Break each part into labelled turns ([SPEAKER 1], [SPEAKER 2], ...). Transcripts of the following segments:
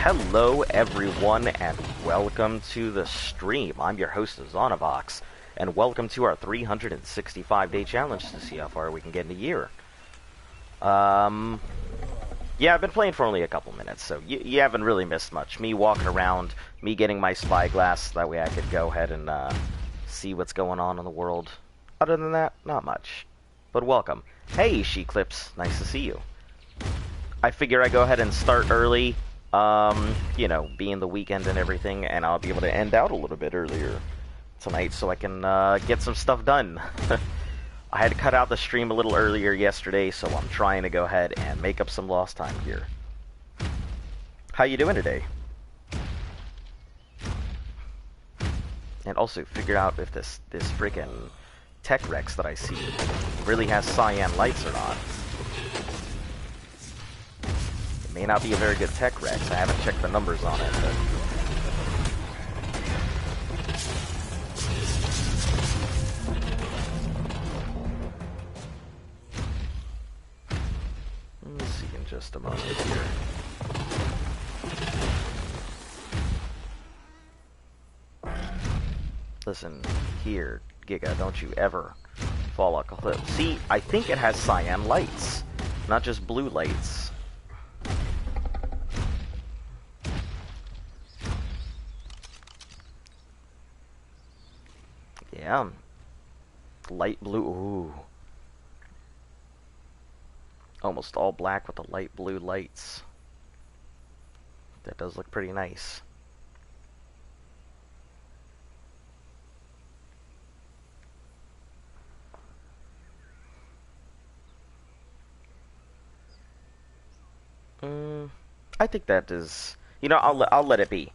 [SPEAKER 1] Hello everyone and welcome to the stream. I'm your host Azonavox and welcome to our 365-day challenge to see how far we can get in a year. Yeah, I've been playing for only a couple minutes, so you haven't really missed much. Me walking around, me getting my spyglass, that way I could go ahead and see what's going on in the world. Other than that, not much. But welcome. Hey, She-Clips, nice to see you. I figure I go ahead and start early. You know, being the weekend and everything, and I'll be able to end out a little bit earlier tonight so I can get some stuff done. I had to cut out the stream a little earlier yesterday, so I'm trying to go ahead and make up some lost time here. How you doing today? And also figure out if this freaking Tech Rex that I see really has cyan lights or not. May not be a very good Tech Rex. I haven't checked the numbers on it, but... Let's see in just a moment here. Listen, here, Giga, don't you ever fall off a cliff. See, I think it has cyan lights, not just blue lights. Yeah. Light blue. Ooh. Almost all black with the light blue lights. That does look pretty nice. I think that is... You know, I'll let it be.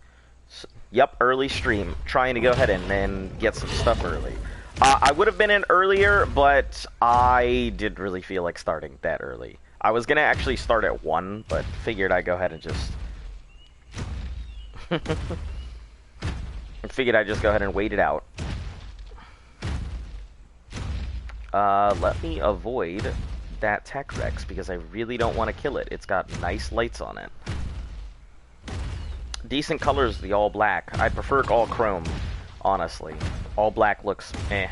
[SPEAKER 1] Yep, early stream. Trying to go ahead and get some stuff early. I would have been in earlier, but I didn't really feel like starting that early. I was going to actually start at 1, but figured I'd go ahead and just... figured I'd just go ahead and wait it out. Let me avoid that Tech Rex, because I really don't want to kill it. It's got nice lights on it. Decent colors, the all black. I prefer all chrome, honestly. All black looks eh.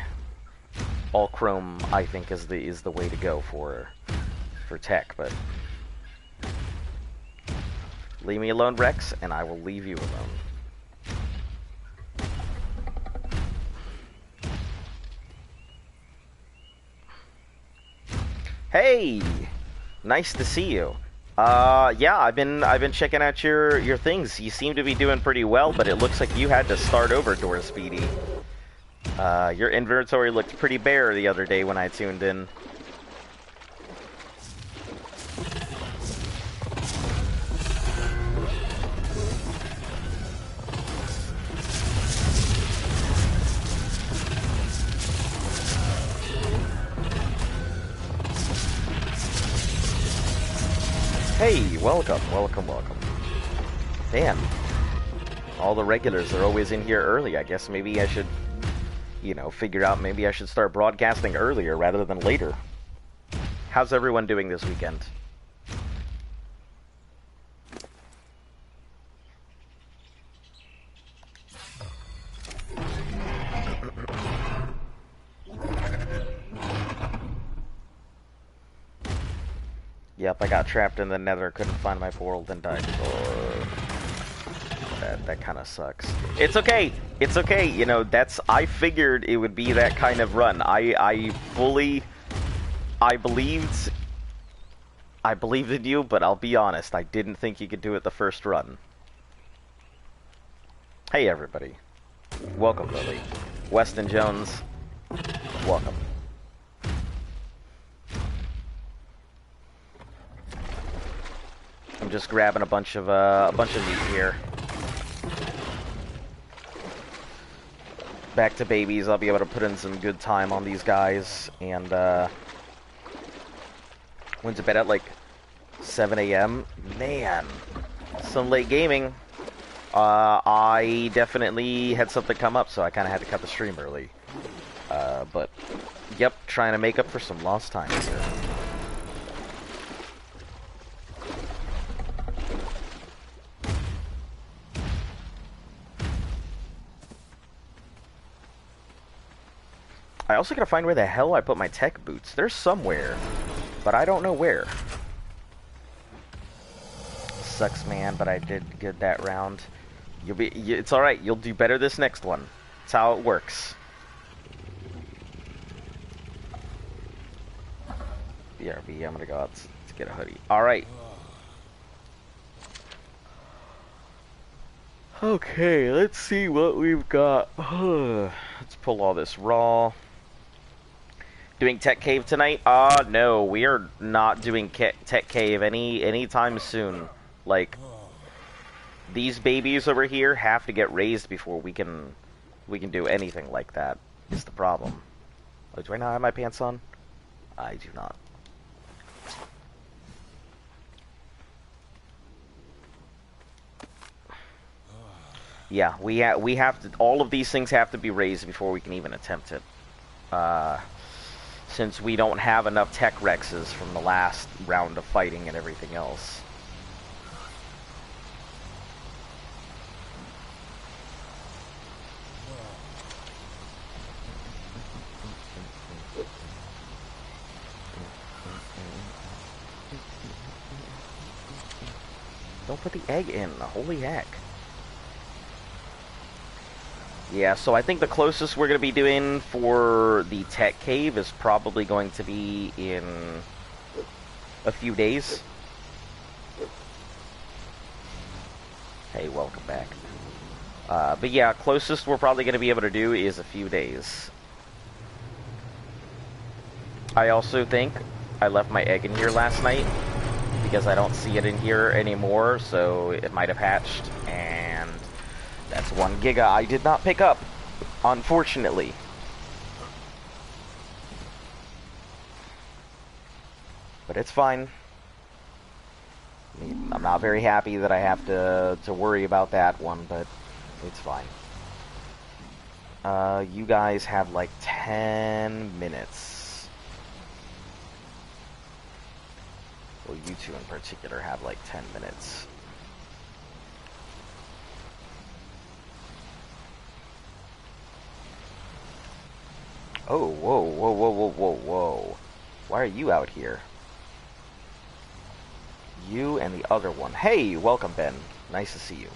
[SPEAKER 1] All chrome, I think, is the way to go for tech. But leave me alone, Rex, and I will leave you alone. Hey, nice to see you. Yeah, I've been checking out your things. You seem to be doing pretty well, but it looks like you had to start over, Dora Speedy. Your inventory looked pretty bare the other day when I tuned in. Hey, welcome. Damn. All the regulars are always in here early. I guess maybe I should, you know, figure out maybe I should start broadcasting earlier rather than later. How's everyone doing this weekend? Yep, I got trapped in the nether, couldn't find my portal, then died. Oh, that kind of sucks. It's okay, you know, I figured it would be that kind of run. I believed in you, but I'll be honest, I didn't think you could do it the first run. Hey everybody. Welcome, Lily. Weston Jones, welcome. I'm just grabbing a bunch of meat here. Back to babies, I'll be able to put in some good time on these guys, and went to bed at like 7 a.m. Man, some late gaming. I definitely had something come up, so I kind of had to cut the stream early. But yep, trying to make up for some lost time here. I also gotta find where the hell I put my tech boots. They're somewhere, but I don't know where. Sucks, man, but I did good that round. It's alright, you'll do better this next one. That's how it works. BRB, I'm gonna go out to get a hoodie. Alright. Okay, let's see what we've got. Let's pull all this raw. Doing Tech Cave tonight? No, we are not doing Tech Cave anytime soon. Like, these babies over here have to get raised before we can do anything like that. Is the problem. Oh, do I not have my pants on? I do not. Yeah, we have to. All of these things have to be raised before we can even attempt it. Since we don't have enough tech Rexes from the last round of fighting and everything else. Don't put the egg in. Holy heck. Yeah, so I think the closest we're going to be doing for the Tech Cave is probably going to be in a few days. Hey, welcome back. But yeah, closest we're probably going to be able to do is a few days. I also think I left my egg in here last night because I don't see it in here anymore, so it might have hatched, and that's 1 giga I did not pick up, unfortunately. But it's fine. I'm not very happy that I have to worry about that one, but it's fine. You guys have like 10 minutes. Well, you two in particular have like 10 minutes. Oh, whoa, whoa, whoa, whoa, whoa, whoa. Why are you out here? You and the other one. Hey, welcome, Ben. Nice to see you.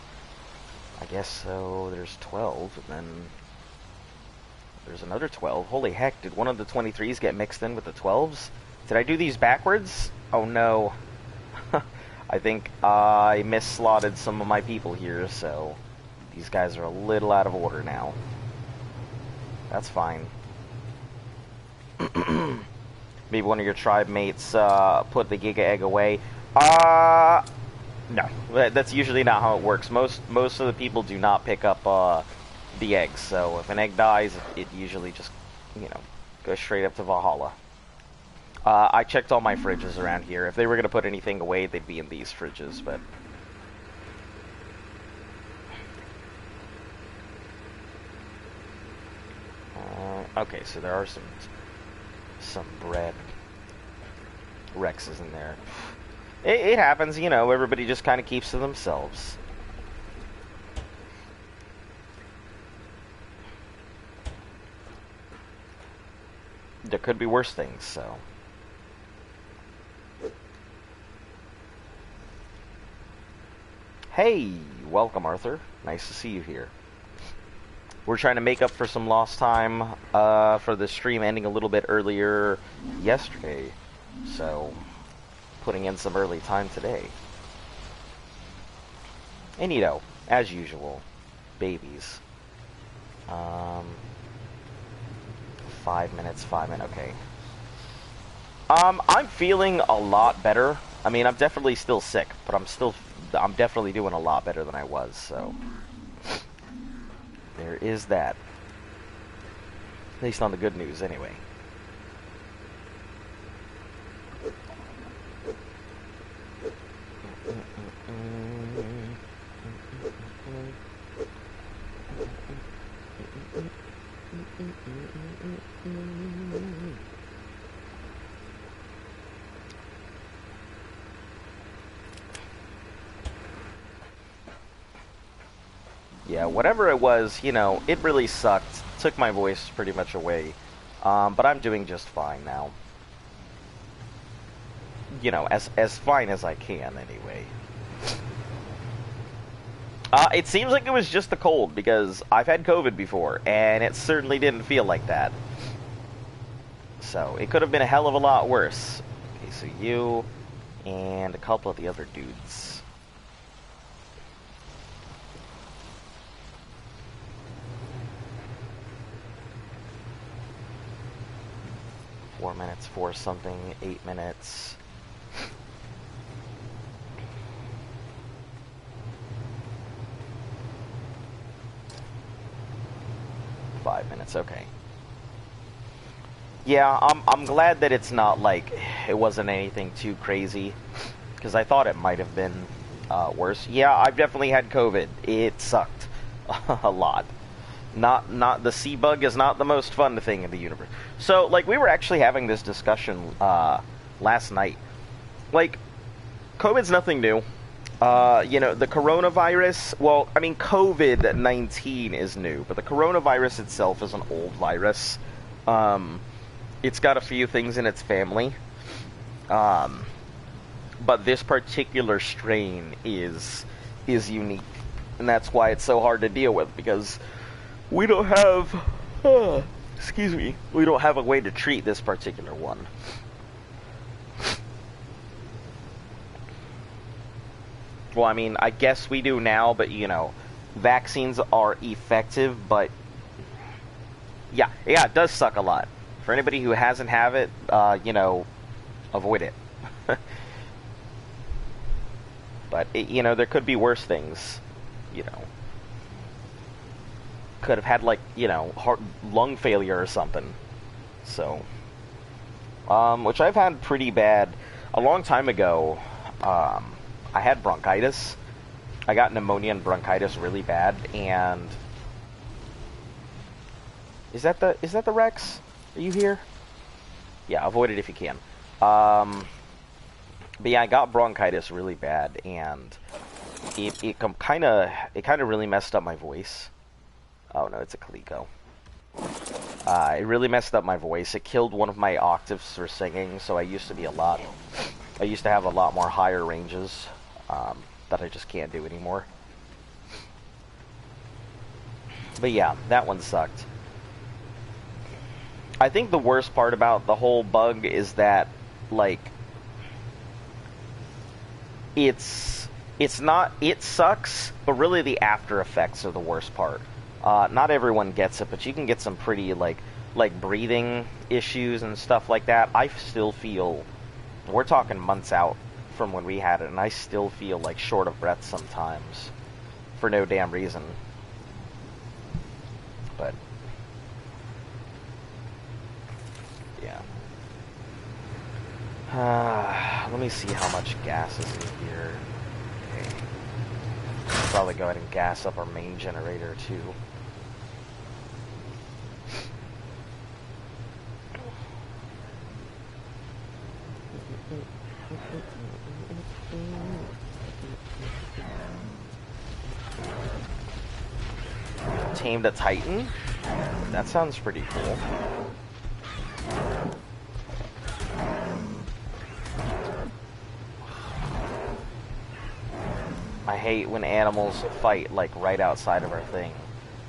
[SPEAKER 1] I guess so. There's 12, and then there's another 12. Holy heck, did one of the 23s get mixed in with the 12s? Did I do these backwards? Oh, no. I think I misslotted some of my people here, so these guys are a little out of order now. That's fine. Maybe one of your tribe mates put the Giga Egg away. No. That's usually not how it works. Most of the people do not pick up the eggs, so if an egg dies, it usually just, you know, goes straight up to Valhalla. I checked all my fridges around here. If they were going to put anything away, they'd be in these fridges, but... okay, so there are some bread Rexes in there. It happens, you know, everybody just kind of keeps to themselves. There could be worse things, so... Hey, welcome, Arthur. Nice to see you here. We're trying to make up for some lost time for the stream ending a little bit earlier yesterday. So, putting in some early time today. And you know, as usual, babies. 5 minutes, okay. I'm feeling a lot better. I mean, I'm definitely still sick, but I'm definitely doing a lot better than I was, so... There is that. At least on the good news, anyway. Yeah, whatever it was, you know, it really sucked. Took my voice pretty much away. But I'm doing just fine now. You know, as fine as I can, anyway. It seems like it was just the cold, because I've had COVID before, and it certainly didn't feel like that. So, it could have been a hell of a lot worse. Okay, so you, and a couple of the other dudes. Four minutes for something, 8 minutes. 5 minutes, okay. Yeah, I'm glad that it's not like, it wasn't anything too crazy, because I thought it might have been worse. Yeah, I've definitely had COVID. It sucked a lot. Not the sea bug is not the most fun thing in the universe. So, like, we were actually having this discussion last night. Like, COVID's nothing new. You know, the coronavirus, well, I mean, COVID-19 is new, but the coronavirus itself is an old virus. It's got a few things in its family. But this particular strain is unique. And that's why it's so hard to deal with, because we don't have, excuse me, we don't have a way to treat this particular one. Well, I mean, I guess we do now, but, you know, vaccines are effective, but, yeah, it does suck a lot. For anybody who hasn't have it, you know, avoid it. But, you know, there could be worse things, you know. Could have had, like, you know, lung failure or something. So, which I've had pretty bad. A long time ago, I had bronchitis. I got pneumonia and bronchitis really bad, and is that the Rex? Are you here? Yeah, avoid it if you can. But yeah, I got bronchitis really bad, and it kind of really messed up my voice. Oh no, it's a Calico. It really messed up my voice. It killed one of my octaves for singing, so I used to have a lot more higher ranges. That I just can't do anymore. But yeah, that one sucked. I think the worst part about the whole bug is that, like, it sucks, but really the after effects are the worst part. Not everyone gets it, but you can get some pretty, like breathing issues and stuff like that. I still feel, we're talking months out from when we had it, and I still feel like short of breath sometimes for no damn reason. But yeah. Let me see how much gas is in here. Okay. I'll probably go ahead and gas up our main generator too. Tamed a Titan? That sounds pretty cool. I hate when animals fight, like, right outside of our thing,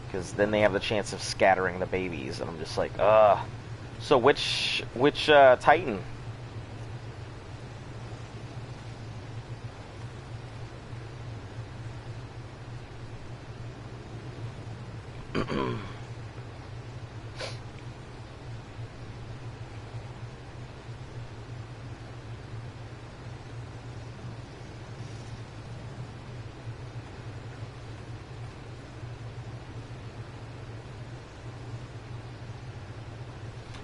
[SPEAKER 1] because then they have the chance of scattering the babies, and I'm just like, ugh. So which Titan?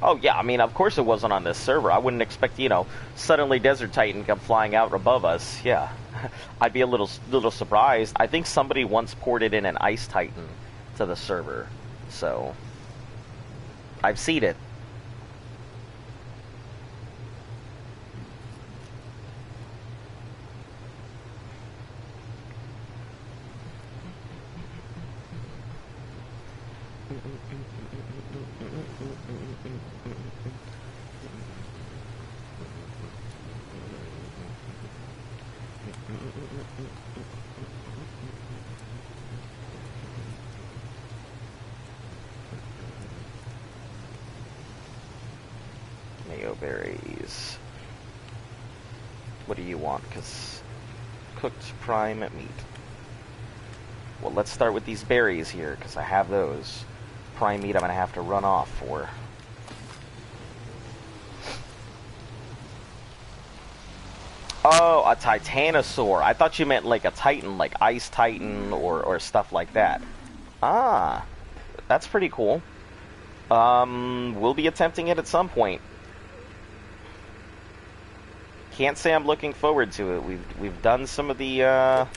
[SPEAKER 1] Oh, yeah, I mean, of course it wasn't on this server. I wouldn't expect, you know, suddenly Desert Titan come flying out above us. Yeah. I'd be a little surprised. I think somebody once ported in an Ice Titan to the server. So, I've seen it. Mayo berries. What do you want? Because cooked prime meat. Well, let's start with these berries here, because I have those. Prime meat I'm going to have to run off for. Oh, a titanosaur. I thought you meant like a titan, like Ice Titan or stuff like that. Ah, that's pretty cool. We'll be attempting it at some point. Can't say I'm looking forward to it. We've done some of the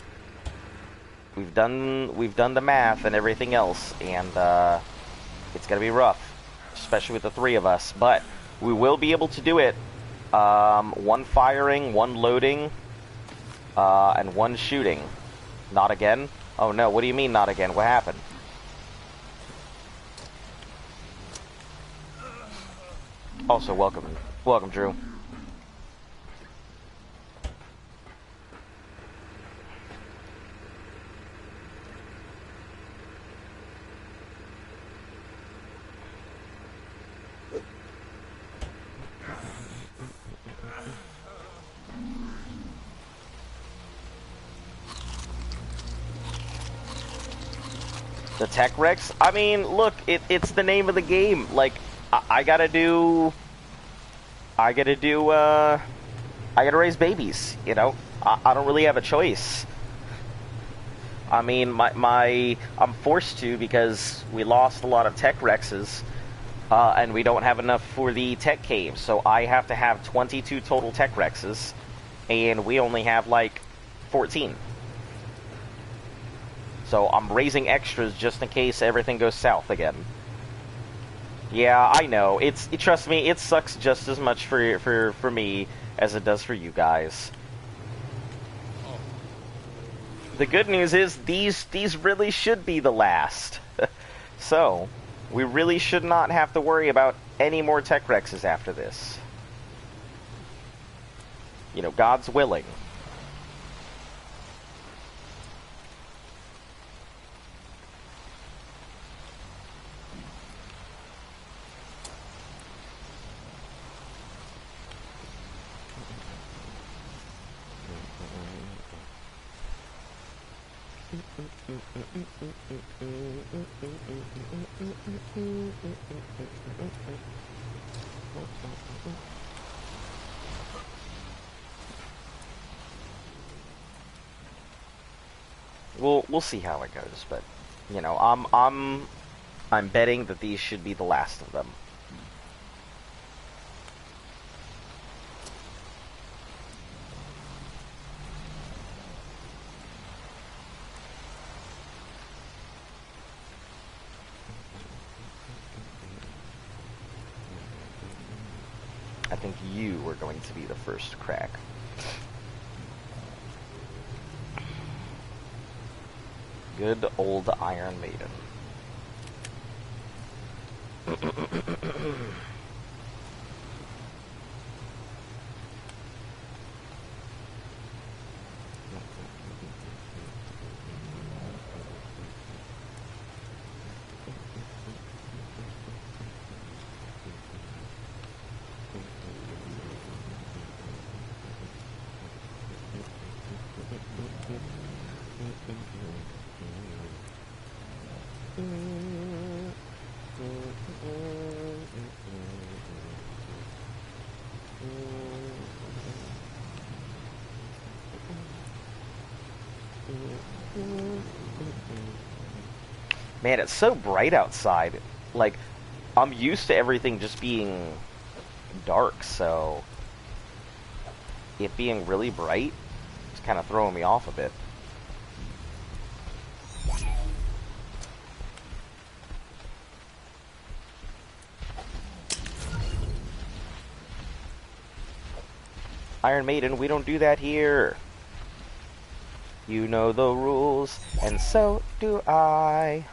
[SPEAKER 1] we've done the math and everything else, and it's gonna be rough, especially with the three of us. But we will be able to do it. One firing, one loading, and one shooting. Not again? Oh no, what do you mean not again? What happened? Also, welcome, Drew. The Tech Rex? I mean, look, it's the name of the game. Like, I gotta raise babies, you know? I don't really have a choice. I mean, I'm forced to because we lost a lot of Tech Rexes, and we don't have enough for the Tech Cave, so I have to have 22 total Tech Rexes, and we only have, like, 14. So I'm raising extras just in case everything goes south again. Yeah, I know. Trust me, it sucks just as much for me as it does for you guys. The good news is these really should be the last. So, we really should not have to worry about any more Tech Rexes after this. You know, God's willing. We'll see how it goes, but you know, I'm betting that these should be the last of them. I think you were going to be the first to crack. Good old Iron Maiden. Man, it's so bright outside. Like, I'm used to everything just being dark, so it being really bright is kind of throwing me off a bit. Iron Maiden, we don't do that here. You know the rules, and so do I.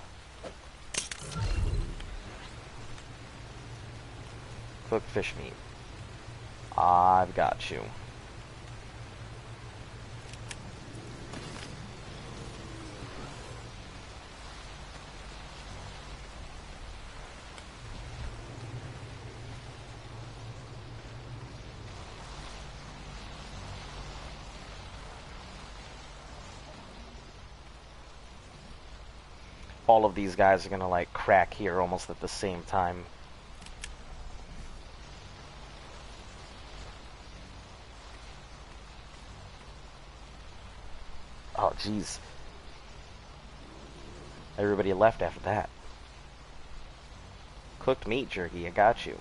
[SPEAKER 1] Cooked fish meat. I've got you. All of these guys are gonna like crack here almost at the same time. Oh jeez. Everybody left after that. Cooked meat jerky, I got you.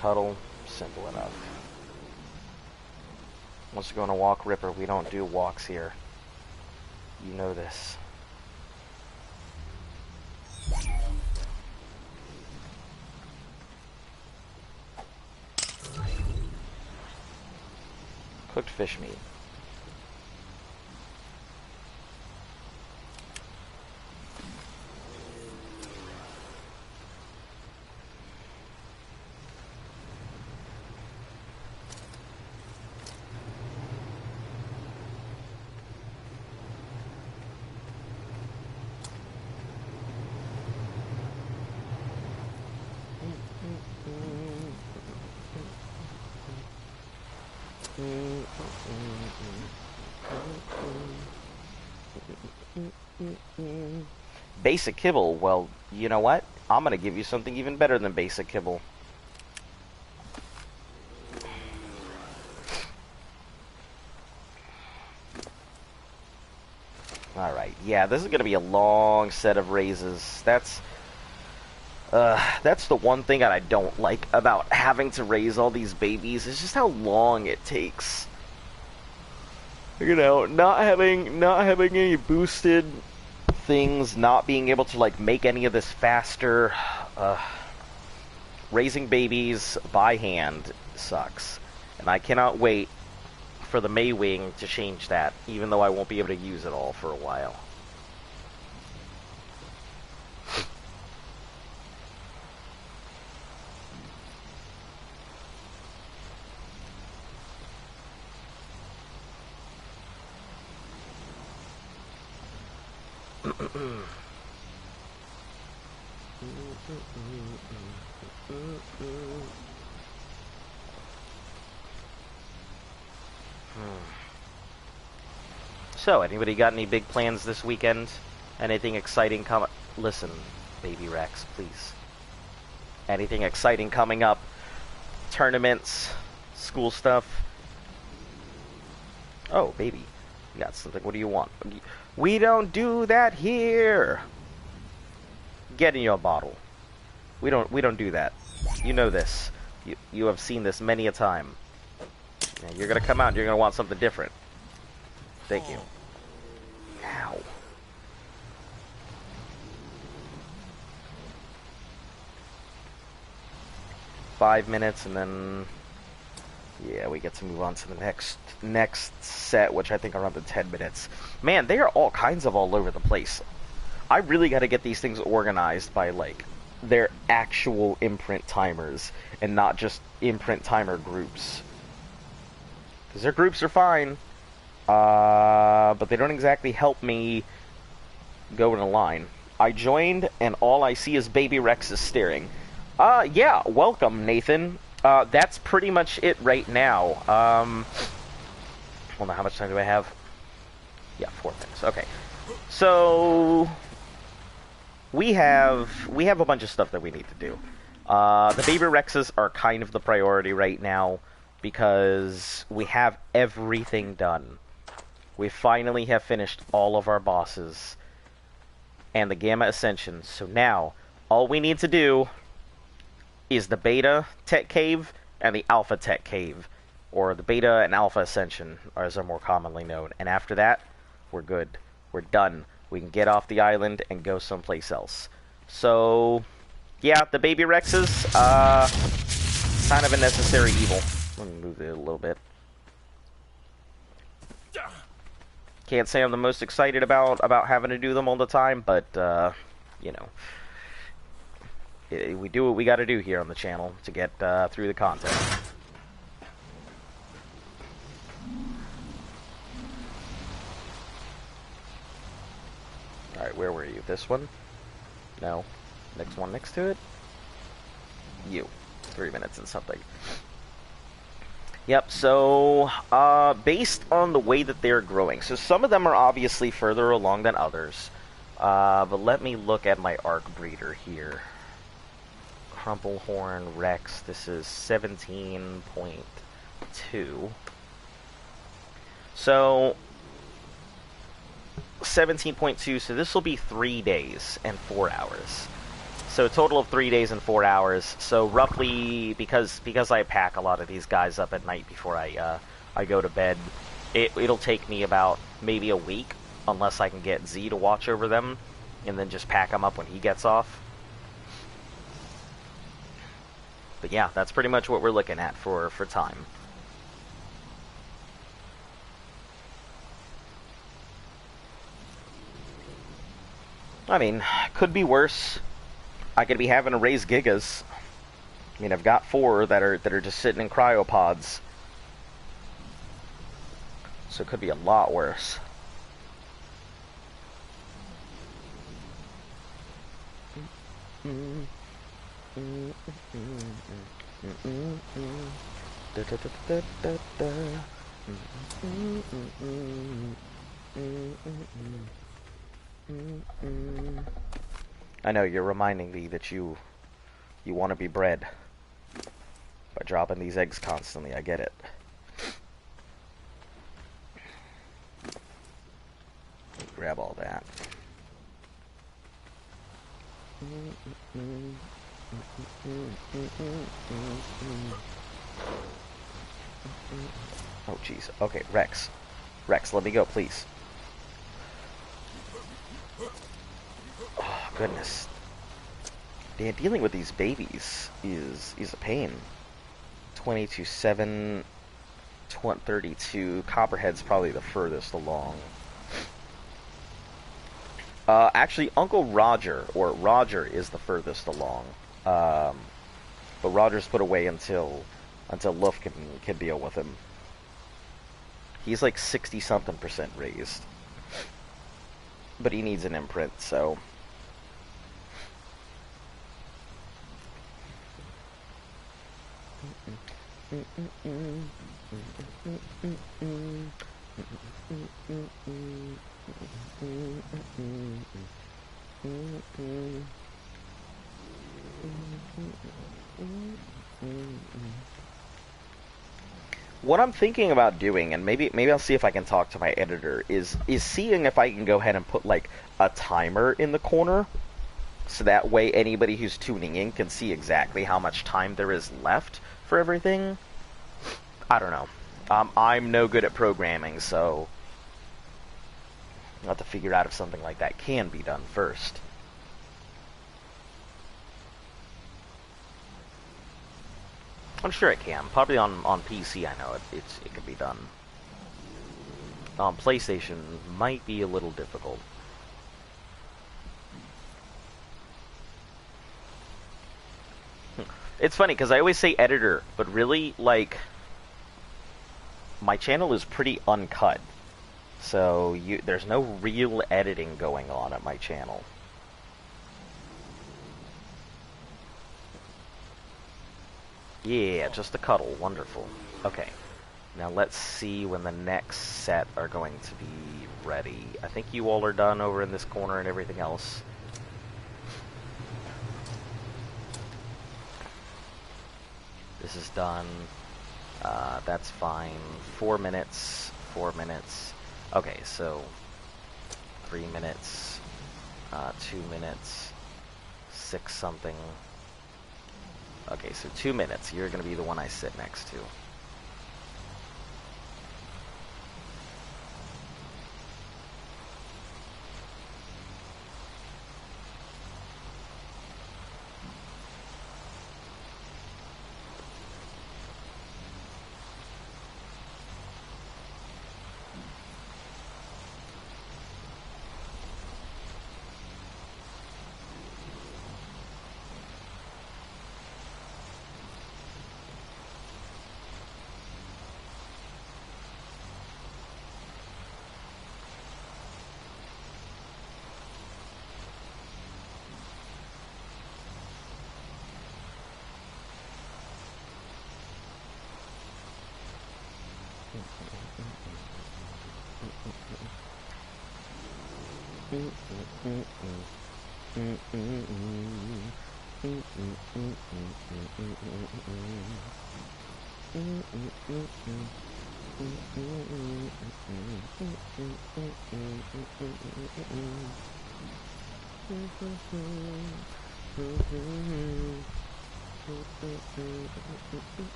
[SPEAKER 1] Cuddle, simple enough. Once you go on a walk, Ripper, we don't do walks here. You know this. Cooked fish meat. Basic kibble, well, you know what? I'm gonna give you something even better than basic kibble. Alright, yeah, this is gonna be a long set of raises. That's the one thing that I don't like about having to raise all these babies, is just how long it takes. You know, not having any boosted things, not being able to like make any of this faster. Raising babies by hand sucks, and I cannot wait for the Maywing to change that, even though I won't be able to use it all for a while. So, anybody got any big plans this weekend? Anything exciting coming? Listen, Baby Rex, please. Anything exciting coming up? Tournaments? School stuff? Oh, baby. You got something. What do you want? We don't do that here! Get in your bottle. We don't do that. You know this. You have seen this many a time. You're gonna come out and you're gonna want something different. Thank you. Ow. Five minutes and then yeah, we get to move on to the next set, which I think are around the 10 minutes. Man, they are all kinds of all over the place. I really got to get these things organized by like their actual imprint timers and not just imprint timer groups. Because their groups are fine, but they don't exactly help me go in a line. I joined, and all I see is Baby Rex is staring. Yeah, welcome, Nathan. That's pretty much it right now. Hold on, how much time do I have? Yeah, 4 minutes. Okay. So we have a bunch of stuff that we need to do. The Baby Rexes are kind of the priority right now because we have everything done. We finally have finished all of our bosses and the Gamma Ascension. So now all we need to do is the Beta Tech Cave and the Alpha Tech Cave, or the Beta and Alpha Ascension, as are more commonly known. And after that, we're good. We're done. We can get off the island and go someplace else. So, yeah, the Baby Rexes, kind of a necessary evil. Let me move it a little bit. Can't say I'm the most excited about having to do them all the time, but, you know. We do what we gotta do here on the channel to get through the content. Alright, where were you? This one? No. Next one next to it? You. 3 minutes and something. Yep, so, based on the way that they're growing, so some of them are obviously further along than others, but let me look at my arc breeder here. Crumplehorn Rex, this is 17.2. So, 17.2, so this will be 3 days and 4 hours. So a total of 3 days and 4 hours. So roughly, because I pack a lot of these guys up at night before I go to bed, it'll take me about maybe a week, unless I can get Z to watch over them, and then just pack them up when he gets off. But yeah, that's pretty much what we're looking at for time. I mean, could be worse. I could be having to raise gigas. I mean, I've got 4 that are just sitting in cryopods. So it could be a lot worse. I know, you're reminding me that you want to be bred by dropping these eggs constantly. I get it. Grab all that. Oh, jeez. Okay, Rex. Rex, let me go, please. Oh, goodness. Yeah, dealing with these babies is a pain. 22-7, 32. Copperhead's probably the furthest along. Actually, Uncle Roger, or Roger, is the furthest along. But Roger's put away until Luff can deal with him. He's like 60-something% raised. But he needs an imprint, so... What I'm thinking about doing, and maybe I'll see if I can talk to my editor, is seeing if I can go ahead and put like a timer in the corner, so that way anybody who's tuning in can see exactly how much time there is left for everything. I don't know. I'm no good at programming, so I'll have to figure out if something like that can be done first. I'm sure it can. Probably on PC, I know it can be done. On PlayStation, might be a little difficult. It's funny, because I always say editor, but really, like, my channel is pretty uncut. So, there's no real editing going on at my channel. Yeah, just a cuddle. Wonderful. Okay. Now let's see when the next set are going to be ready. I think you all are done over in this corner and everything else. This is done. That's fine. 4 minutes. 4 minutes. Okay, so 3 minutes. 2 minutes. 6 something. Okay, so 2 minutes. You're going to be the one I sit next to.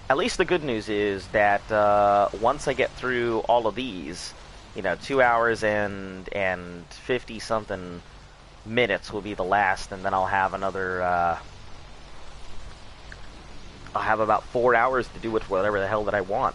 [SPEAKER 1] At least the good news is that once I get through all of these, 2 hours and 50 something minutes will be the last, and then I'll have another. I'll have about 4 hours to do with whatever the hell that I want.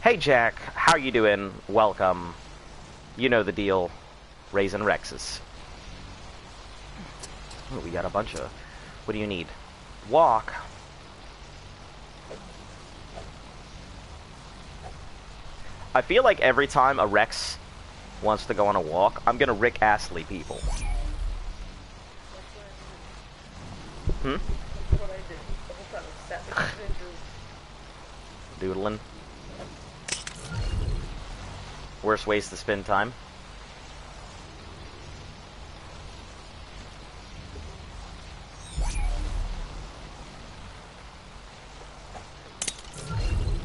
[SPEAKER 1] Hey Jack, how you doing? Welcome. You know the deal. Raisin Rexes. Oh, we got a bunch of... What do you need? Walk. I feel like every time a Rex wants to go on a walk, I'm gonna Rick Astley people. Hmm?
[SPEAKER 2] That's what I did the whole time. I sat there and drew.
[SPEAKER 1] Doodling. Worst ways to spend time.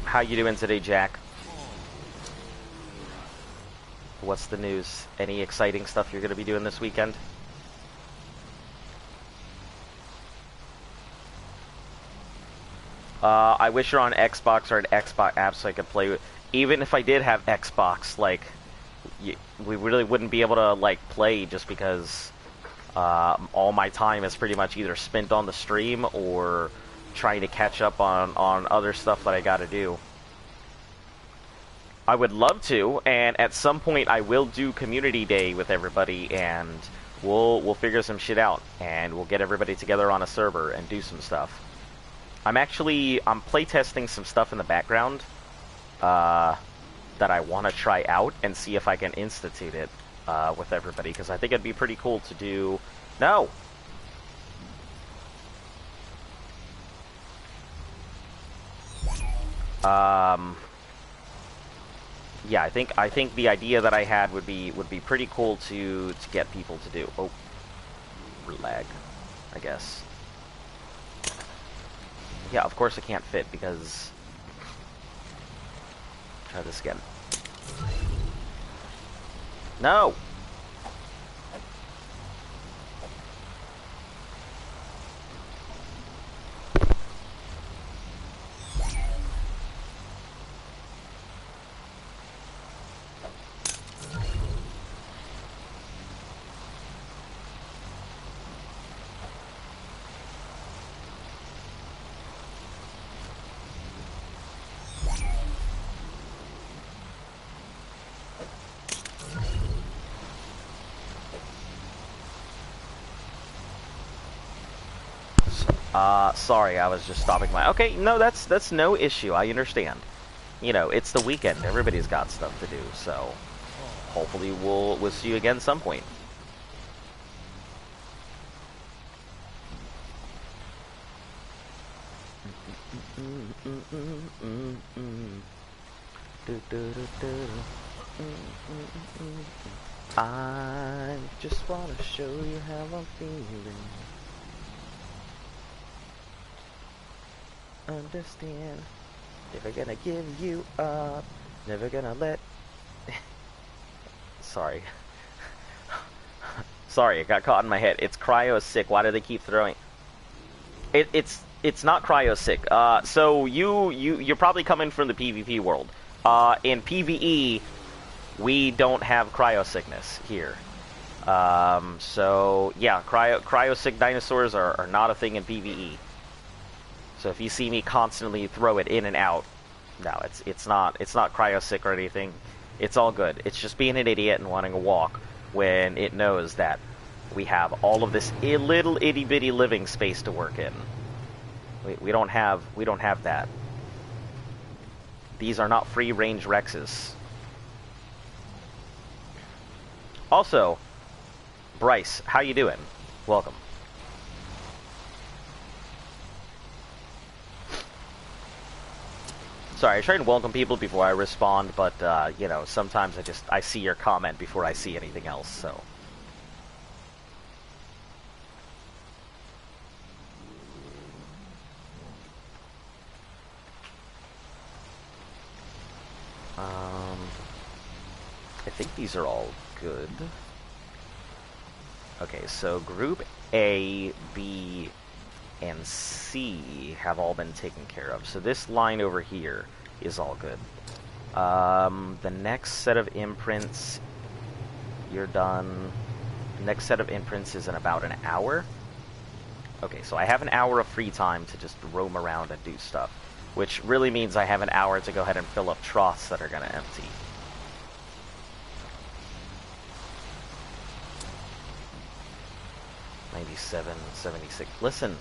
[SPEAKER 1] How you doing today, Jack? What's the news? Any exciting stuff you're going to be doing this weekend? I wish you're on Xbox or an Xbox app so I could play with... Even if I did have Xbox, like, we really wouldn't be able to, like, play just because all my time is pretty much either spent on the stream or trying to catch up on other stuff that I gotta do. I would love to, and at some point I will do Community Day with everybody, and we'll figure some shit out, and we'll get everybody together on a server and do some stuff. I'm playtesting some stuff in the background that I want to try out and see if I can institute it with everybody, because I think it'd be pretty cool to do... No! Yeah, I think the idea that I had would be pretty cool to get people to do. Oh, lag, I guess. Yeah, of course I can't fit because... Try this again. No! Sorry, I was just stopping my... Okay, no, that's no issue, I understand. You know, it's the weekend, everybody's got stuff to do, so... hopefully we'll see you again some point. I just wanna show you how I'm feeling. Understand, never gonna give you up, never gonna let... Sorry. Sorry, it got caught in my head. It's cryo sick. Why do they keep throwing... It's not cryo sick. So you're probably coming from the PvP world. In PvE, we don't have cryo sickness here. So yeah, cryo sick dinosaurs are not a thing in PvE. So if you see me constantly throw it in and out, no, it's not cryo sick or anything. It's all good. It's just being an idiot and wanting to walk when it knows that we have all of this little itty bitty living space to work in. We don't have that. These are not free range Rexes. Also, Bryce, how you doing? Welcome. Sorry, I try and welcome people before I respond, but you know, sometimes I see your comment before I see anything else, so. I think these are all good. Okay, so Group A, B, and C have all been taken care of. So this line over here is all good. The next set of imprints, you're done. The next set of imprints is in about an hour. Okay, so I have an hour of free time to just roam around and do stuff, which really means I have an hour to go ahead and fill up troughs that are going to empty. $97, $76. Listen,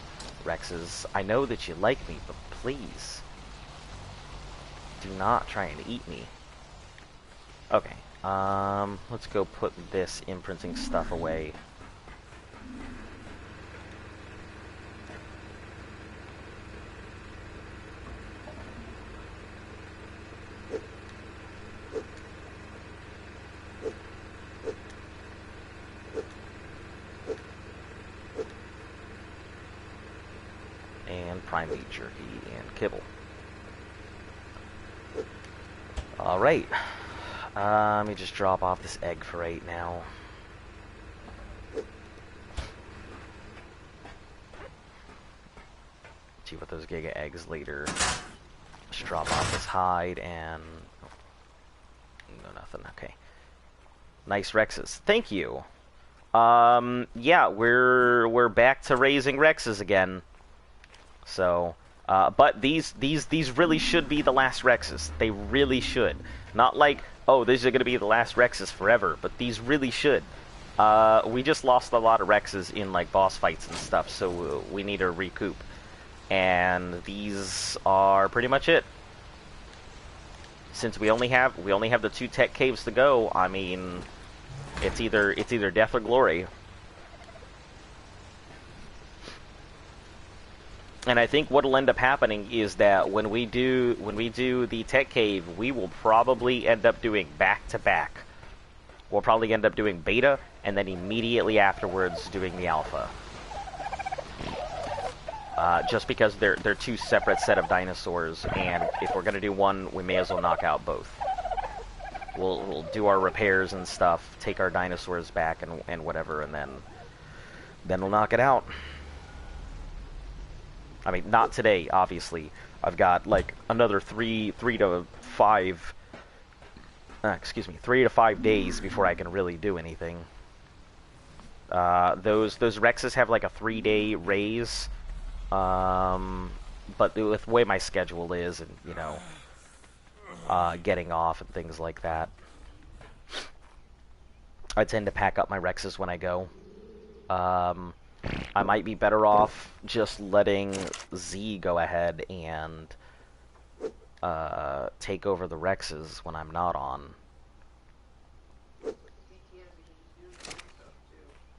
[SPEAKER 1] Rexes, I know that you like me, but please do not try and eat me. Okay, let's go put this imprinting stuff away. Prime meat jerky and kibble. Alright. Let me just drop off this egg for right now. See what those giga eggs later. Just drop off this hide and... No, nothing. Okay. Nice Rexes. Thank you. Yeah, we're back to raising Rexes again. So, but these really should be the last Rexes. They really should. Not like, oh, these are going to be the last Rexes forever, but these really should. We just lost a lot of Rexes in, like, boss fights and stuff, so we need to recoup. And these are pretty much it. Since we only have the 2 tech caves to go, I mean, it's either death or glory. And I think what'll end up happening is that when we do the tech cave, we will probably end up doing back-to-back. We'll probably end up doing beta, and then immediately afterwards doing the alpha. Just because they're 2 separate set of dinosaurs, and if we're gonna do one, we may as well knock out both. We'll do our repairs and stuff, take our dinosaurs back and whatever, and then we'll knock it out. I mean, not today, obviously. I've got, like, another 3 to 5 days before I can really do anything. Those Rexes have, like, a 3-day raise. But with the way my schedule is, and, you know, getting off and things like that, I tend to pack up my Rexes when I go. I might be better off just letting Z go ahead and take over the Rexes when I'm not on.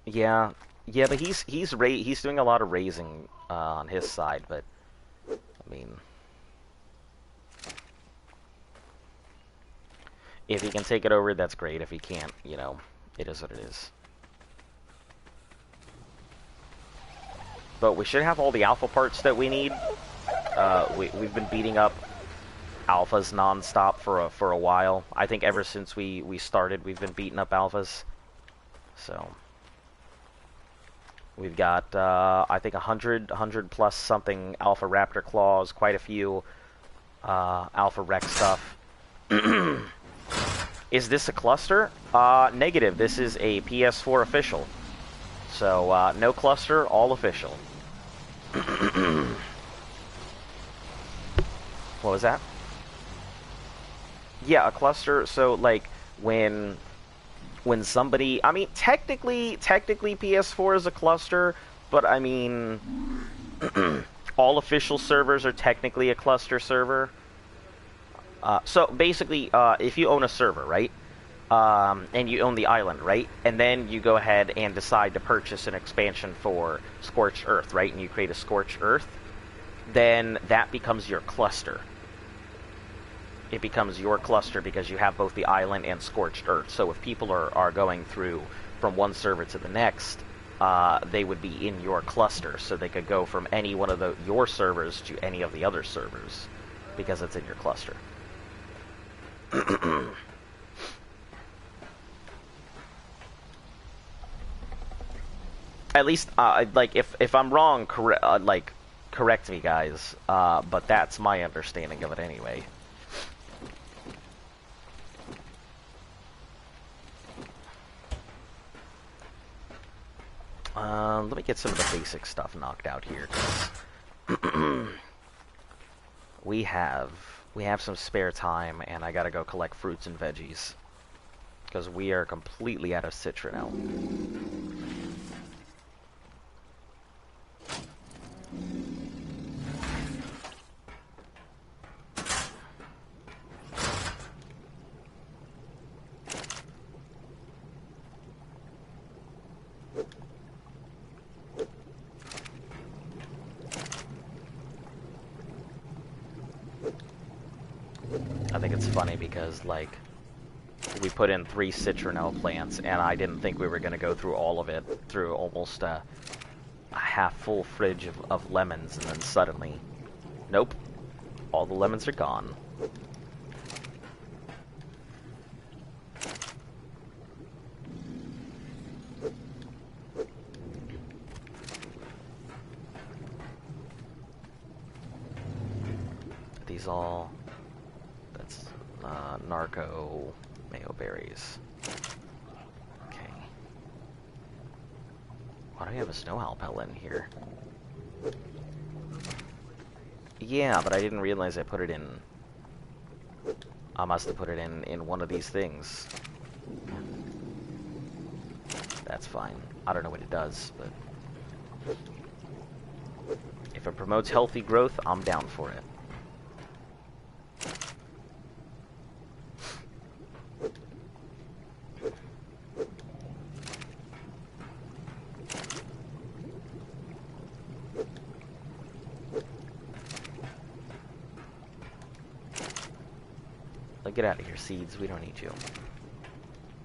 [SPEAKER 1] Yeah, yeah, but he's doing a lot of raising on his side. But I mean, if he can take it over, that's great. If he can't, you know, it is what it is. But we should have all the alpha parts that we need. We've been beating up alphas nonstop for a while. I think ever since we started, we've been beating up alphas. So we've got I think 100 plus something alpha raptor claws, quite a few alpha Rex stuff. Is this a cluster? Negative. This is a PS4 official. So no cluster, all official. What was that? Yeah, a cluster. So like when somebody, I mean, technically PS4 is a cluster, but I mean, all official servers are technically a cluster server. So basically, if you own a server, right, and you own the island, right, and then you go ahead and decide to purchase an expansion for Scorched Earth, right, and you create a Scorched Earth, then that becomes your cluster. It becomes your cluster because you have both the island and Scorched Earth. So if people are going through from one server to the next, they would be in your cluster. So they could go from any one of your servers to any of the other servers because it's in your cluster. At least, like, if I'm wrong, correct me, guys. But that's my understanding of it anyway. Let me get some of the basic stuff knocked out here, 'cause we have some spare time, and I gotta go collect fruits and veggies, because we are completely out of citronelle. I think it's funny because, like, we put in 3 citronelle plants, and I didn't think we were going to go through all of it, through almost a half-full fridge of lemons, and then suddenly, nope, all the lemons are gone. These all... That's narco mayo berries. Okay. Why do we have a snow alpel in here? Yeah, but I didn't realize I put it in... I must have put it in one of these things. That's fine. I don't know what it does, but... If it promotes healthy growth, I'm down for it. Get out of here, seeds. We don't need you.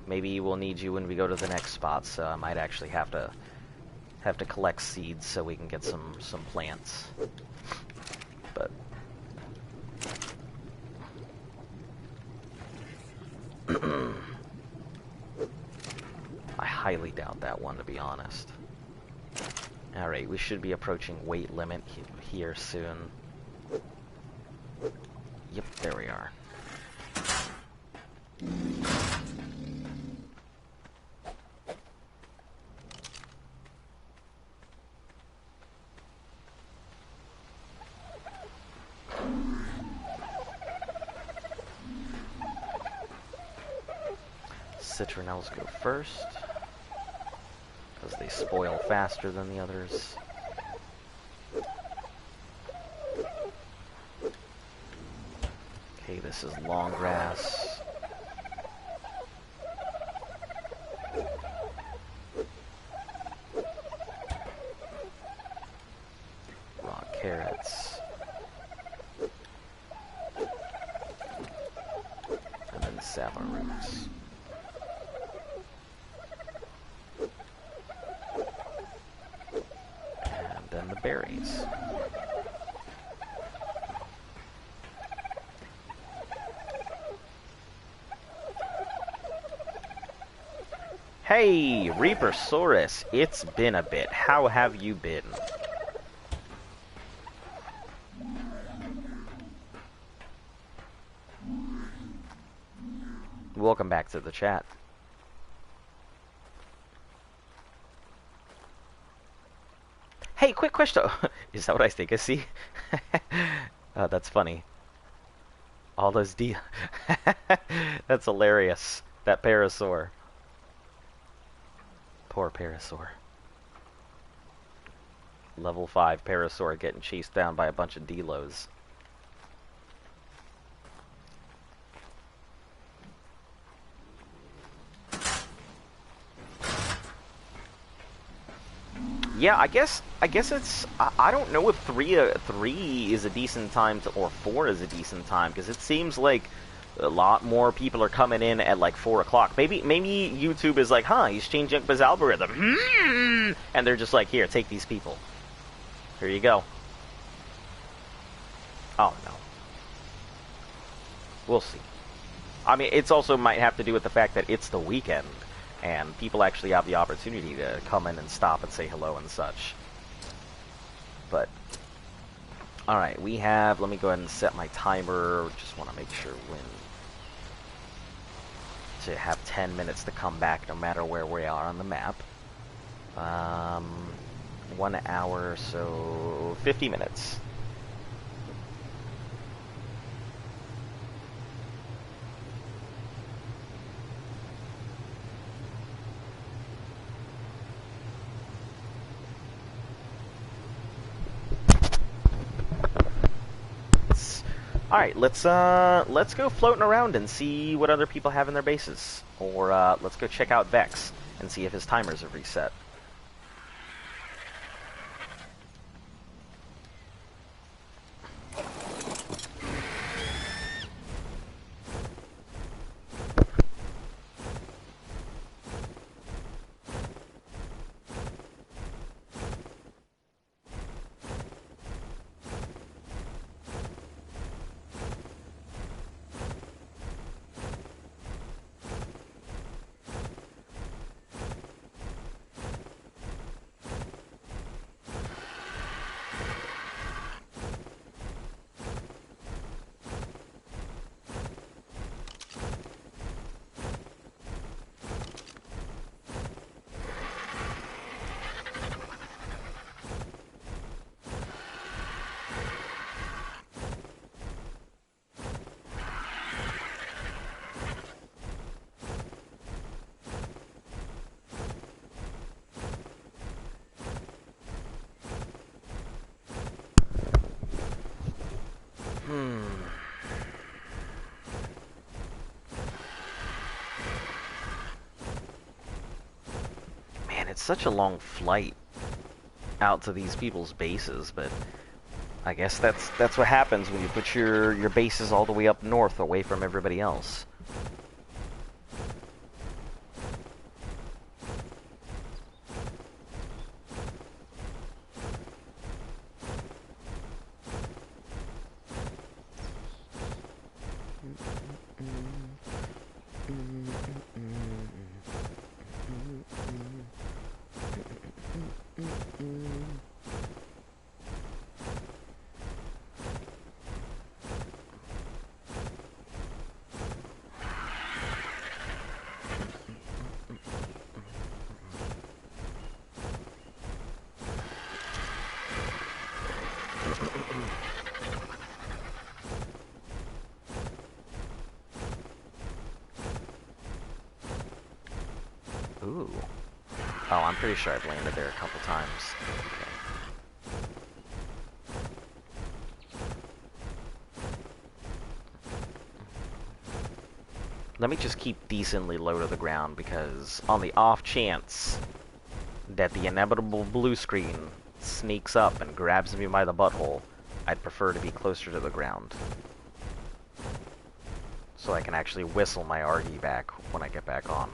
[SPEAKER 1] Maybe we'll need you when we go to the next spot, so I might actually have to collect seeds so we can get some plants. But I highly doubt that one, to be honest. Alright, we should be approaching weight limit here soon. Yep, there we are. Citronelles go first, because they spoil faster than the others. Okay, this is long grass. carrots. And then salad roots. And then the berries. Hey, Reapersaurus, it's been a bit. How have you been? Welcome back to the chat. Hey, quick question. Is that what I think I see? That's funny. All those That's hilarious. That parasaur. Poor parasaur. Level 5 parasaur getting chased down by a bunch of delos. Yeah, I guess it's. I don't know if three is a decent time to, or 4 is a decent time, because it seems like a lot more people are coming in at like 4 o'clock. Maybe YouTube is like, huh, he's changing up his algorithm, and they're just like, here, take these people. Here you go. Oh no. We'll see. I mean, it's also might have to do with the fact that it's the weekend, and people actually have the opportunity to come in and stop and say hello and such. But, alright, we have, let me go ahead and set my timer, just want to make sure when, to have 10 minutes to come back no matter where we are on the map. 1 hour, so 50 minutes. Alright, let's go floating around and see what other people have in their bases. Or, let's go check out Vex and see if his timers have reset. Man, it's such a long flight out to these people's bases, but I guess that's what happens when you put your bases all the way up north away from everybody else. Ooh. Oh, I'm pretty sure I've landed there a couple times. Okay. Let me just keep decently low to the ground, because on the off chance that the inevitable blue screen sneaks up and grabs me by the butthole, I'd prefer to be closer to the ground. So I can actually whistle my RD back when I get back on.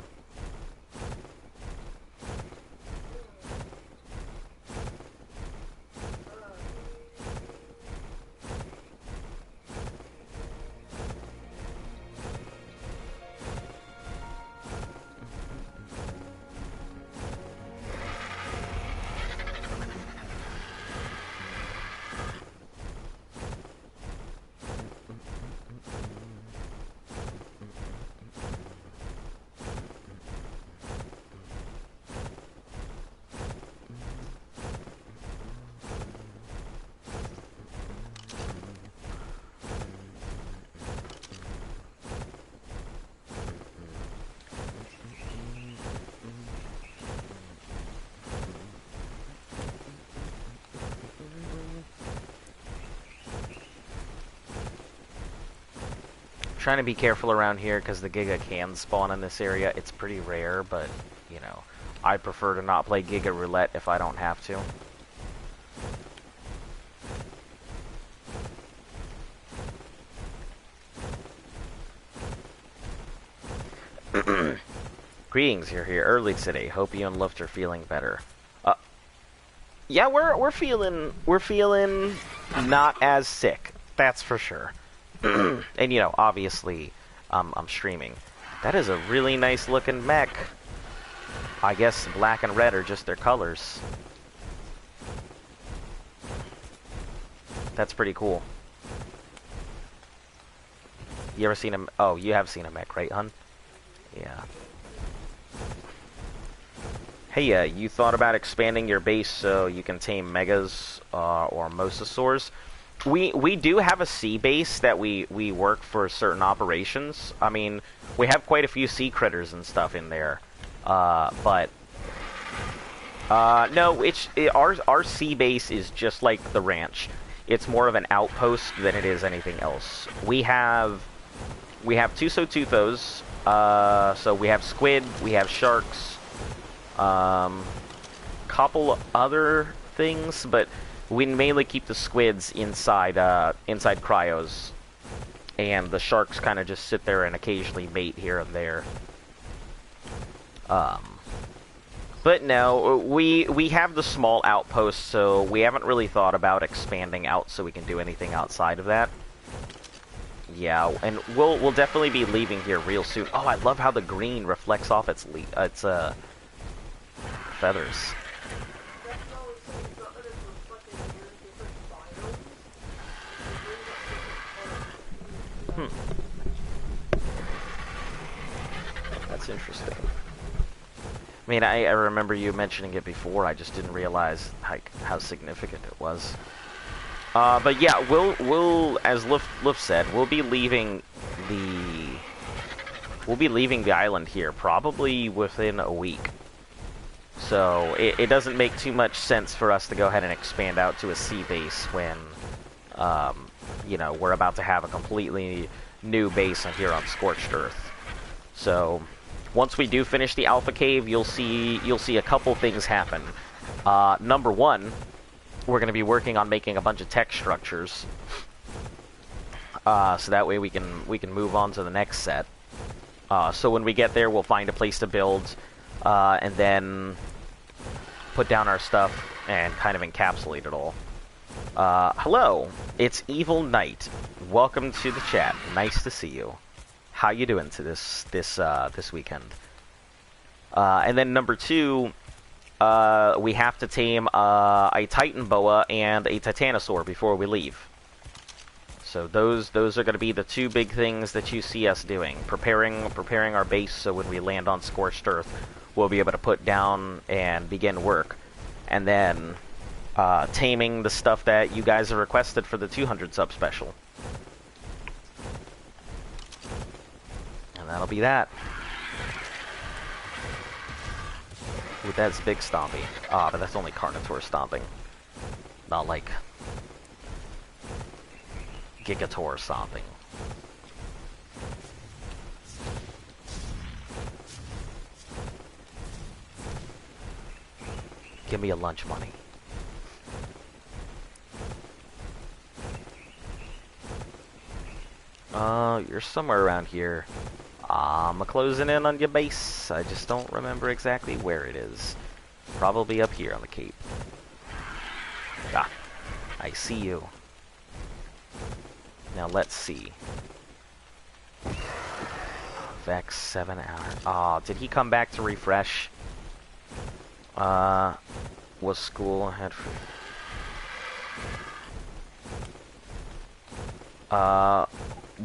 [SPEAKER 1] Trying to be careful around here because the Giga can spawn in this area. It's pretty rare, but, you know, I prefer to not play Giga Roulette if I don't have to. Greetings, you're here early today. Hope you and Luft are feeling better. Yeah, we're feeling not as sick. That's for sure. And, you know, obviously, I'm streaming. That is a really nice looking mech. I guess black and red are just their colors. That's pretty cool. You ever seen a... Oh, you have seen a mech, right, hun? Yeah. Hey, you thought about expanding your base so you can tame megas or mosasaurs? We do have a sea base that we work for certain operations. I mean, we have quite a few sea critters and stuff in there. But no, our sea base is just like the ranch. It's more of an outpost than it is anything else. We have Tuso-Tuthos, so we have squid, we have sharks, couple other things, but we mainly keep the squids inside cryos, and the sharks kind of just sit there and occasionally mate here and there. But no, we have the small outpost, so we haven't really thought about expanding out so we can do anything outside of that. Yeah, and we'll definitely be leaving here real soon. Oh, I love how the green reflects off its feathers. That's interesting. I mean, I remember you mentioning it before. I just didn't realize how significant it was. But yeah, we'll as Luft said, we'll be leaving the island here probably within a week. So it doesn't make too much sense for us to go ahead and expand out to a sea base when you know, we're about to have a completely new base here on Scorched Earth. So once we do finish the Alpha Cave, you'll see a couple things happen. Number one, we're going to be working on making a bunch of tech structures, so that way we can move on to the next set. So when we get there, we'll find a place to build, and then put down our stuff and kind of encapsulate it all. Hello, it's Evil Knight. Welcome to the chat. Nice to see you. How you doing to this weekend? And then number two, we have to tame a Titan Boa and a Titanosaur before we leave. So those are going to be the two big things that you see us doing. Preparing our base so when we land on Scorched Earth, we'll be able to put down and begin work. And then taming the stuff that you guys have requested for the 200 sub special. And that'll be that. Ooh, that's big stompy. Ah, but that's only Carnotaur stomping. Not like Gigator stomping. Give me your lunch money. You're somewhere around here. I'm closing in on your base. I just don't remember exactly where it is. Probably up here on the cape. Ah, I see you. Now let's see. Vex 7 hours. Oh, did he come back to refresh? Was school had for...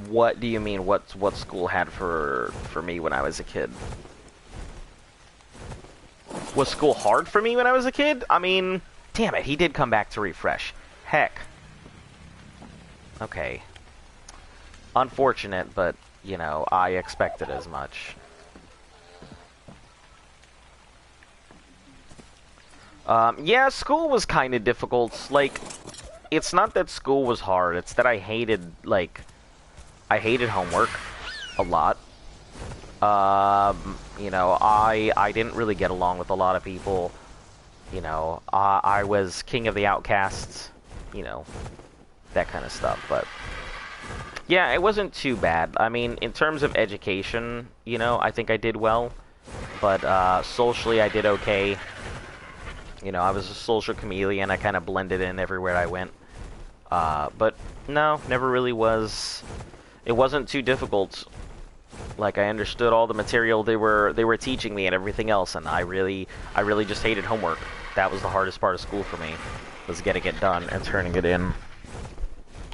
[SPEAKER 1] what do you mean? What school had for me when I was a kid? Was school hard for me when I was a kid? I mean, damn it, he did come back to refresh. Heck. Okay. Unfortunate, but, you know, I expected as much. Yeah, school was kind of difficult. Like, it's not that school was hard, it's that I hated, like, I hated homework a lot. You know, I didn't really get along with a lot of people. You know, I was king of the outcasts, you know, that kind of stuff, but... Yeah, it wasn't too bad. I mean, in terms of education, you know, I think I did well. But, socially, I did okay. You know, I was a social chameleon. I kind of blended in everywhere I went. But, no, never really was... It wasn't too difficult. Like, I understood all the material they were teaching me and everything else, and I really just hated homework. That was the hardest part of school for me, was getting it done and turning it in.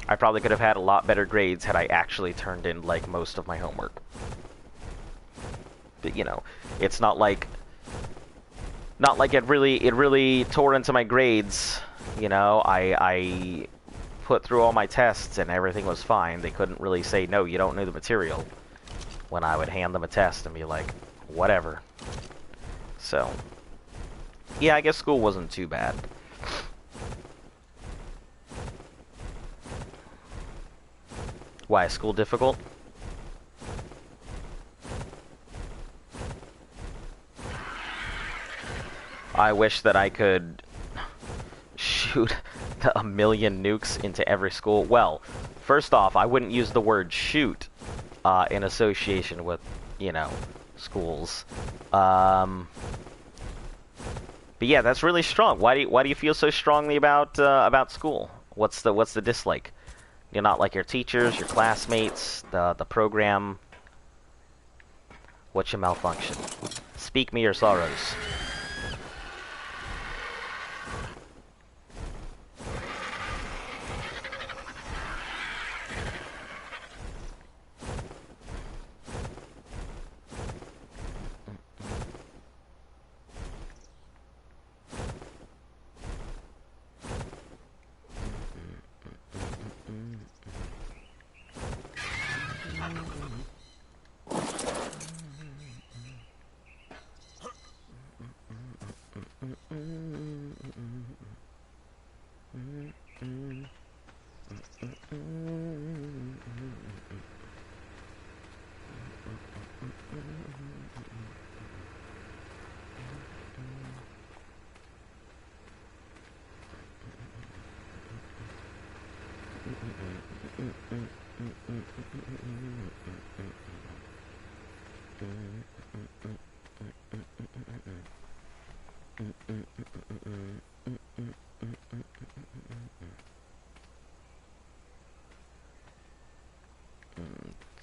[SPEAKER 1] I probably could have had a lot better grades had I actually turned in, like, most of my homework. But, you know, it's not like it really tore into my grades. You know, I put through all my tests and everything was fine. They couldn't really say, no, you don't know the material, when I would hand them a test and be like, whatever. So, yeah, I guess school wasn't too bad. Why, is school difficult? I wish that I could shoot a million nukes into every school. Well, first off, I wouldn't use the word shoot in association with, you know, schools. But yeah, that's really strong. Why do you feel so strongly about school? What's the dislike? You're not like your teachers, your classmates, the program. What's your malfunction? Speak me your sorrows.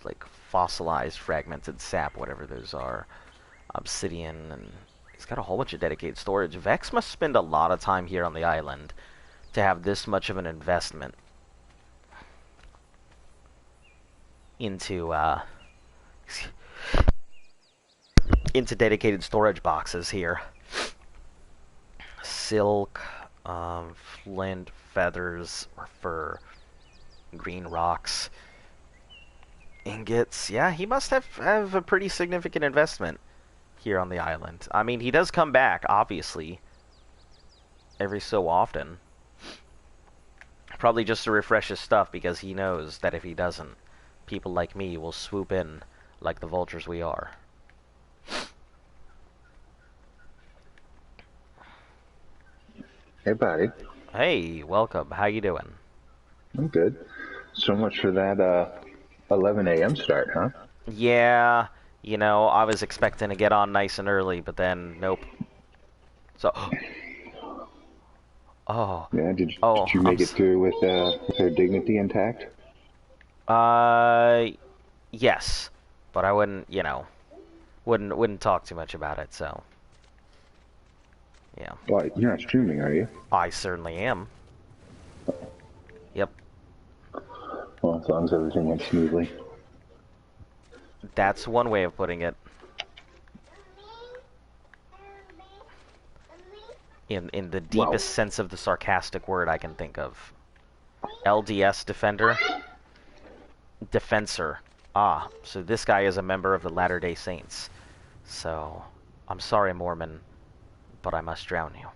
[SPEAKER 1] Like fossilized, fragmented sap, whatever those are. Obsidian, and he's got a whole bunch of dedicated storage. Vex must spend a lot of time here on the island to have this much of an investment into dedicated storage boxes here. Silk, flint, feathers, or fur, green rocks, ingots. Yeah, he must have a pretty significant investment here on the island. I mean, he does come back, obviously, every so often. Probably just to refresh his stuff, because he knows that if he doesn't, people like me will swoop in like the vultures we are.
[SPEAKER 3] Hey, buddy.
[SPEAKER 1] Hey, welcome. How you doing?
[SPEAKER 3] I'm good. So much for that 11 a.m. start, huh?
[SPEAKER 1] Yeah, you know, I was expecting to get on nice and early, but then nope. So, oh,
[SPEAKER 3] Yeah. Did
[SPEAKER 1] oh,
[SPEAKER 3] you make it through with her dignity intact?
[SPEAKER 1] uh, yes, but I wouldn't, you know, wouldn't talk too much about it. So, yeah,
[SPEAKER 3] Why, you're not streaming, are you?
[SPEAKER 1] I certainly am. Yep,
[SPEAKER 3] Well, as long as everything went smoothly.
[SPEAKER 1] that's one way of putting it. In the
[SPEAKER 3] Wow.
[SPEAKER 1] deepest sense of the sarcastic word I can think of. LDS Defender. Defensor. Ah, so this guy is a member of the Latter-day Saints. So, I'm sorry, Mormon, but I must drown you.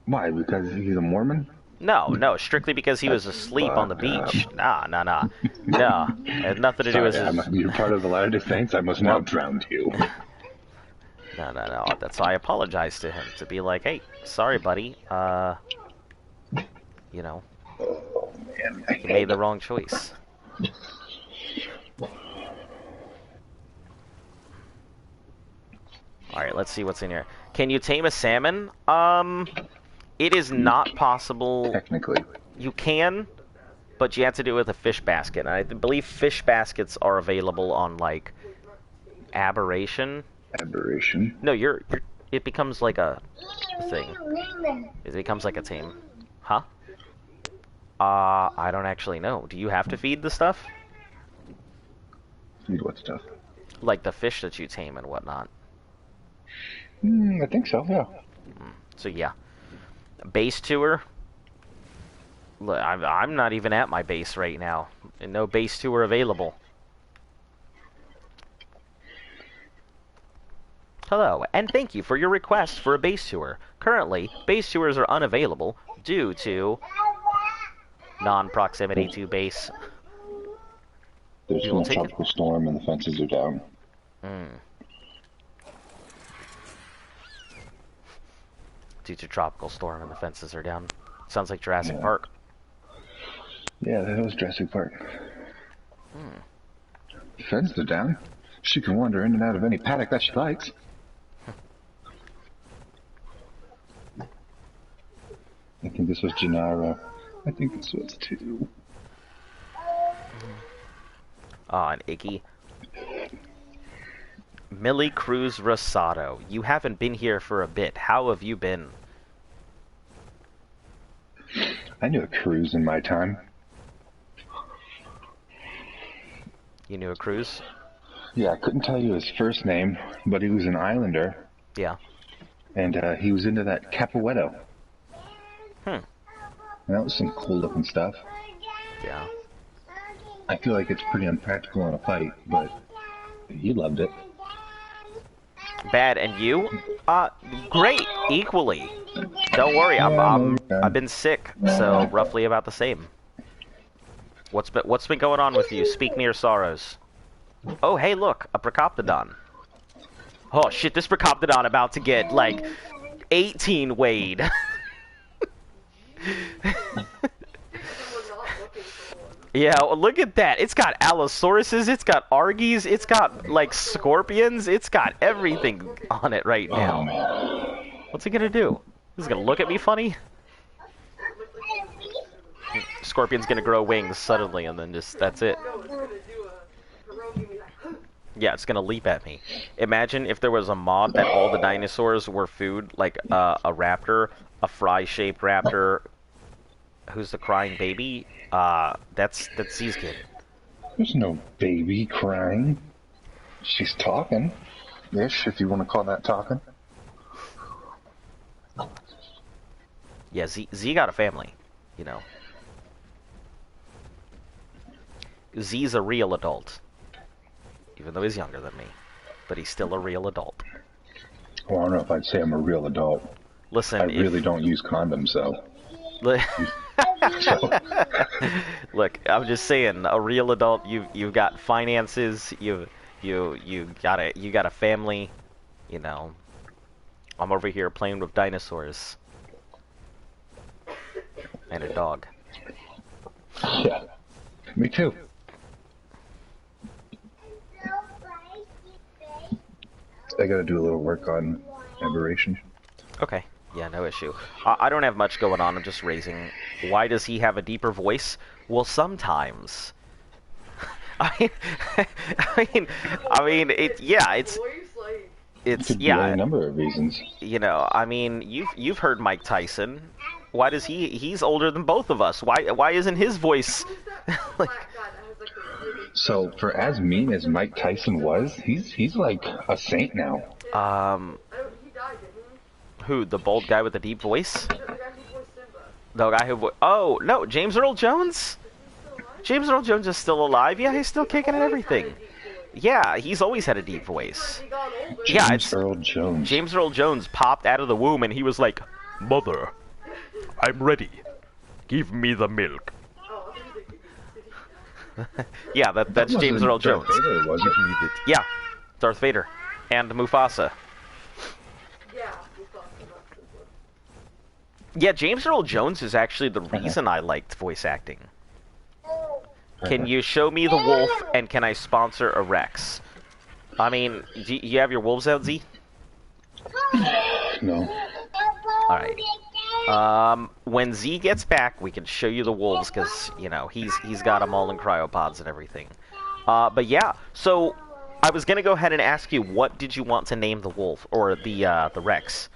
[SPEAKER 3] Why? Because he's a Mormon?
[SPEAKER 1] No, strictly because he was
[SPEAKER 3] That's
[SPEAKER 1] asleep on the
[SPEAKER 3] fucked up.
[SPEAKER 1] beach. Nah. No, it had nothing to do with
[SPEAKER 3] Sorry,
[SPEAKER 1] his...
[SPEAKER 3] you're part of the Latter-day Saints. I must now
[SPEAKER 1] Well,
[SPEAKER 3] drown you.
[SPEAKER 1] no. That's why I apologized to him, to be like, hey, sorry, buddy. You know,
[SPEAKER 3] Oh man,
[SPEAKER 1] you made the wrong choice. Alright, let's see what's in here. Can you tame a salmon? It is not possible.
[SPEAKER 3] Technically.
[SPEAKER 1] You can, but you have to do it with a fish basket. I believe fish baskets are available on, like, Aberration.
[SPEAKER 3] Aberration.
[SPEAKER 1] No, it becomes like a thing. It becomes like a tame. Huh? I don't actually know. Do you have to feed the stuff?
[SPEAKER 3] Feed what stuff?
[SPEAKER 1] Like the fish that you tame and whatnot.
[SPEAKER 3] I think so, yeah.
[SPEAKER 1] So yeah. Base tour. Look, I'm not even at my base right now. And no base tour available. Hello, and thank you for your request for a base tour. Currently, base tours are unavailable due to non-proximity to base.
[SPEAKER 3] There's
[SPEAKER 1] We
[SPEAKER 3] been
[SPEAKER 1] will
[SPEAKER 3] a
[SPEAKER 1] take it.
[SPEAKER 3] tropical storm and the fences are down.
[SPEAKER 1] Due to tropical storm and the fences are down. Sounds like Jurassic
[SPEAKER 3] Yeah.
[SPEAKER 1] Park.
[SPEAKER 3] Yeah, that was Jurassic Park. The fences are down. She can wander in and out of any paddock that she likes. I think this was Gennaro. I think this was too.
[SPEAKER 1] Ah, and Iggy. Millie Cruz Rosado. You haven't been here for a bit. How have you been?
[SPEAKER 3] I knew a Cruz in my time.
[SPEAKER 1] You knew a Cruz?
[SPEAKER 3] Yeah, I couldn't tell you his first name, but he was an Islander,
[SPEAKER 1] Yeah.
[SPEAKER 3] and he was into that Capoeiro.
[SPEAKER 1] Hmm.
[SPEAKER 3] And that was some cool looking stuff.
[SPEAKER 1] Yeah.
[SPEAKER 3] I feel like it's pretty unpractical in a fight, but he loved it.
[SPEAKER 1] Bad, and you? Great. Equally. Don't worry, I've been sick, so roughly about the same. What's been going on with you? Speak me your sorrows. Oh, hey, look, a Procoptodon. Oh shit, this Procoptodon about to get like 18 weighed. Yeah, well, look at that. It's got Allosauruses, it's got Argies, it's got like scorpions, it's got everything on it right now.
[SPEAKER 3] Oh man.
[SPEAKER 1] What's it gonna do? Is it gonna look at me funny? Scorpion's gonna grow wings suddenly and then just, that's it. Yeah, it's gonna leap at me. Imagine if there was a mod that all the dinosaurs were food, like a raptor, a fry-shaped raptor. Who's the crying baby? That's Z's kid.
[SPEAKER 3] There's no baby crying. She's talking. Ish, if you want to call that talking.
[SPEAKER 1] Yeah, Z got a family, you know. Z's a real adult. Even though he's younger than me. But he's still a real adult.
[SPEAKER 3] Well, I don't know if I'd say I'm a real adult.
[SPEAKER 1] Listen,
[SPEAKER 3] I really don't use condoms, so.
[SPEAKER 1] Look, I'm just saying, a real adult, you've got finances, you got a family, you know. I'm over here playing with dinosaurs. And a dog.
[SPEAKER 3] Yeah. Me too. I gotta do a little work on aberration.
[SPEAKER 1] Okay. Yeah, no issue. I don't have much going on. I'm just raising. Why does he have a deeper voice? Well, sometimes. I mean, yeah, it's
[SPEAKER 3] Could be
[SPEAKER 1] yeah.
[SPEAKER 3] any number of reasons.
[SPEAKER 1] You know, I mean, you've heard Mike Tyson. Why does he's older than both of us? Why isn't his voice like?
[SPEAKER 3] So for as mean as Mike Tyson was, he's like a saint now.
[SPEAKER 2] He died, didn't he?
[SPEAKER 1] Who, the bald guy with the deep voice?
[SPEAKER 2] The guy who voiced Simba.
[SPEAKER 1] The guy who oh no, James Earl Jones. James Earl Jones is still alive. Yeah, he's still kicking and everything. Yeah, he's always had a deep voice. Yeah, it's
[SPEAKER 3] Earl Jones.
[SPEAKER 1] James Earl Jones popped out of the womb and he was like, "Mother, I'm ready. Give me the milk." Yeah, that's James Earl Jones.
[SPEAKER 3] Darth Vader, wasn't he?
[SPEAKER 1] Yeah, Darth Vader and Mufasa. Yeah, James Earl Jones is actually the reason I liked voice acting. Can you show me the wolf, and can I sponsor a Rex? I mean, do you have your wolves out, Z?
[SPEAKER 3] No.
[SPEAKER 1] Alright. When Z gets back, we can show you the wolves, because, you know, he's got them all in cryopods and everything. But yeah, so I was going to go ahead and ask you, what did you want to name the wolf, or the Rex?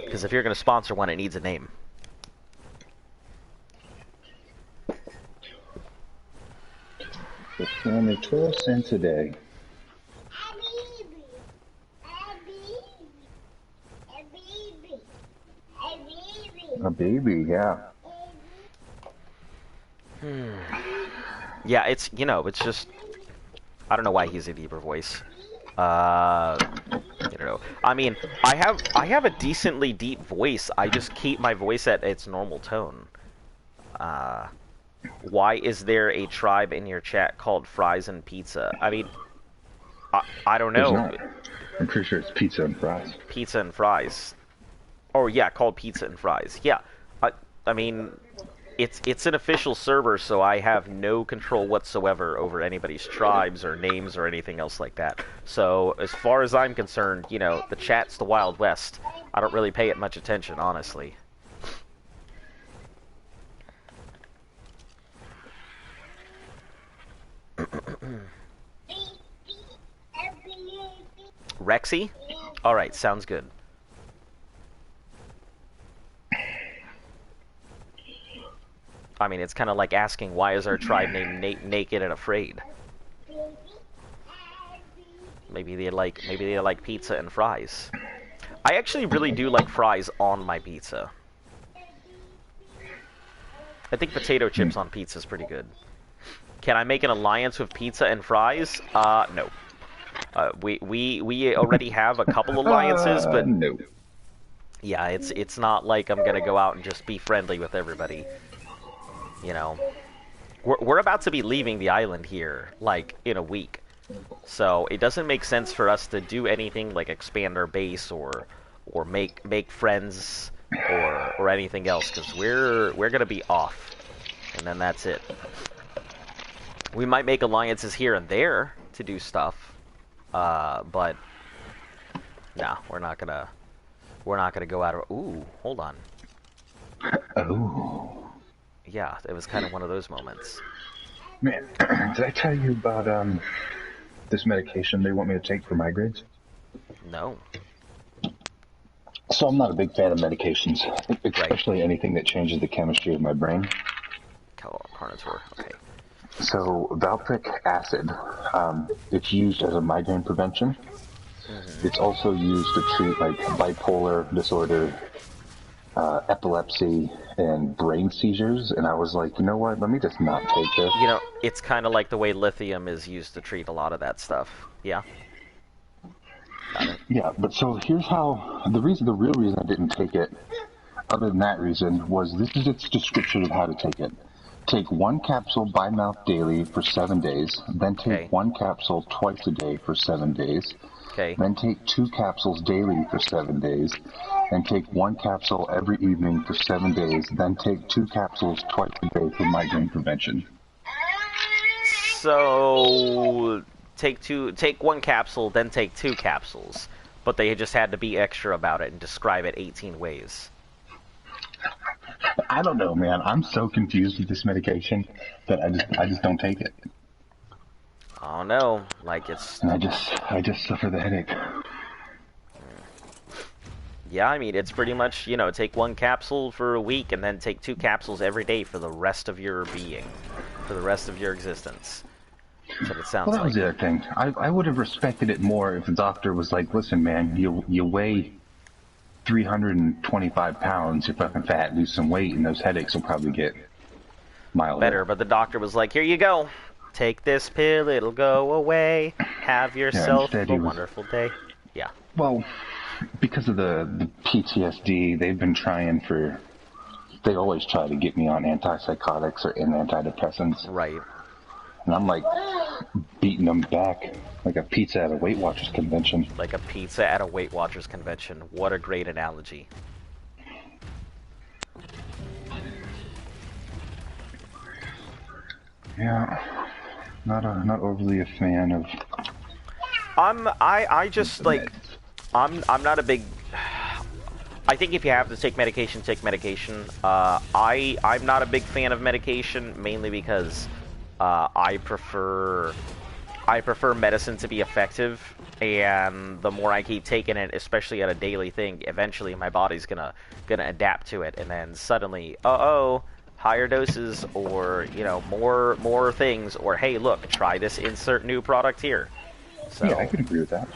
[SPEAKER 1] Because if you're going to sponsor one, it needs a name.
[SPEAKER 3] It's only 12 cents a day. A baby, yeah.
[SPEAKER 1] Yeah, it's, you know, it's just, I don't know why he's a deeper voice. I don't know. I mean, I have a decently deep voice. I just keep my voice at its normal tone. Why is there a tribe in your chat called Fries and Pizza? I mean, I don't know.
[SPEAKER 3] There's not. I'm pretty sure it's pizza and fries.
[SPEAKER 1] Pizza and fries. Oh yeah, called Pizza and Fries. Yeah, I mean, it's an official server, so I have no control whatsoever over anybody's tribes or names or anything else like that. So as far as I'm concerned, you know, the chat's the Wild West. I don't really pay it much attention, honestly. Rexy? Alright, sounds good. I mean, it's kind of like asking, why is our tribe named Naked and Afraid? Maybe they like pizza and fries. I actually really do like fries on my pizza. I think potato chips on pizza is pretty good. Can I make an alliance with pizza and fries? No. We already have a couple alliances, but
[SPEAKER 3] no.
[SPEAKER 1] Yeah, it's not like I'm gonna go out and just be friendly with everybody. You know, we're about to be leaving the island here, like, in a week. So it doesn't make sense for us to do anything like expand our base or make friends or anything else, because we're gonna be off, and then that's it. We might make alliances here and there to do stuff, but no, we're not gonna go out of. Ooh, hold on.
[SPEAKER 3] Oh.
[SPEAKER 1] Yeah, it was kind of one of those moments.
[SPEAKER 3] Man, did I tell you about this medication they want me to take for migraines?
[SPEAKER 1] No.
[SPEAKER 3] So I'm not a big fan of medications, especially anything that changes the chemistry of my brain.
[SPEAKER 1] Carnotaur, okay.
[SPEAKER 3] So valproic acid, it's used as a migraine prevention. Mm-hmm. It's also used to treat like bipolar disorder, epilepsy, and brain seizures. And I was like, you know what? Let me just not take this.
[SPEAKER 1] You know, it's kind of like the way lithium is used to treat a lot of that stuff. Yeah. Got it.
[SPEAKER 3] Yeah, but so here's how the real reason I didn't take it, other than that reason, was this is its description of how to take it. Take one capsule by mouth daily for 7 days, then take one capsule twice a day for 7 days.
[SPEAKER 1] Okay.
[SPEAKER 3] Then take 2 capsules daily for 7 days, and take 1 capsule every evening for 7 days, then take 2 capsules twice a day for migraine prevention.
[SPEAKER 1] So take one capsule, then take 2 capsules. But they just had to be extra about it and describe it 18 ways.
[SPEAKER 3] I don't know, man. I'm so confused with this medication that I just don't take it.
[SPEAKER 1] Oh no, like it's...
[SPEAKER 3] And I just suffer the headache.
[SPEAKER 1] Yeah, I mean, it's pretty much, you know, take 1 capsule for a week and then take 2 capsules every day for the rest of your being, for the rest of your existence. That's what it sounds
[SPEAKER 3] Well, that was
[SPEAKER 1] like.
[SPEAKER 3] the other thing. I would have respected it more if the doctor was like, listen, man, you weigh 325 pounds, you're fucking fat, lose some weight, and those headaches will probably get milder.
[SPEAKER 1] Better, but the doctor was like, here you go. Take this pill, it'll go away. Have yourself a wonderful day. Yeah.
[SPEAKER 3] Well, because of the PTSD, they've been trying for... They always try to get me on antipsychotics or antidepressants.
[SPEAKER 1] Right.
[SPEAKER 3] And I'm like beating them back like a pizza at a Weight Watchers convention.
[SPEAKER 1] Like a pizza at a Weight Watchers convention. What a great analogy.
[SPEAKER 3] Yeah, not overly a fan of.
[SPEAKER 1] I just like, I'm not a big. I think if you have to take medication, take medication. I'm not a big fan of medication, mainly because I prefer medicine to be effective, and the more I keep taking it, especially at a daily thing, eventually my body's gonna adapt to it, and then suddenly, higher doses, or you know, more things, or hey, look, try this insert new product here. So
[SPEAKER 3] yeah, I can agree with that.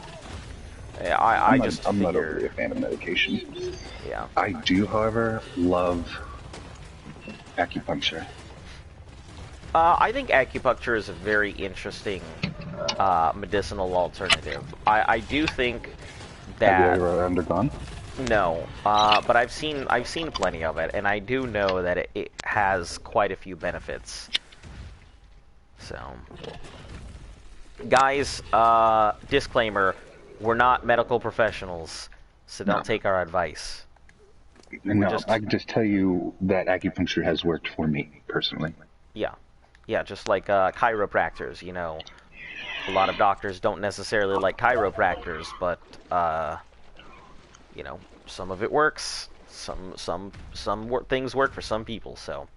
[SPEAKER 1] Yeah, I'm
[SPEAKER 3] not overly a fan of medication.
[SPEAKER 1] Yeah.
[SPEAKER 3] I do, however, love acupuncture.
[SPEAKER 1] I think acupuncture is a very interesting medicinal alternative. I do think that...
[SPEAKER 3] Have you ever undergone?
[SPEAKER 1] No, but I've seen plenty of it, and I do know that it has quite a few benefits. So, guys, disclaimer: we're not medical professionals, so don't take our advice.
[SPEAKER 3] No, I can just tell you that acupuncture has worked for me personally.
[SPEAKER 1] Yeah, just like chiropractors, you know. A lot of doctors don't necessarily like chiropractors, but you know, some of it works. Some things work for some people. So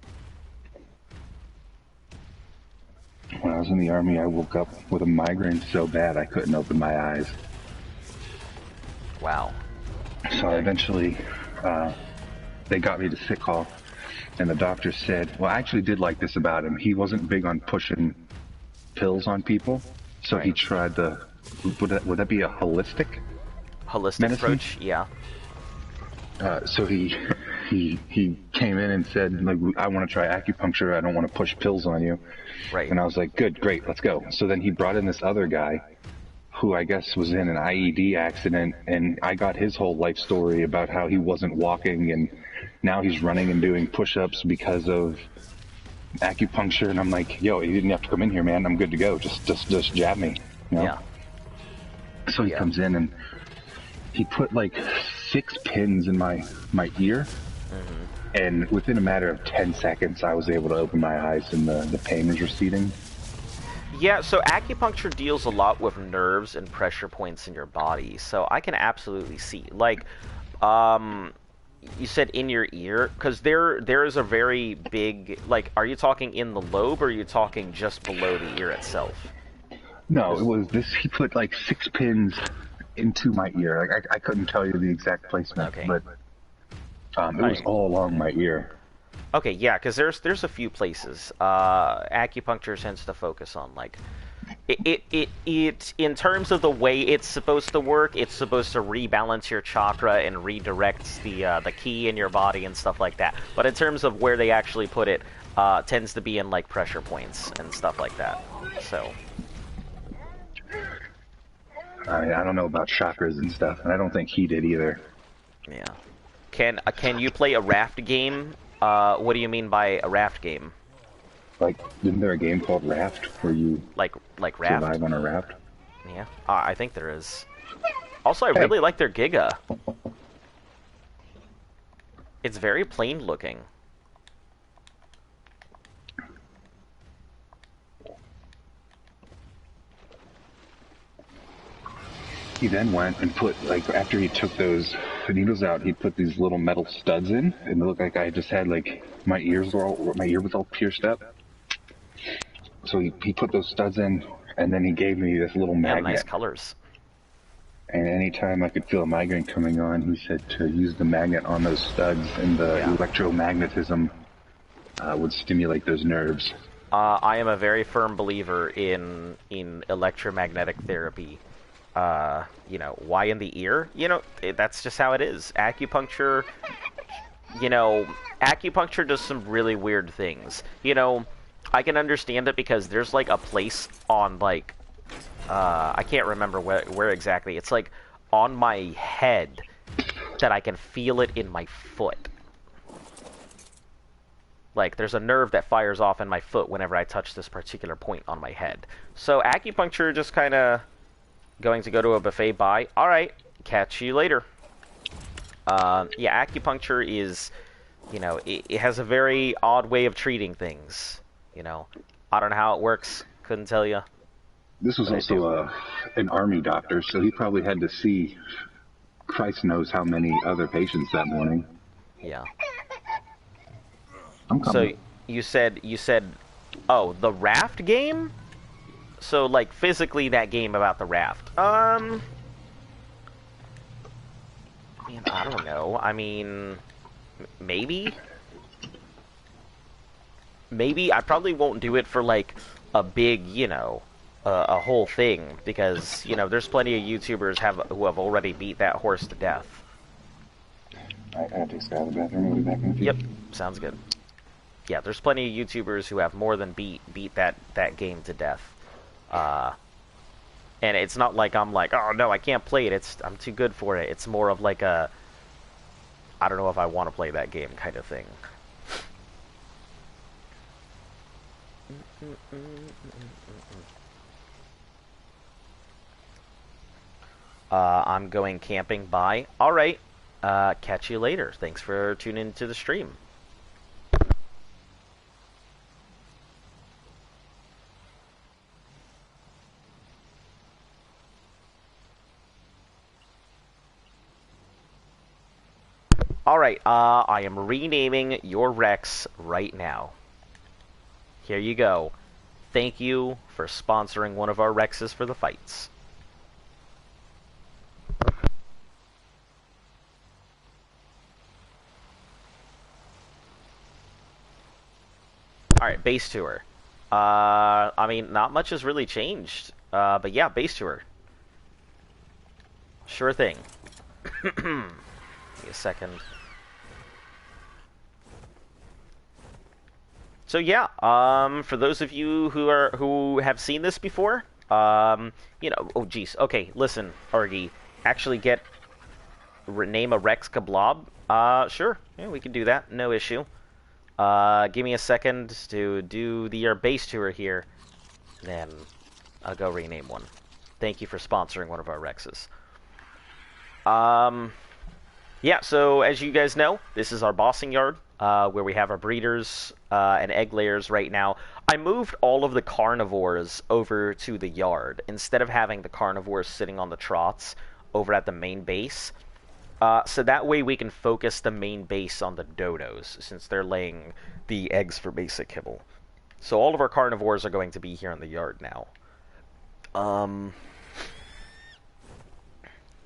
[SPEAKER 3] when I was in the Army, I woke up with a migraine so bad I couldn't open my eyes.
[SPEAKER 1] Wow.
[SPEAKER 3] So eventually, they got me to sick call, and the doctor said, well, I actually did like this about him. He wasn't big on pushing pills on people, so he tried the, would that be a holistic medicine?
[SPEAKER 1] Approach? Yeah.
[SPEAKER 3] So he came in and said, like, I want to try acupuncture. I don't want to push pills on you.
[SPEAKER 1] Right.
[SPEAKER 3] And I was like, good, great, let's go. So then he brought in this other guy who I guess was in an IED accident, and I got his whole life story about how he wasn't walking, and now he's running and doing push-ups because of acupuncture. And I'm like, yo, you didn't have to come in here, man. I'm good to go. Just jab me. You know?
[SPEAKER 1] Yeah.
[SPEAKER 3] So he comes in and he put like 6 pins in my ear, and within a matter of 10 seconds, I was able to open my eyes and the pain was receding.
[SPEAKER 1] Yeah, so acupuncture deals a lot with nerves and pressure points in your body, so I can absolutely see. Like, you said in your ear, because there is a very big, like, are you talking in the lobe, or are you talking just below the ear itself?
[SPEAKER 3] No, it was this, he put like 6 pins into my ear. Like, I couldn't tell you the exact placement, but it was all along my ear.
[SPEAKER 1] Okay, yeah, because there's a few places acupuncture tends to focus on. Like, it in terms of the way it's supposed to work, it's supposed to rebalance your chakra and redirects the ki in your body and stuff like that. But in terms of where they actually put it, tends to be in like pressure points and stuff like that. So.
[SPEAKER 3] I don't know about chakras and stuff, and I don't think he did either.
[SPEAKER 1] Yeah. Can you play a raft game? What do you mean by a raft game?
[SPEAKER 3] Like, isn't there a game called Raft where you
[SPEAKER 1] like raft?
[SPEAKER 3] survive on a raft?
[SPEAKER 1] Yeah, I think there is. Also, I really like their Giga. It's very plain looking.
[SPEAKER 3] He then went and put, like, after he took those needles out, he put these little metal studs in, and it looked like I just had, like, my ear was all pierced up. So he put those studs in, and then he gave me this little
[SPEAKER 1] Yeah,
[SPEAKER 3] magnet.
[SPEAKER 1] nice colors.
[SPEAKER 3] And anytime I could feel a migraine coming on, he said to use the magnet on those studs, and the electromagnetism would stimulate those nerves.
[SPEAKER 1] I am a very firm believer in electromagnetic therapy. You know, why in the ear? You know, that's just how it is. Acupuncture, you know, acupuncture does some really weird things. You know, I can understand it because there's, like, a place on, like, I can't remember where exactly. It's, like, on my head that I can feel it in my foot. Like, there's a nerve that fires off in my foot whenever I touch this particular point on my head. So acupuncture just kind of going to go to a buffet, bye. Alright, catch you later. Yeah, acupuncture is, you know, it has a very odd way of treating things. You know, I don't know how it works, couldn't tell you.
[SPEAKER 3] This was also an army doctor, so he probably had to see Christ knows how many other patients that morning.
[SPEAKER 1] Yeah.
[SPEAKER 3] I'm coming.
[SPEAKER 1] So you said, oh, the raft game? So, like, physically that game about the raft. Man, I don't know. I mean, maybe? Maybe. I probably won't do it for, like, a big, you know, a whole thing. Because, you know, there's plenty of YouTubers who have already beat that horse to death.
[SPEAKER 3] I gotta take Sky to the bathroom. We'll be back in a few.
[SPEAKER 1] Yep, sounds good. Yeah, there's plenty of YouTubers who have more than beat that game to death. And it's not like I'm like, oh no, I can't play it. I'm too good for it. It's more of like a, I don't know if I want to play that game kind of thing. I'm going camping. Bye. All right. Catch you later. Thanks for tuning into the stream. Alright, I am renaming your Rex right now. Here you go. Thank you for sponsoring one of our Rexes for the fights. Alright, base tour. I mean, not much has really changed. But yeah, base tour. Sure thing. Give me a second. So yeah, for those of you who have seen this before, you know, oh geez, okay, listen, Argy, actually name a Rex Kablob. Sure, yeah, we can do that, no issue. Give me a second to do the base tour here, then I'll go rename one. Thank you for sponsoring one of our Rexes. Yeah, so as you guys know, this is our bossing yard, where we have our breeders and egg layers right now. I moved all of the carnivores over to the yard, instead of having the carnivores sitting on the trots over at the main base. So that way we can focus the main base on the dodos, since they're laying the eggs for basic kibble. So all of our carnivores are going to be here in the yard now.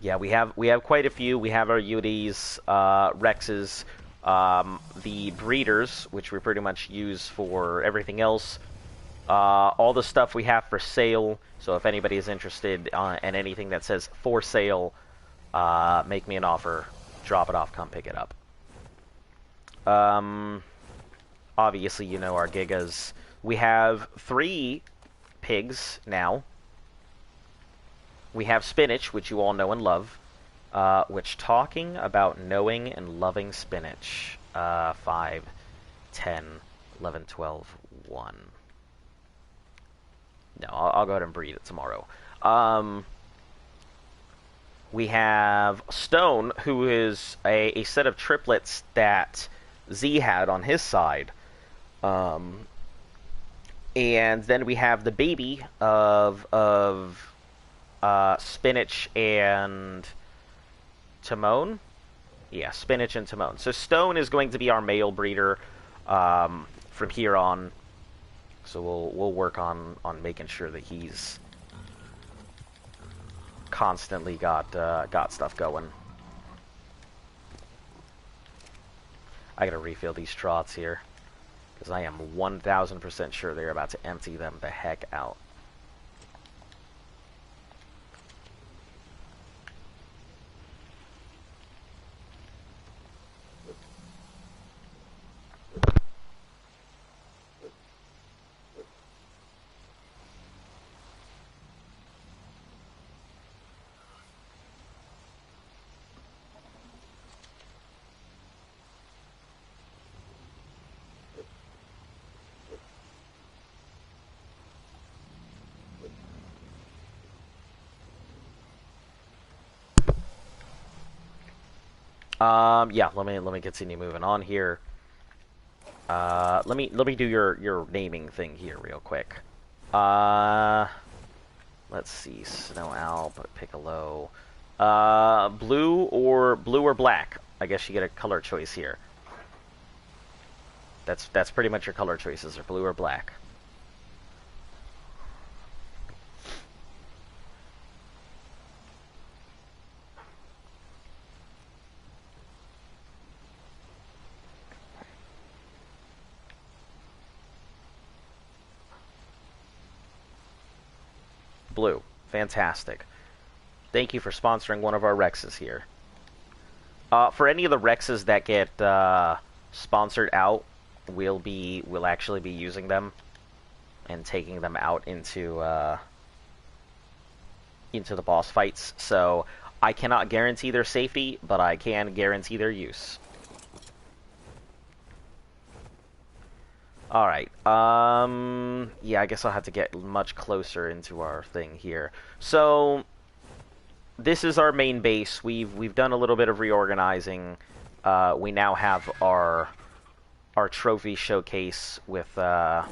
[SPEAKER 1] Yeah, we have quite a few. We have our Utis, Rexes, the breeders, which we pretty much use for everything else. All the stuff we have for sale. So if anybody is interested in anything that says for sale, make me an offer, drop it off, come pick it up. Obviously, you know our Gigas. We have 3 pigs now. We have Spinach, which you all know and love. Which, talking about knowing and loving Spinach. 5, 10, 11, 12, 1. No, I'll go ahead and breed it tomorrow. We have Stone, who is a set of triplets that Z had on his side. And then we have the baby of Spinach and Timon. Yeah, Spinach and Timon. So Stone is going to be our male breeder from here on. So we'll work on making sure that he's constantly got stuff going. I gotta refill these trots here, because I am 1000% sure they're about to empty them the heck out. Yeah, let me continue moving on here. Let me do your naming thing here real quick. Let's see, Snow Owl, Piccolo. Blue or black? I guess you get a color choice here. That's pretty much your color choices, are blue or black. Blue. Fantastic. Thank you for sponsoring one of our Rexes here. For any of the Rexes that get sponsored out, we'll actually be using them and taking them out into the boss fights. So I cannot guarantee their safety, but I can guarantee their use. Alright, yeah, I guess I'll have to get much closer into our thing here. So, this is our main base. We've done a little bit of reorganizing. We now have our trophy showcase with all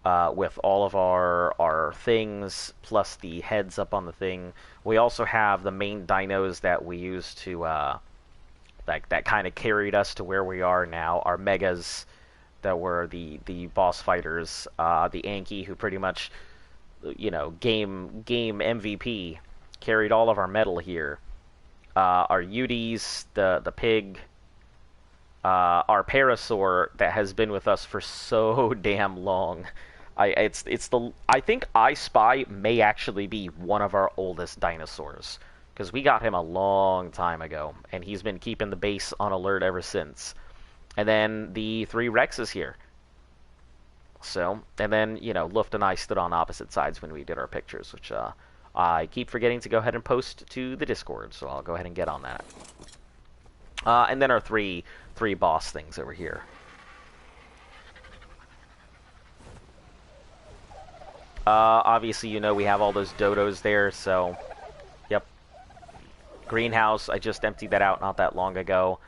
[SPEAKER 1] of our things, plus the heads up on the thing. We also have the main dinos that we use to, that kind of carried us to where we are now. Our megas that were the boss fighters, the Anki, who pretty much, you know, game MVP, carried all of our metal here. Our Udies, the pig, our Parasaur that has been with us for so damn long. I think I Spy may actually be one of our oldest dinosaurs, because we got him a long time ago, and he's been keeping the base on alert ever since. And then the 3 Rexes here. So, and then, you know, Luft and I stood on opposite sides when we did our pictures, which I keep forgetting to go ahead and post to the Discord, so I'll go ahead and get on that. And then our three boss things over here. Obviously, you know, we have all those dodos there, so, yep. Greenhouse, I just emptied that out not that long ago.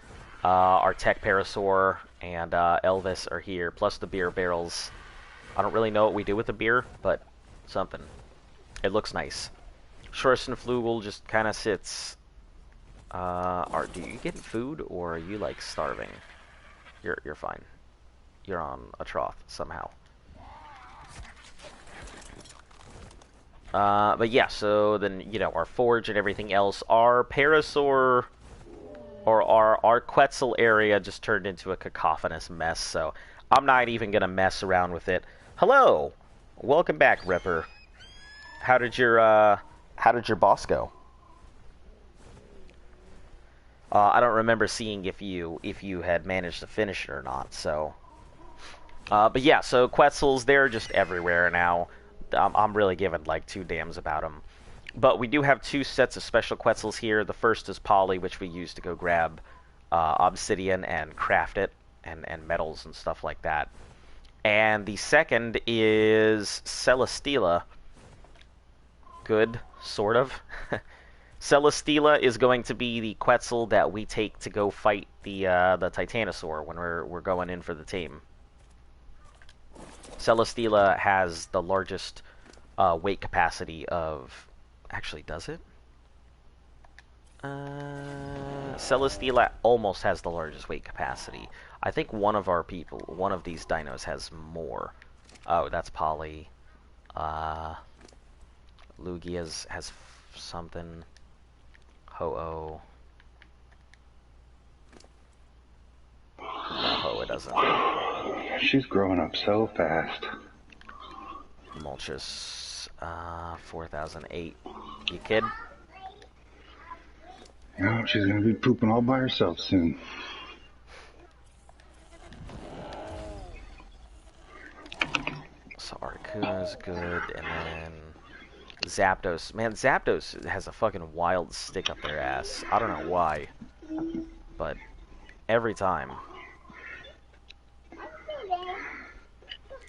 [SPEAKER 1] Our Tech Parasaur and Elvis are here, plus the beer barrels. I don't really know what we do with the beer, but something. It looks nice. Schwarzenflugel just kind of sits. Do you get food, or are you, like, starving? You're fine. You're on a trough, somehow. But yeah, so then, you know, our forge and everything else. Our Parasaur, or our Quetzal area just turned into a cacophonous mess, so I'm not even gonna mess around with it. Hello! Welcome back, Ripper. How did your boss go? I don't remember seeing if you had managed to finish it or not, so... but yeah, so Quetzals, they're just everywhere now. I'm really giving, like, 2 dams about them. But we do have 2 sets of special Quetzals here. The first is Polly, which we use to go grab obsidian and craft it, and metals and stuff like that. And the second is Celesteela. Good, sort of. Celesteela is going to be the Quetzal that we take to go fight the Titanosaur when we're going in for the team. Celesteela has the largest weight capacity of... Actually, does it? Celesteela almost has the largest weight capacity. I think one of these dinos has more. Oh, that's Polly. Lugia's has something. Ho-Oh. No, Ho-Oh doesn't.
[SPEAKER 3] She's growing up so fast.
[SPEAKER 1] Mulchus, 4008. You kid?
[SPEAKER 3] Yeah, she's gonna be pooping all by herself soon.
[SPEAKER 1] So Articuna's good, and then Zapdos. Man, Zapdos has a fucking wild stick up their ass. I don't know why, but every time.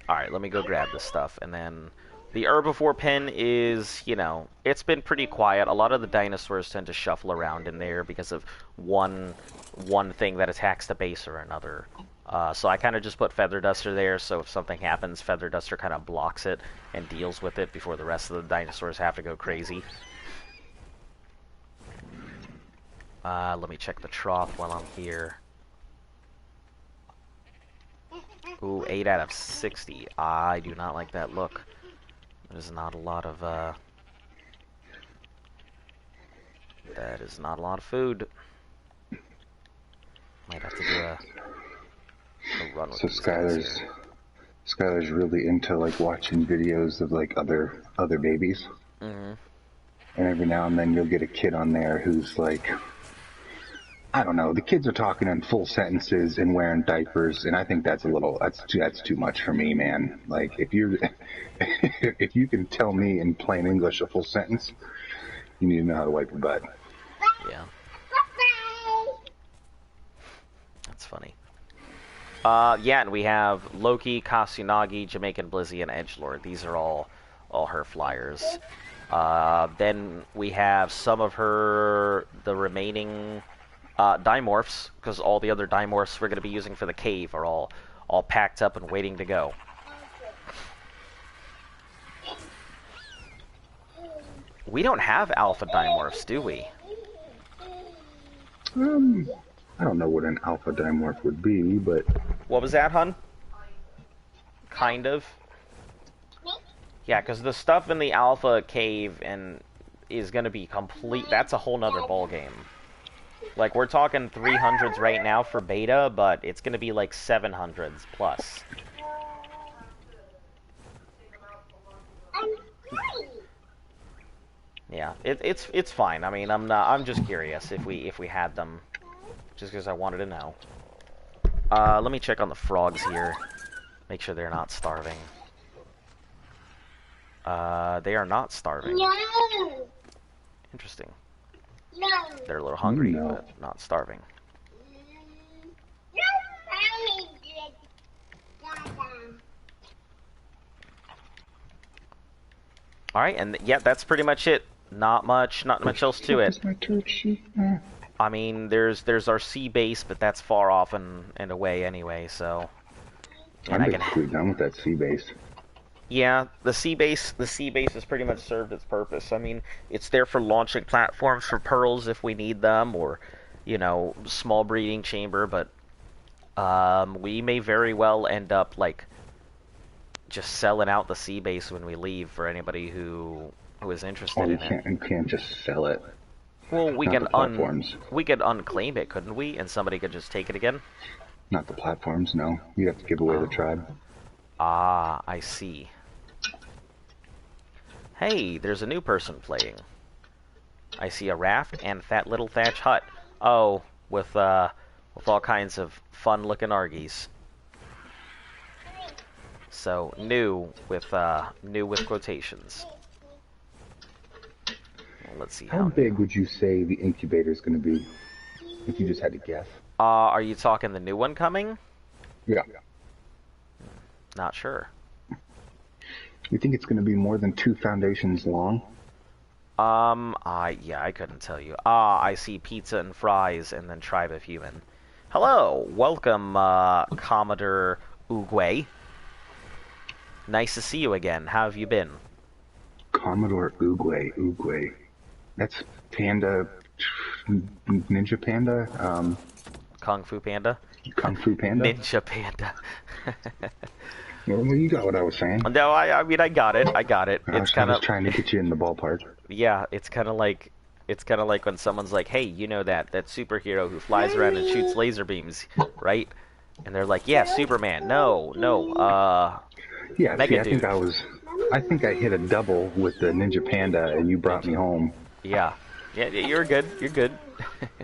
[SPEAKER 1] Alright, let me go grab this stuff, and then the herbivore pen is, you know, it's been pretty quiet. A lot of the dinosaurs tend to shuffle around in there because of one thing that attacks the base or another. So I kind of just put Feather Duster there, so if something happens, Feather Duster kind of blocks it and deals with it before the rest of the dinosaurs have to go crazy. Let me check the trough while I'm here. Ooh, 8 out of 60. I do not like that look. There's not a lot of, that is not a lot of food. Might have to do a run with these guys here.
[SPEAKER 3] Skylar's really into, like, watching videos of, like, other babies.
[SPEAKER 1] Mm-hmm.
[SPEAKER 3] And every now and then you'll get a kid on there who's, like... I don't know. The kids are talking in full sentences and wearing diapers, and I think that's too much for me, man. Like, if you can tell me in plain English a full sentence, you need to know how to wipe your butt.
[SPEAKER 1] Yeah. That's funny. Yeah, and we have Loki, Kasunagi, Jamaican Blizzy, and Edgelord. These are all her flyers. Then we have some of the remaining Dimorphs, because all the other Dimorphs we're going to be using for the cave are all packed up and waiting to go. We don't have Alpha Dimorphs, do we?
[SPEAKER 3] I don't know what an Alpha Dimorph would be, but...
[SPEAKER 1] What was that, hun? Kind of. Yeah, because the stuff in the Alpha cave is going to be complete... That's a whole nother ballgame. Like, we're talking 300s right now for beta, but it's going to be like 700s plus. Yeah, it's fine. I mean, I'm just curious if we had them, just because I wanted to know. Let me check on the frogs here. Make sure they're not starving. They are not starving.
[SPEAKER 2] No.
[SPEAKER 1] Interesting.
[SPEAKER 2] No.
[SPEAKER 1] They're a little hungry,
[SPEAKER 3] No.
[SPEAKER 1] but not starving. Alright, and yeah, that's pretty much it. Not much else to it. I mean, there's our sea base, but that's far off and away anyway, so...
[SPEAKER 3] I'm basically done with that sea base.
[SPEAKER 1] Yeah, the sea base has pretty much served its purpose. I mean, it's there for launching platforms for pearls if we need them, or, you know, small breeding chamber, but we may very well end up, like, just selling out the sea base when we leave for anybody who is interested in it.
[SPEAKER 3] You can't just sell it.
[SPEAKER 1] Well, we
[SPEAKER 3] could
[SPEAKER 1] unclaim it, couldn't we? And somebody could just take it again?
[SPEAKER 3] Not the platforms, no. You have to give away the tribe.
[SPEAKER 1] Ah, I see. Hey, there's a new person playing. I see a raft and fat little thatch hut. Oh, with all kinds of fun-looking argies. So new with quotations. Well, let's see
[SPEAKER 3] How big would you say the incubator is going to be, if you just had to guess?
[SPEAKER 1] Are you talking the new one coming?
[SPEAKER 3] Yeah.
[SPEAKER 1] Not sure.
[SPEAKER 3] You think it's going to be more than 2 foundations long?
[SPEAKER 1] Yeah, I couldn't tell you. I see pizza and fries and then tribe of human. Hello, welcome, Commodore Uguay. Nice to see you again. How have you been?
[SPEAKER 3] Commodore Oogway. That's Panda, Ninja Panda,
[SPEAKER 1] Kung Fu Panda?
[SPEAKER 3] Kung Fu Panda?
[SPEAKER 1] Ninja Panda.
[SPEAKER 3] Well, you got what I was saying.
[SPEAKER 1] No, I mean, I got it.
[SPEAKER 3] I
[SPEAKER 1] It's kind
[SPEAKER 3] was
[SPEAKER 1] of,
[SPEAKER 3] trying to get you in the ballpark.
[SPEAKER 1] yeah, it's kind of like when someone's like, hey, you know that superhero who flies around and shoots laser beams, right? And they're like, yeah, Superman. No,
[SPEAKER 3] Yeah, see,
[SPEAKER 1] Mega
[SPEAKER 3] I think
[SPEAKER 1] Dude.
[SPEAKER 3] I think I hit a double with the Ninja Panda, and you brought me home.
[SPEAKER 1] Yeah. Yeah, you're good. You're good. Pretty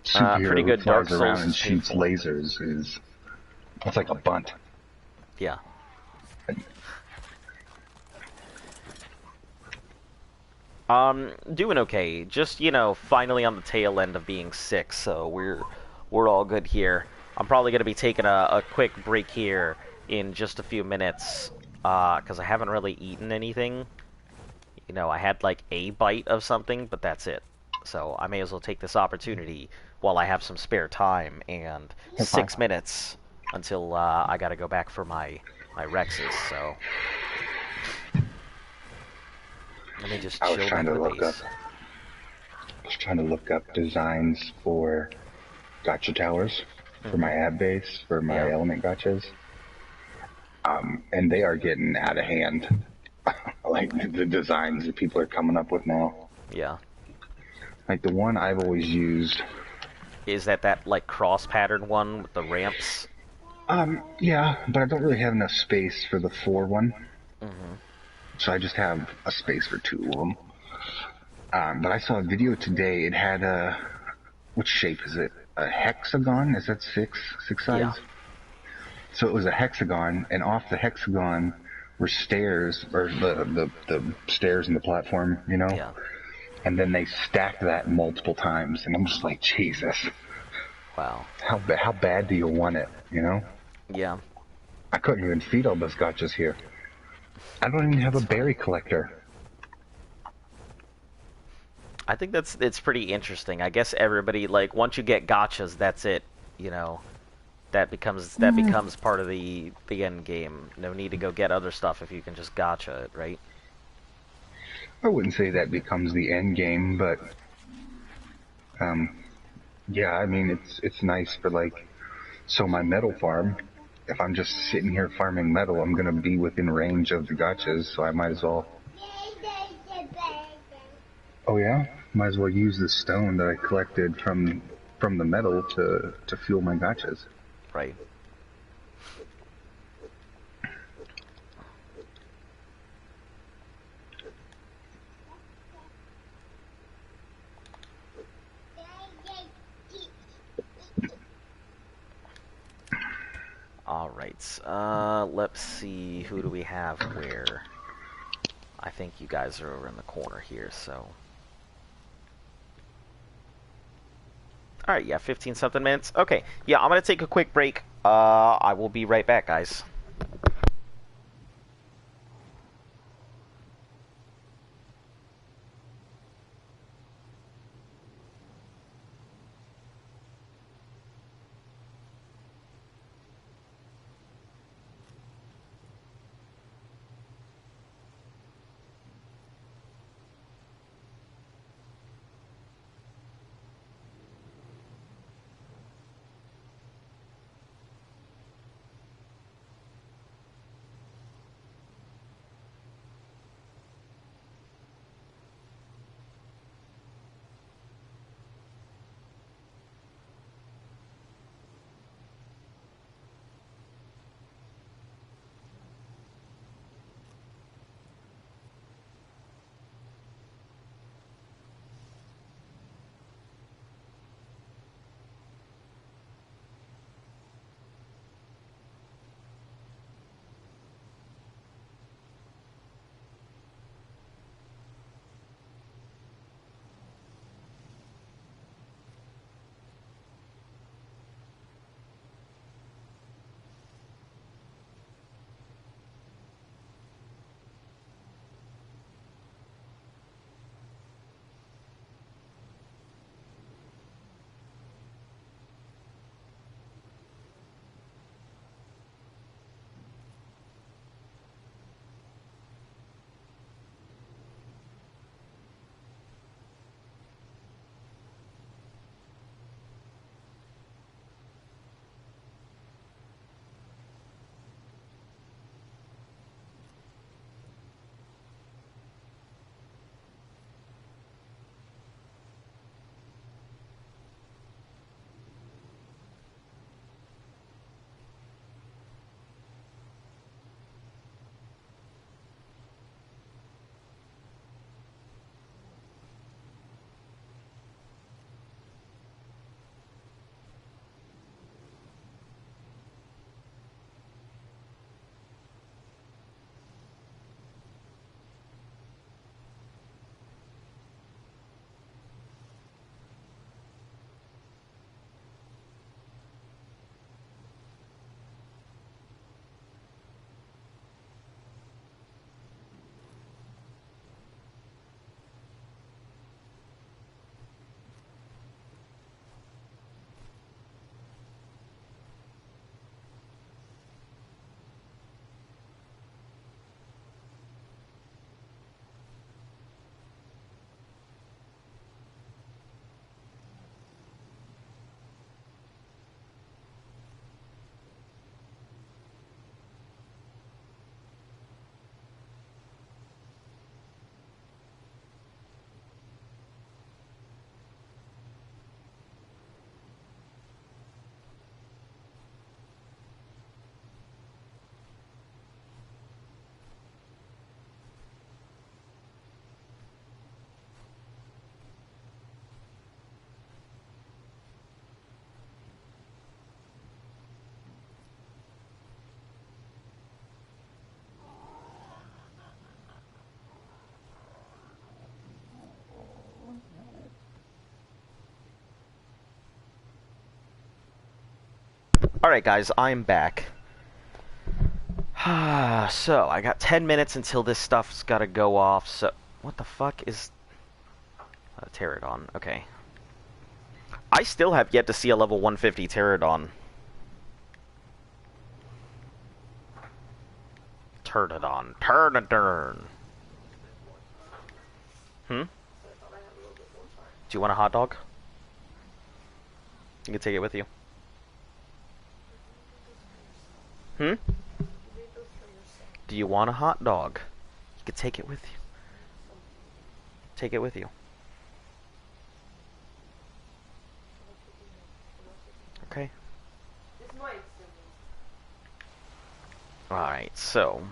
[SPEAKER 3] Superhero who
[SPEAKER 1] good. Dark
[SPEAKER 3] flies around
[SPEAKER 1] Souls
[SPEAKER 3] and
[SPEAKER 1] is
[SPEAKER 3] shoots
[SPEAKER 1] painful.
[SPEAKER 3] lasers it's like a bunt.
[SPEAKER 1] Yeah. Doing okay. Just, finally on the tail end of being sick, so we're all good here. I'm probably gonna be taking a quick break here in just a few minutes, because I haven't really eaten anything. I had like a bite of something, but that's it. So I may as well take this opportunity while I have some spare time, and
[SPEAKER 3] That's
[SPEAKER 1] 6 minutes until I gotta go back for my Rexes, so... Let me just chill back at the base.
[SPEAKER 3] I was trying to look up designs for gotcha towers for my ab base, for my element gotchas. And they are getting out of hand. Like the designs that people are coming up with now.
[SPEAKER 1] Yeah.
[SPEAKER 3] Like the one I've always used.
[SPEAKER 1] Is that like cross pattern one with the ramps?
[SPEAKER 3] Yeah, but I don't really have enough space for the 4 one.
[SPEAKER 1] Mm-hmm.
[SPEAKER 3] So I just have a space for 2 of them. But I saw a video today. It had which shape is it? A hexagon? Is that six sides?
[SPEAKER 1] Yeah.
[SPEAKER 3] So it was a hexagon, and off the hexagon were stairs, or the stairs in the platform,
[SPEAKER 1] Yeah.
[SPEAKER 3] And then they stacked that multiple times, and I'm just like, Jesus.
[SPEAKER 1] Wow.
[SPEAKER 3] How bad do you want it,
[SPEAKER 1] Yeah.
[SPEAKER 3] I couldn't even feed all those gotchas here. I don't even have a berry collector.
[SPEAKER 1] I think it's pretty interesting. I guess everybody, like, once you get gotchas, that's it. That becomes part of the end game. No need to go get other stuff if you can just gotcha it, right?
[SPEAKER 3] I wouldn't say that becomes the end game, but yeah, I mean it's nice for so my metal farm. If I'm just sitting here farming metal, I'm gonna be within range of the gotchas, so I might as well. Oh yeah, might as well use the stone that I collected from the metal to fuel my gotchas.
[SPEAKER 1] Right. Alright, let's see, who do we have where? I think you guys are over in the corner here, so... Alright, yeah, 15-something minutes. Okay, yeah, I'm gonna take a quick break. I will be right back, guys. Alright guys, I'm back. So, I got 10 minutes until this stuff's gotta go off, so... What the fuck is... Pterodon, okay. I still have yet to see a level 150 Pterodon. Pterodon. Hmm? Do you want a hot dog? You can take it with you. Hmm? Do you want a hot dog? You can take it with you. Take it with you. Okay. Alright, so...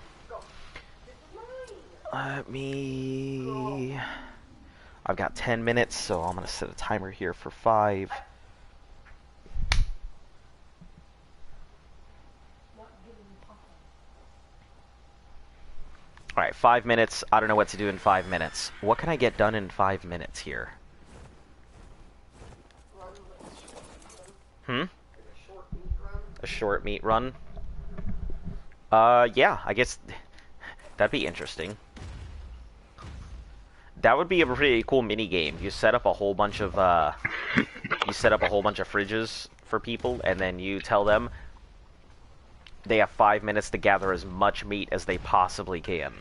[SPEAKER 1] Let me... I've got 10 minutes, so I'm gonna set a timer here for 5. Alright, 5 minutes. I don't know what to do in 5 minutes. What can I get done in 5 minutes here? Hmm? A short meat run? Yeah, I guess that'd be interesting. That would be a pretty cool mini game. You set up a whole bunch of fridges for people, and then you tell them they have 5 minutes to gather as much meat as they possibly can.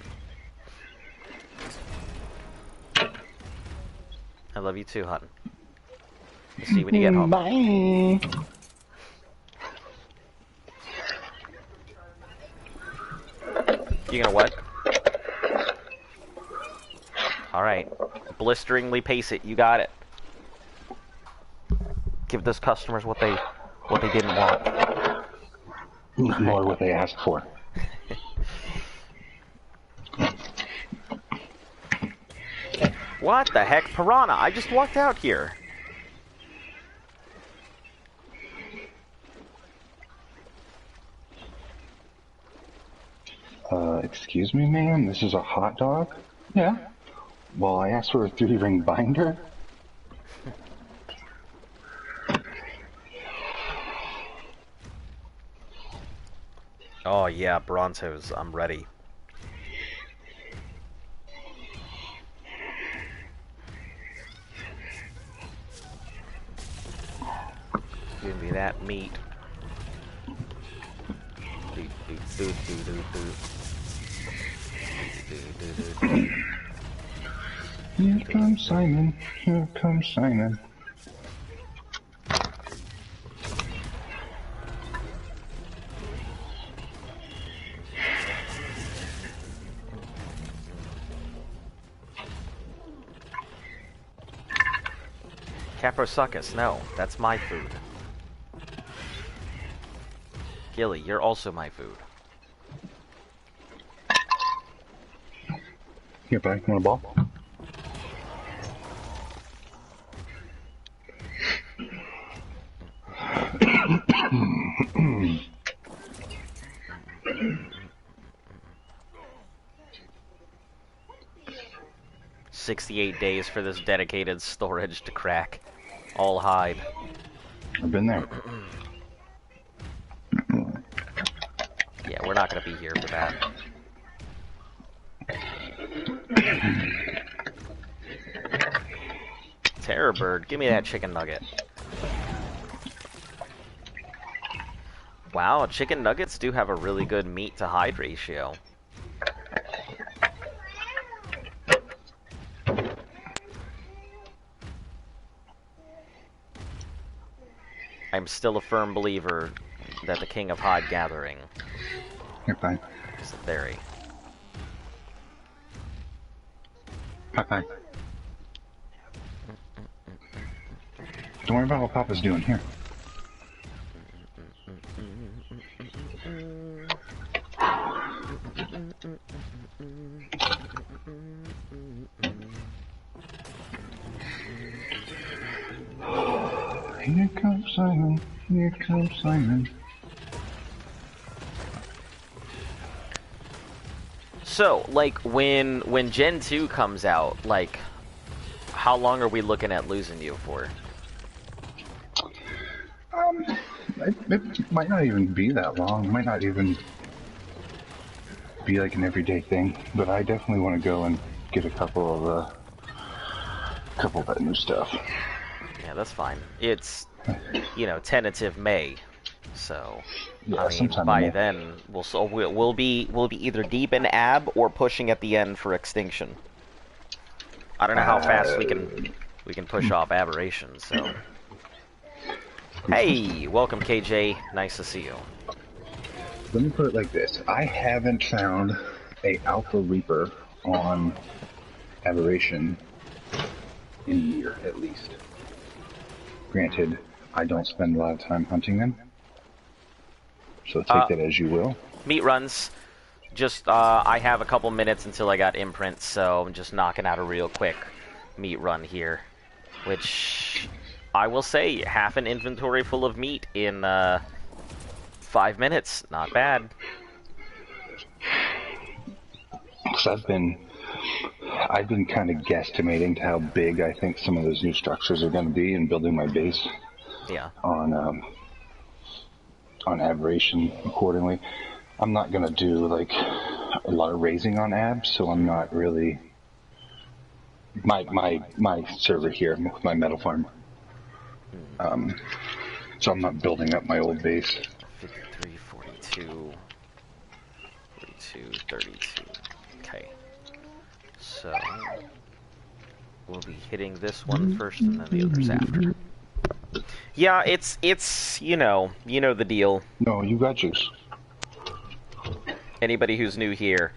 [SPEAKER 1] I love you too, hon. We'll see you when you get home.
[SPEAKER 3] Bye.
[SPEAKER 1] You gonna what? Alright. Blisteringly pace it. You got it. Give those customers what they didn't want.
[SPEAKER 3] More what they asked for.
[SPEAKER 1] What the heck? Piranha! I just walked out here.
[SPEAKER 3] Excuse me, ma'am? This is a hot dog? Yeah. Well, I asked for a 3-ring binder.
[SPEAKER 1] Oh yeah, Brontos. I'm ready. Give me that meat.
[SPEAKER 3] Here comes Simon. Here comes Simon.
[SPEAKER 1] Caprosuchus, no, that's my food. Gilly, you're also my food.
[SPEAKER 3] Here, bud. Want a ball?
[SPEAKER 1] 68 days for this dedicated storage to crack. All hide.
[SPEAKER 3] I've been there.
[SPEAKER 1] Yeah, we're not gonna be here for that. Terror Bird, give me that chicken nugget. Wow, chicken nuggets do have a really good meat to hide ratio. I'm still a firm believer that the king of hide gathering
[SPEAKER 3] You're fine.
[SPEAKER 1] is a theory.
[SPEAKER 3] Bye. Don't worry about what Papa's doing here. Here comes Simon. Here comes Simon.
[SPEAKER 1] So, like, when Gen 2 comes out, like, how long are we looking at losing you for?
[SPEAKER 3] it might not even be that long. It might not even be like an everyday thing. But I definitely want to go and get a couple of that new stuff.
[SPEAKER 1] Yeah, that's fine. It's, you know, tentative May, so
[SPEAKER 3] Yeah,
[SPEAKER 1] I mean,
[SPEAKER 3] sometime
[SPEAKER 1] by
[SPEAKER 3] in May.
[SPEAKER 1] then we'll be either deep in ab or pushing at the end for extinction. I don't know how fast we can push off aberrations. So, hey, welcome KJ. Nice to see you.
[SPEAKER 3] Let me put it like this: I haven't found a Alpha Reaper on Aberration in a year, at least. Granted, I don't spend a lot of time hunting them, so take that as you will.
[SPEAKER 1] Meat runs. Just, I have a couple minutes until I got imprints, so I'm just knocking out a real quick meat run here. Which, I will say, half an inventory full of meat in, 5 minutes. Not bad.
[SPEAKER 3] Because I've been kind of guesstimating to how big I think some of those new structures are going to be and building my base
[SPEAKER 1] Yeah.
[SPEAKER 3] on Aberration accordingly. I'm not going to do like a lot of raising on abs, so I'm not really my server here, my metal farm. So I'm not building up my old base.
[SPEAKER 1] 53, 42, 42, 32. Okay. So, we'll be hitting this one first and then the others after. Yeah, it's you know the deal.
[SPEAKER 3] No, you got juice.
[SPEAKER 1] Anybody who's new here,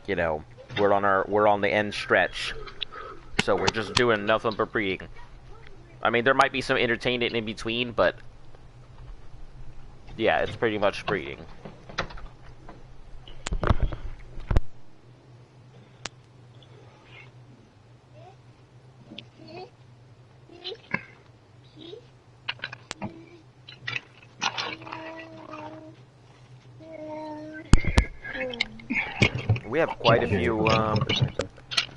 [SPEAKER 1] you know, we're on the end stretch. So we're just doing nothing but breeding. I mean, there might be some entertainment in between, but yeah, it's pretty much breeding. We have quite a few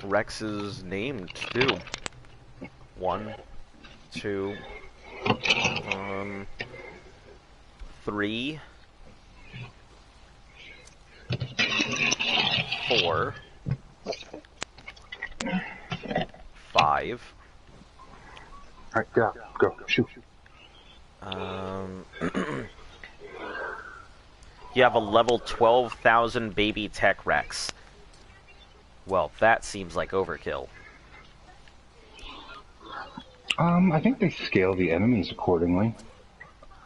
[SPEAKER 1] Rexes named too. 1, 2, 3, 4, 5.
[SPEAKER 3] Alright, go, shoot.
[SPEAKER 1] You have a level 12,000 baby tech Rex. Well, that seems like overkill.
[SPEAKER 3] I think they scale the enemies accordingly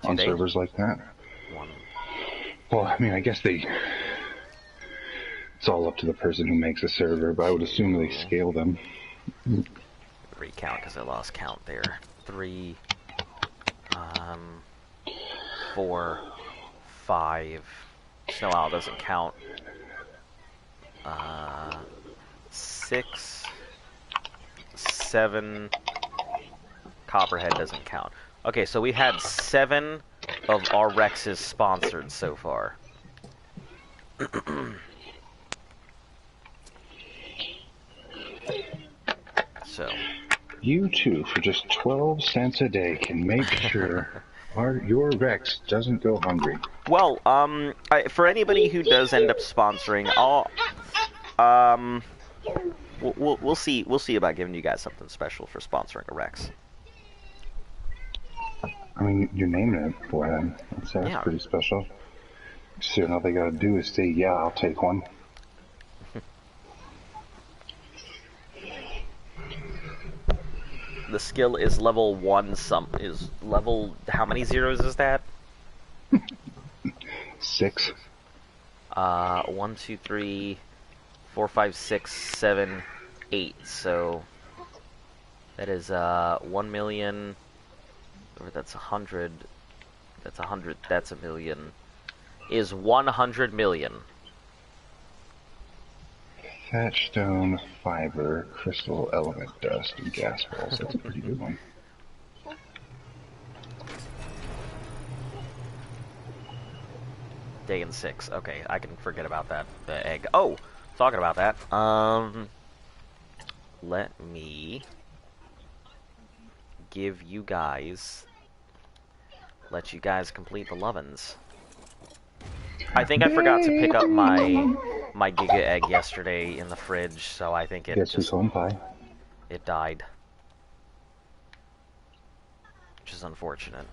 [SPEAKER 3] on
[SPEAKER 1] they?
[SPEAKER 3] servers like that.
[SPEAKER 1] 1.
[SPEAKER 3] Well, I mean, I guess it's all up to the person who makes a server, but I would assume they scale them.
[SPEAKER 1] Recount because I lost count there. 3, 4, 5. Snow Owl doesn't count. 6, 7. Copperhead doesn't count. Okay, so we've had 7 of our Rexes sponsored so far. So.
[SPEAKER 3] You two, for just 12 cents a day, can make sure your Rex doesn't go hungry.
[SPEAKER 1] Well, for anybody who does end up sponsoring, we'll see about giving you guys something special for sponsoring a Rex.
[SPEAKER 3] I mean, you're naming it, boy, that's pretty special. So all they gotta do is say, yeah, I'll take one.
[SPEAKER 1] The skill is level 1 how many zeros is that?
[SPEAKER 3] 6.
[SPEAKER 1] 1, 2, 3, 4, 5, 6, 7, 8. So that is 1 million, or that's 100. That's 100. That's a million. Is 100 million.
[SPEAKER 3] Thatch stone, fiber, crystal, element dust, and gas balls. That's a pretty good one.
[SPEAKER 1] Day and 6. Okay, I can forget about that. The egg. Oh, talking about that. Let me give you guys let you guys complete the lovin's. I think I forgot to pick up my Giga Egg yesterday in the fridge, so I think it
[SPEAKER 3] Guess who's home pie?
[SPEAKER 1] it died. Which is unfortunate.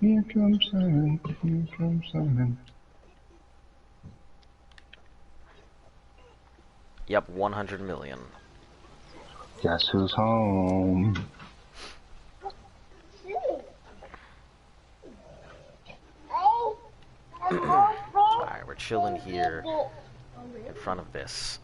[SPEAKER 3] Here comes Simon, here comes Simon.
[SPEAKER 1] Yep, 100 million.
[SPEAKER 3] Guess who's home?
[SPEAKER 1] Alright, we're chilling here in front of this.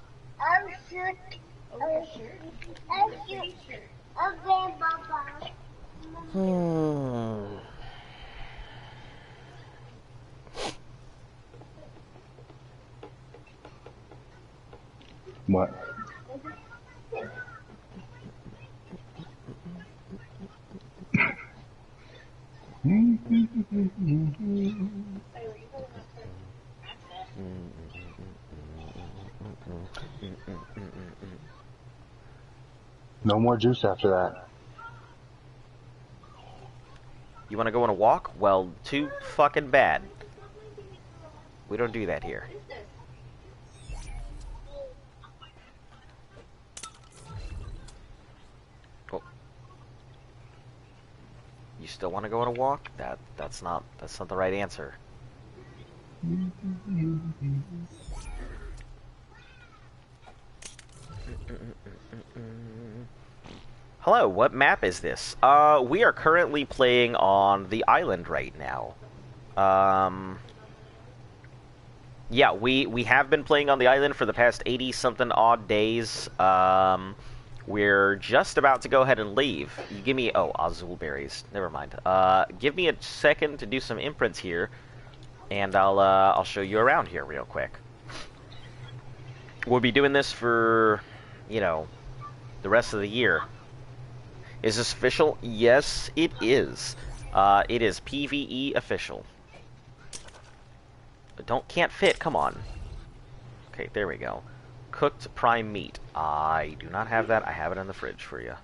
[SPEAKER 3] What? No more juice after that.
[SPEAKER 1] You want to go on a walk? Well, too fucking bad. We don't do that here. Oh. You still want to go on a walk? That's not the right answer. Hello, what map is this? We are currently playing on the island right now. Yeah, we have been playing on the island for the past 80-something odd days. We're just about to go ahead and leave. You give me... Oh, Azul berries. Never mind. Give me a second to do some imprints here, and I'll show you around here real quick. We'll be doing this for, you know, the rest of the year. Is this official? Yes, it is. It is PvE official. But can't fit, come on. Okay, there we go. Cooked prime meat. I do not have that. I have it in the fridge for you.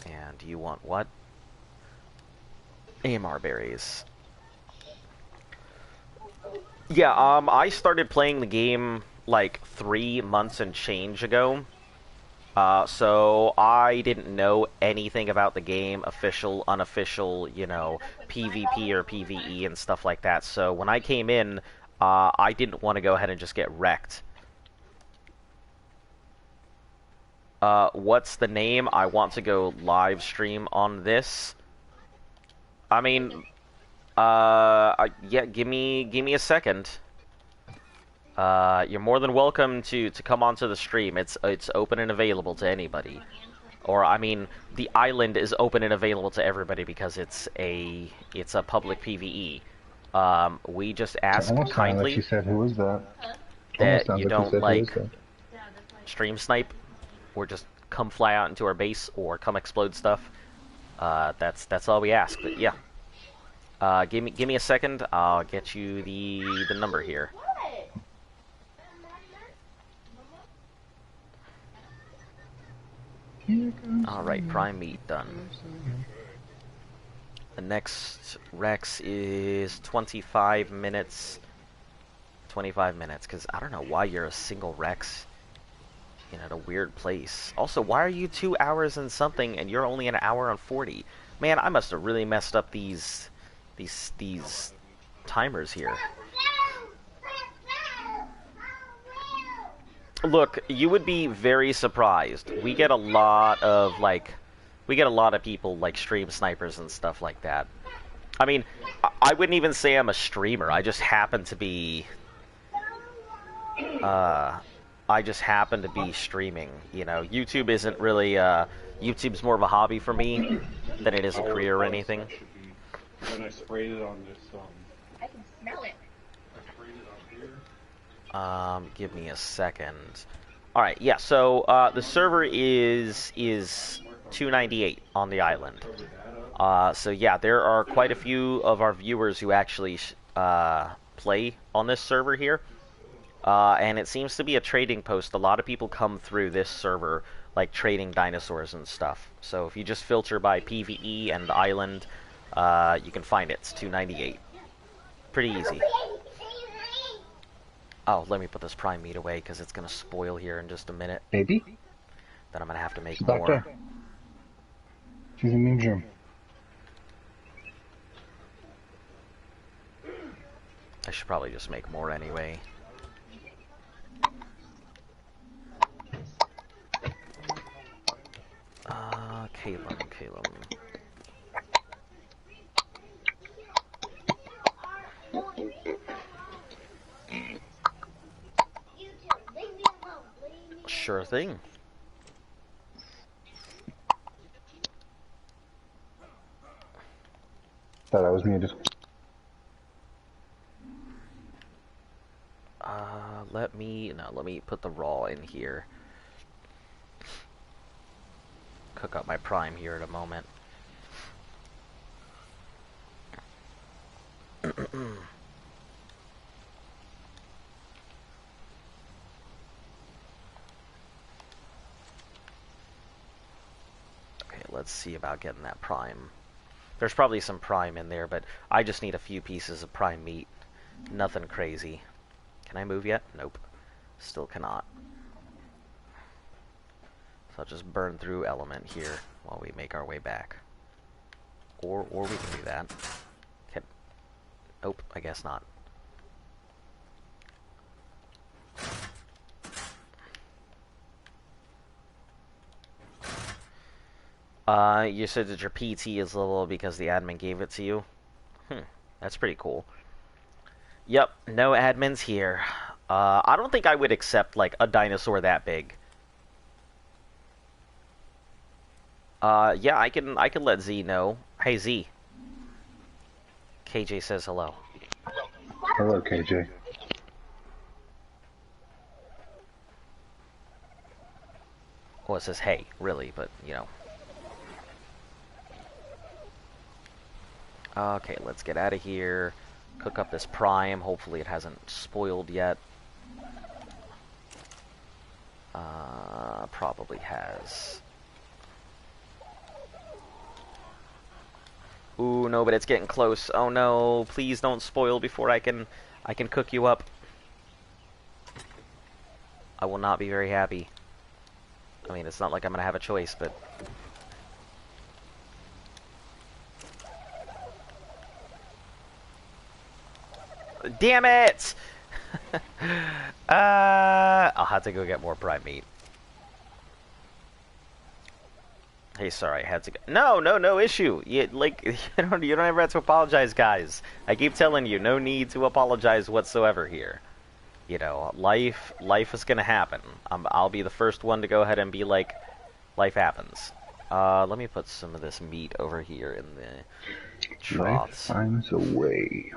[SPEAKER 1] And do you want what? AMR berries. Yeah, I started playing the game like 3 months and change ago. So I didn't know anything about the game, official, unofficial, you know, PvP or PvE and stuff like that. So when I came in, I didn't want to go ahead and just get wrecked. What's the name? I want to go live stream on this. I mean, yeah, give me a second. You're more than welcome to come onto the stream. It's open and available to anybody. Or I mean, the island is open and available to everybody because it's a public PvE. We just ask kindly.
[SPEAKER 3] Like she said, who is that?
[SPEAKER 1] That you don't like stream snipe, or just come fly out into our base, or come explode stuff. That's all we ask. But yeah, give me a second. I'll get you the number here. Alright, prime meat done. The next Rex is 25 minutes. 25 minutes, because I don't know why you're a single Rex at a weird place. Also, why are you 2 hours and something and you're only an hour and 40? Man, I must have really messed up these timers here. Look, you would be very surprised. We get a lot of people like stream snipers and stuff like that. I mean, I wouldn't even say I'm a streamer. I just happen to be streaming. You know, YouTube isn't really YouTube's more of a hobby for me than it is a career or anything.
[SPEAKER 4] When I sprayed it on this
[SPEAKER 2] I can smell it.
[SPEAKER 1] Give me a second. Alright, yeah, so, the server is 298 on the island. So yeah, there are quite a few of our viewers who actually, play on this server here. And it seems to be a trading post. A lot of people come through this server like trading dinosaurs and stuff. So if you just filter by PvE and island, you can find it. It's 298. Pretty easy. Oh, let me put this prime meat away because it's gonna spoil here in just a minute.
[SPEAKER 3] Baby?
[SPEAKER 1] Then I'm gonna have to make
[SPEAKER 3] She's back
[SPEAKER 1] more.
[SPEAKER 3] there. She's in the men's room.
[SPEAKER 1] I should probably just make more anyway. Caleb. Sure thing.
[SPEAKER 3] Thought I was muted.
[SPEAKER 1] Let me put the raw in here. Cook up my prime here in a moment. Okay, let's see about getting that prime. There's probably some prime in there, but I just need a few pieces of prime meat. Nothing crazy. Can I move yet? Nope. Still cannot. So I'll just burn through element here while we make our way back. Or we can do that. Nope, I guess not. You said that your PT is little because the admin gave it to you? That's pretty cool. Yep, no admins here. I don't think I would accept, like, a dinosaur that big. Yeah, I can let Z know. Hey, Z. KJ says hello.
[SPEAKER 3] Hello, KJ.
[SPEAKER 1] Well, it says hey, really, but, you know. Okay, let's get out of here. Cook up this prime. Hopefully it hasn't spoiled yet. Probably has. Ooh, no, but it's getting close. Oh no, please don't spoil before I can cook you up. I will not be very happy. I mean, it's not like I'm gonna have a choice, but... Damn it! I'll have to go get more prime meat. Hey, sorry, I had to go. No issue. You don't ever have to apologize, guys. I keep telling you, no need to apologize whatsoever here. You know, life is gonna happen. I'll be the first one to go ahead and be like, life happens. Let me put some of this meat over here in the troughs.
[SPEAKER 3] Life finds a way.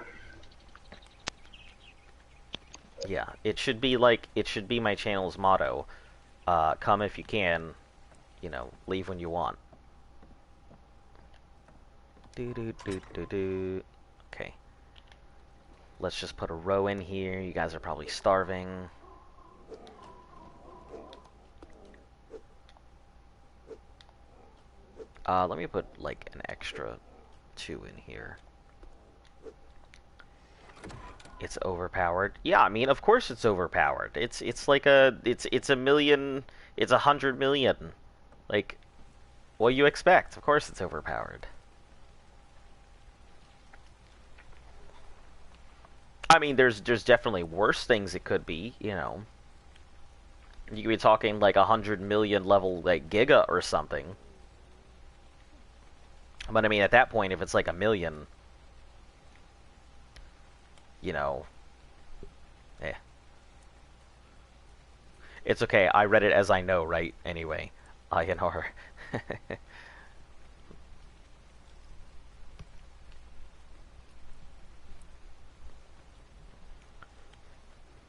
[SPEAKER 1] Yeah, it should be my channel's motto. Come if you can, you know, leave when you want. Okay. Let's just put a row in here. You guys are probably starving. Let me put, like, an extra 2 in here. It's overpowered. Yeah, I mean, of course it's overpowered. It's a million, it's 100 million. Like, what do you expect? Of course it's overpowered. I mean, there's definitely worse things it could be, you know. You could be talking like 100 million level, like, Giga or something. But I mean, at that point, if it's like a million, you know, it's okay. I read it as I know, right? Anyway, INR.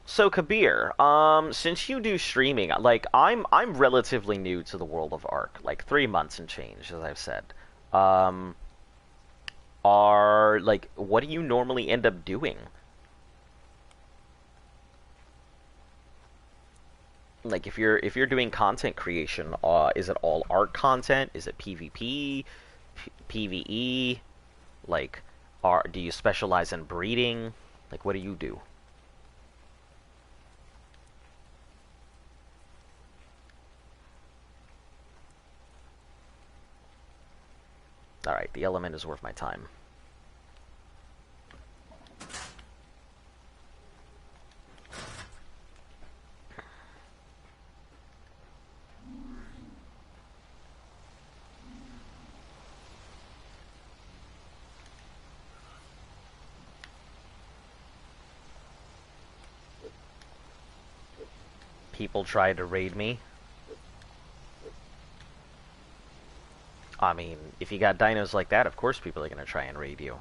[SPEAKER 1] So Kabir, since you do streaming, like I'm relatively new to the world of Ark, like 3 months and change, as I've said. What do you normally end up doing? Like if you're doing content creation, is it all art content? Is it PvP, PvE? Like, do you specialize in breeding? Like, what do you do? Alright, the element is worth my time. People tried to raid me. I mean, if you got dinos like that, of course people are going to try and raid you.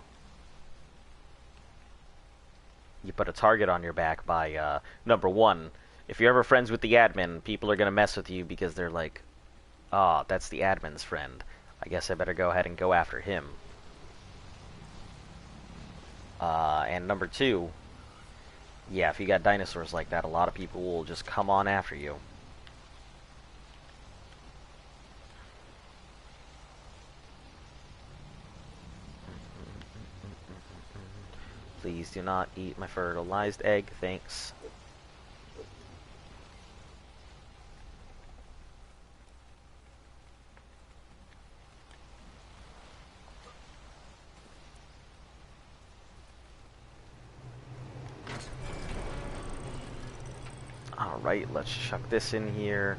[SPEAKER 1] You put a target on your back by, number one, if you're ever friends with the admin, people are going to mess with you because they're like, oh, that's the admin's friend. I guess I better go ahead and go after him. And number two, yeah, if you got dinosaurs like that, a lot of people will just come on after you. Please do not eat my fertilized egg, thanks. Alright, let's chuck this in here.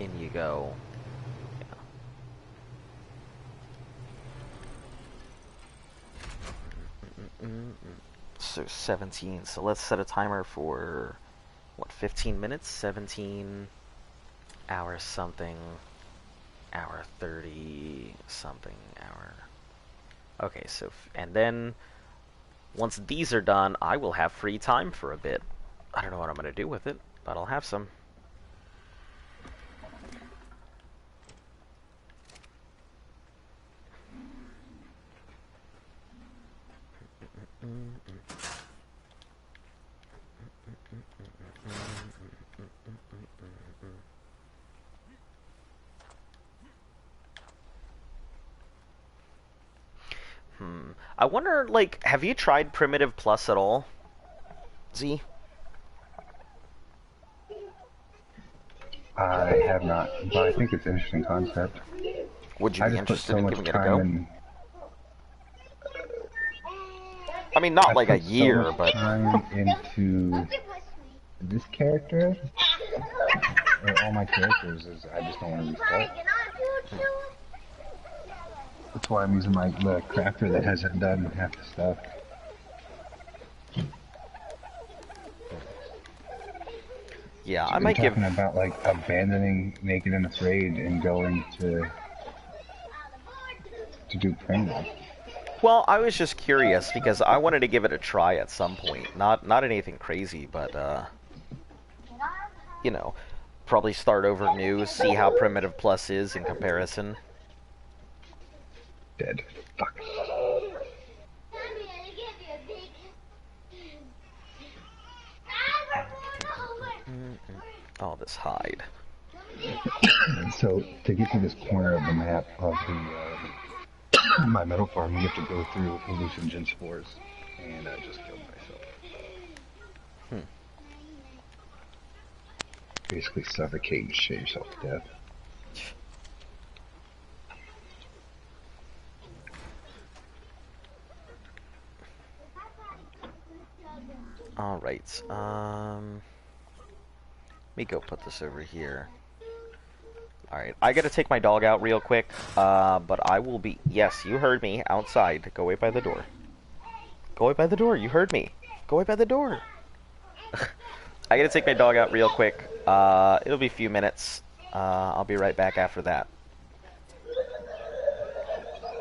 [SPEAKER 1] In you go. Yeah. So 17. So let's set a timer for, what, 15 minutes? 17 hours something. Hour 30 something hour. Okay, so, and then once these are done, I will have free time for a bit. I don't know what I'm going to do with it, but I'll have some. I wonder, like, have you tried Primitive Plus at all? Z?
[SPEAKER 3] I have not, but I think it's an interesting concept.
[SPEAKER 1] Would you
[SPEAKER 3] I
[SPEAKER 1] be
[SPEAKER 3] just put
[SPEAKER 1] interested
[SPEAKER 3] so
[SPEAKER 1] in
[SPEAKER 3] much
[SPEAKER 1] giving it a
[SPEAKER 3] time
[SPEAKER 1] go?
[SPEAKER 3] in.
[SPEAKER 1] I mean, not
[SPEAKER 3] I
[SPEAKER 1] like a
[SPEAKER 3] put so
[SPEAKER 1] year,
[SPEAKER 3] much
[SPEAKER 1] but...
[SPEAKER 3] time into this character, or all my characters, is I just don't want to restart. That's why I'm using the crafter that hasn't done half the stuff.
[SPEAKER 1] Yeah,
[SPEAKER 3] So
[SPEAKER 1] I
[SPEAKER 3] I've been
[SPEAKER 1] might give...
[SPEAKER 3] talking about like abandoning Naked and Afraid and going to do primitive.
[SPEAKER 1] Well, I was just curious, because I wanted to give it a try at some point. Not anything crazy, but, you know, probably start over new, see how Primitive Plus is in comparison.
[SPEAKER 3] Dead. Fuck.
[SPEAKER 1] Oh, this hide.
[SPEAKER 3] So to get to this corner of the map of the my metal farm, you have to go through hallucinogen spores, and I just killed myself. Basically suffocate and shit yourself to death.
[SPEAKER 1] Alright, let me go put this over here. Alright, I gotta take my dog out real quick, but I will be... Yes, you heard me, outside. Go away by the door. Go away by the door, you heard me. Go away by the door. I gotta take my dog out real quick. It'll be a few minutes. I'll be right back after that.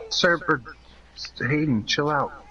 [SPEAKER 3] Sir, Hayden, chill out.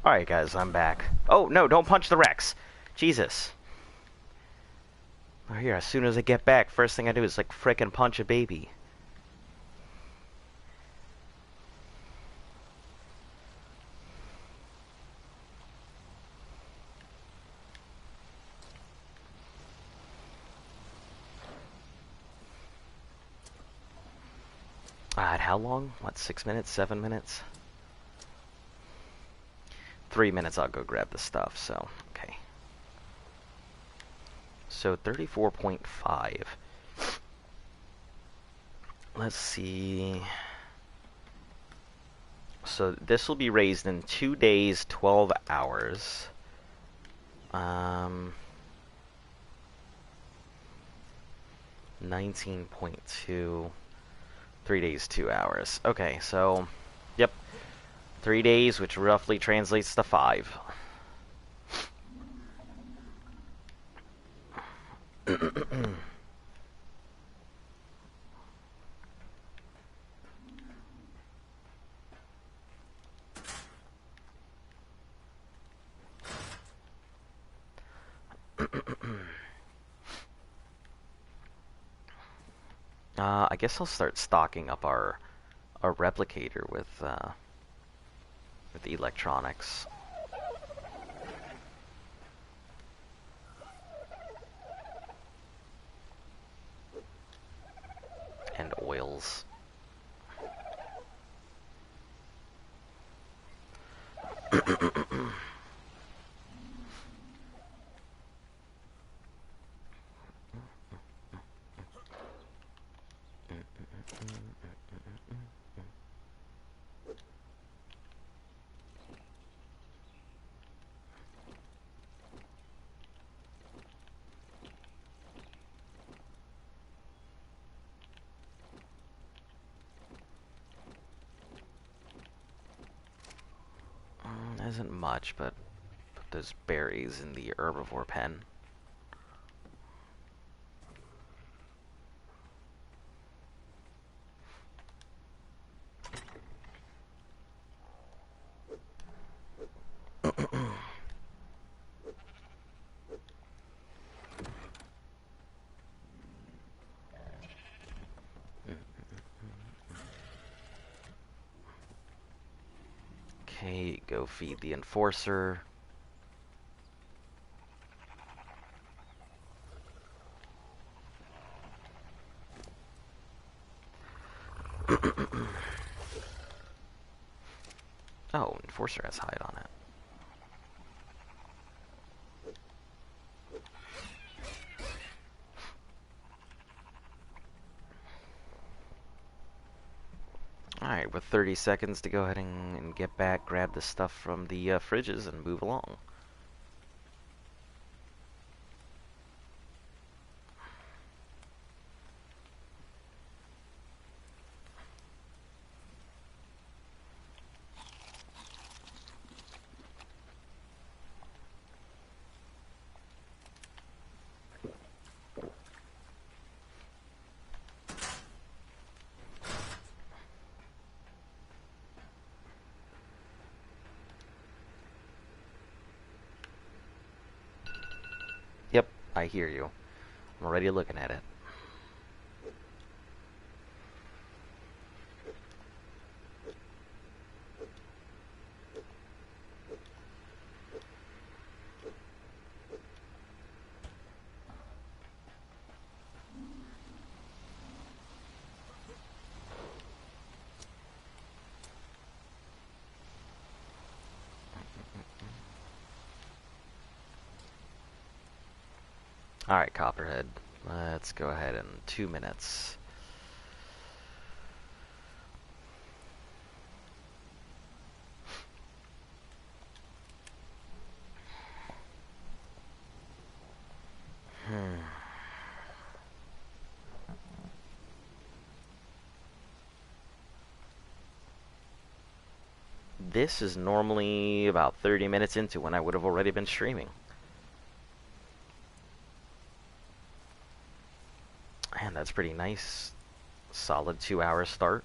[SPEAKER 1] Alright guys, I'm back. Oh, no, don't punch the Rex. Jesus. Oh, here, as soon as I get back, first thing I do is, like, frickin' punch a baby. Alright, how long? What, 6 minutes? 7 minutes? 3 minutes, I'll go grab the stuff, so, okay. So, 34.5. Let's see. So, this will be raised in 2 days, 12 hours. 19.2. 3 days, 2 hours. Okay, so, yep. 3 days, which roughly translates to 5. I guess I'll start stocking up our replicator with the electronics. And oils. Isn't much, but put those berries in the herbivore pen. Okay, go feed the enforcer. Oh, enforcer has hide on it. Alright, with 30 seconds to go ahead and get back, grab the stuff from the fridges and move along. Yep, I hear you. I'm already looking at it. Alright, Copperhead. Let's go ahead in 2 minutes. This is normally about 30 minutes into when I would have already been streaming. And that's pretty nice. Solid 2-hour start.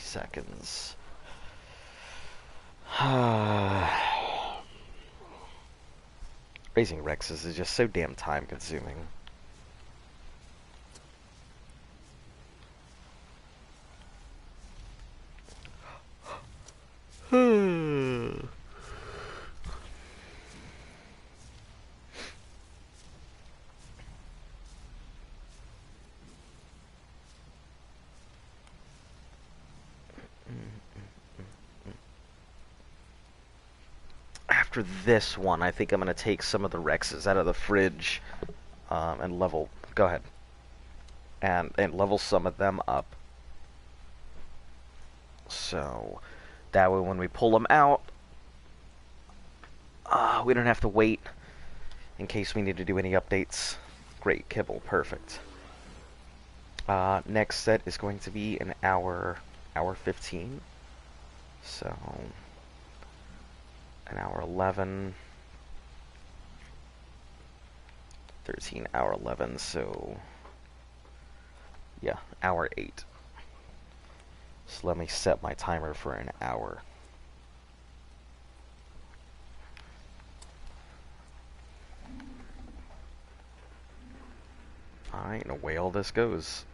[SPEAKER 1] seconds. Raising Rexes is just so damn time consuming. After this one, I think I'm going to take some of the Rexes out of the fridge and level... Go ahead. And level some of them up. So, that way when we pull them out, we don't have to wait in case we need to do any updates. Great, kibble, perfect. Next set is going to be an hour 15. So... an hour 11, 13, hour 11, so, yeah, hour 8. So let me set my timer for an hour. Alright, and away all this goes.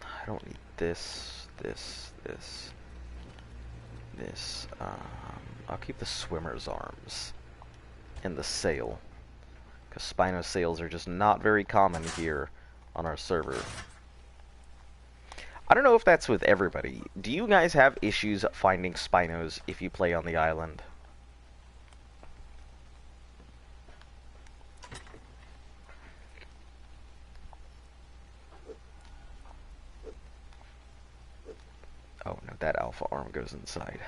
[SPEAKER 1] I don't need this. I'll keep the swimmer's arms and the sail, because Spino sails are just not very common here on our server. I don't know if that's with everybody. Do you guys have issues finding Spinos if you play on the island? Oh no, that alpha arm goes inside.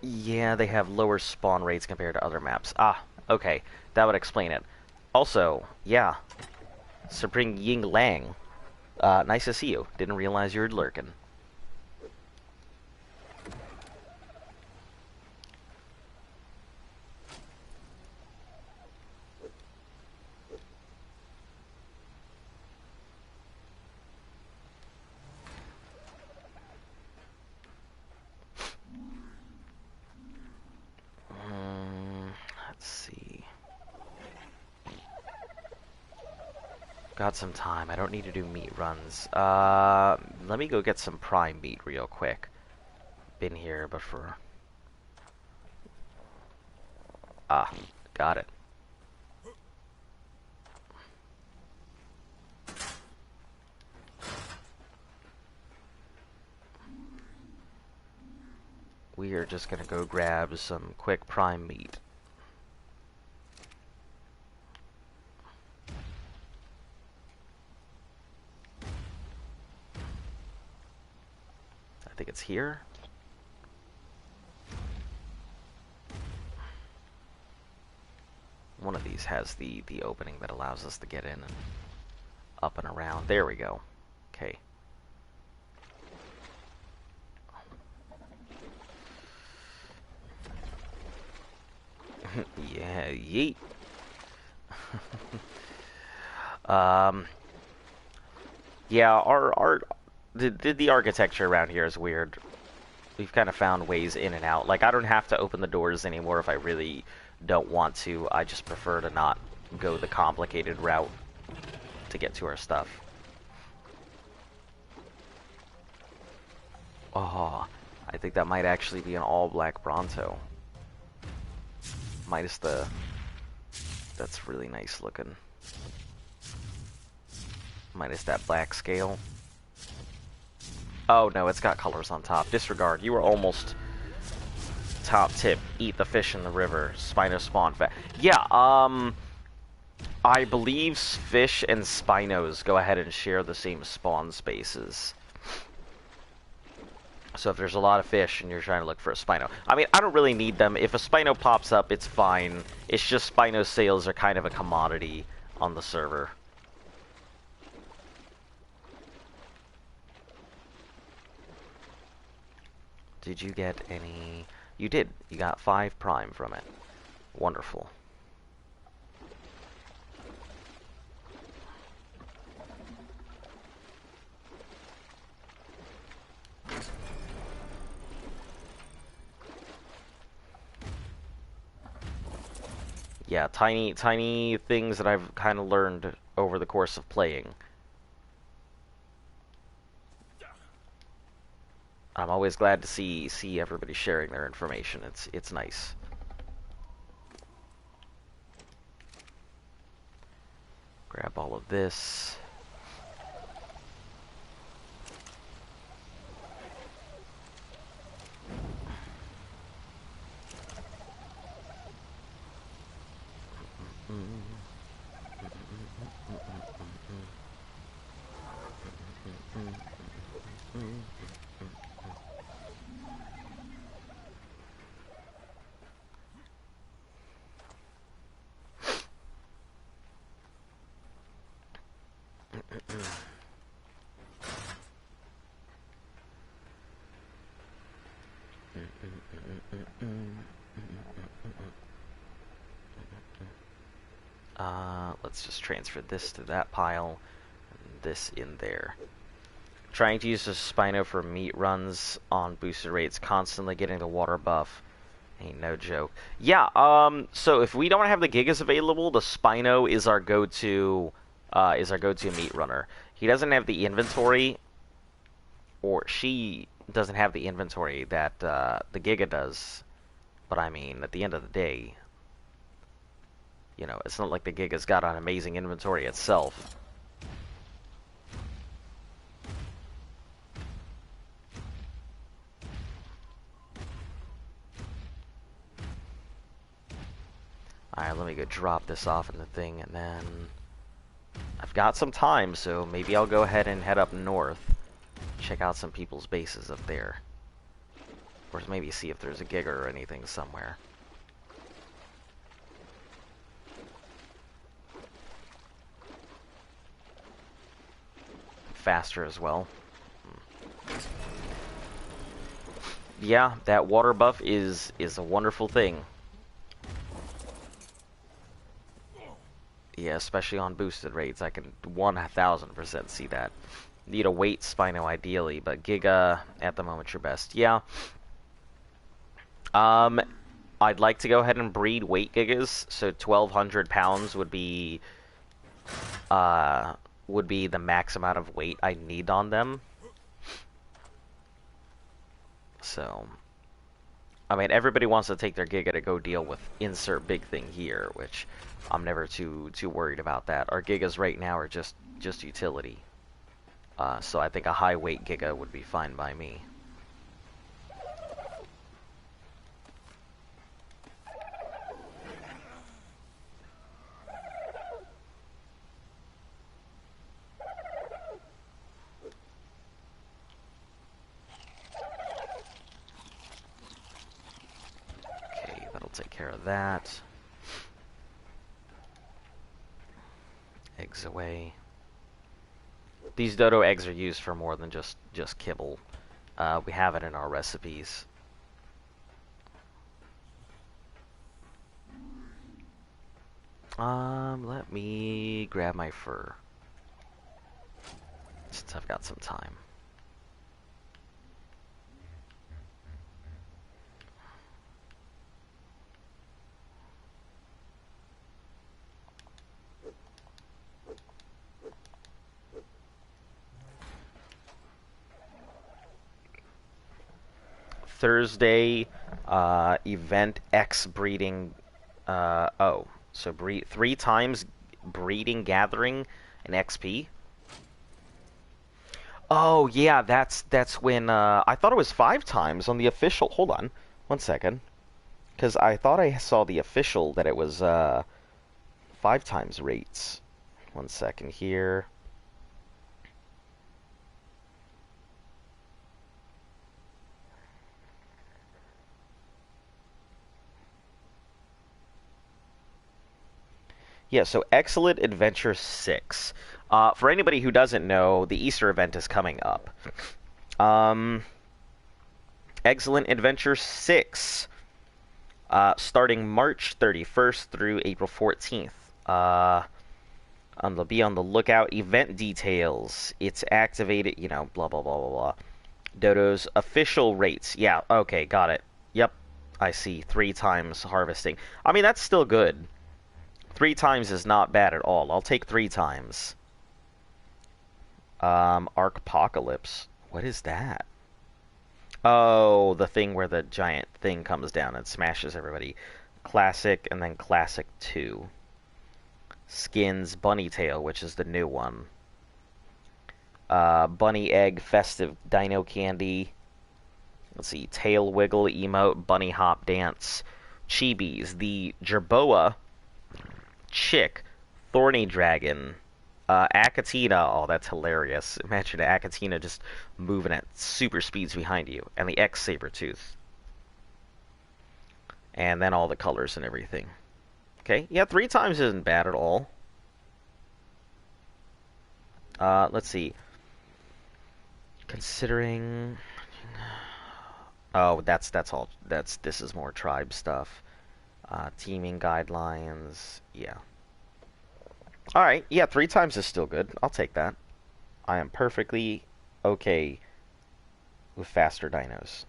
[SPEAKER 1] Yeah, they have lower spawn rates compared to other maps. Ah, okay. That would explain it. Also, yeah. Supreme Ying Lang. Nice to see you. Didn't realize you were lurking. Let's see. Got some time. I don't need to do meat runs. Let me go get some prime meat real quick. Been here before. Ah, got it. We are just gonna go grab some quick prime meat. I think it's here. One of these has the opening that allows us to get in and up and around. There we go. Okay. Yeah, yeet. Yeah, the architecture around here is weird. We've kind of found ways in and out. Like, I don't have to open the doors anymore if I really don't want to. I just prefer to not go the complicated route to get to our stuff. Oh, I think that might actually be an all-black Bronto. Minus the... That's really nice looking. Minus that black scale. Oh, no, it's got colors on top. Disregard. You were almost... Top tip. Eat the fish in the river. Spino spawn fat. Yeah, I believe fish and Spinos go ahead and share the same spawn spaces. So if there's a lot of fish and you're trying to look for a Spino... I mean, I don't really need them. If a Spino pops up, it's fine. It's just Spino sales are kind of a commodity on the server. Did you get any... You did. You got 5 prime from it. Wonderful. Yeah, tiny things that I've kind of learned over the course of playing. I'm always glad to see everybody sharing their information. It's nice. Grab all of this. Let's just transfer this to that pile, and this in there. Trying to use the Spino for meat runs on boosted rates, constantly getting the water buff. Ain't no joke. Yeah, so if we don't have the Gigas available, the Spino is our go-to meat runner. He doesn't have the inventory, or she doesn't have the inventory that the Giga does. But I mean, at the end of the day, you know, it's not like the Giga's got an amazing inventory itself. Alright, let me go drop this off in the thing, and then... I've got some time, so maybe I'll go ahead and head up north. Check out some people's bases up there. Or maybe see if there's a Giga or anything somewhere. Faster as well. Yeah, that water buff is a wonderful thing. Yeah, especially on boosted rates, I can 1000% see that. Need a weight Spino ideally, but Giga at the moment your best. Yeah. I'd like to go ahead and breed weight Gigas, so 1,200 pounds would be the max amount of weight I need on them. So, I mean, everybody wants to take their Giga to go deal with insert big thing here, which I'm never too worried about that. Our Gigas right now are just utility. So I think a high weight Giga would be fine by me. Okay, that'll take care of that. Eggs away. These dodo eggs are used for more than just kibble. We have it in our recipes. Let me grab my fur, since I've got some time. Thursday, event X breeding. So breed 3 times breeding gathering and XP. Oh yeah, that's when I thought it was 5 times on the official. Hold on, 1 second, because I thought I saw the official that it was 5 times rates. 1 second here. Yeah, so Excellent Adventure 6. For anybody who doesn't know, the Easter event is coming up. Excellent Adventure 6, starting March 31st through April 14th. Be on the lookout. Event details. It's activated, blah, blah, blah, blah, blah. Dodo's official rates. Yeah, okay, got it. Yep, I see. 3 times harvesting. I mean, that's still good. 3 times is not bad at all. I'll take 3 times. Arcpocalypse. What is that? Oh, the thing where the giant thing comes down and smashes everybody. Classic, and then Classic 2. Skins Bunny Tail, which is the new one. Bunny Egg Festive Dino Candy. Let's see. Tail Wiggle Emote, Bunny Hop Dance. Chibis, the Jerboa Chick, Thorny Dragon, Akatina. Oh, that's hilarious. Imagine Akatina just moving at super speeds behind you. And the X Sabertooth. And then all the colors and everything. Okay, yeah, 3 times isn't bad at all. Let's see. Considering... Oh, that's all. This is more tribe stuff. Teaming guidelines. Yeah. Alright, yeah, 3 times is still good. I'll take that. I am perfectly okay with faster dinos.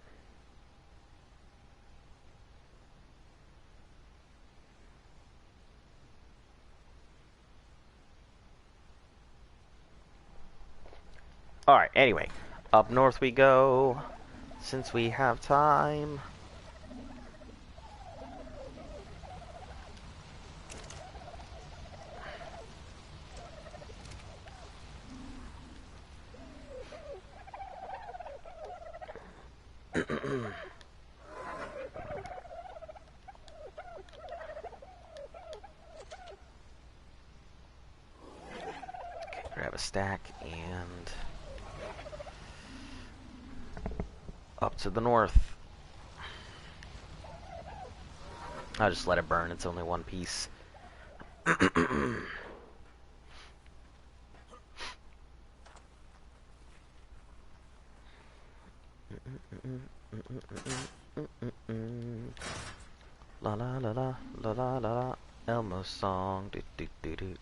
[SPEAKER 1] Alright, anyway. Up north we go, since we have time. Okay, grab a stack and up to the north. I'll just let it burn, it's only 1 piece. La la la la la la la Elmo song. Do, do, do, do.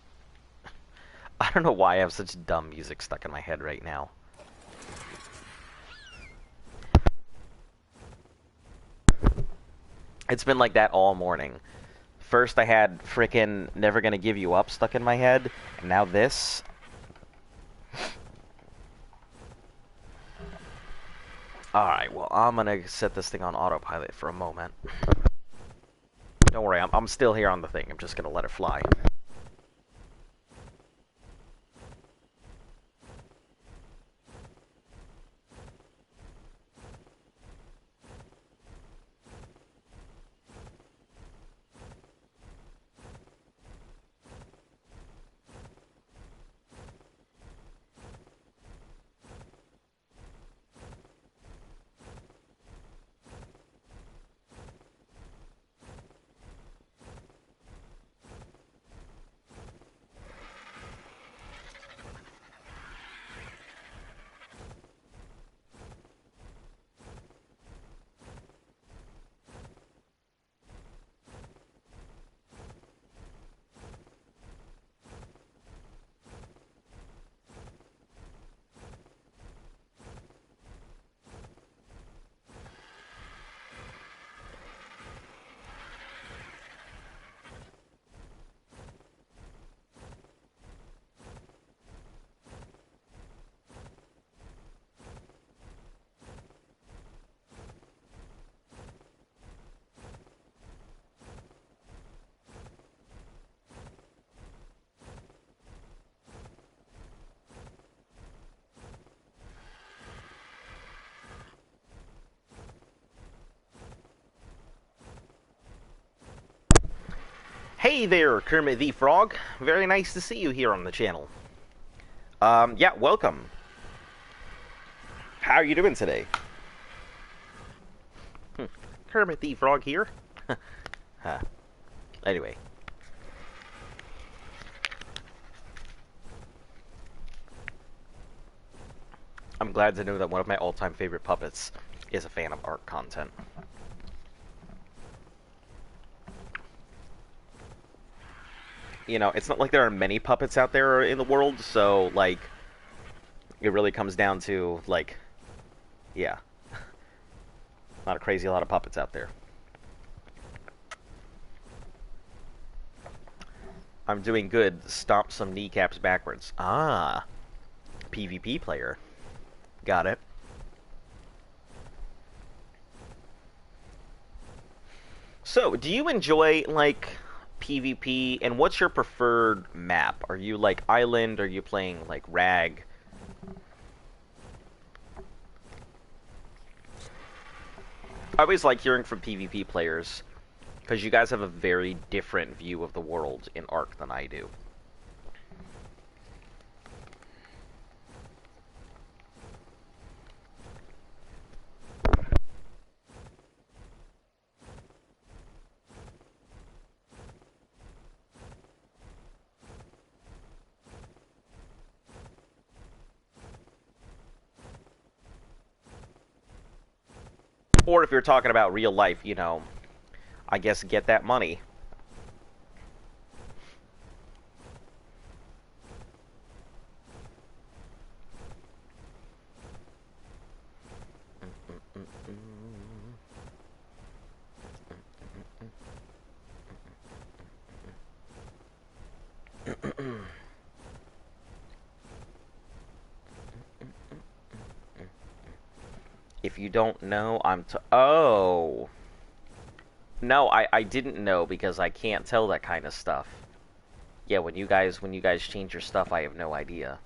[SPEAKER 1] I don't know why I have such dumb music stuck in my head right now. It's been like that all morning. First I had frickin' Never Gonna Give You Up stuck in my head, and now this. Alright, well, I'm gonna set this thing on autopilot for a moment. Don't worry, I'm still here on the thing. I'm just gonna let it fly. Hey there, Kermit the Frog. Very nice to see you here on the channel. Yeah, welcome. How are you doing today? Kermit the Frog here. Huh. Anyway. I'm glad to know that one of my all-time favorite puppets is a fan of art content. You know, it's not like there are many puppets out there in the world, so, like, it really comes down to, like, yeah. Not a crazy lot of puppets out there. I'm doing good. Stomp some kneecaps backwards. Ah. PvP player. Got it. So, do you enjoy, like, PvP, and what's your preferred map? Are you, like, Island? Are you playing, like, Rag? I always like hearing from PvP players, because you guys have a very different view of the world in Ark than I do. Or if you're talking about real life, you know, I guess get that money. If you don't know, oh. No, I didn't know because I can't tell that kind of stuff. Yeah, when you guys change your stuff, I have no idea.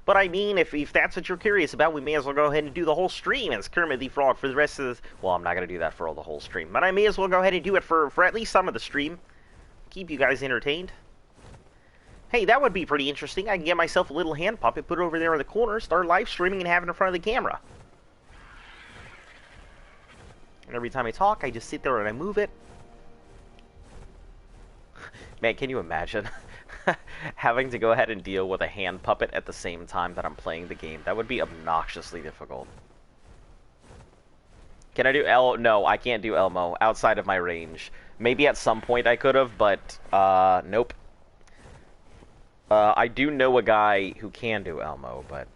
[SPEAKER 1] But I mean, if that's what you're curious about, we may as well go ahead and do the whole stream as Kermit the Frog for the rest of the... Well, I'm not going to do that for the whole stream, but I may as well go ahead and do it for at least some of the stream. Keep you guys entertained. Hey, that would be pretty interesting. I can get myself a little hand puppet, put it over there in the corner, start live streaming and have it in front of the camera. And every time I talk, I just sit there and I move it. Man, can you imagine having to go ahead and deal with a hand puppet at the same time that I'm playing the game? That would be obnoxiously difficult. Can I do No, I can't do Elmo outside of my range. Maybe at some point I could have, but nope. I do know a guy who can do Elmo, but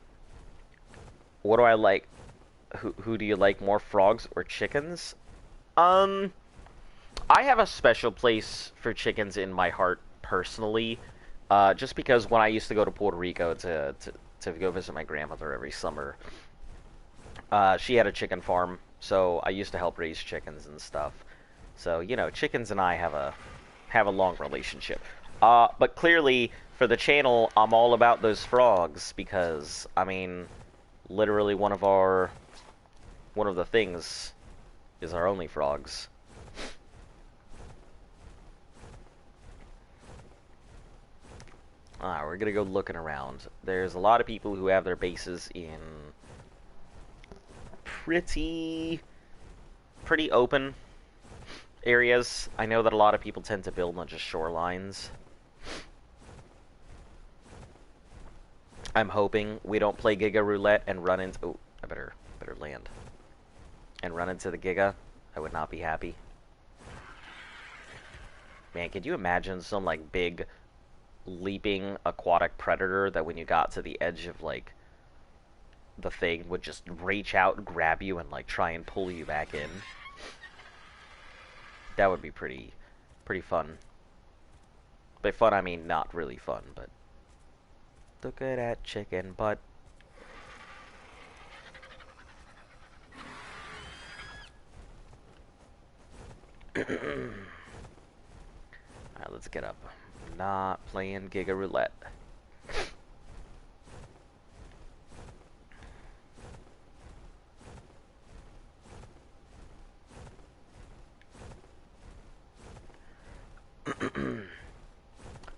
[SPEAKER 1] what do I like? Who do you like more, frogs or chickens? I have a special place for chickens in my heart, personally. Just because when I used to go to Puerto Rico to go visit my grandmother every summer, she had a chicken farm, so I used to help raise chickens and stuff. So, you know, chickens and I have a long relationship. But clearly, for the channel, I'm all about those frogs, because, I mean, literally one of the things is our only frogs. We're gonna go looking around. There's a lot of people who have their bases in pretty open areas. I know that a lot of people tend to build on just shorelines. I'm hoping we don't play Giga Roulette and run into... Oh, I better land. And run into the Giga. I would not be happy. Man, could you imagine some, like, big leaping aquatic predator that when you got to the edge of, like, the thing would just reach out, grab you, and, like, try and pull you back in? That would be pretty fun. By fun, I mean not really fun, but... Look at that chicken butt. Alright, let's get up. I'm not playing Giga Roulette.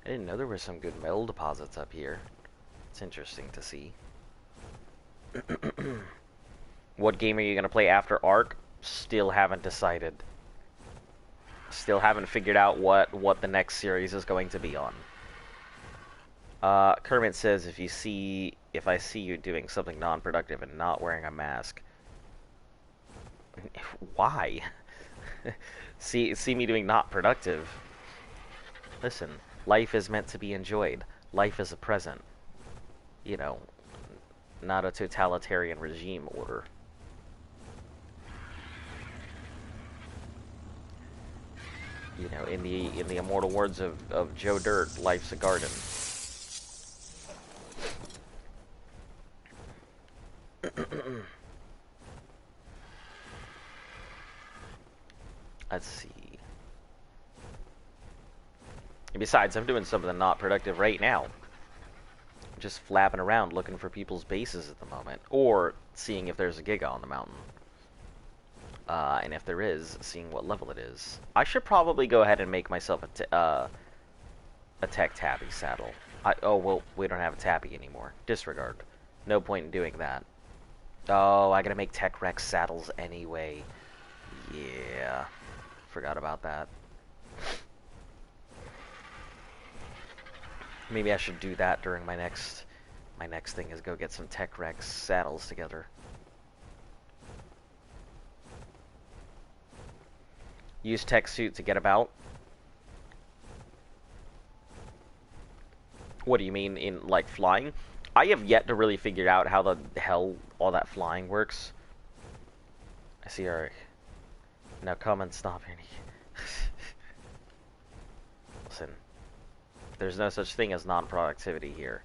[SPEAKER 1] I didn't know there were some good metal deposits up here. It's interesting to see. What game are you going to play after Ark? Still haven't decided. Still haven't figured out what the next series is going to be on. Kermit says, if I see you doing something non-productive and not wearing a mask. Why? see me doing not productive. Listen, life is meant to be enjoyed. Life is a present. You know, not a totalitarian regime order. You know, in the immortal words of Joe Dirt, life's a garden. Let's see. And besides, I'm doing something not productive right now. Just flapping around looking for people's bases at the moment. Or seeing if there's a Giga on the mountain. And if there is, seeing what level it is. I should probably go ahead and make myself a tech tabby saddle. Oh, well, we don't have a tabby anymore. Disregard. No point in doing that. Oh, I gotta make tech Rex saddles anyway. Yeah. Forgot about that. Maybe I should do that during my next thing is go get some tech Rex saddles together. Use tech suit to get about. What do you mean in like flying? I have yet to really figure out how the hell all that flying works. I see Eric. Now come and stop here. Listen. There's no such thing as non-productivity here.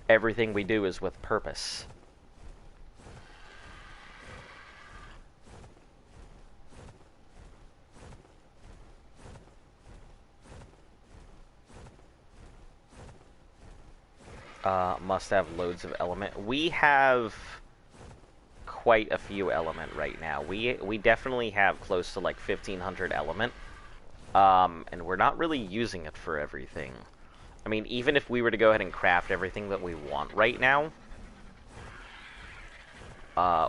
[SPEAKER 1] Everything we do is with purpose. Must have loads of element. We have quite a few element right now. We definitely have close to like 1,500 element. And we're not really using it for everything. I mean, even if we were to go ahead and craft everything that we want right now,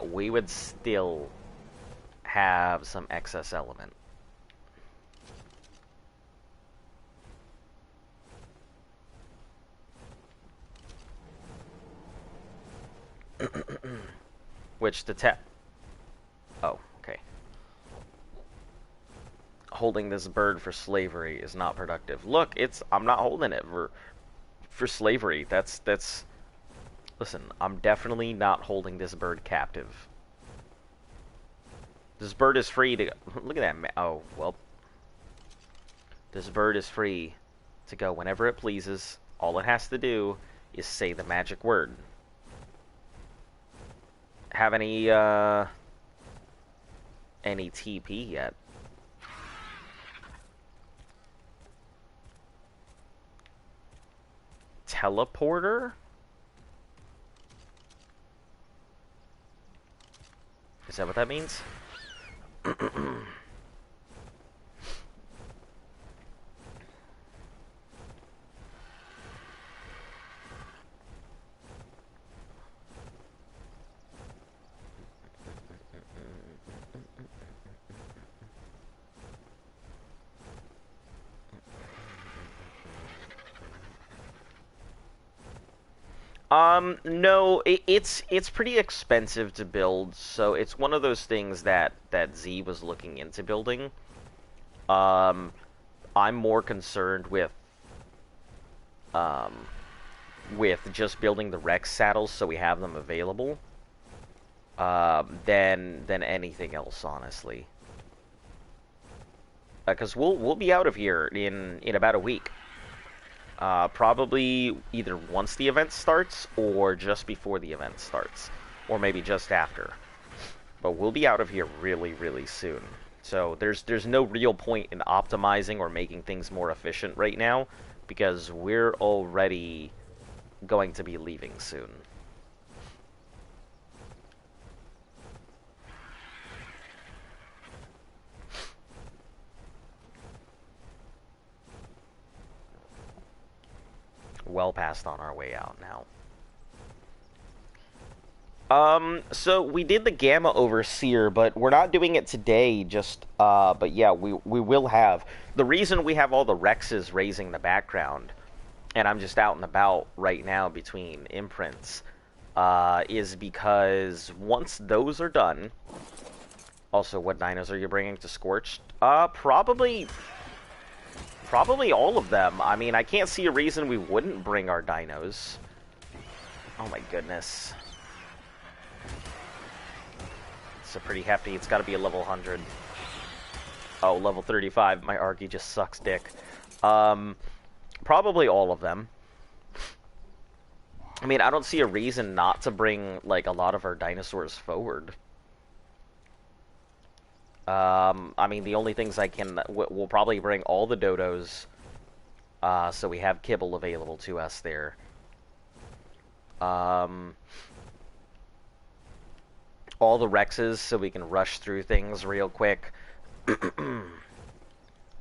[SPEAKER 1] we would still have some excess element. Which the oh, okay. Holding this bird for slavery is not productive. Look, I'm not holding it for slavery. That's listen, I'm definitely not holding this bird captive. This bird is free to look at that. Oh, well. This bird is free to go whenever it pleases. All it has to do is say the magic word. Have any TP yet? Teleporter? Is that what that means? No, it's pretty expensive to build, so it's one of those things that Z was looking into building. I'm more concerned with just building the Rex saddles so we have them available, than anything else, honestly. Because we'll be out of here in about a week. Probably either once the event starts or just before the event starts, or maybe just after. But we'll be out of here really, really soon. So there's no real point in optimizing or making things more efficient right now, because we're already going to be leaving soon. well past on our way out now. So we did the Gamma Overseer, but we're not doing it today, but yeah, we will have. The reason we have all the Rexes raising the background, and I'm just out and about right now between imprints, is because once those are done... Also, what dinos are you bringing to Scorched? Probably all of them. I mean, I can't see a reason we wouldn't bring our dinos. Oh my goodness. It's a pretty hefty. It's got to be a level 100. Oh, level 35. My Argy just sucks dick. Probably all of them. I mean, I don't see a reason not to bring, like, a lot of our dinosaurs forward. I mean, the only things I can... We'll probably bring all the dodos, so we have kibble available to us there. All the Rexes, so we can rush through things real quick. Cave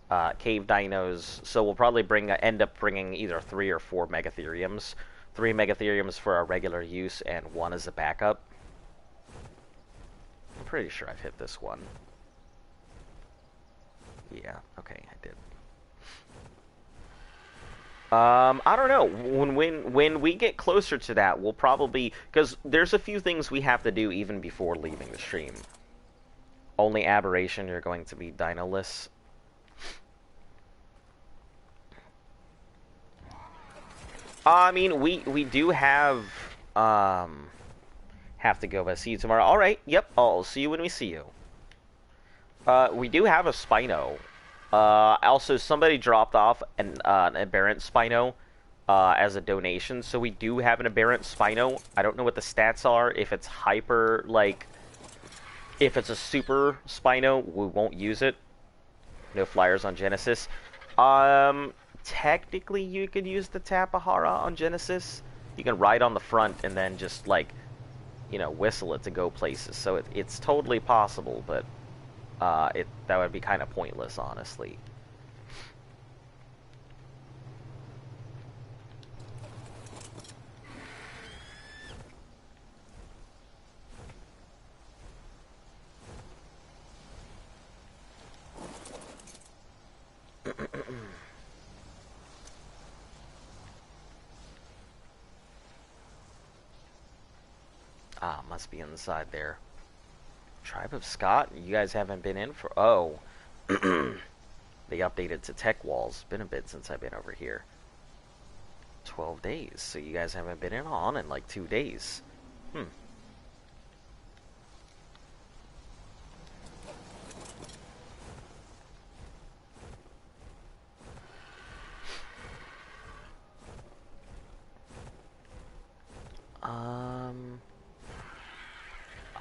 [SPEAKER 1] dinos, so we'll probably end up bringing either 3 or 4 Megatheriums. 3 Megatheriums for our regular use, and 1 as a backup. I'm pretty sure I've hit this one. Yeah, okay, I did. I don't know. When we get closer to that, we'll probably... Because there's a few things we have to do even before leaving the stream. Only Aberration, you're going to be dinoless. I mean, we do have to go, but see you tomorrow. Alright, yep, I'll see you when we see you. We do have a Spino. Also, somebody dropped off an aberrant Spino as a donation, so we do have an aberrant Spino. I don't know what the stats are. If it's hyper, like, if it's a super Spino, we won't use it. No flyers on Genesis. Technically, you could use the Tapahara on Genesis. You can ride on the front and then just, like, you know, whistle it to go places. So it's totally possible, but... that would be kind of pointless, honestly. Must be inside there. Tribe of Scott, you guys haven't been in for... Oh. They updated to tech walls. Been a bit since I've been over here. 12 days. So you guys haven't been in like 2 days.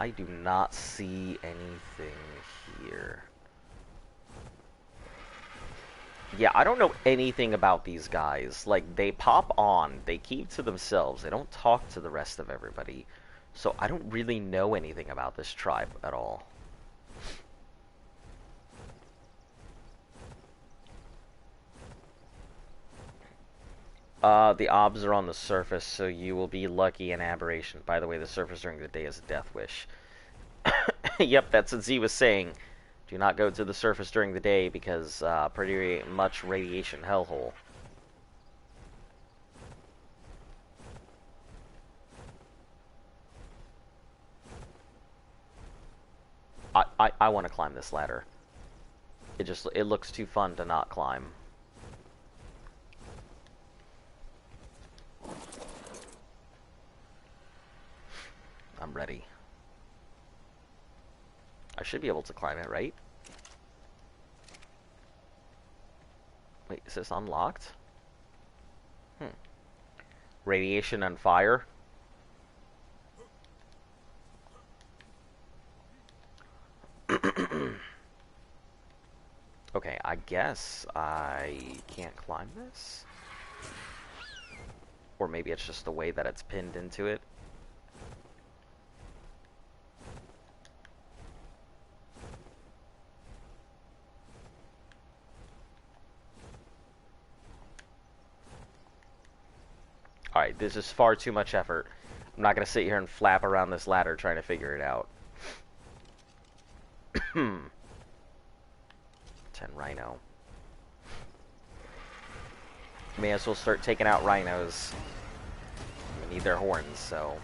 [SPEAKER 1] I do not see anything here. Yeah, I don't know anything about these guys. Like, they pop on, they keep to themselves, they don't talk to the rest of everybody. So I don't really know anything about this tribe at all. The obs are on the surface, so you will be lucky in Aberration. By the way, the surface during the day is a death wish. Yep, that's what Z was saying. Do not go to the surface during the day because pretty much radiation hellhole. I want to climb this ladder. It looks too fun to not climb. I'm ready. I should be able to climb it, right? Wait, is this unlocked? Radiation and fire. Okay, I guess I can't climb this? Or maybe it's just the way that it's pinned into it. Alright, this is far too much effort. I'm not going to sit here and flap around this ladder trying to figure it out. 10 rhino. May as well start taking out rhinos. We need their horns, so...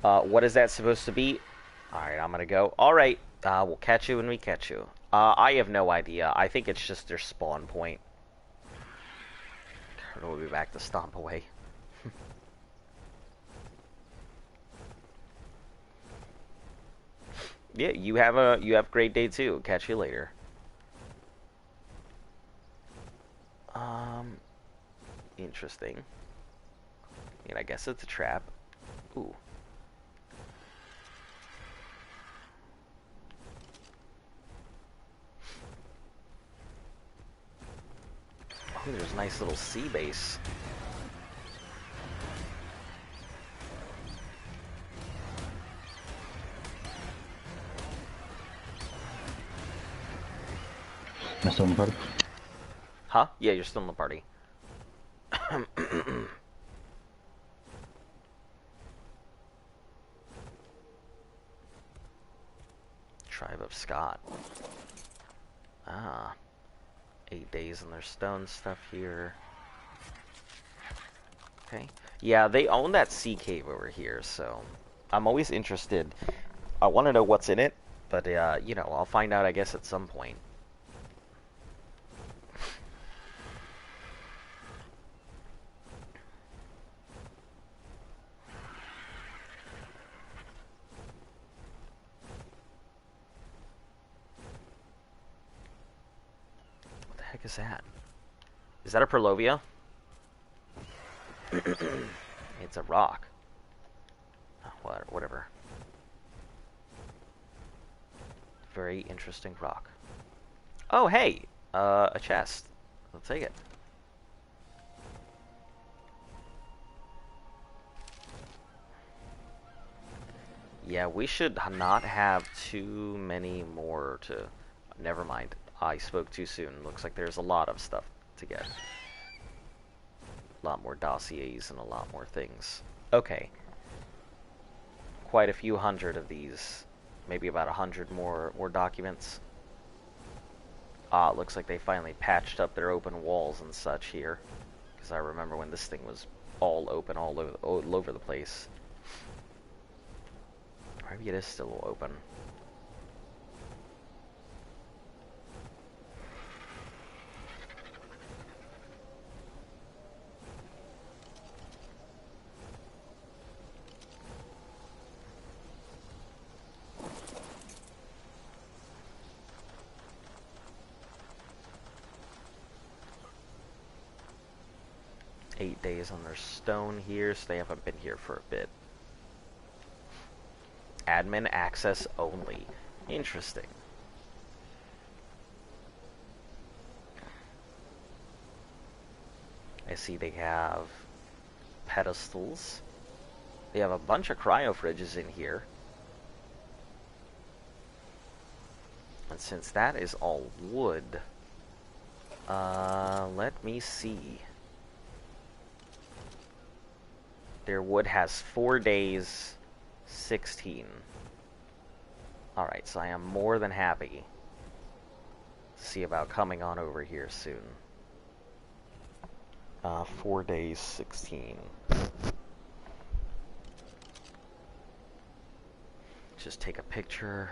[SPEAKER 1] what is that supposed to be? Alright, I'm gonna go. Alright, we'll catch you when we catch you. I have no idea. I think it's just their spawn point. We'll be back to stomp away. Yeah, you have a great day too. Catch you later. Interesting. I mean, I guess it's a trap. Ooh. Oh, there's a nice little sea base.
[SPEAKER 3] Am I still in the party?
[SPEAKER 1] Huh? Yeah, you're still in the party. Tribe of Scott. Ah. 8 days in their stone stuff here. Okay. Yeah, they own that sea cave over here, so I'm always interested. I want to know what's in it, but, you know, I'll find out, I guess, at some point. What the heck is that? Is that a Perlovia? It's a rock. Oh, whatever. Very interesting rock. Oh, hey! A chest. I'll take it. Yeah, we should not have too many more to... Never mind. I spoke too soon. Looks like there's a lot of stuff to get. A lot more dossiers and a lot more things. Okay. Quite a few hundred of these. Maybe about 100 more documents. Ah, it looks like they finally patched up their open walls and such here. Because I remember when this thing was all open all over the place. Maybe it is still open. Eight days on their stone here, so they haven't been here for a bit. Admin access only. Interesting. I see they have pedestals. They have a bunch of cryo fridges in here. And since that is all wood, let me see. Their wood has 4 days, 16. Alright, so I am more than happy to see about coming on over here soon. 4 days, 16. Just take a picture.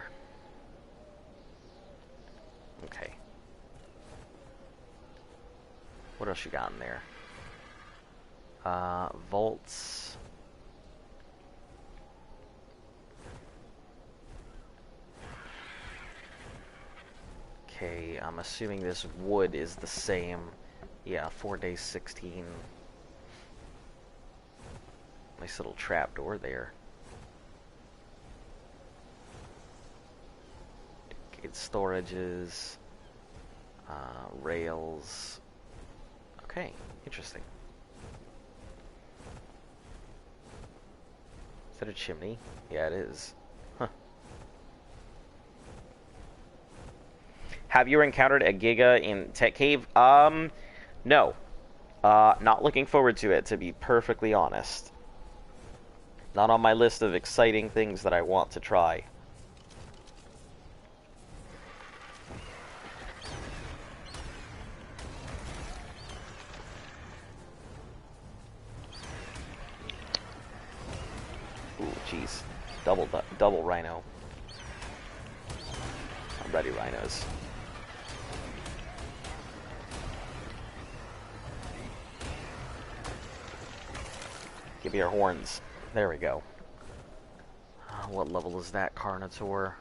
[SPEAKER 1] Okay. What else you got in there? Volts. Okay, I'm assuming this wood is the same. Yeah, 4 days, 16. Nice little trapdoor there. It's storages, rails. Okay, interesting. Is that a chimney? Yeah, it is. Huh. Have you encountered a Giga in Tech Cave? No. Not looking forward to it, to be perfectly honest. Not on my list of exciting things that I want to try. Ooh, jeez. Double rhino. I'm ready, rhinos. Give me your horns. There we go. What level is that Carnotaur?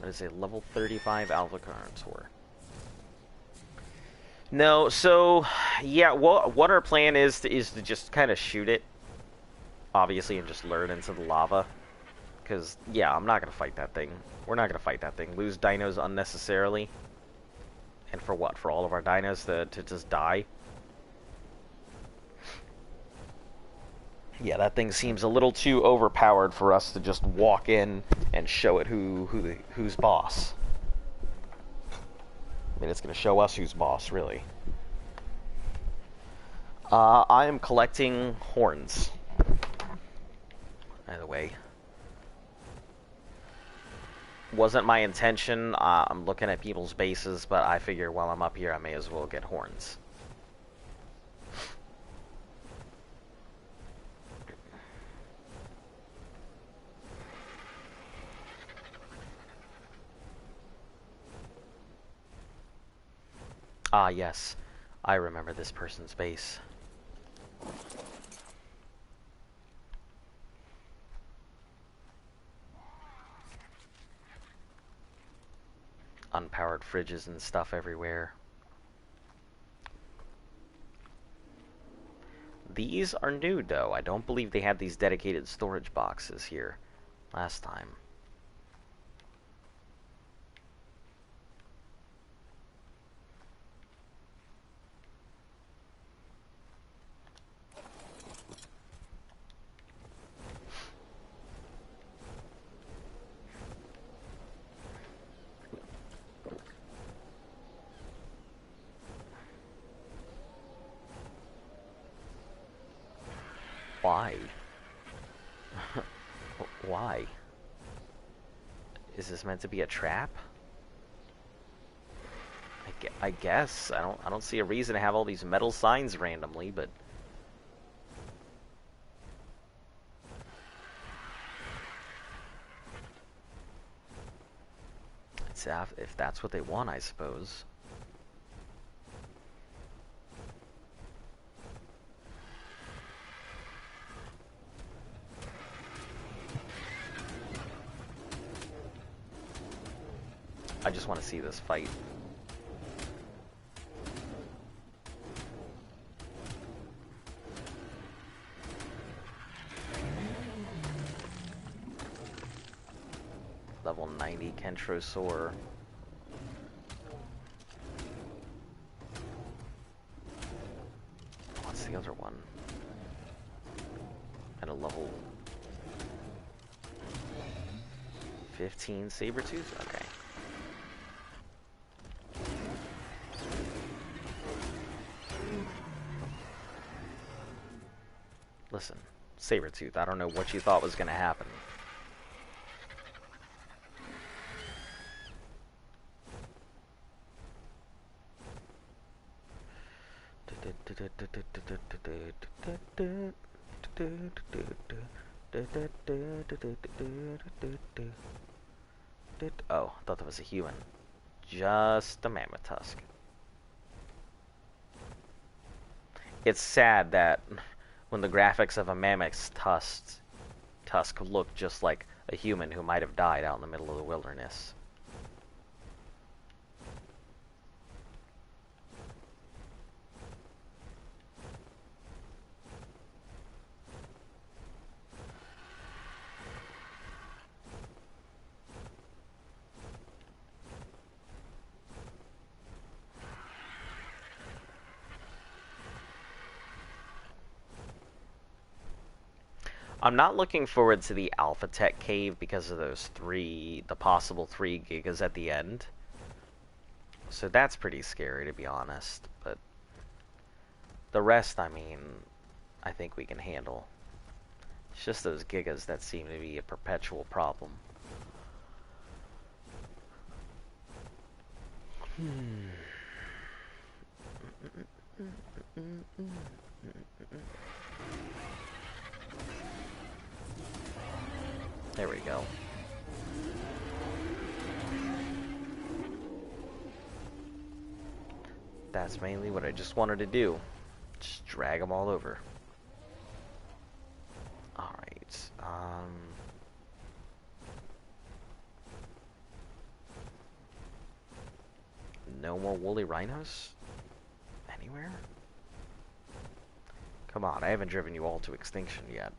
[SPEAKER 1] That is a level 35 Alpha Carnotaur. No, so yeah, what our plan is to just kind of shoot it, obviously, and just lure it into the lava. Because yeah, I'm not gonna fight that thing. We're not gonna fight that thing. Lose dinos unnecessarily. And for what? For all of our dinos to just die? Yeah, that thing seems a little too overpowered for us to just walk in and show it who's boss. I mean, it's going to show us who's boss, really. I am collecting horns. By the way. Wasn't my intention. I'm looking at people's bases, but I figure while I'm up here, I may as well get horns. Ah, yes. I remember this person's base. Unpowered fridges and stuff everywhere. These are new, though. I don't believe they had these dedicated storage boxes here last time. Why? Why? Is this meant to be a trap? I guess. I don't see a reason to have all these metal signs randomly, but it's if that's what they want, I suppose. I just want to see this fight. Level 90 Kentrosaur. What's the other one? At a level 15 Sabertooth? Okay. Listen, Sabertooth, I don't know what you thought was going to happen. Oh, I thought that was a human. Just a mammoth tusk. It's sad that when the graphics of a mammoth's tusk look just like a human who might have died out in the middle of the wilderness. I'm not looking forward to the Alpha Tech cave because of those the possible 3 gigas at the end. So that's pretty scary, to be honest. But the rest, I mean, I think we can handle. It's just those gigas that seem to be a perpetual problem. There we go. That's mainly what I just wanted to do. Just drag them all over. Alright, no more woolly rhinos? Anywhere? Come on, I haven't driven you all to extinction yet.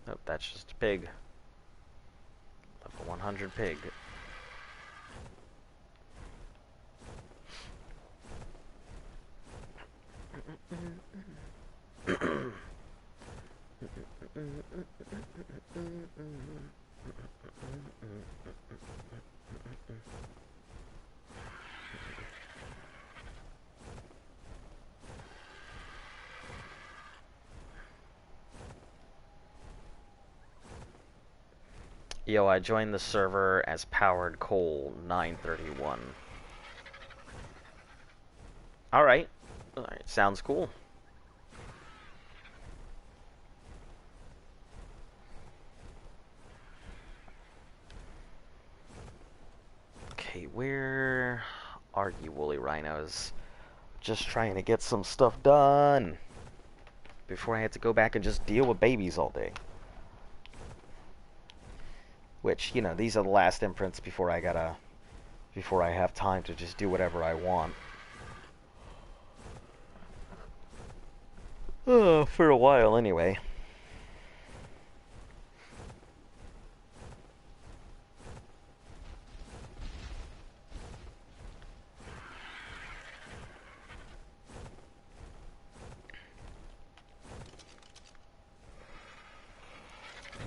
[SPEAKER 1] Nope, that's just a pig. Level 100 pig. Yo, I joined the server as Powered Coal 931. Alright. Alright, sounds cool. Okay, where are you, woolly rhinos? Just trying to get some stuff done before I had to go back and just deal with babies all day. Which, you know, these are the last imprints before I have time to just do whatever I want. For a while anyway.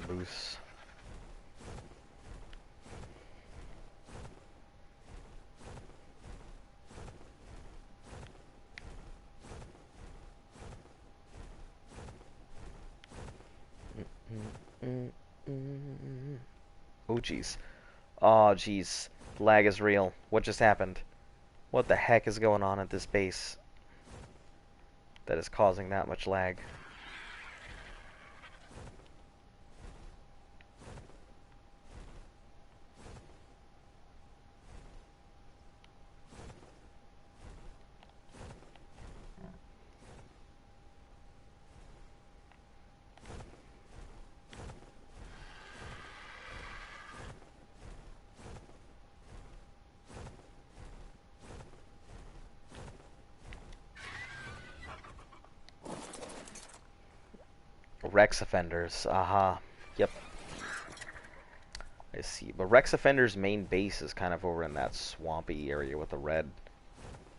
[SPEAKER 1] Moose. Oh jeez. Oh jeez. Lag is real. What just happened? What the heck is going on at this base that is causing that much lag? Rex offenders. Aha. Yep. I see. But Rex offenders' main base is kind of over in that swampy area with the red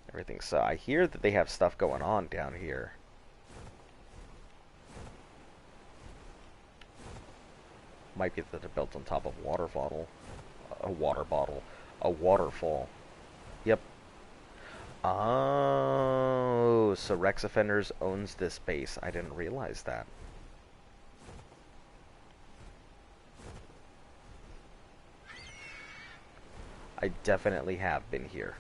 [SPEAKER 1] everything. So I hear that they have stuff going on down here. Might be that they're built on top of a water bottle. A waterfall. Yep. Oh, so Rex Offenders owns this base. I didn't realize that. I definitely have been here.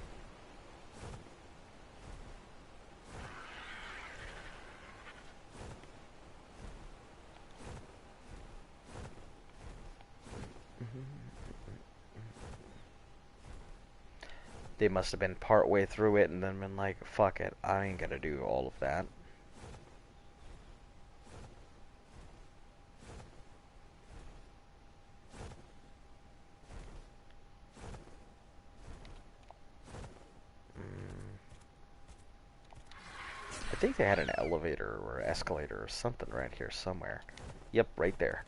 [SPEAKER 1] They must have been part way through it and then been like, fuck it, I ain't gonna do all of that. I think they had an elevator or escalator or something right here somewhere. Yep, right there.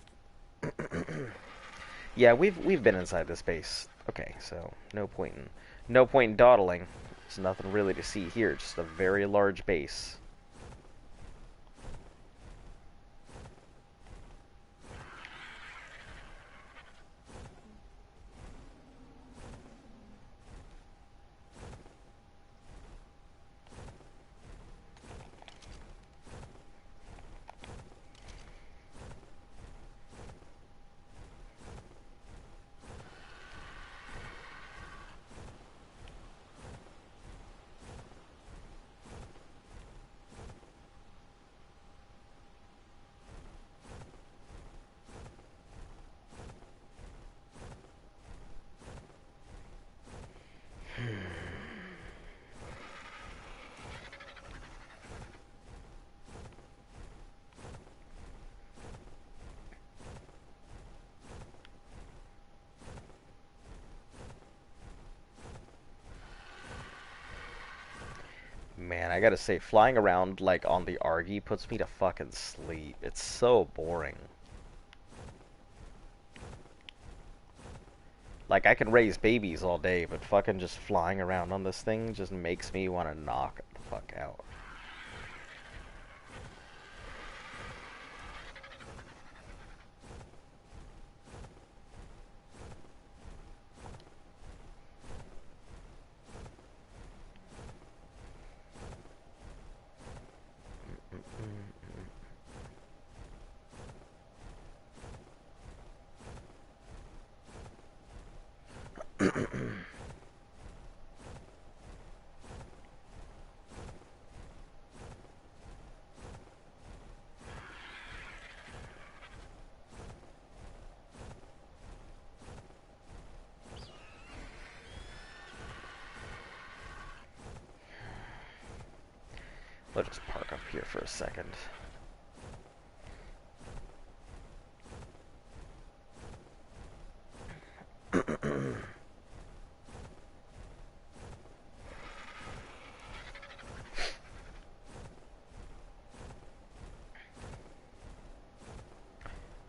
[SPEAKER 1] Yeah, we've been inside this base. Okay, so no point in dawdling. There's nothing really to see here, just a very large base. Man, I gotta say, flying around, like, on the Argy puts me to fucking sleep. It's so boring. Like, I can raise babies all day, but fucking just flying around on this thing just makes me want to knock the fuck out. Let's just park up here for a second.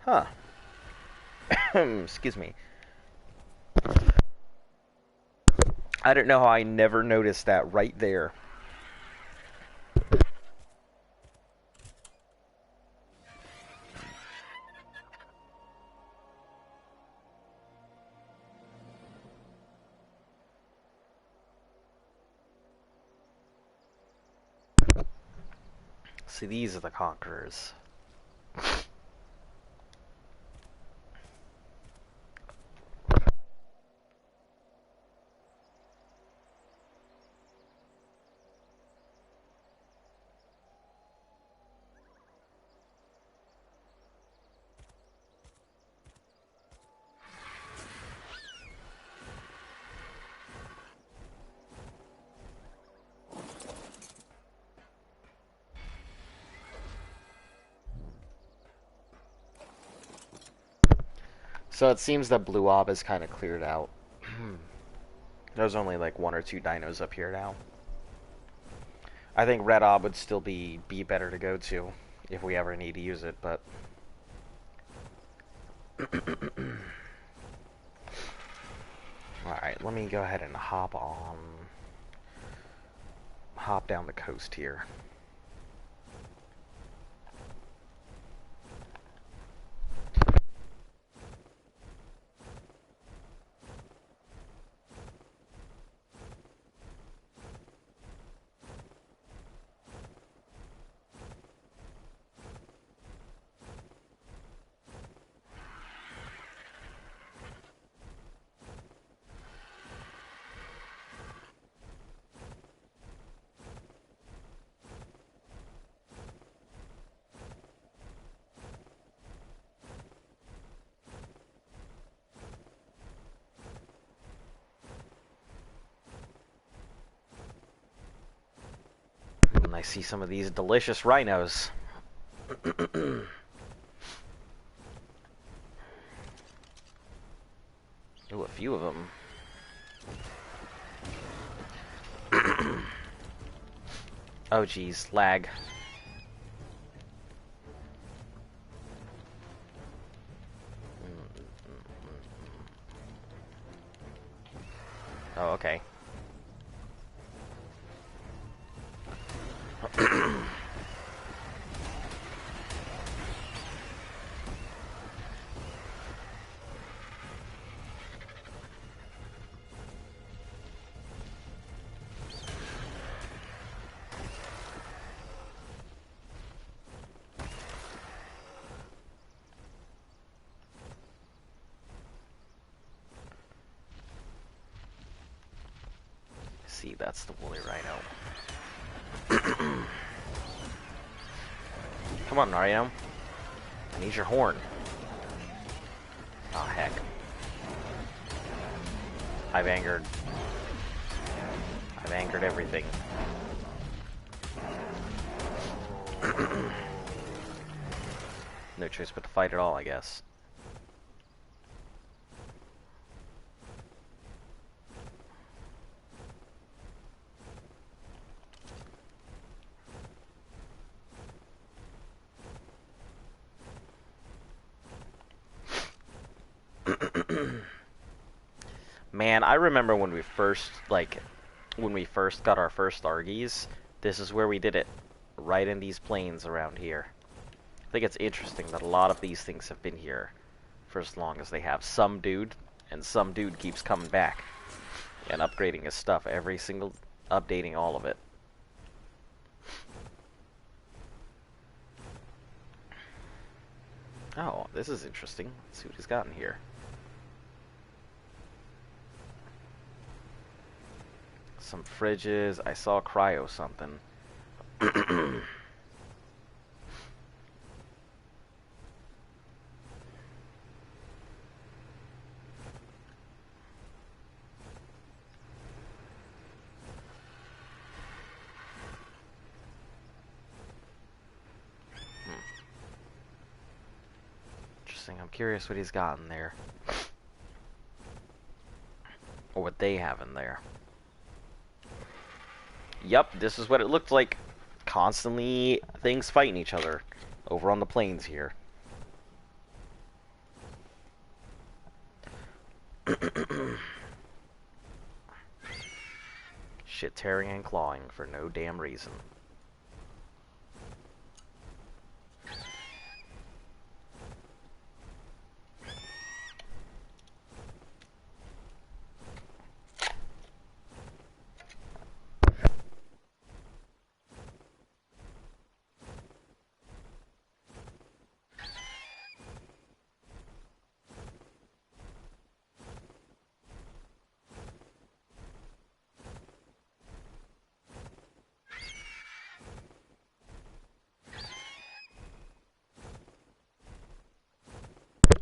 [SPEAKER 1] Huh. Excuse me. I don't know how I never noticed that right there. See, these are the conquerors. So it seems that Blue Ob is kind of cleared out. There's only like one or two dinos up here now. I think Red Ob would still be better to go to if we ever need to use it, but alright, let me go ahead and hop down the coast here. And I see some of these delicious rhinos. Ooh, a few of them. Oh geez, lag. Oh, okay. See, that's the woolly rhino. Come on, Rhino. I need your horn. Oh, heck. I've angered everything. No choice but to fight it all, I guess. Man, I remember when we first, got our first Argies, this is where we did it. Right in these plains around here. I think it's interesting that a lot of these things have been here for as long as they have. Some dude keeps coming back and upgrading his stuff updating all of it. Oh, this is interesting. Let's see what he's got in here. Some fridges. I saw cryo something. Interesting. I'm curious what he's got in there. Or what they have in there. Yep, this is what it looked like. Constantly things fighting each other over on the plains here. Shit tearing and clawing for no damn reason.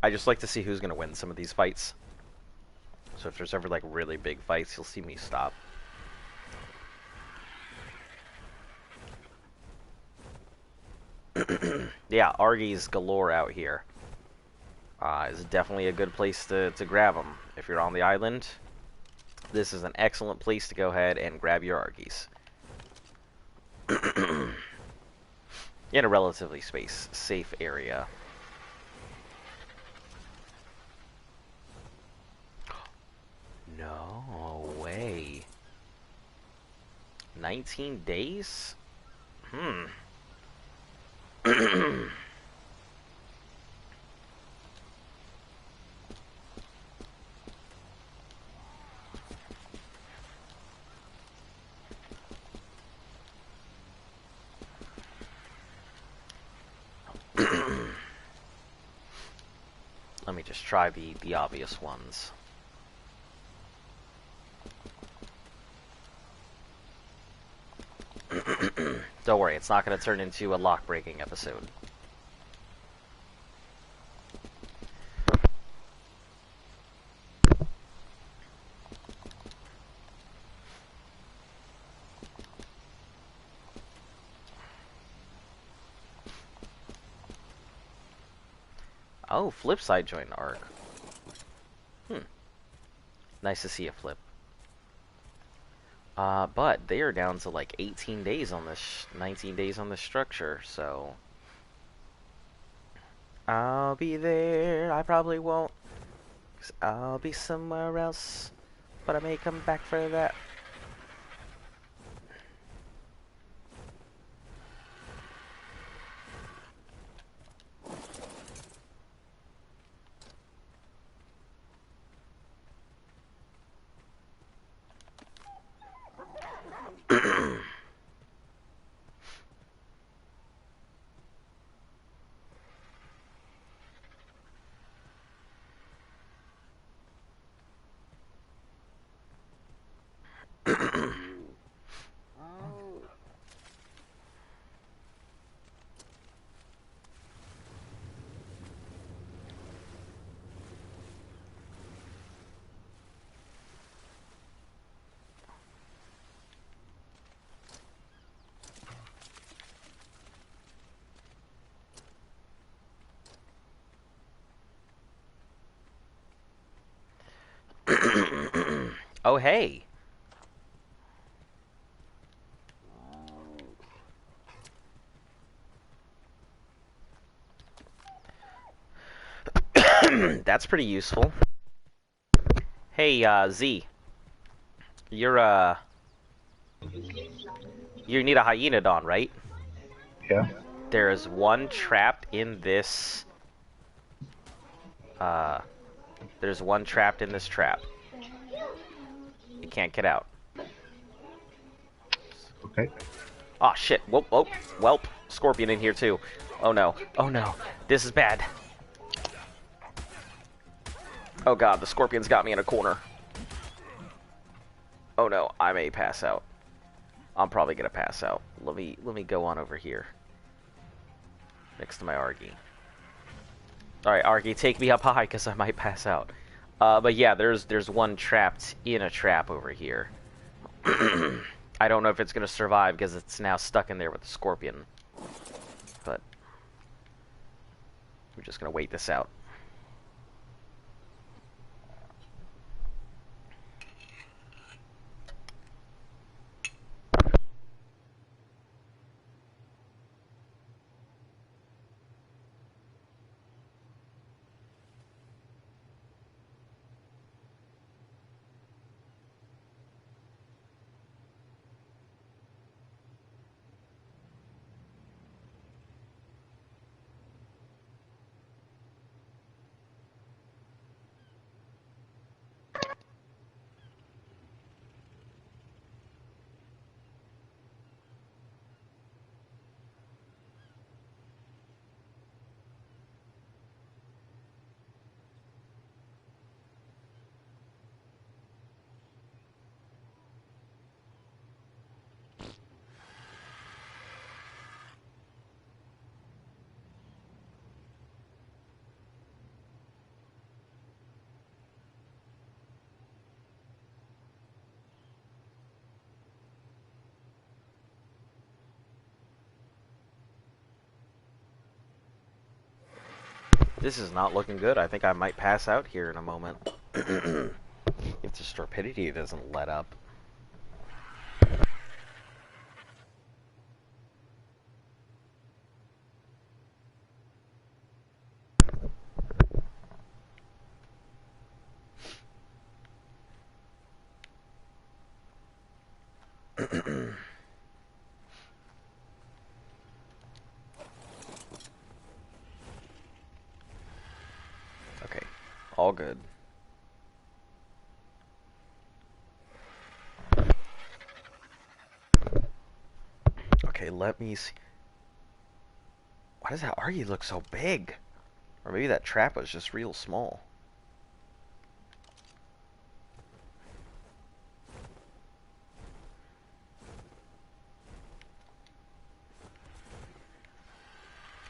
[SPEAKER 1] I just like to see who's gonna win some of these fights. So if there's ever like really big fights, you'll see me stop. Yeah, Argies galore out here. Is definitely a good place to grab them. If you're on the island, this is an excellent place to go ahead and grab your Argies. In a relatively safe area. No way. 19 days? Let me just try the obvious ones. Don't worry, it's not going to turn into a lock-breaking episode. Oh, Flipside joined Arc. Nice to see a Flip. But they are down to like 18 days on this, 19 days on this structure, so... I'll be there, I probably won't, 'cause I'll be somewhere else but I may come back for that. Oh, hey. That's pretty useful. Hey, Z. You're, you need a hyenodon, right?
[SPEAKER 3] Yeah.
[SPEAKER 1] There's one trapped in this, there's one trapped in this trap. You can't get out.
[SPEAKER 3] Okay.
[SPEAKER 1] Oh, shit. Whoop, whoop. Welp. Scorpion in here, too. Oh, no. Oh, no. This is bad. Oh, God. The scorpion's got me in a corner. Oh, no. I may pass out. I'm probably gonna pass out. Let me go on over here. Next to my Argy. Alright, Argy, take me up high, because I might pass out. But yeah, there's one trapped in a trap over here. I don't know if it's gonna survive, because it's now stuck in there with the scorpion. But we're just gonna wait this out. This is not looking good. I think I might pass out here in a moment. If the stupidity doesn't let up. Okay, all good. Okay, let me see. Why does that Argy look so big? Or maybe that trap was just real small.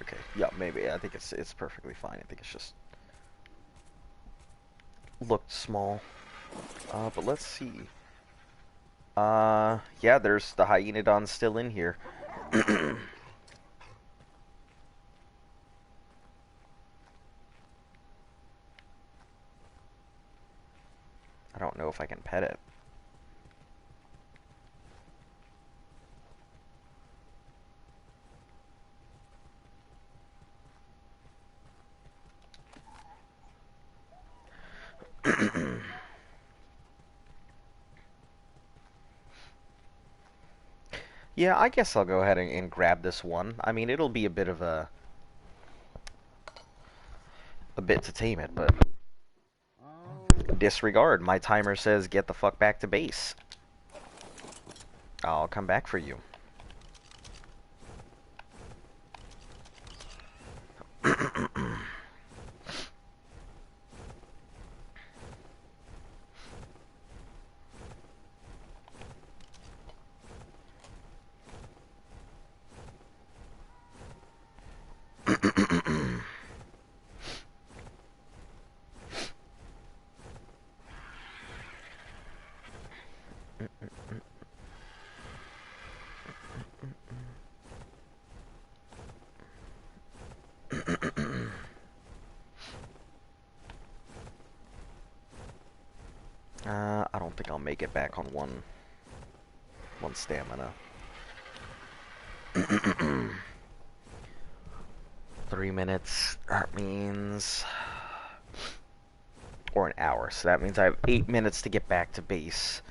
[SPEAKER 1] Okay, yeah, maybe. I think it's perfectly fine. I think it's just looked small. But let's see. Yeah, there's the hyenodon still in here. I don't know if I can pet it. Yeah, I guess I'll go ahead and grab this one. I mean, it'll be a bit of a bit to tame it, but disregard. My timer says get the fuck back to base. I'll come back for you. I don't think I'll make it back on one stamina. 3 minutes, that means... Or an hour, so that means I have 8 minutes to get back to base.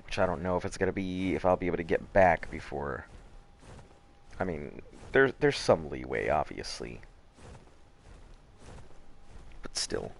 [SPEAKER 1] Which I don't know if it's gonna be, if I'll be able to get back before... I mean, there's some leeway, obviously. But still.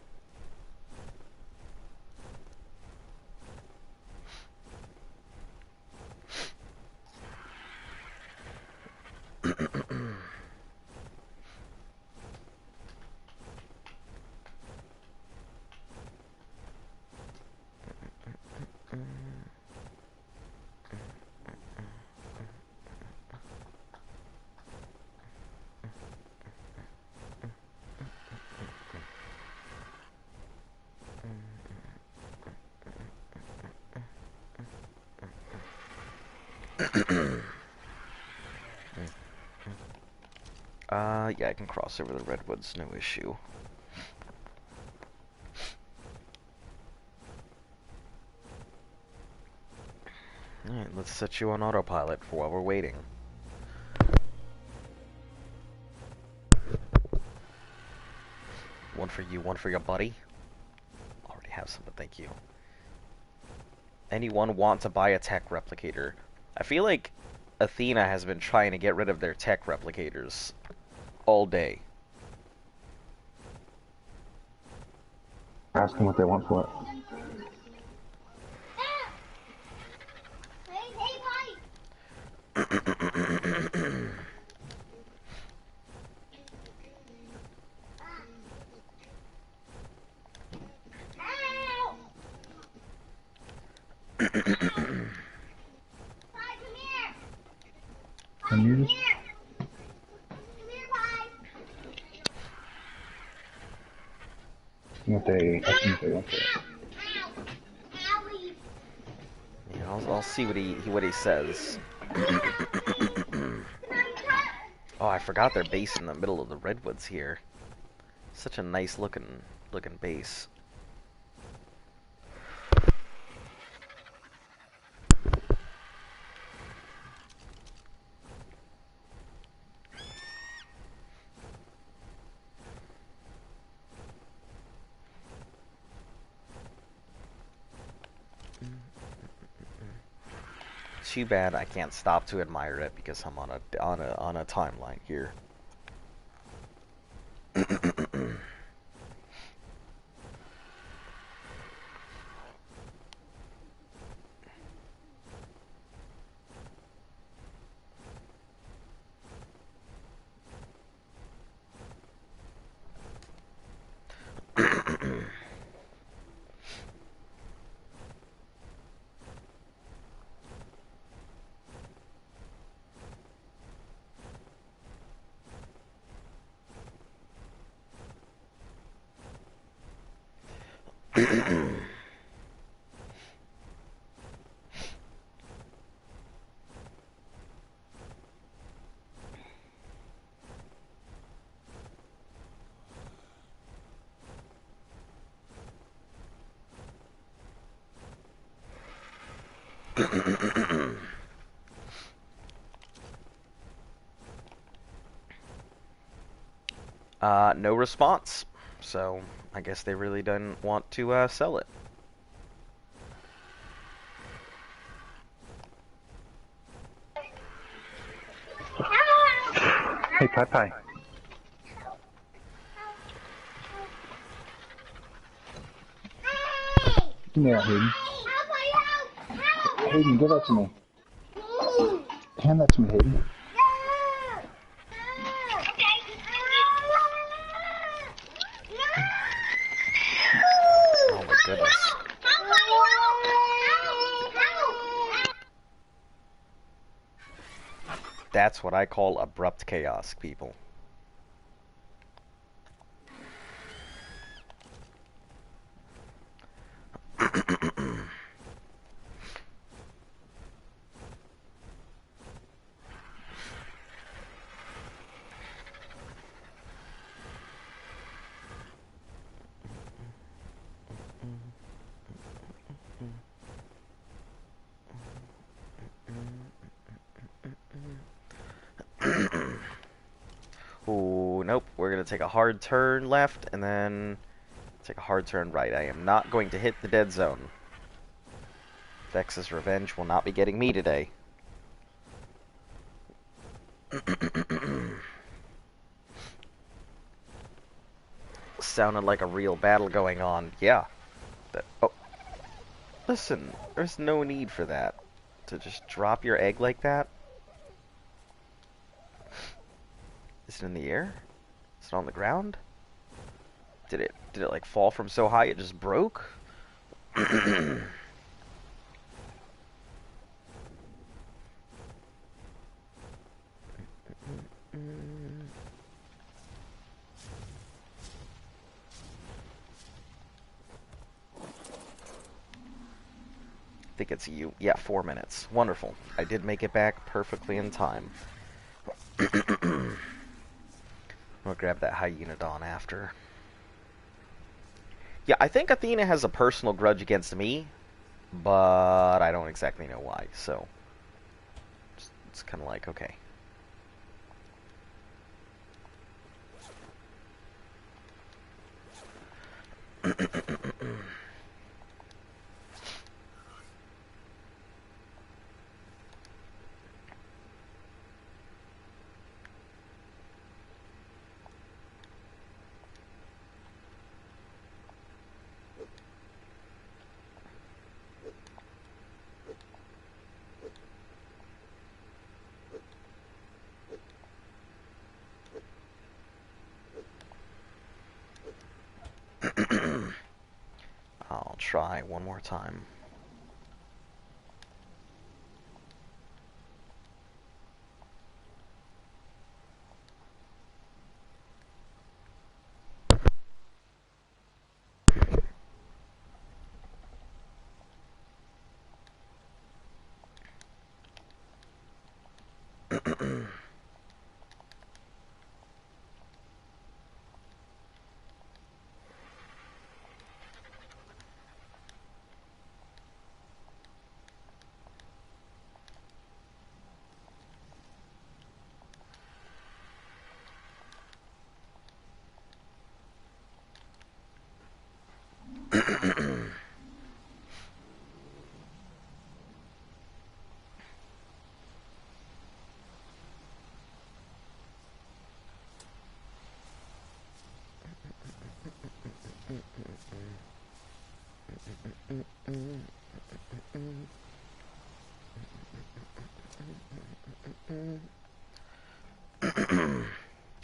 [SPEAKER 1] Yeah, I can cross over the redwoods, no issue. Alright, let's set you on autopilot for while we're waiting. One for you, one for your buddy. Already have some, but thank you. Anyone want to buy a tech replicator? I feel like Athena has been trying to get rid of their tech replicators all day.
[SPEAKER 3] Ask them what they want for it. Can you just... I think they want for it.
[SPEAKER 1] Yeah, I'll see what he says. Oh, I forgot their base in the middle of the redwoods here. Such a nice looking base. Too bad I can't stop to admire it because I'm on a timeline here. No response. So, I guess they really didn't want to sell it.
[SPEAKER 3] Hey, Pie Pie. Give me that, Hayden. Hayden, give that to me. Hand that to me, Hayden.
[SPEAKER 1] Oh my goodness. That's what I call abrupt chaos, people. Ooh, nope. We're going to take a hard turn left and then take a hard turn right. I am not going to hit the dead zone. Vex's revenge will not be getting me today. Sounded like a real battle going on. Yeah. Oh. Listen, there's no need for that. To just drop your egg like that. Is it in the air? Is it on the ground? Did it like fall from so high it just broke? I think it's you. Yeah, 4 minutes. Wonderful. I did make it back perfectly in time. I'll grab that Hyenodon after. Yeah, I think Athena has a personal grudge against me, but I don't exactly know why, so it's kind of like, okay. I'll try one more time.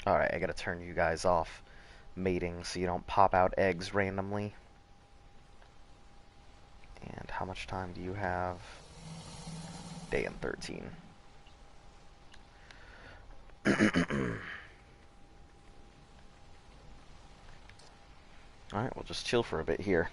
[SPEAKER 1] Alright, I gotta turn you guys off mating so you don't pop out eggs randomly. And how much time do you have? Day and 13. Alright, we'll just chill for a bit here.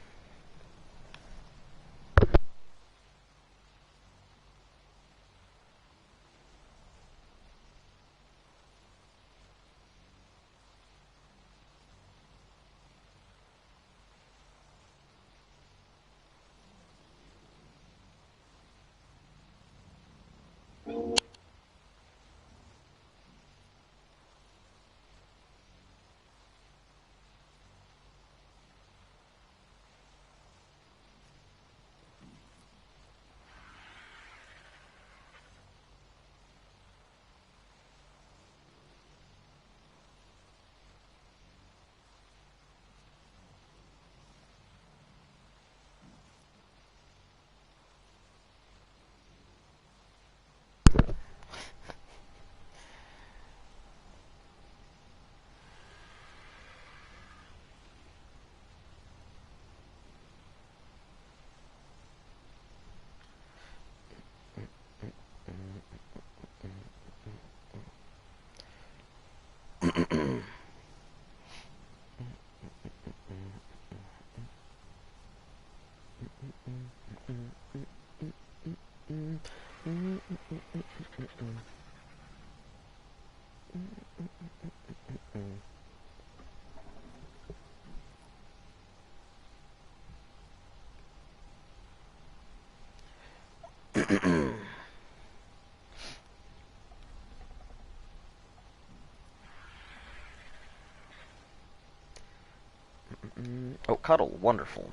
[SPEAKER 1] Oh, cuddle, wonderful.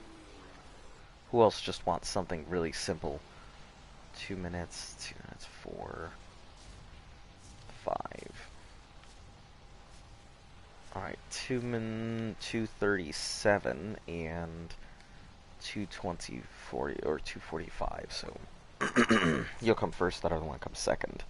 [SPEAKER 1] Who else just wants something really simple? 2 minutes, 4, 5. Alright, 2:37 and 2:20, or 2:45, so you'll come first, that other one comes second.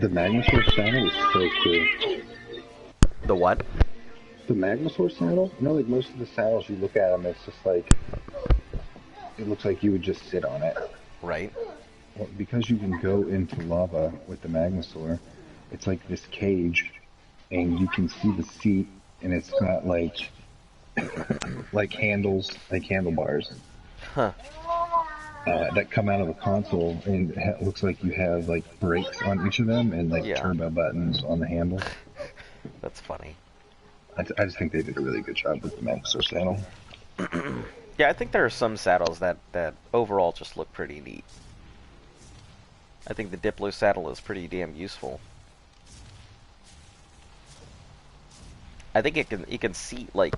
[SPEAKER 3] The Magnosaur saddle is so cool.
[SPEAKER 1] The what?
[SPEAKER 3] The Magnosaur saddle? You know, like most of the saddles, you look at them, it's just like, it looks like you would just sit on it.
[SPEAKER 1] Right.
[SPEAKER 3] Well, because you can go into lava with the Magnosaur, it's like this cage, and you can see the seat, and it's got like handlebars
[SPEAKER 1] Huh.
[SPEAKER 3] that come out of a console, and it looks like you have like brakes on each of them and like
[SPEAKER 1] Yeah.
[SPEAKER 3] turbo buttons on the handle.
[SPEAKER 1] That's funny.
[SPEAKER 3] I just think they did a really good job with the Magnosaur saddle.
[SPEAKER 1] Yeah, I think there are some saddles that overall just look pretty neat. I think the Diplo saddle is pretty damn useful. I think it can seat like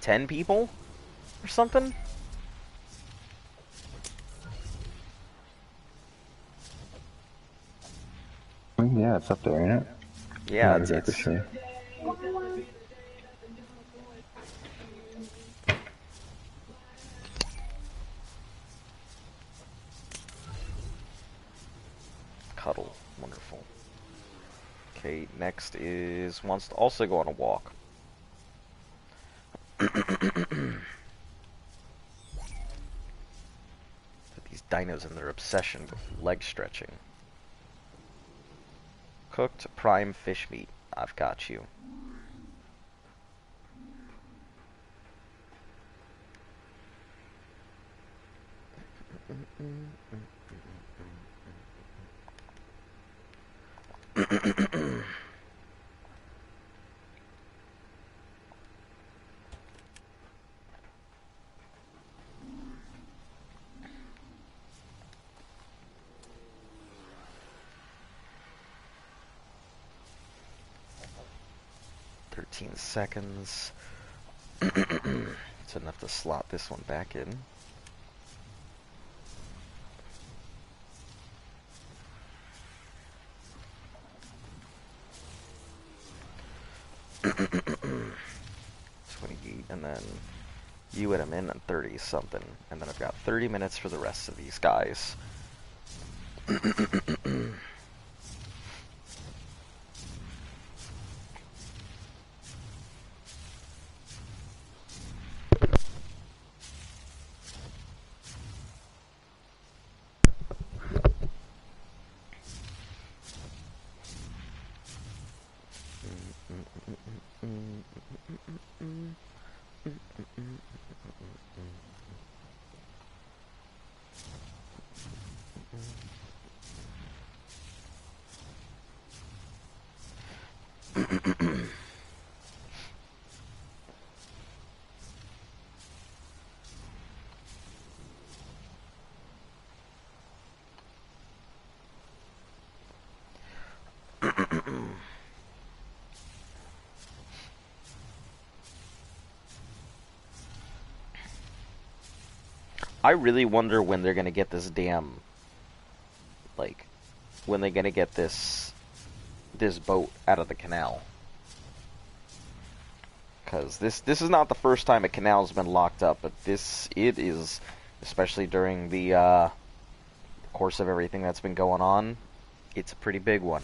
[SPEAKER 1] 10 people or something.
[SPEAKER 3] Yeah, it's up there, ain't it?
[SPEAKER 1] Yeah,
[SPEAKER 3] Not
[SPEAKER 1] it's
[SPEAKER 3] exactly sure.
[SPEAKER 1] cuddle. Wonderful. Okay, next is wants to also go on a walk. These dinos and their obsession with leg stretching. Cooked prime fish meat. I've got you. Seconds. It's enough to slot this one back in. $28, and then You and a minute and 30 something, and then I've got 30 minutes for the rest of these guys. I really wonder when they're gonna get this damn, like, when they're gonna get this boat out of the canal. Because this is not the first time a canal's been locked up, but it is, especially during the course of everything that's been going on, it's a pretty big one.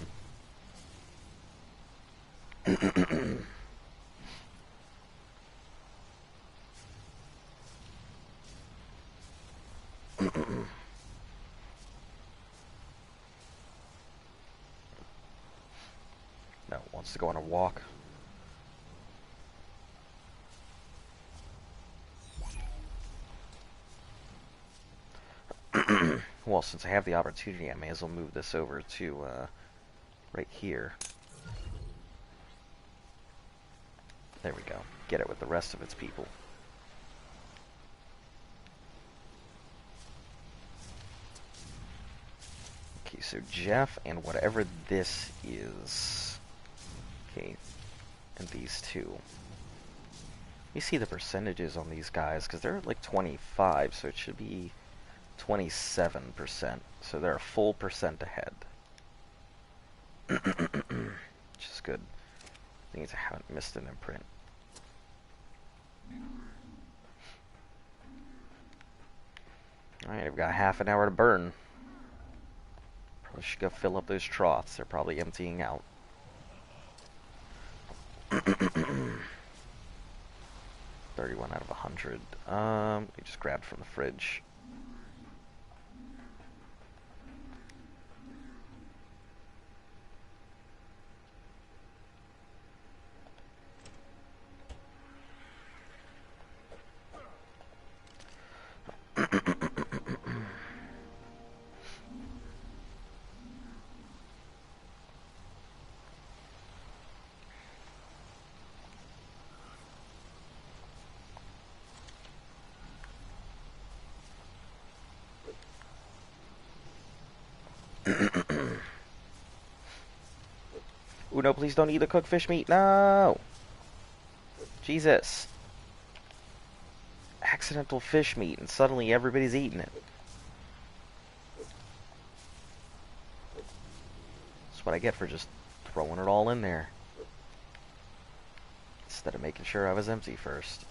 [SPEAKER 1] No, wants to go on a walk. Well, since I have the opportunity, I may as well move this over to right here. There we go. Get it with the rest of its people. Okay, so Jeff and whatever this is. Okay, and these two. Let me see the percentages on these guys, because they're at like 25, so it should be 27%. So they're a full percent ahead. Which is good. I think I haven't missed an imprint. Alright, I've got half an hour to burn. Probably should go fill up those troughs. They're probably emptying out. 31 out of 100. We just grabbed from the fridge. Ooh, no, please don't eat the cooked fish meat. No! Jesus. Accidental fish meat, and suddenly everybody's eating it. That's what I get for just throwing it all in there. Instead of making sure I was empty first.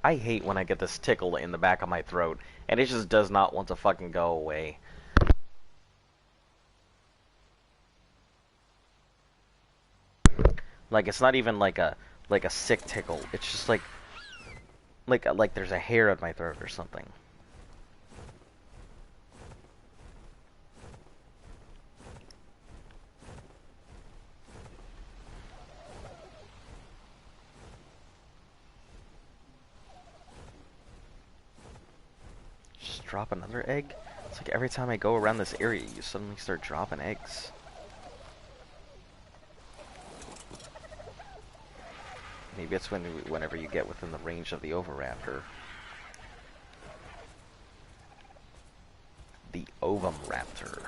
[SPEAKER 1] I hate when I get this tickle in the back of my throat, and it just does not want to fucking go away. Like, it's not even like a sick tickle. It's just like there's a hair in my throat or something. Just drop another egg? It's like every time I go around this area, you suddenly start dropping eggs. Maybe it's whenever you get within the range of the Oviraptor. The Ovum Raptor.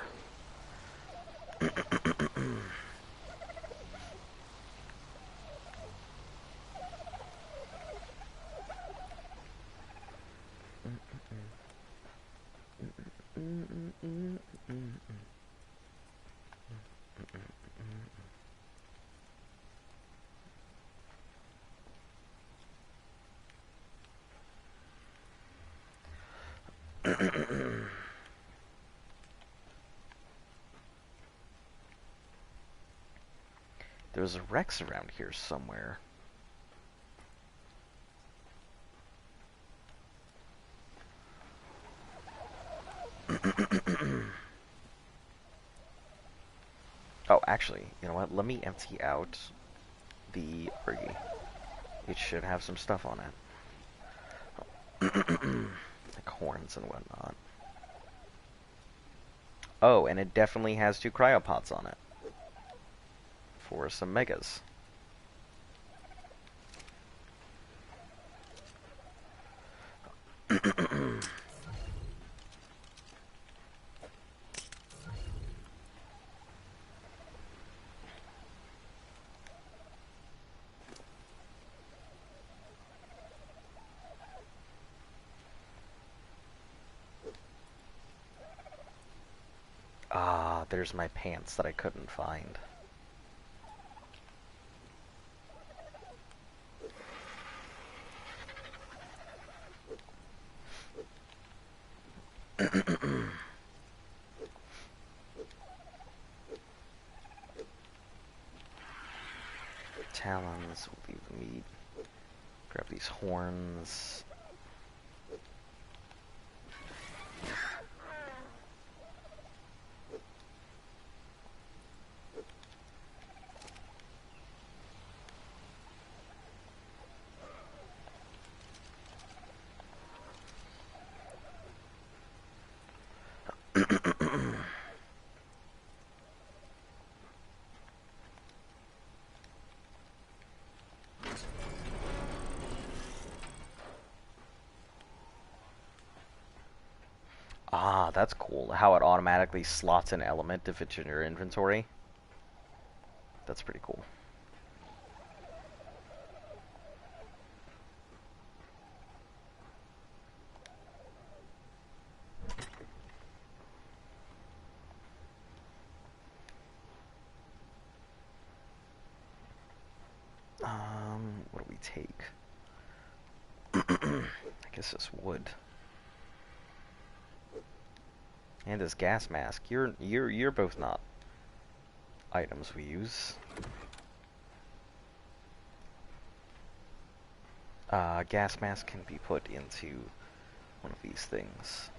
[SPEAKER 1] There's a Rex around here somewhere. Oh, actually, you know what? Let me empty out the Orgy. It should have some stuff on it. Like horns and whatnot. Oh, and it definitely has 2 cryopods on it. For some megas. Ah, there's my pants that I couldn't find. Talons, we'll leave the meat. Grab these horns. Ah, that's cool. How it automatically slots an element if it's in your inventory. That's pretty cool. What do we take? I guess this wood. And this gas mask. You're both not items we use. Gas mask can be put into one of these things.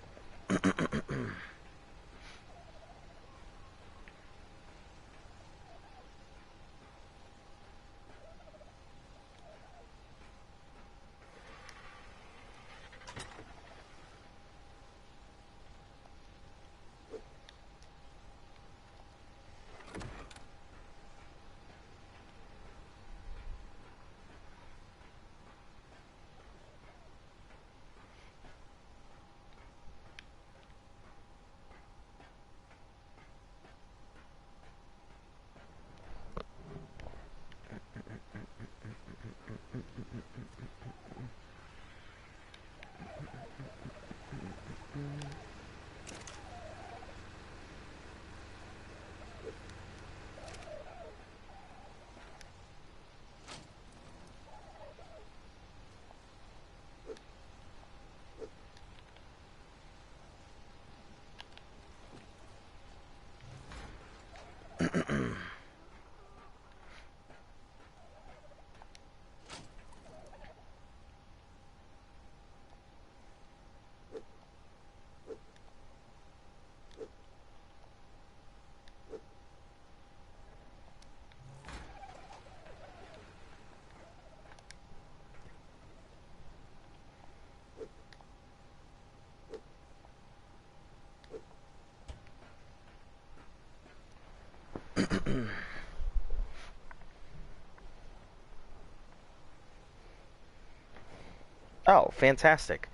[SPEAKER 1] Oh, fantastic.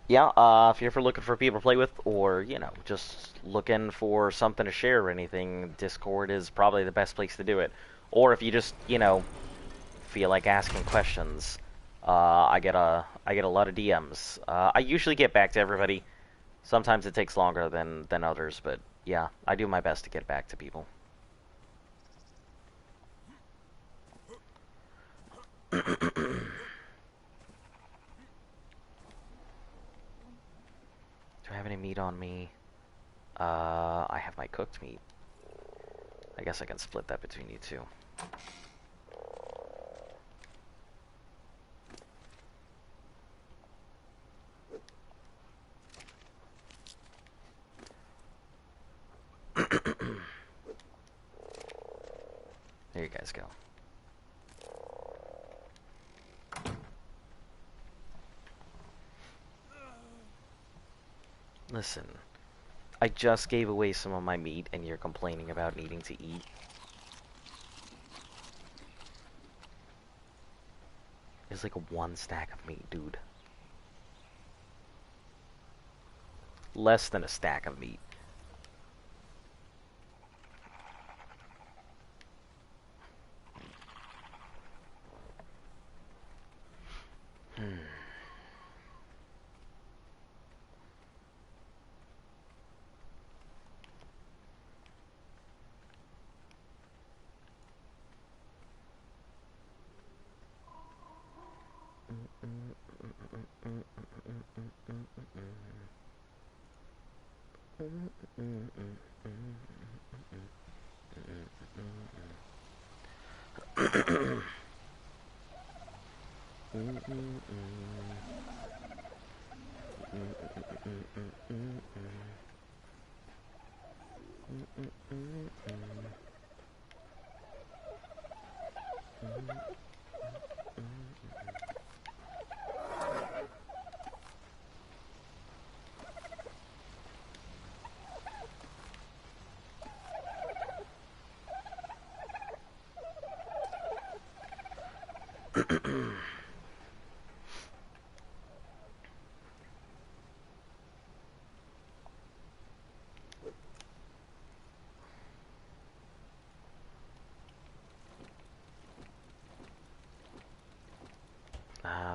[SPEAKER 1] Yeah, if you're ever looking for people to play with, or, you know, just looking for something to share or anything, Discord is probably the best place to do it. Or if you just, you know, feel like asking questions, I get a lot of DMs. I usually get back to everybody. Sometimes it takes longer than others, but yeah, I do my best to get back to people. Do I have any meat on me? I have my cooked meat. I guess I can split that between you two. There you guys go. Listen, I just gave away some of my meat and you're complaining about needing to eat. It's like one stack of meat, dude. Less than a stack of meat.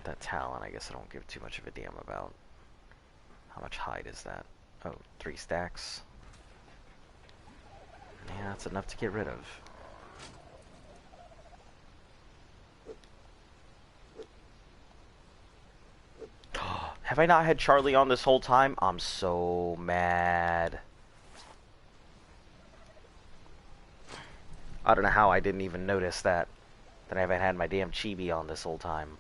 [SPEAKER 1] That talent, I guess I don't give too much of a damn about. How much hide is that? Oh, 3 stacks. Yeah, that's enough to get rid of. Have I not had Charlie on this whole time? I'm so mad. I don't know how I didn't even notice that I haven't had my damn chibi on this whole time.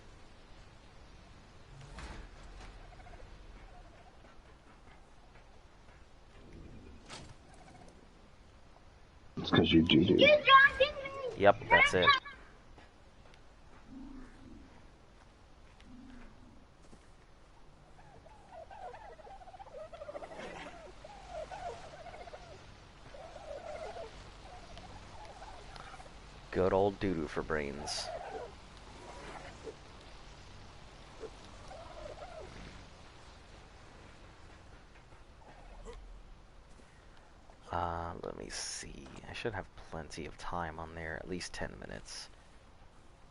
[SPEAKER 3] It's because you do.
[SPEAKER 1] Yep, that's it. Good old doo-doo for brains. Let me see. I should have plenty of time on there, at least 10 minutes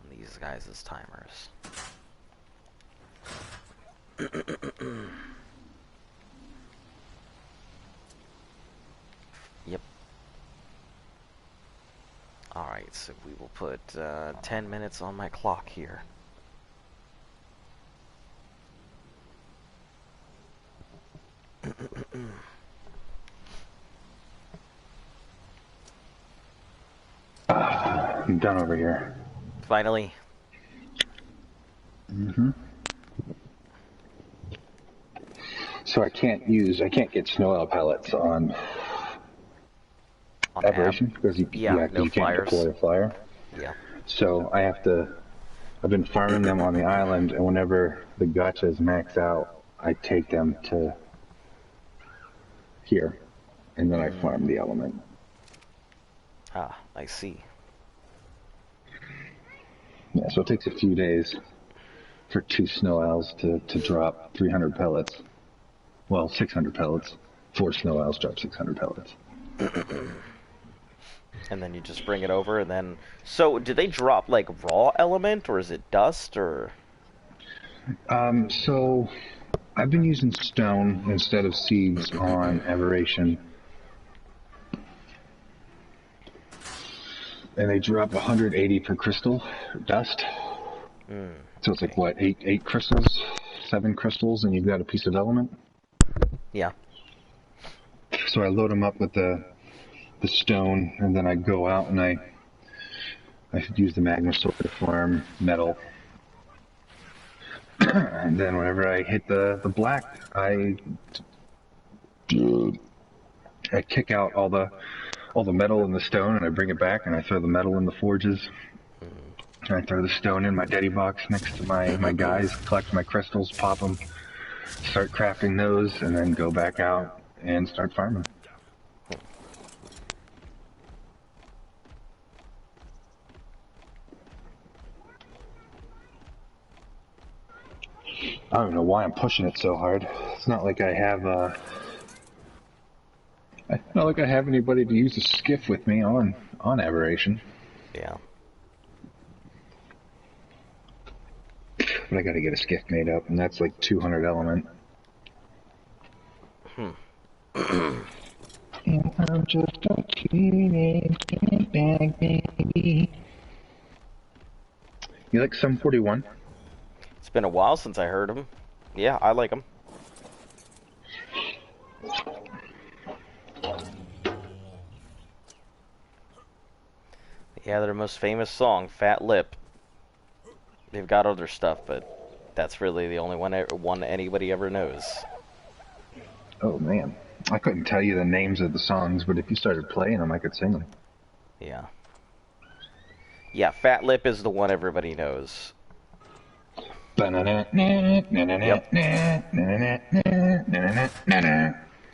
[SPEAKER 1] on these guys' timers. Yep. Alright, so we will put 10 minutes on my clock here.
[SPEAKER 3] I'm done over here.
[SPEAKER 1] Finally.
[SPEAKER 3] So I can't get snow oil pellets on Aberration because you
[SPEAKER 1] no
[SPEAKER 3] can't
[SPEAKER 1] flyers.
[SPEAKER 3] deploy a flyer.
[SPEAKER 1] Yeah.
[SPEAKER 3] So I've been farming them on the island, and whenever the gachas max out, I take them to here, and then I farm the element.
[SPEAKER 1] Ah, I see.
[SPEAKER 3] Yeah, so it takes a few days for 2 snow owls to drop 300 pellets. Well, 600 pellets. 4 snow owls drop 600 pellets.
[SPEAKER 1] And then you just bring it over, and then... So, do they drop, like, raw element, or is it dust, or...
[SPEAKER 3] So I've been using stone instead of seeds on aberration. And they drop 180 per crystal dust. So it's like, what, 8 crystals? 7 crystals, and you've got a piece of element?
[SPEAKER 1] Yeah.
[SPEAKER 3] So I load them up with the stone, and then I go out and I use the magma sword to form metal. And then whenever I hit the black, I kick out all the metal in the stone, and I bring it back, and I throw the metal in the forges. And I throw the stone in my daddy box next to my guys, collect my crystals, pop them, start crafting those, and then go back out and start farming. I don't know why I'm pushing it so hard. It's not like I have not like I have anybody to use a skiff with me on aberration.
[SPEAKER 1] Yeah.
[SPEAKER 3] But I gotta get a skiff made up, and that's like 200 element. And I'm just a teenage bag baby. You like Sum 41?
[SPEAKER 1] It's been a while since I heard him. Yeah, I like him. Yeah, their most famous song, Fat Lip. They've got other stuff, but that's really the only one anybody ever knows.
[SPEAKER 3] Oh man, I couldn't tell you the names of the songs, but if you started playing them, I could sing them.
[SPEAKER 1] Yeah. Yeah, Fat Lip is the one everybody knows.
[SPEAKER 3] Yep.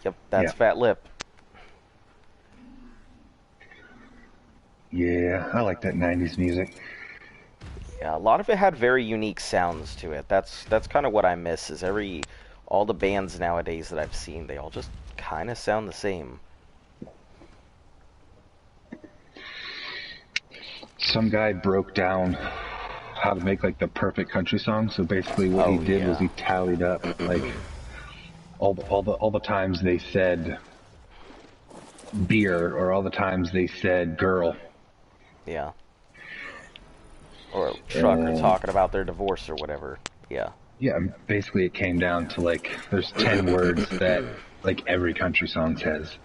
[SPEAKER 1] Yep, that's Fat Lip.
[SPEAKER 3] Yeah, I like that 90s music.
[SPEAKER 1] Yeah, a lot of it had very unique sounds to it. That's kind of what I miss, is all the bands nowadays that I've seen, they all just kind of sound the same.
[SPEAKER 3] Some guy broke down how to make like the perfect country song. So basically what he did was he tallied up like all the times they said beer, or all the times they said girl.
[SPEAKER 1] Yeah. Or a trucker talking about their divorce or whatever. Yeah.
[SPEAKER 3] Yeah, basically it came down to like there's 10 words that like every country song says.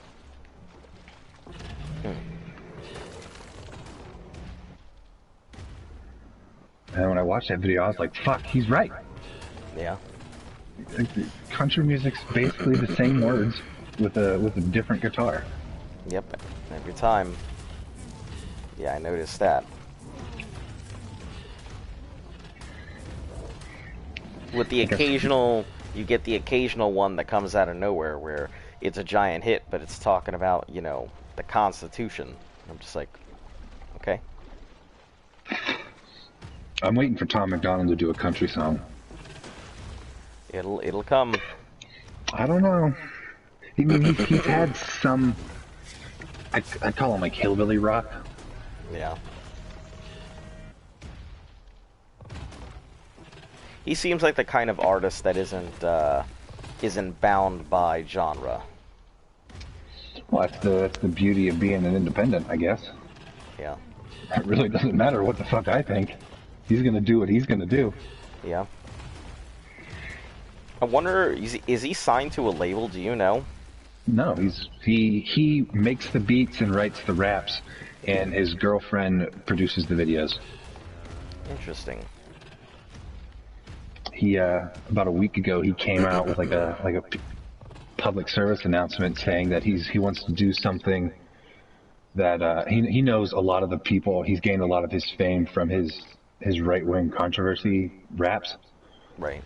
[SPEAKER 3] And when I watched that video, I was like, fuck, he's right.
[SPEAKER 1] Yeah.
[SPEAKER 3] Like, country music's basically the same words with a different guitar.
[SPEAKER 1] Yep, every time. Yeah, I noticed that. With the occasional, you get the occasional one that comes out of nowhere where it's a giant hit, but it's talking about, you know, the Constitution. I'm just like, okay.
[SPEAKER 3] I'm waiting for Tom MacDonald to do a country song.
[SPEAKER 1] It'll come.
[SPEAKER 3] I don't know. I mean, he's had some. I call him like hillbilly rock.
[SPEAKER 1] Yeah. He seems like the kind of artist that isn't bound by genre.
[SPEAKER 3] Well, that's the beauty of being an independent, I guess.
[SPEAKER 1] Yeah.
[SPEAKER 3] It really doesn't matter what the fuck I think. He's gonna do what he's gonna do.
[SPEAKER 1] Yeah. I wonder, is he signed to a label? Do you know?
[SPEAKER 3] No, he makes the beats and writes the raps, and his girlfriend produces the videos.
[SPEAKER 1] Interesting.
[SPEAKER 3] He about a week ago he came out with like a public service announcement saying that he wants to do something that he knows a lot of the people. He's gained a lot of his fame from his right-wing controversy raps.
[SPEAKER 1] Right.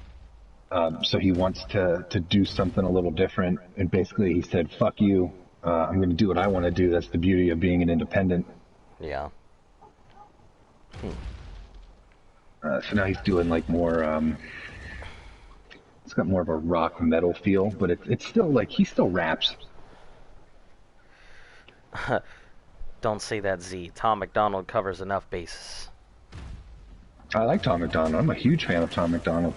[SPEAKER 3] So he wants to do something a little different, and basically he said, fuck you, I'm going to do what I want to do. That's the beauty of being an independent.
[SPEAKER 1] Yeah.
[SPEAKER 3] So now he's doing like more. It's got more of a rock metal feel, but it's still like he still raps.
[SPEAKER 1] Don't say that, Z. Tom McDonald covers enough bases.
[SPEAKER 3] I like Tom McDonald. I'm a huge fan of Tom McDonald.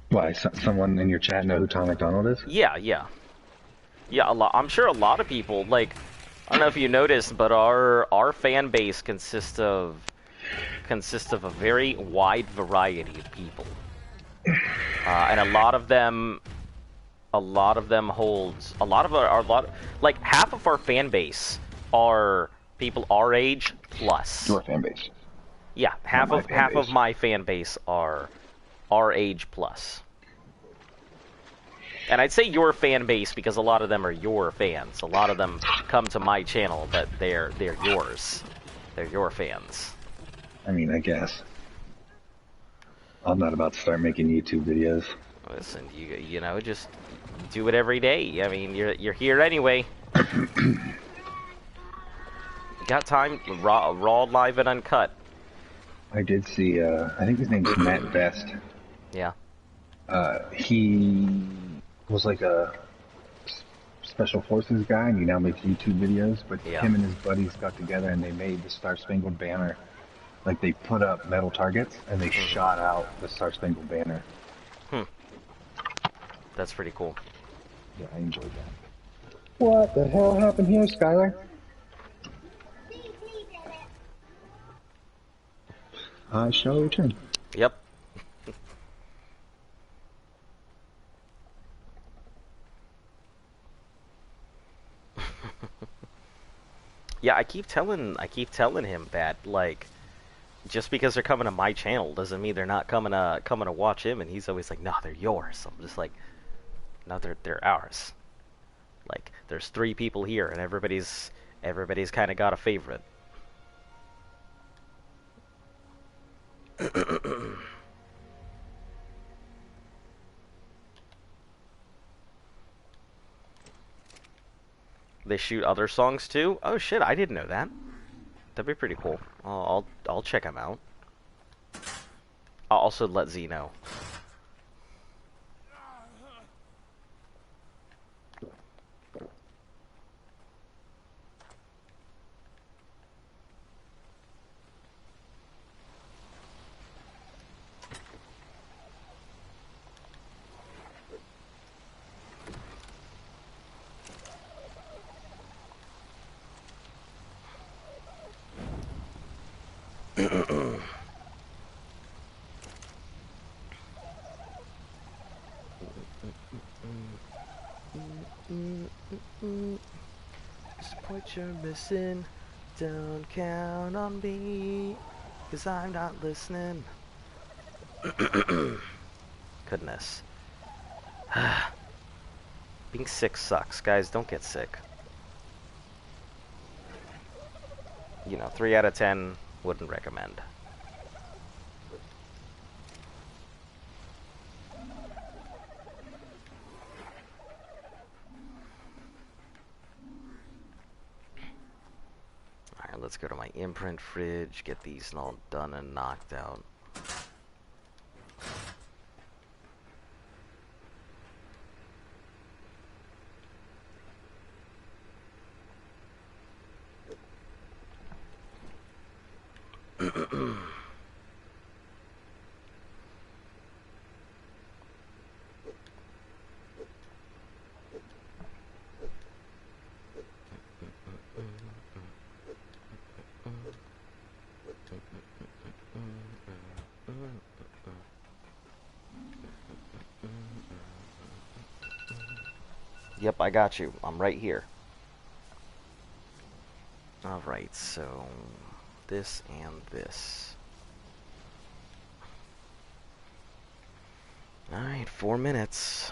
[SPEAKER 3] Why? Someone in your chat know who Tom McDonald is?
[SPEAKER 1] Yeah, yeah. Yeah, a lot. I'm sure a lot of people, like, I don't know if you noticed, but our fan base consists of a very wide variety of people. And a lot of them holds like half of our fan base are people our age plus.
[SPEAKER 3] Your fan base.
[SPEAKER 1] Yeah, half of my fan base are our age plus. And I'd say your fan base because a lot of them are your fans. A lot of them come to my channel, but they're yours. They're your fans.
[SPEAKER 3] I mean, I guess. I'm not about to start making YouTube videos.
[SPEAKER 1] Listen, you know, just do it every day. I mean, you're here anyway. Got time? Raw, live, and uncut.
[SPEAKER 3] I did see. I think his name's Matt Best.
[SPEAKER 1] Yeah.
[SPEAKER 3] He was like a special forces guy, and he now makes YouTube videos. But
[SPEAKER 1] Yeah.
[SPEAKER 3] him and his buddies got together, and they made the Star Spangled Banner. Like they put up metal targets, and they shot out the Star Spangled Banner.
[SPEAKER 1] That's pretty cool.
[SPEAKER 3] Yeah, I enjoyed that. What the hell happened here, Skylar? I shall return.
[SPEAKER 1] Yep. Yeah, I keep telling him that, like, just because they're coming to my channel doesn't mean they're not coming to watch him, and he's always like, no, they're yours. I'm just like, no, they're ours. Like, there's 3 people here, and everybody's kind of got a favorite. They shoot other songs too? Oh shit, I didn't know that. That'd be pretty cool. I'll check them out. I'll also let Z know. Just what you're missing, don't count on me, 'cause I'm not listening. Goodness. Being sick sucks. Guys, don't get sick. You know, 3 out of 10, wouldn't recommend. Alright, let's go to my imprint fridge, get these all done and knocked out. Yep, I got you. I'm right here. Alright, so this and this. Alright, 4 minutes.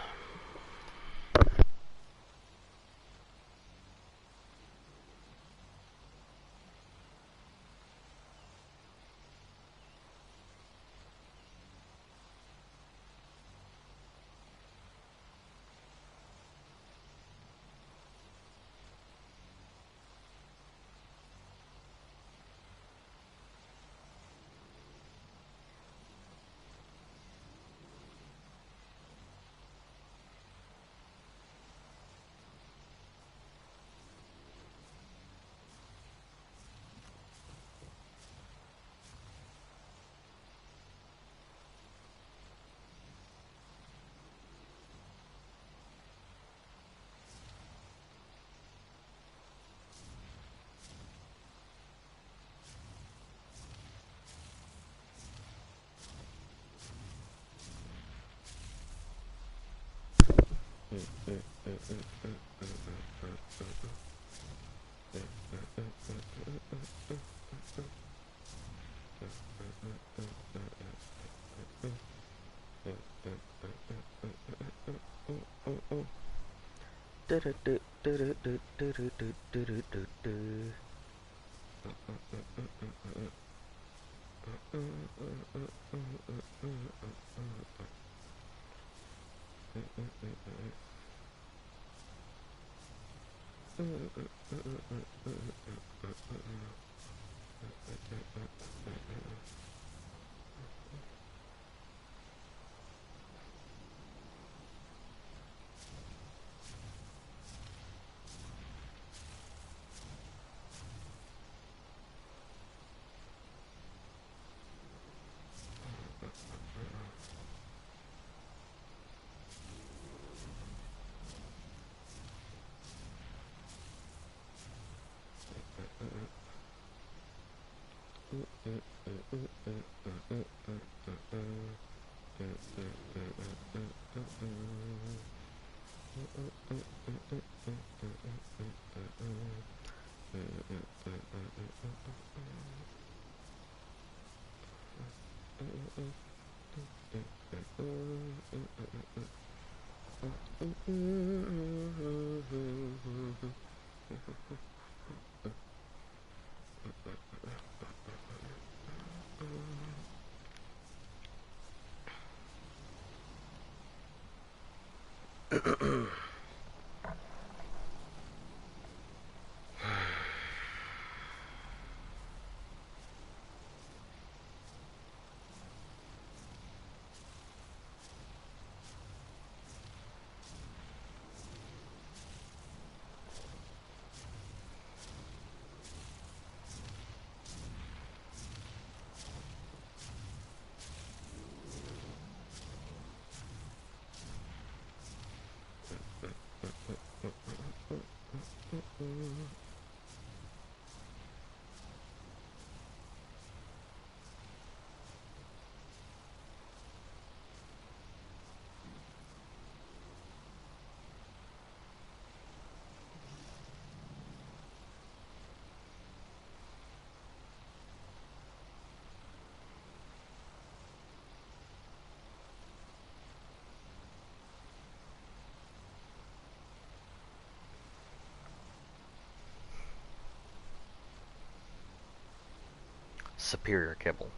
[SPEAKER 1] Superior kibble.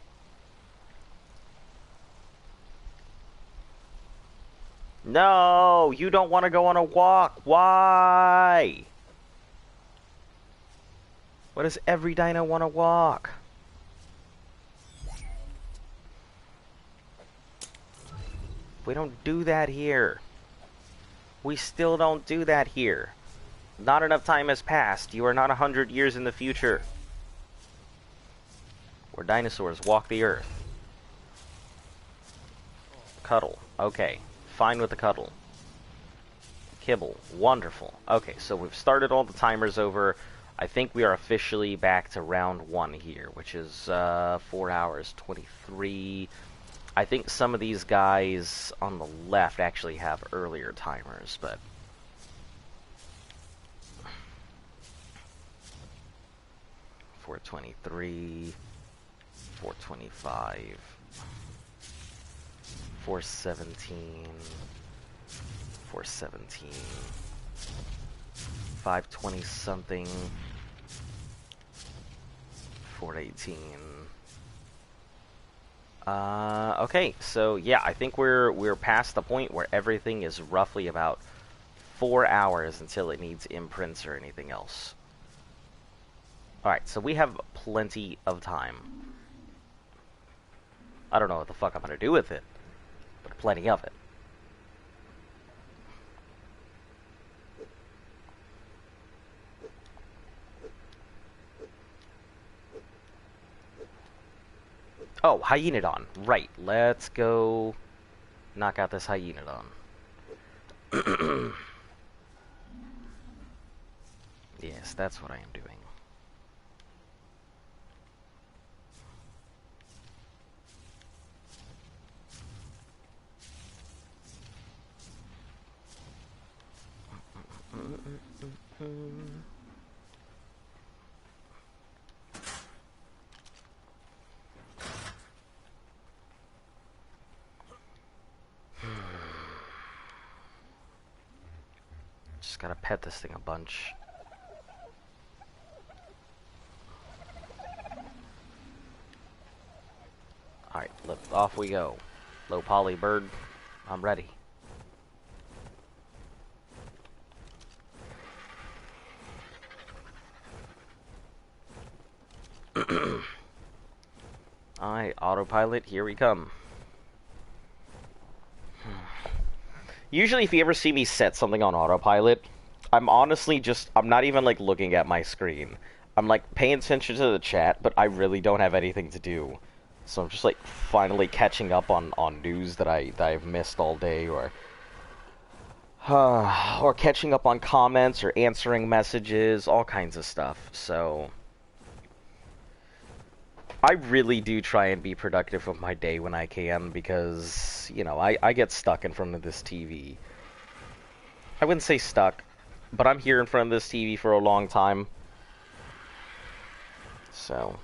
[SPEAKER 1] No, you don't want to go on a walk. Why? Why does every dino want to walk? We don't do that here. We still don't do that here. Not enough time has passed. You are not 100 years in the future. Where dinosaurs walk the earth. Cuddle. Okay. Fine with the cuddle. Kibble. Wonderful. Okay, so we've started all the timers over. I think we are officially back to round 1 here, which is 4 hours, 23. I think some of these guys on the left actually have earlier timers, but... 423, 425, 417, 417, 520 something, 418. Okay, so yeah, I think we're past the point where everything is roughly about 4 hours until it needs imprints or anything else. Alright, so we have plenty of time. I don't know what the fuck I'm gonna do with it, but plenty of it. Oh, Hyenodon. Right, let's go knock out this Hyenodon. Yes, that's what I am doing. gotta pet this thing a bunch. Alright, off we go. Low poly bird, I'm ready. Alright, autopilot, here we come. Usually if you ever see me set something on autopilot, I'm honestly just, I'm not even like looking at my screen. I'm like paying attention to the chat, but I really don't have anything to do. So I'm just like finally catching up on news that I've missed all day, or catching up on comments or answering messages, all kinds of stuff. So I really do try and be productive with my day when I can, because, you know, I get stuck in front of this TV. I wouldn't say stuck, but I'm here in front of this TV for a long time. So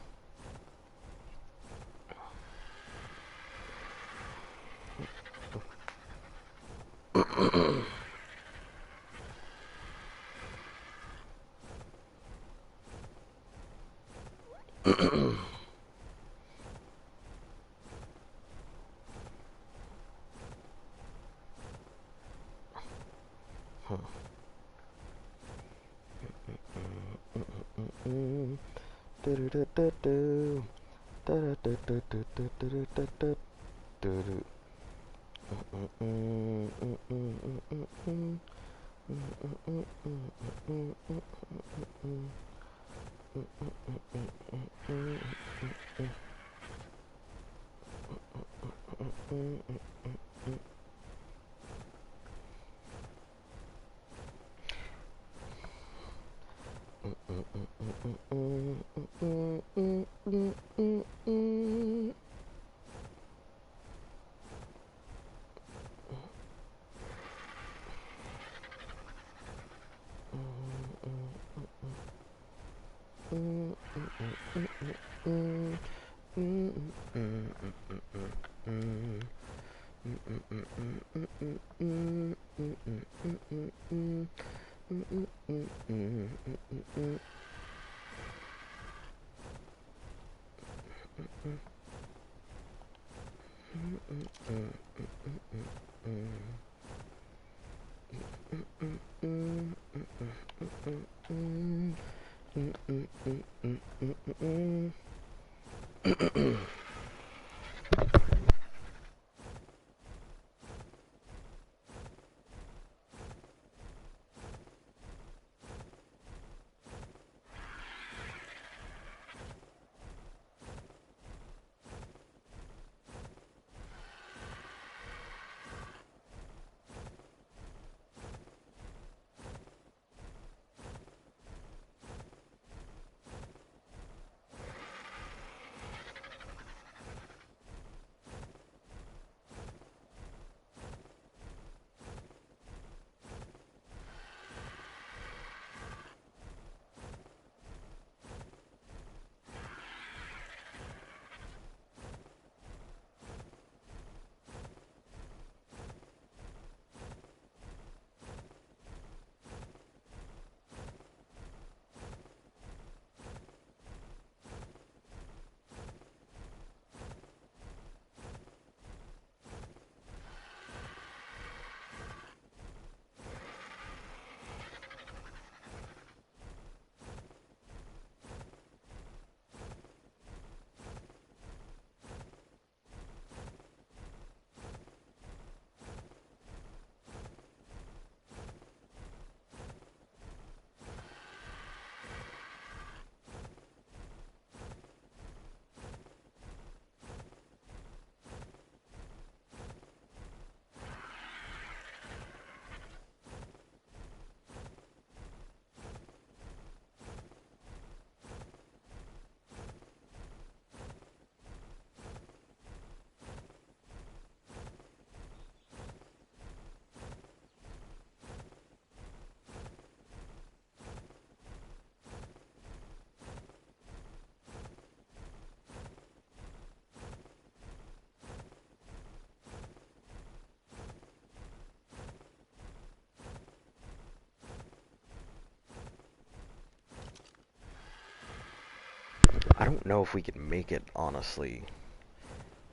[SPEAKER 1] don't know if we can make it, honestly.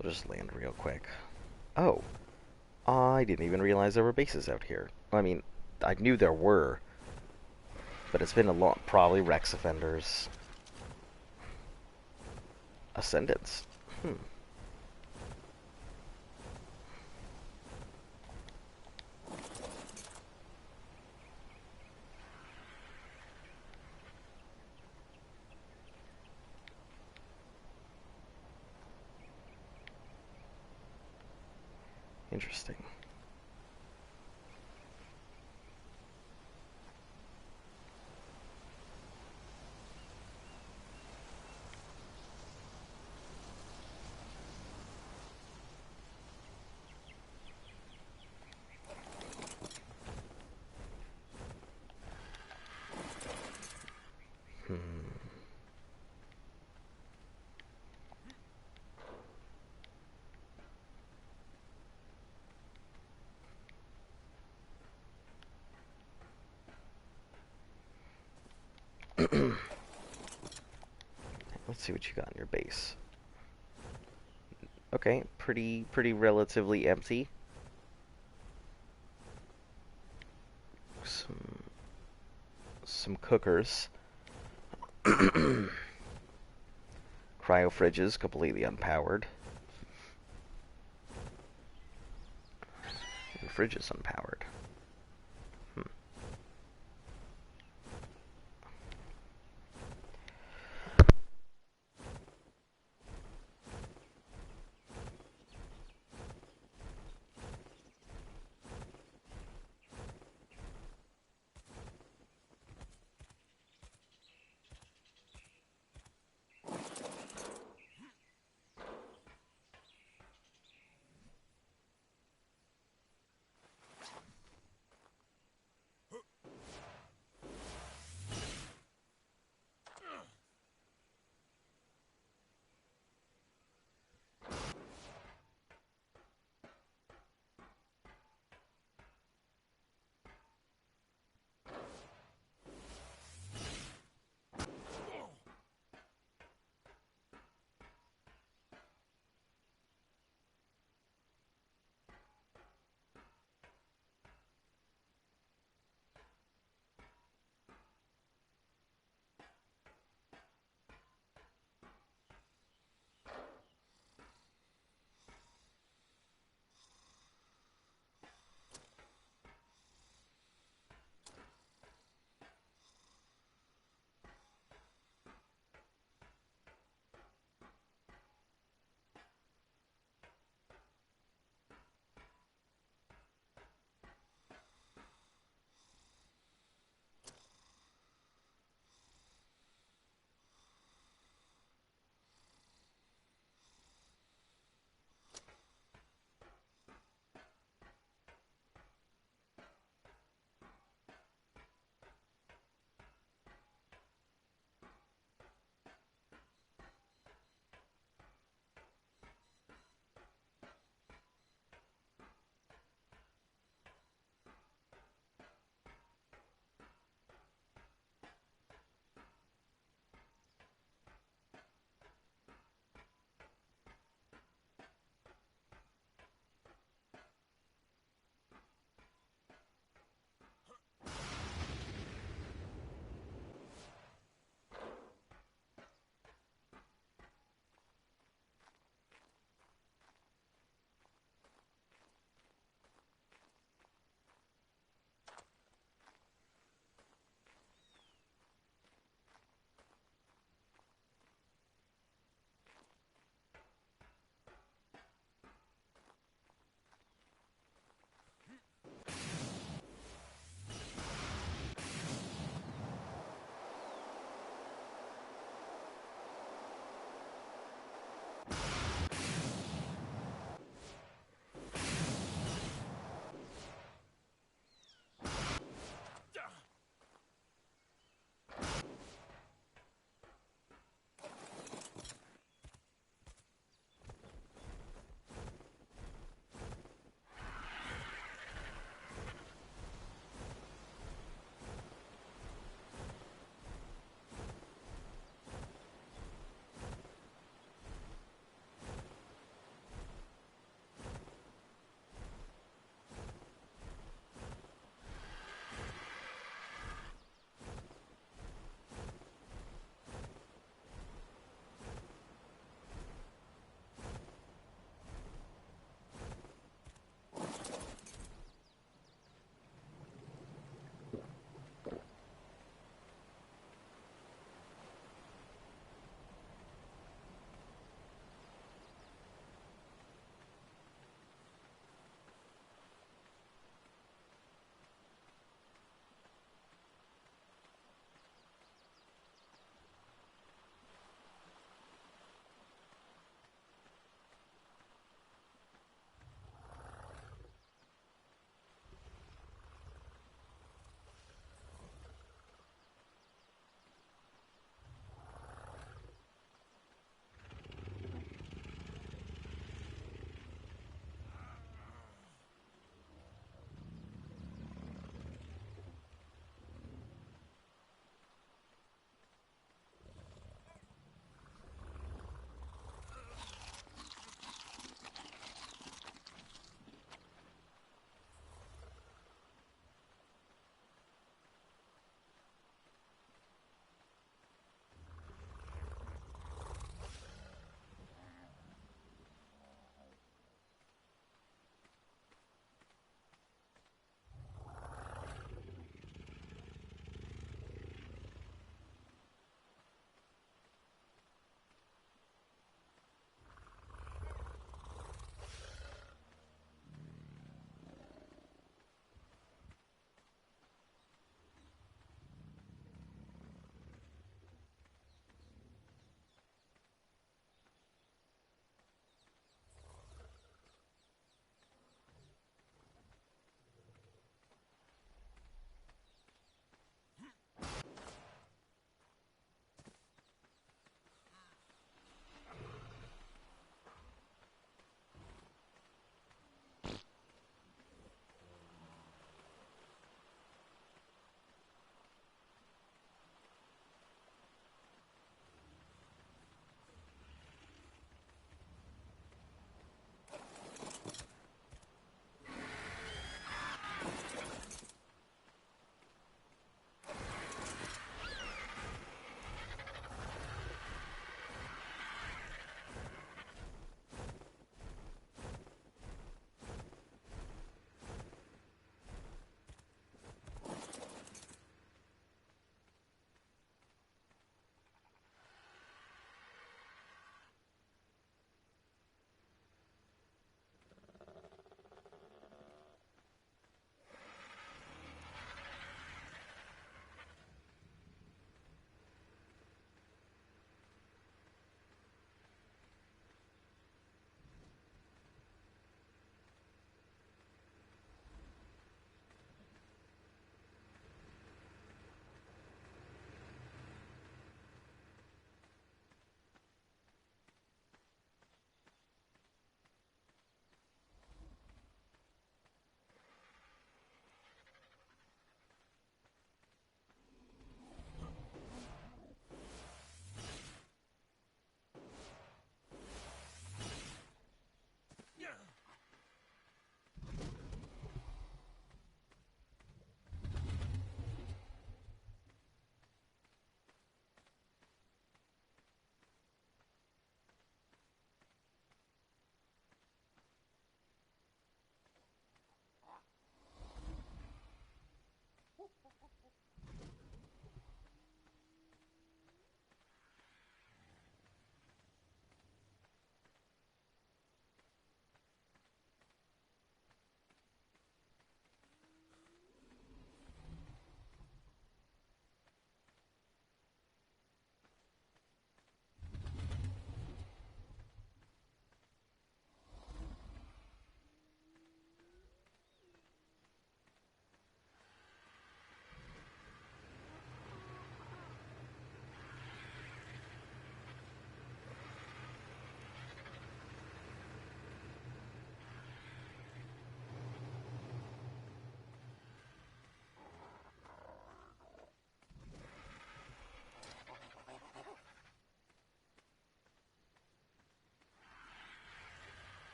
[SPEAKER 1] We'll just land real quick. Oh. I didn't even realize there were bases out here. I mean, I knew there were. But it's been a long... Probably Rex offenders. Ascendants. Interesting. Let's see what you got in your base. Okay, pretty relatively empty. Some cookers. Cryo fridges, completely unpowered. And fridge is unpowered.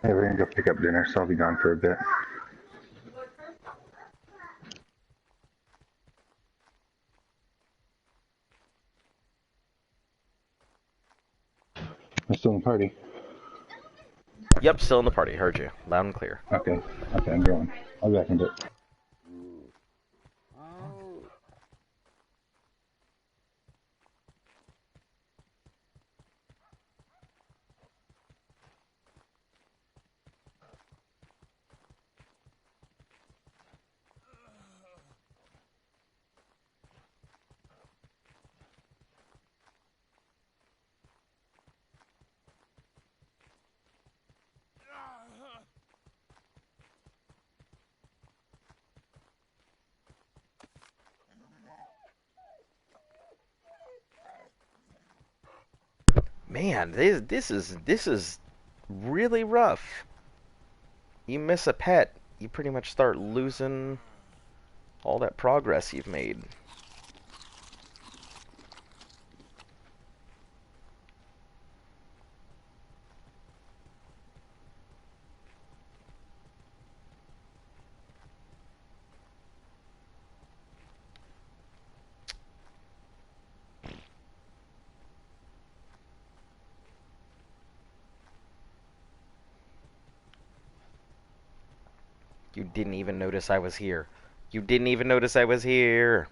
[SPEAKER 3] Hey, we're gonna go pick up dinner, so I'll be gone for a bit. I'm still in the party.
[SPEAKER 1] Yep, still in the party. Heard you. Loud and clear.
[SPEAKER 3] Okay, I'm going. I'll be back in a bit.
[SPEAKER 1] Man, this is really rough. You miss a pet, you pretty much start losing all that progress you've made. You didn't even notice I was here. You didn't even notice I was here.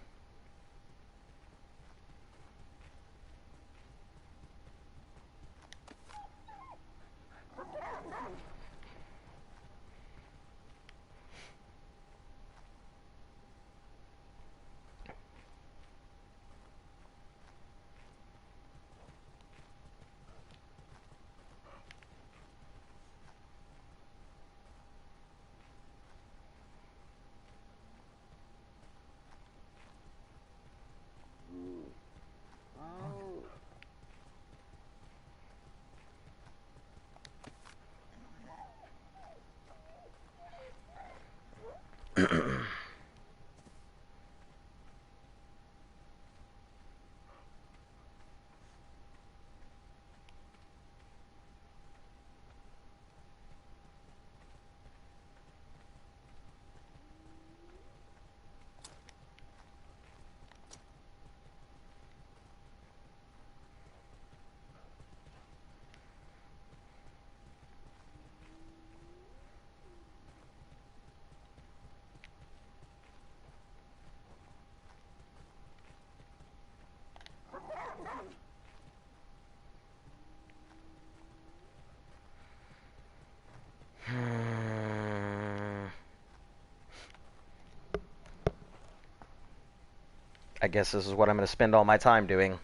[SPEAKER 1] I guess this is what I'm going to spend all my time doing.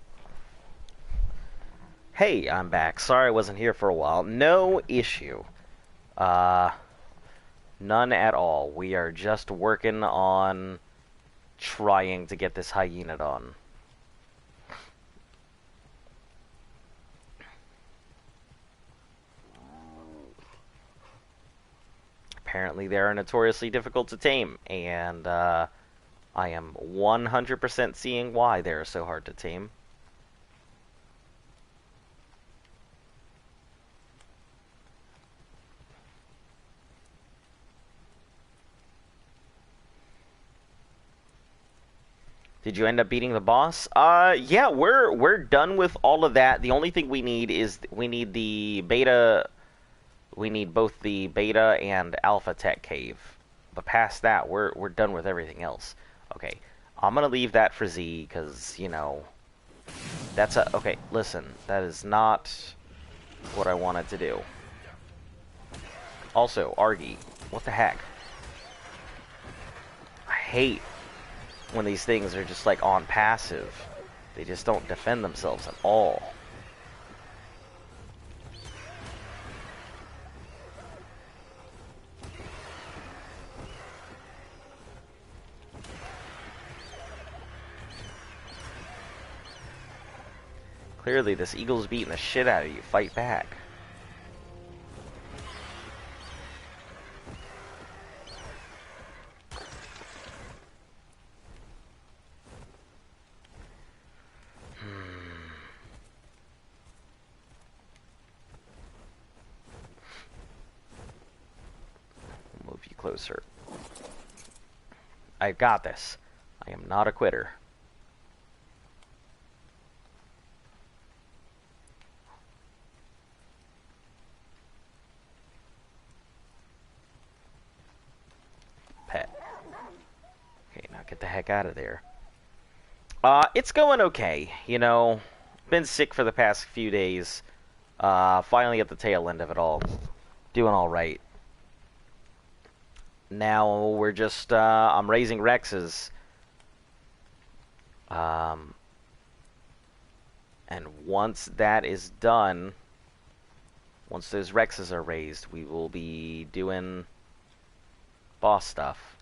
[SPEAKER 1] Hey, I'm back. Sorry I wasn't here for a while. No issue. None at all. We are just working on trying to get this hyena done. apparently they are notoriously difficult to tame, and I am 100% seeing why they are so hard to tame. Did you end up beating the boss? Yeah, we're done with all of that. The only thing we need is we need the beta. We need both the beta and alpha tech cave. But past that, we're done with everything else. Okay, I'm gonna leave that for Z because you know that's a okay. Listen, that is not what I wanted to do. Also, Argy, what the heck? I hate when these things are just like on passive. They just don't defend themselves at all. Clearly this eagle's beating the shit out of you. Fight back. Move you closer. I've got this. I am not a quitter. Pet. Okay, now get the heck out of there. It's going okay. You know, been sick for the past few days. Finally at the tail end of it all. Doing alright. Now we're just, I'm raising Rexes. And once that is done, once those Rexes are raised, we will be doing boss stuff.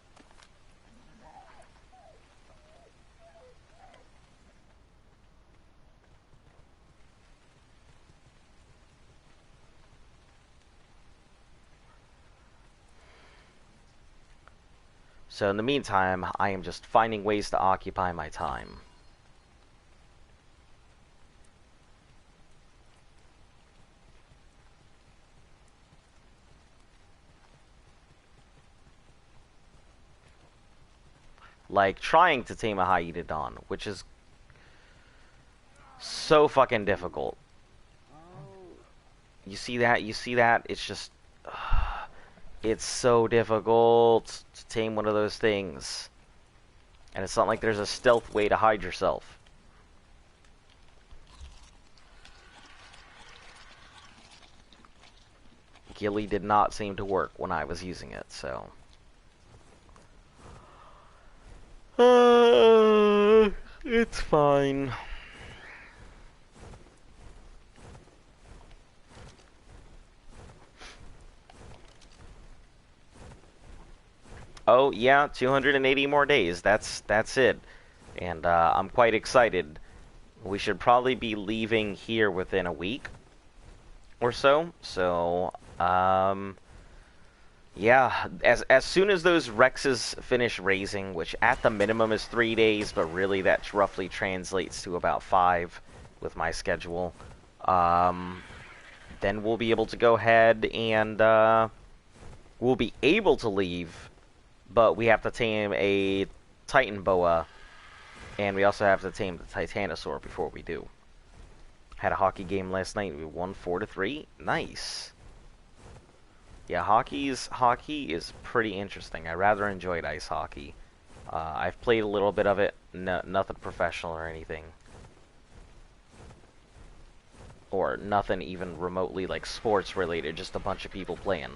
[SPEAKER 1] So in the meantime, I am just finding ways to occupy my time. Like trying to tame a Hyedodon, which is so fucking difficult. You see that? You see that? It's just... it's so difficult to tame one of those things. And it's not like there's a stealth way to hide yourself. Gilly did not seem to work when I was using it, so... it's fine. Oh yeah, 280 more days. That's it, and I'm quite excited. We should probably be leaving here within a week or so. So yeah, as soon as those Rexes finish raising, which at the minimum is 3 days, but really that roughly translates to about 5 with my schedule. Then we'll be able to go ahead and we'll be able to leave. But we have to tame a Titan Boa, and we also have to tame the Titanosaur before we do. Had a hockey game last night. We won 4-3. Nice. Yeah, hockey is pretty interesting. I rather enjoyed ice hockey. I've played a little bit of it. Nothing professional or anything. Or nothing even remotely like sports related. Just a bunch of people playing.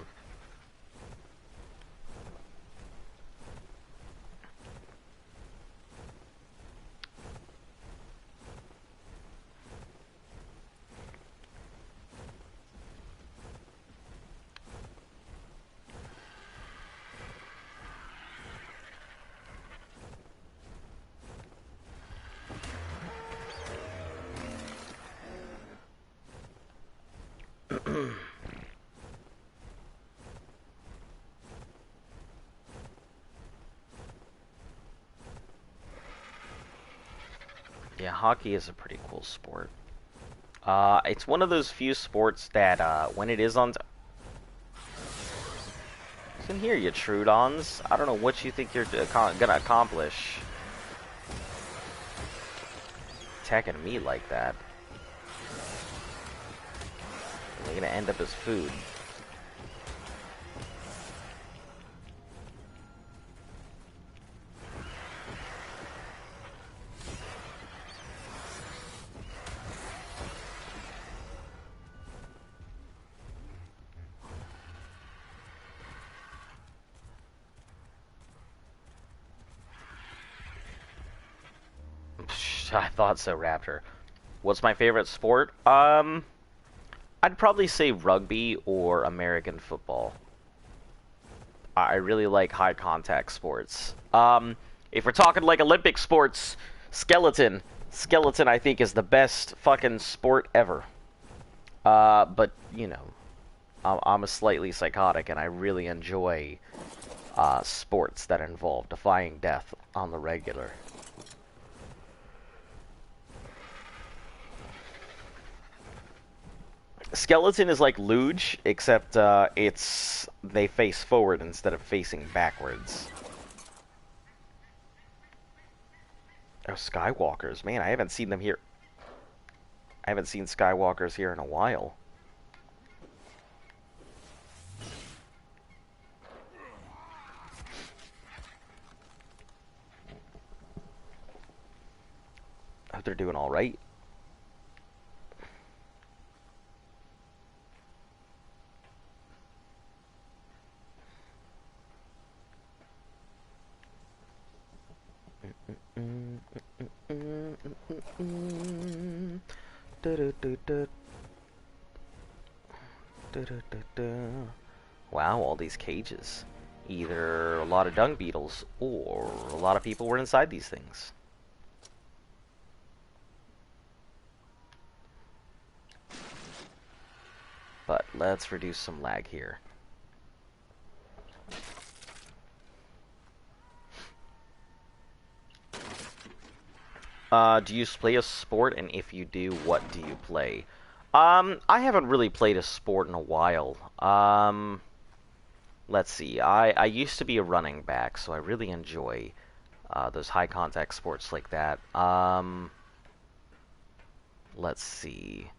[SPEAKER 1] Yeah, hockey is a pretty cool sport. It's one of those few sports that, when it is on... Listen here, you Trudons. I don't know what you think you're gonna accomplish. Attacking me like that. They're gonna end up as food. I thought so, Raptor. What's my favorite sport? I'd probably say rugby or American football. I really like high contact sports. If we're talking like Olympic sports, skeleton. Skeleton, I think, is the best fucking sport ever. But, you know, I'm a slightly psychotic, and I really enjoy sports that involve defying death on the regular. Skeleton is like luge, except they face forward instead of facing backwards. Oh, Skywalkers. Man, I haven't seen them here. I haven't seen Skywalkers here in a while. I hope they're doing all right. Wow, all these cages. Either a lot of dung beetles or a lot of people were inside these things. But let's reduce some lag here. Do you play a sport, and if you do, what do you play? I haven't really played a sport in a while. Let's see. I used to be a running back, so I really enjoy those high contact sports like that. Let's see.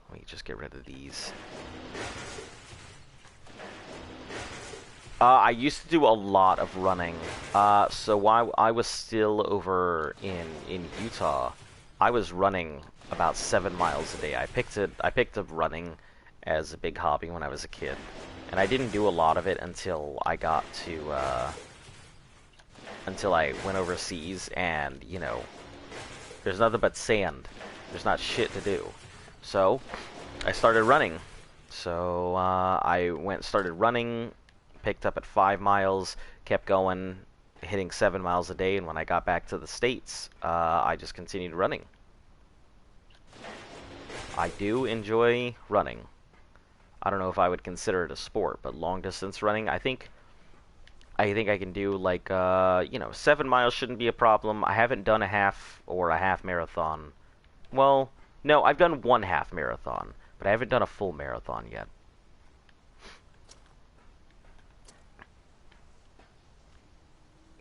[SPEAKER 1] Let me just get rid of these. I used to do a lot of running. So while I was still over in Utah, I was running about 7 miles a day. I picked up running as a big hobby when I was a kid, and I didn't do a lot of it until I got to until I went overseas, and you know, there's nothing but sand. There's not shit to do. So I started running. So I started running. Picked up at 5 miles, kept going, hitting 7 miles a day, and when I got back to the States, I just continued running. I do enjoy running. I don't know if I would consider it a sport, but long distance running, I think I can do like, you know, 7 miles shouldn't be a problem. I haven't done a half marathon. Well, no, I've done one half marathon, but I haven't done a full marathon yet.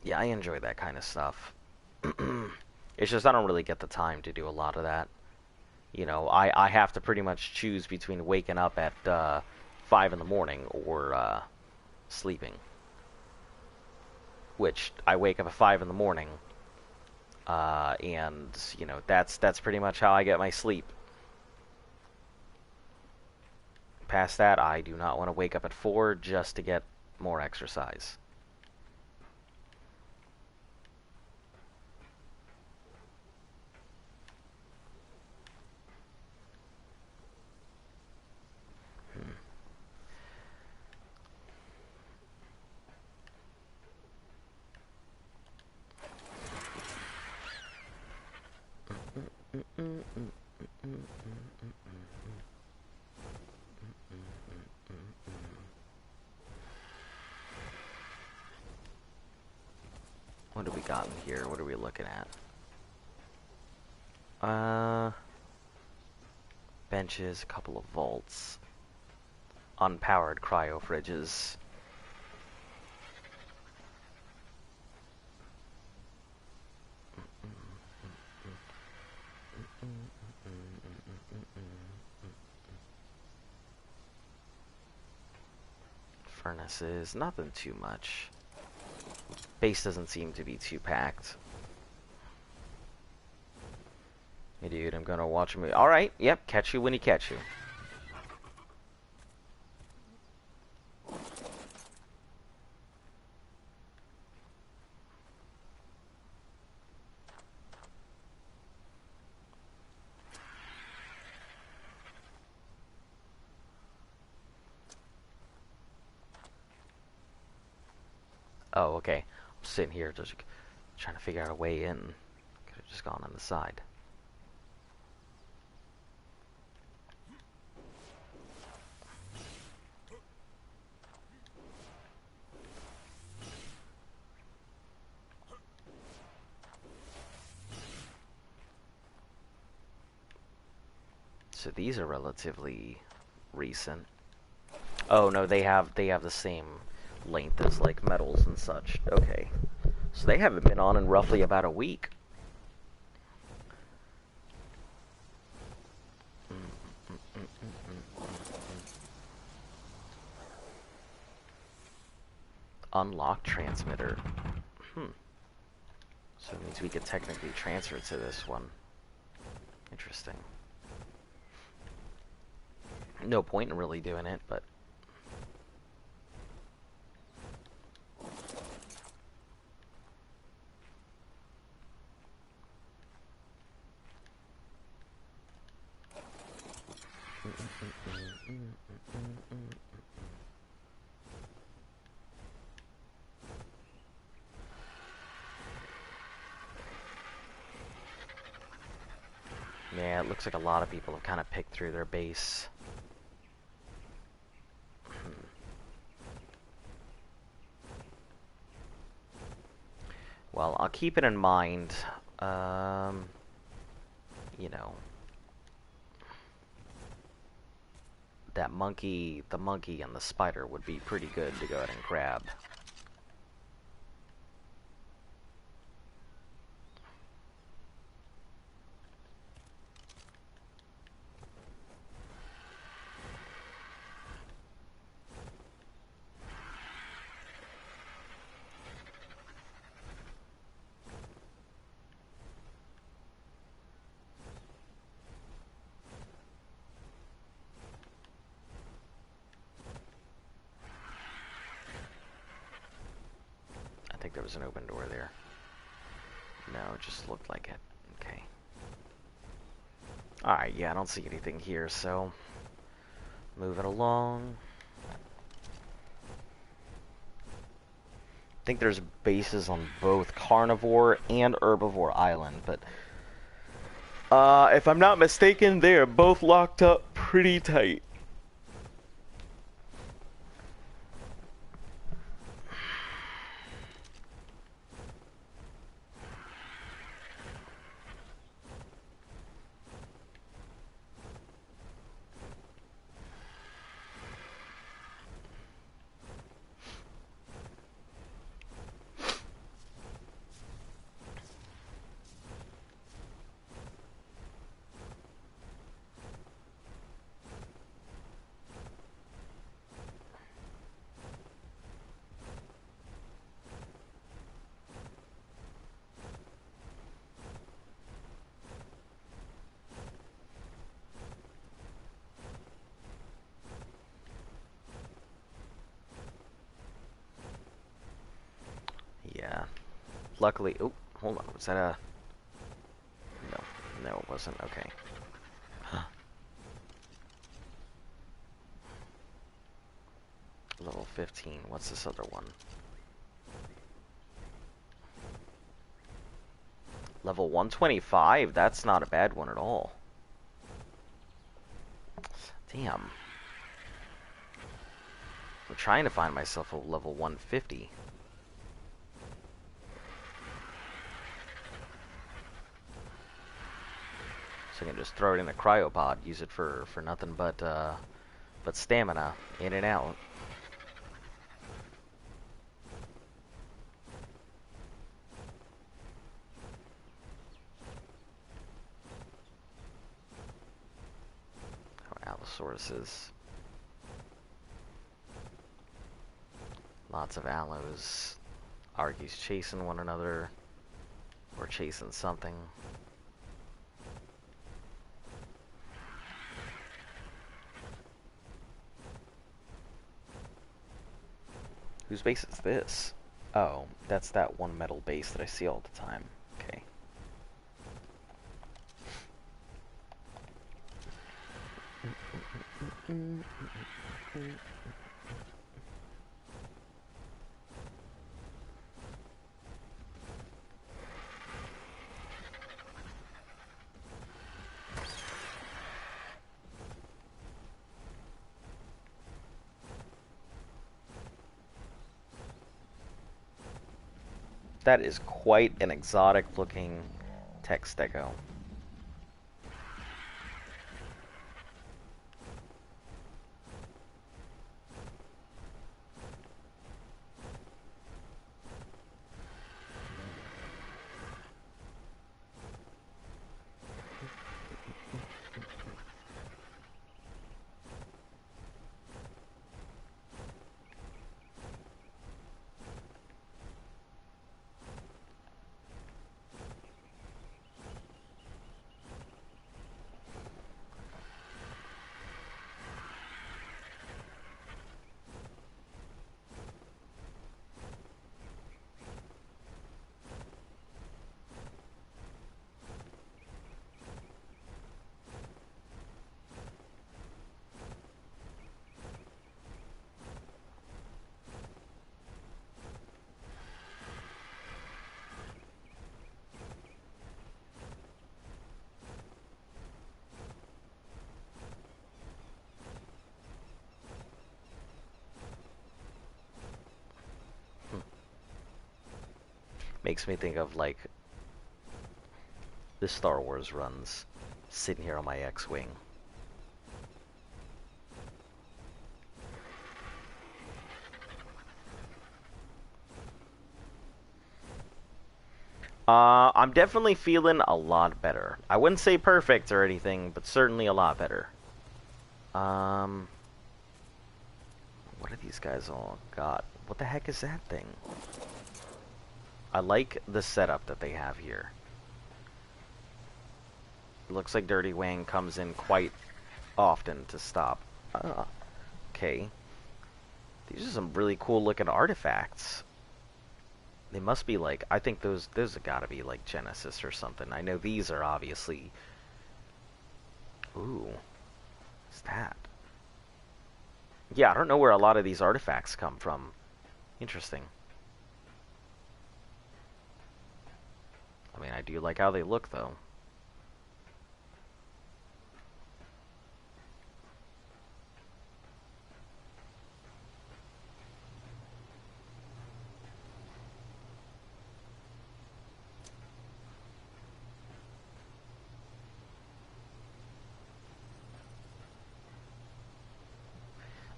[SPEAKER 1] Yeah, I enjoy that kind of stuff. It's just I don't really get the time to do a lot of that. You know, I have to pretty much choose between waking up at 5 in the morning or sleeping. Which, I wake up at 5 in the morning, and, you know, that's pretty much how I get my sleep. Past that, I do not want to wake up at 4 just to get more exercise. got in here? What are we looking at? Benches, a couple of vaults, unpowered cryo fridges. Furnaces, nothing too much. Base doesn't seem to be too packed. Hey dude, I'm gonna watch a movie. Alright, yep, catch you when you catch you. Oh, okay. I'm sitting here just trying to figure out a way in. Could have just gone on the side. So these are relatively recent. Oh no, they have the same length as like metals and such. Okay. So they haven't been on in roughly about a week. Unlock transmitter. So it means we could technically transfer to this one. Interesting. No point in really doing it, but... Yeah, it looks like a lot of people have kind of picked through their base. Well, I'll keep it in mind. You know, that monkey, the monkey and the spider would be pretty good to go ahead and grab. I think there was an open door there. No, it just looked like it. Okay. Alright, yeah, I don't see anything here, so... moving along. I think there's bases on both Carnivore and Herbivore Island, but... if I'm not mistaken, they are both locked up pretty tight. Yeah. Luckily... oh, hold on. Was that a... no. No, it wasn't. Okay. Level 15. What's this other one? Level 125? That's not a bad one at all. Damn. I'm trying to find myself a level 150. thinking just throw it in a cryopod, use it for nothing but stamina, in and out. Oh, Allosauruses. Lots of allos. Argy's chasing one another. Or chasing something. Whose base is this? Oh, that's that one metal base that I see all the time. Okay. That is quite an exotic looking Texteco. Makes me think of, like, the Star Wars runs, sitting here on my X-Wing. I'm definitely feeling a lot better. I wouldn't say perfect or anything, but certainly a lot better. What are these guys all got? What the heck is that thing? I like the setup that they have here. It looks like Dirty Wang comes in quite often to stop. Okay. These are some really cool looking artifacts. They must be like, I think those have got to be like Genesis or something. I know these are obviously... Ooh. What's that? Yeah, I don't know where a lot of these artifacts come from. Interesting. I mean, I do like how they look, though.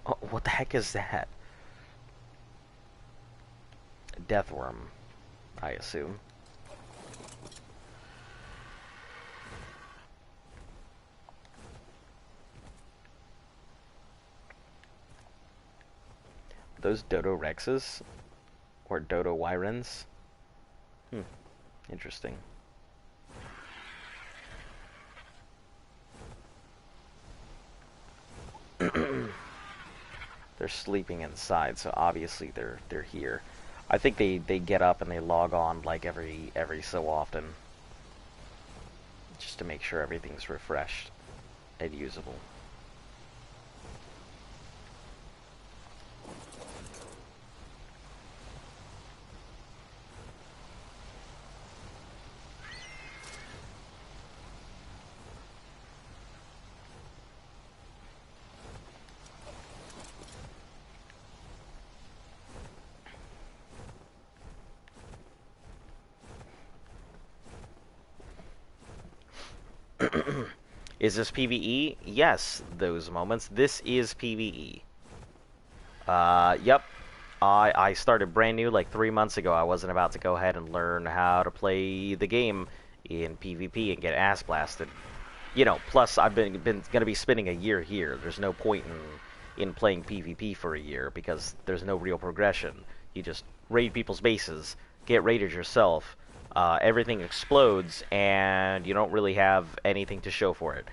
[SPEAKER 1] Oh, what the heck is that? Deathworm, I assume. Those Dodo Rexes? Or Dodo Wyrens? Interesting. They're sleeping inside, so obviously they're here. I think they get up and they log on like every so often. Just to make sure everything's refreshed and usable. Is this PvE? Yes, those moments. This is PvE. Yep. I started brand new like 3 months ago. I wasn't about to go ahead and learn how to play the game in PvP and get ass blasted. You know, plus I've been gonna be spending a year here. There's no point in playing PvP for a year because there's no real progression. You just raid people's bases, get raided yourself, everything explodes, and you don't really have anything to show for it.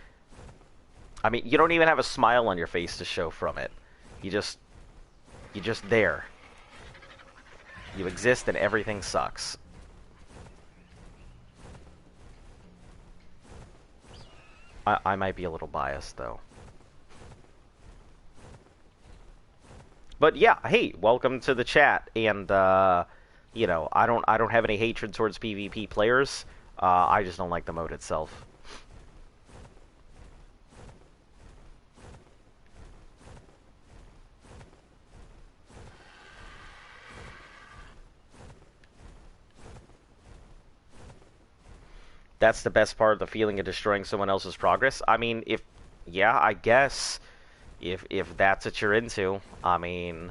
[SPEAKER 1] I mean, you don't even have a smile on your face to show from it. You're just there. You exist and everything sucks. I might be a little biased though. But yeah, hey, welcome to the chat, and you know, I don't have any hatred towards PvP players. I just don't like the mode itself. That's the best part, the feeling of destroying someone else's progress. I mean, yeah, I guess if that's what you're into. I mean,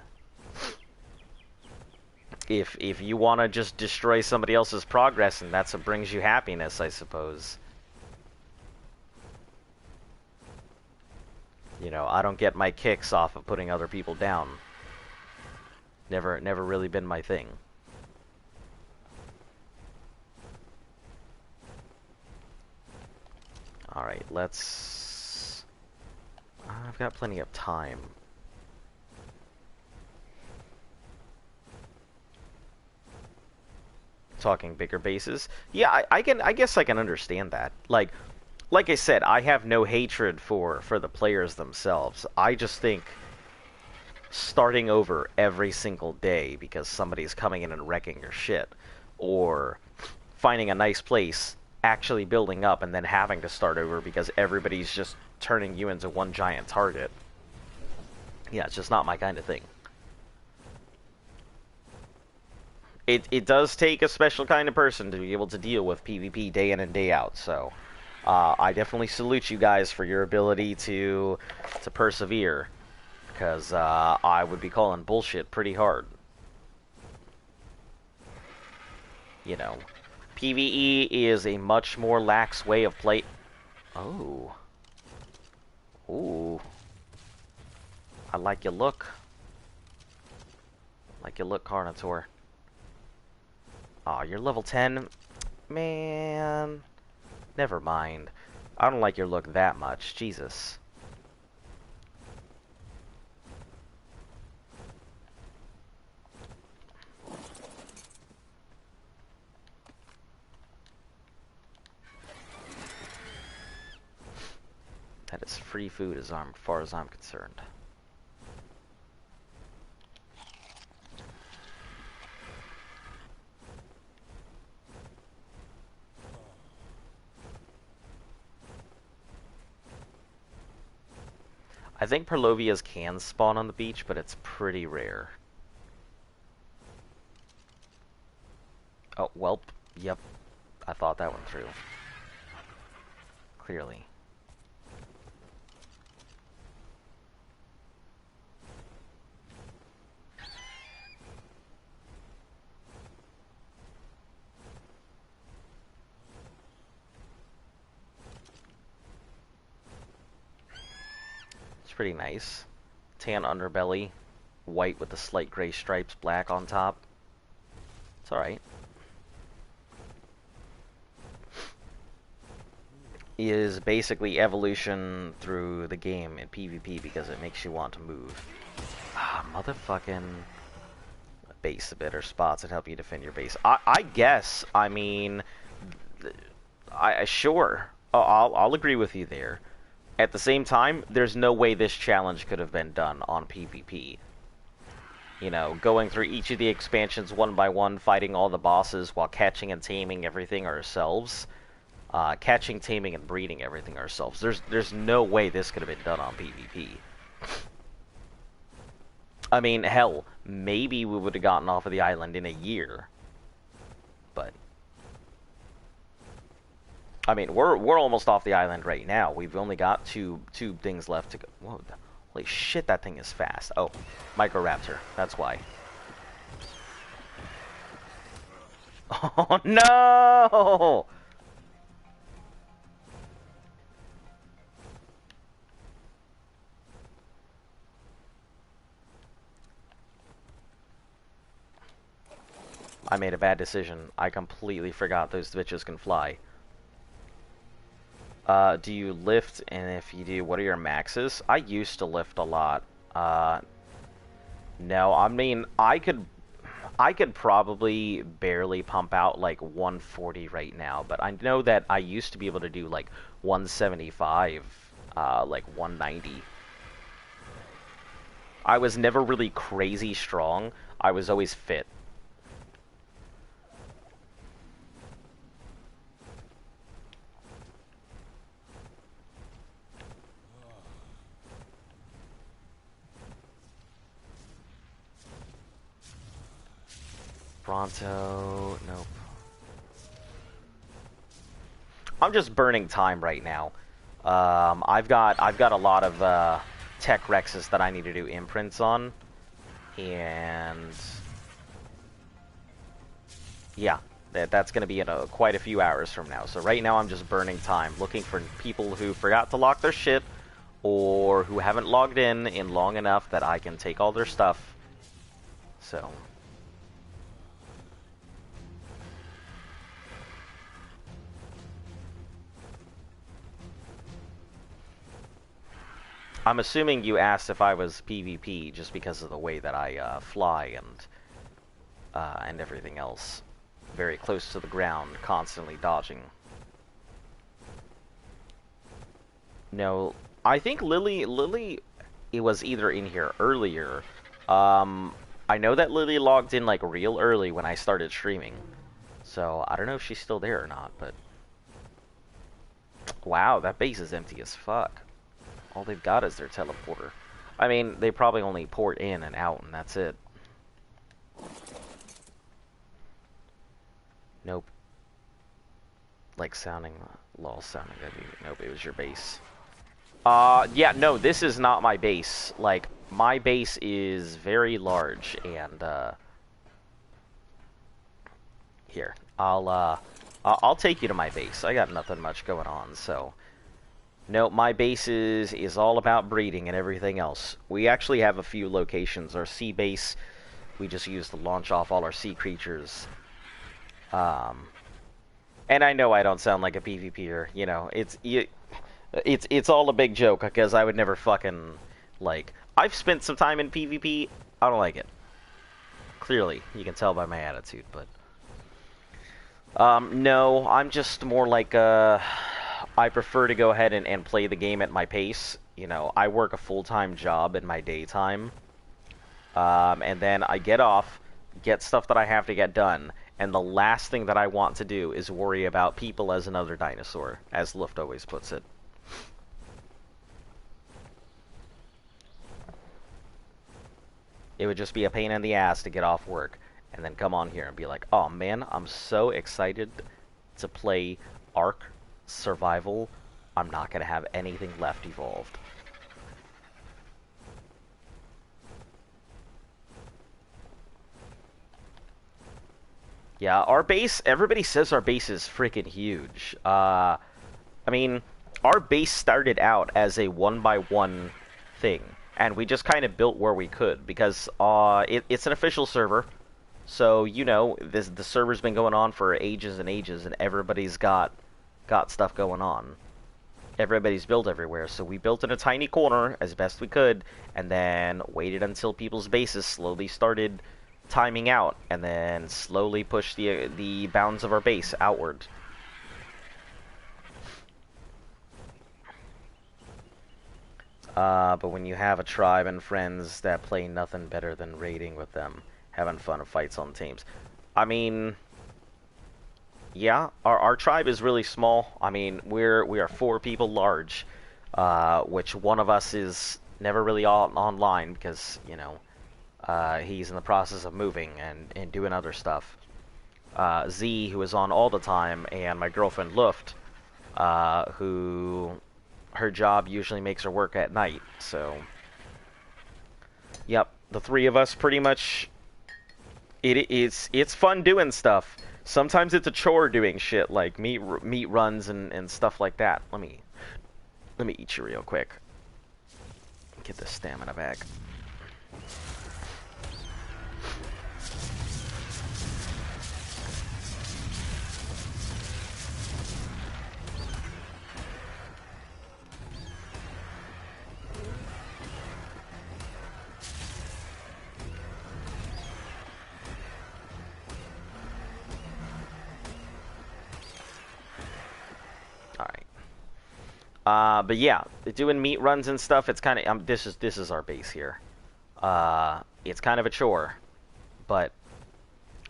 [SPEAKER 1] if you want to just destroy somebody else's progress and that's what brings you happiness, I suppose. You know, I don't get my kicks off of putting other people down. Never really been my thing. Alright, let's... I've got plenty of time. Talking bigger bases. Yeah, I guess I can understand that. Like I said, I have no hatred for the players themselves. I just think starting over every single day because somebody's coming in and wrecking your shit, or finding a nice place, actually building up, and then having to start over because everybody's just turning you into one giant target. Yeah, it's just not my kind of thing. It does take a special kind of person to be able to deal with PvP day in and day out, so I definitely salute you guys for your ability to persevere, because I would be calling bullshit pretty hard. You know, PvE is a much more lax way of play. Oh. Ooh. I like your look. Like your look, Carnotaur. Aw, you're level 10? Man. Never mind. I don't like your look that much. Jesus. That is free food as far as I'm concerned. I think Perlovias can spawn on the beach, but it's pretty rare. Oh, welp. Yep. I thought that one through. Clearly. Pretty nice. Tan underbelly, white with the slight gray stripes, black on top. It's alright. Is basically evolution through the game in PvP because it makes you want to move. Ah, motherfucking base a bit, or spots that help you defend your base. I guess, I mean, sure. I'll agree with you there. At the same time, there's no way this challenge could have been done on PvP. You know, going through each of the expansions one by one, fighting all the bosses while catching and taming everything ourselves. Catching, taming, and breeding everything ourselves. There's no way this could have been done on PvP. I mean, hell, maybe we would have gotten off of the island in a year. But I mean, we're almost off the island right now. We've only got two things left to go. Whoa, holy shit, that thing is fast. Oh, Microraptor. That's why. Oh no! I made a bad decision. I completely forgot those bitches can fly. Do you lift? And if you do, what are your maxes? I used to lift a lot. No, I mean, I could probably barely pump out like 140 right now, but I know that I used to be able to do like 175, like 190. I was never really crazy strong. I was always fit. Bronto, nope. I'm just burning time right now. I've got a lot of tech Rexes that I need to do imprints on, and yeah, that's going to be in quite a few hours from now. So right now I'm just burning time, looking for people who forgot to lock their shit, or who haven't logged in long enough that I can take all their stuff. So. I'm assuming you asked if I was PvP just because of the way that I fly and everything else. Very close to the ground, constantly dodging. No, I think Lily, it was either in here earlier. I know that Lily logged in like real early when I started streaming. So I don't know if she's still there or not, but wow, that base is empty as fuck. All they've got is their teleporter. I mean, they probably only port in and out, and that's it. Nope. Like sounding, lol sounding. Nope, it was your base. Yeah, no, this is not my base. Like, my base is very large, and, here, I'll take you to my base. I got nothing much going on, so. No, my base is all about breeding and everything else. We actually have a few locations. Our sea base, we just use to launch off all our sea creatures. And I know I don't sound like a PvPer, you know, it's all a big joke, because I would never fucking, like, I've spent some time in PvP, I don't like it. Clearly, you can tell by my attitude, but, no, I'm just more like, I prefer to go ahead and play the game at my pace. You know, I work a full-time job in my daytime. And then I get off, get stuff that I have to get done, and the last thing that I want to do is worry about people as another dinosaur, as Luft always puts it. It would just be a pain in the ass to get off work, and then come on here and be like, oh man, I'm so excited to play Ark Survival, I'm not going to have anything left evolved. Yeah, our base, everybody says our base is freaking huge. I mean, our base started out as a 1x1 thing, and we just kind of built where we could, because it's an official server, so, you know, the server's been going on for ages and ages, and everybody's got stuff going on. Everybody's built everywhere, so we built in a tiny corner as best we could, and then waited until people's bases slowly started timing out, and then slowly pushed the bounds of our base outward. But when you have a tribe and friends that play nothing better than raiding with them, having fun of fights on teams. I mean, yeah, our tribe is really small. I mean, we are 4 people large, which one of us is never really online because, you know, he's in the process of moving and doing other stuff. Z, who is on all the time, and my girlfriend Luft, who her job usually makes her work at night. So, yep, the three of us pretty much. It's fun doing stuff. Sometimes it's a chore doing shit like meat runs and stuff like that. Let me eat you real quick. Get this stamina back. But yeah, doing meat runs and stuff, it's kind of this is our base here. It's kind of a chore, but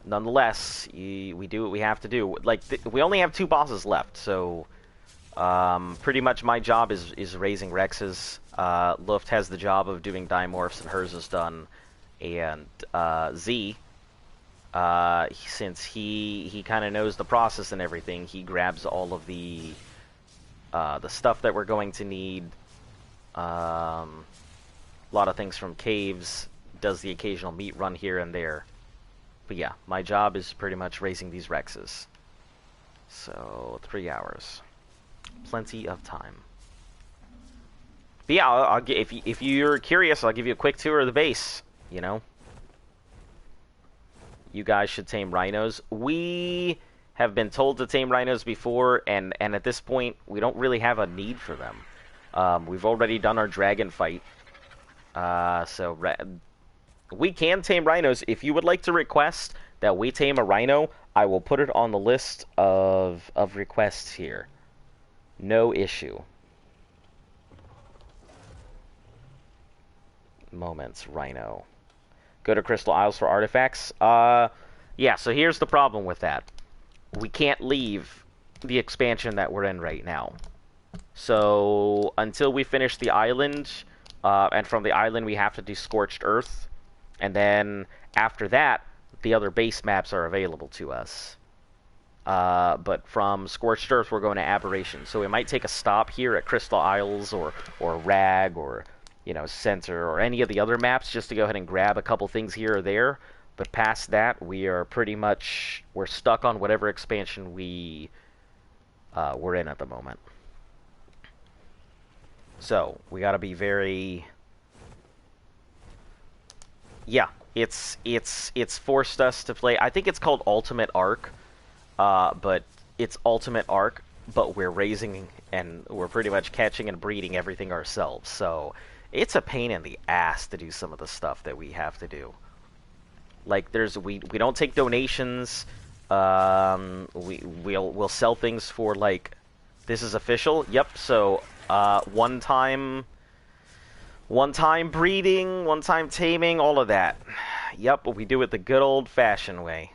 [SPEAKER 1] nonetheless, we do what we have to do. Like we only have 2 bosses left, so pretty much my job is raising Rexes. Luft has the job of doing dimorphs, and hers is done. And Z, since he kind of knows the process and everything, he grabs all of the stuff that we're going to need, a lot of things from caves, does the occasional meat run here and there. But yeah, my job is pretty much raising these Rexes. So, 3 hours. Plenty of time. But yeah, I'll if you're curious, I'll give you a quick tour of the base, you know? You guys should tame rhinos. We have been told to tame rhinos before, and at this point, we don't really have a need for them. We've already done our dragon fight. So we can tame rhinos. If you would like to request that we tame a rhino, I will put it on the list of requests here. No issue. Moments, rhino. Go to Crystal Isles for artifacts. Yeah, so here's the problem with that. We can't leave the expansion that we're in right now. So until we finish the island, and from the island we have to do Scorched Earth, and then after that, the other base maps are available to us. But from Scorched Earth, we're going to Aberration. So we might take a stop here at Crystal Isles or Rag or, you know, Center or any of the other maps just to go ahead and grab a couple things here or there. But past that, we are pretty much, we're stuck on whatever expansion we're in at the moment. So, we gotta be very... Yeah, it's forced us to play, I think it's called Ultimate Arc, but it's Ultimate Arc, but we're raising and we're pretty much catching and breeding everything ourselves. So, it's a pain in the ass to do some of the stuff that we have to do. Like we don't take donations. We'll sell things for, like, this is official. Yep. So one time breeding, one time taming, all of that. Yep. But we do it the good old-fashioned way.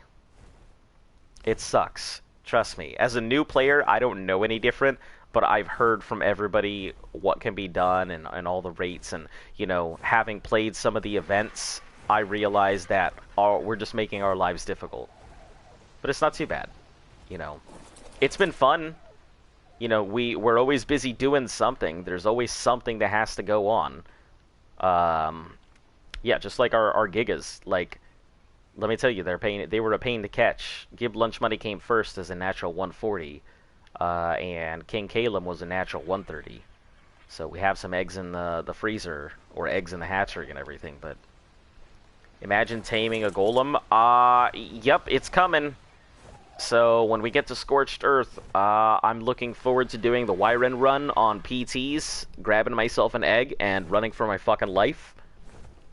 [SPEAKER 1] It sucks. Trust me. As a new player, I don't know any different, but I've heard from everybody what can be done and all the rates, and, you know, having played some of the events, I realize that we're just making our lives difficult. But it's not too bad. You know, it's been fun. You know, we're always busy doing something. There's always something that has to go on. Yeah, just like our gigas. Like, let me tell you, they were a pain to catch. Gib Lunch Money came first as a natural 140. And King Caleb was a natural 130. So we have some eggs in the freezer, or eggs in the hatchery and everything, but imagine taming a golem. Yep, it's coming. So when we get to Scorched Earth, I'm looking forward to doing the Wyren run on PTs, grabbing myself an egg and running for my fucking life.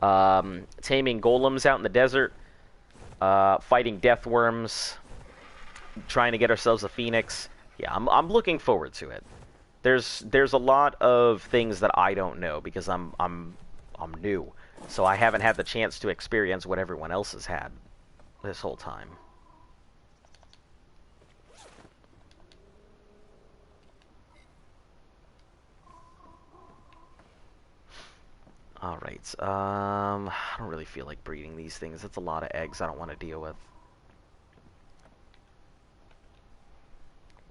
[SPEAKER 1] Taming golems out in the desert, fighting death worms, trying to get ourselves a phoenix. Yeah, I'm looking forward to it. There's a lot of things that I don't know because I'm new. So I haven't had the chance to experience what everyone else has had this whole time. Alright, I don't really feel like breeding these things. It's a lot of eggs I don't want to deal with.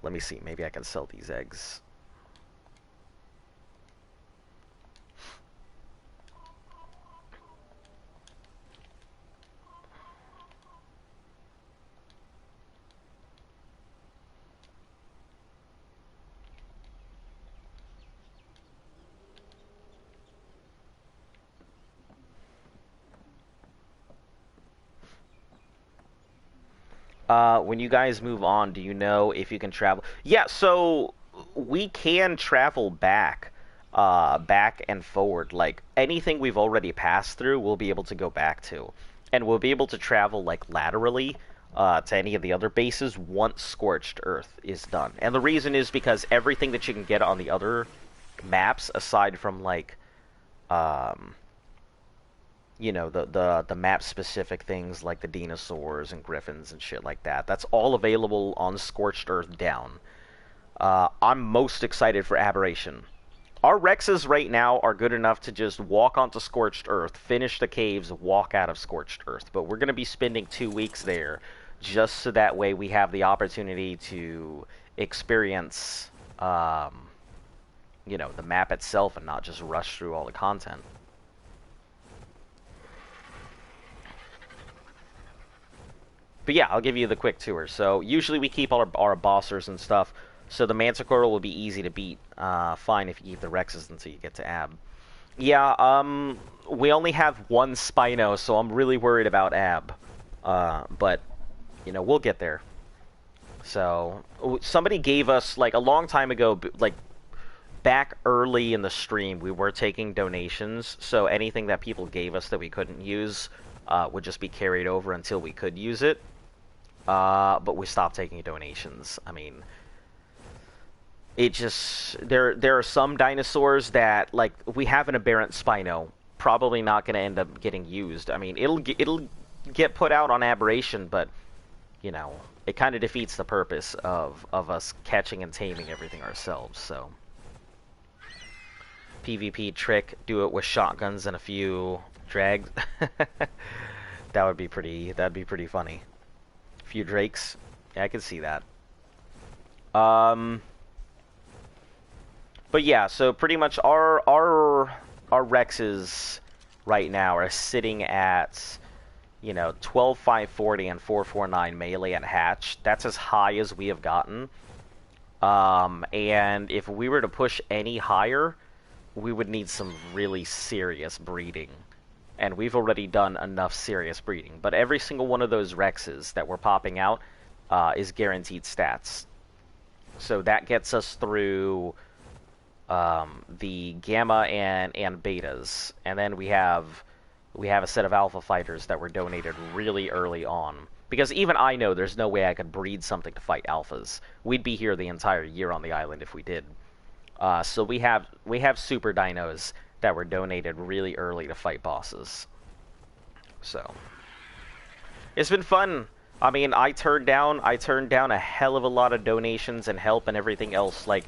[SPEAKER 1] Let me see. Maybe I can sell these eggs. When you guys move on, do you know if you can travel? Yeah, so we can travel back, back and forward. Like anything we've already passed through, we'll be able to go back to, and we'll be able to travel like laterally to any of the other bases once Scorched Earth is done. And the reason is because everything that you can get on the other maps, aside from like, you know, the map specific things like the dinosaurs and griffins and shit like that. That's all available on Scorched Earth down. I'm most excited for Aberration. Our Rexes right now are good enough to just walk onto Scorched Earth, finish the caves, walk out of Scorched Earth. But we're going to be spending 2 weeks there just so that way we have the opportunity to experience, you know, the map itself and not just rush through all the content. But yeah, I'll give you the quick tour. So usually we keep all our bossers and stuff, so the Manticore will be easy to beat. Fine if you keep the Rexes until you get to Ab. Yeah, we only have one Spino, so I'm really worried about Ab. But, you know, we'll get there. So, somebody gave us, like, a long time ago, like, back early in the stream, we were taking donations, so anything that people gave us that we couldn't use would just be carried over until we could use it. But we stopped taking donations. I mean, it just there are some dinosaurs that, like, we have an aberrant Spino, probably not going to end up getting used. I mean, it'll get put out on Aberration, but you know, it kind of defeats the purpose of us catching and taming everything ourselves. So PvP trick, do it with shotguns and a few drags. That'd be pretty funny. A few drakes. Yeah, I can see that. But yeah, so pretty much our Rexes right now are sitting at, you know, 12, 540 and 449 melee and hatch. That's as high as we have gotten. And if we were to push any higher, we would need some really serious breeding. And we've already done enough serious breeding. But every single one of those Rexes that we're popping out is guaranteed stats. So that gets us through the Gamma and Betas. And then we have a set of Alpha Fighters that were donated really early on. Because even I know there's no way I could breed something to fight Alphas. We'd be here the entire year on the island if we did. So we have Super Dinos that were donated really early to fight bosses. So it's been fun. I mean, I turned down a hell of a lot of donations and help and everything else. Like,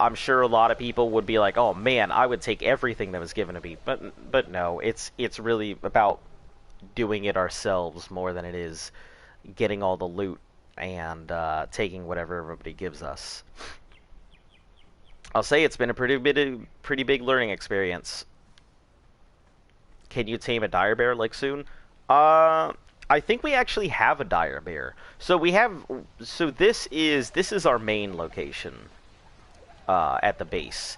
[SPEAKER 1] I'm sure a lot of people would be like, "Oh man, I would take everything that was given to me." But no, it's really about doing it ourselves more than it is getting all the loot and taking whatever everybody gives us. I'll say it's been a pretty big learning experience. Can you tame a dire bear like soon? I think we actually have a dire bear. So this is our main location at the base.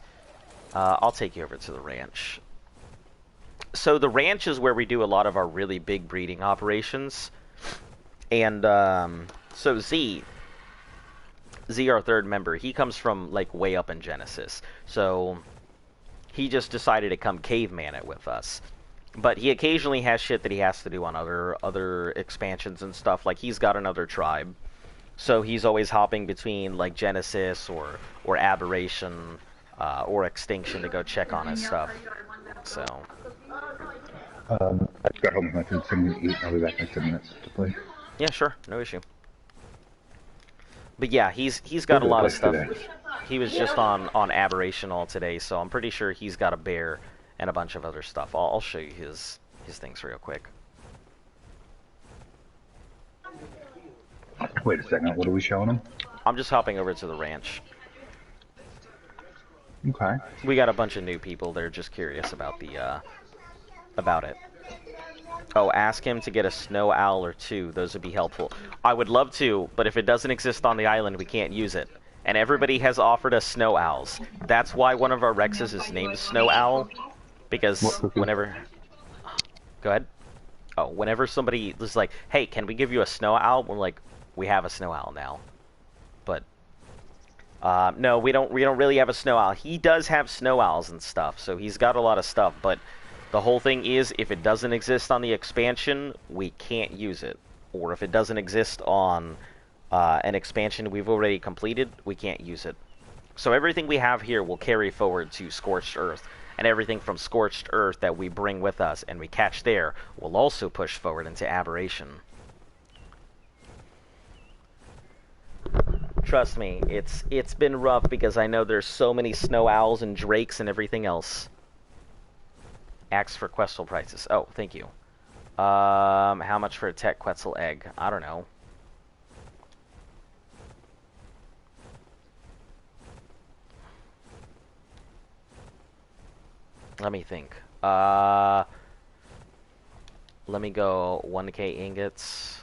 [SPEAKER 1] I'll take you over to the ranch. So the ranch is where we do a lot of our really big breeding operations. And so Z, our third member, he comes from, like, way up in Genesis. So he just decided to come caveman it with us. But he occasionally has shit that he has to do on other expansions and stuff. Like, he's got another tribe. So he's always hopping between, like, Genesis or Aberration or Extinction to go check on his stuff. So
[SPEAKER 3] I just got home with my food, so I'm going to eat. I'll be back in 10 minutes to play.
[SPEAKER 1] yeah, sure, no issue. But yeah, he's got a lot of stuff.
[SPEAKER 3] Today.
[SPEAKER 1] He was just on Aberration all today, so I'm pretty sure he's got a bear and a bunch of other stuff. I'll show you his things real quick.
[SPEAKER 3] Wait a second, what are we showing him?
[SPEAKER 1] I'm just hopping over to the ranch.
[SPEAKER 3] Okay.
[SPEAKER 1] We got a bunch of new people. They're just curious about the, about it. Oh, ask him to get a snow owl or two. Those would be helpful. I would love to, but if it doesn't exist on the island, we can't use it. And everybody has offered us snow owls. That's why one of our Rexes is named Snow Owl. Because whenever... Go ahead. Oh, whenever somebody is like, hey, can we give you a snow owl? We're like, we have a snow owl now. But, no, we don't really have a snow owl. He does have snow owls and stuff, so he's got a lot of stuff, but the whole thing is, if it doesn't exist on the expansion, we can't use it. Or if it doesn't exist on an expansion we've already completed, we can't use it. So everything we have here will carry forward to Scorched Earth. And everything from Scorched Earth that we bring with us and we catch there will also push forward into Aberration. Trust me, it's been rough because I know there's so many snow owls and drakes and everything else. Ask for Quetzal prices. Oh, thank you. How much for a Tech Quetzal egg? I don't know. Let me think. Let me go 1k ingots.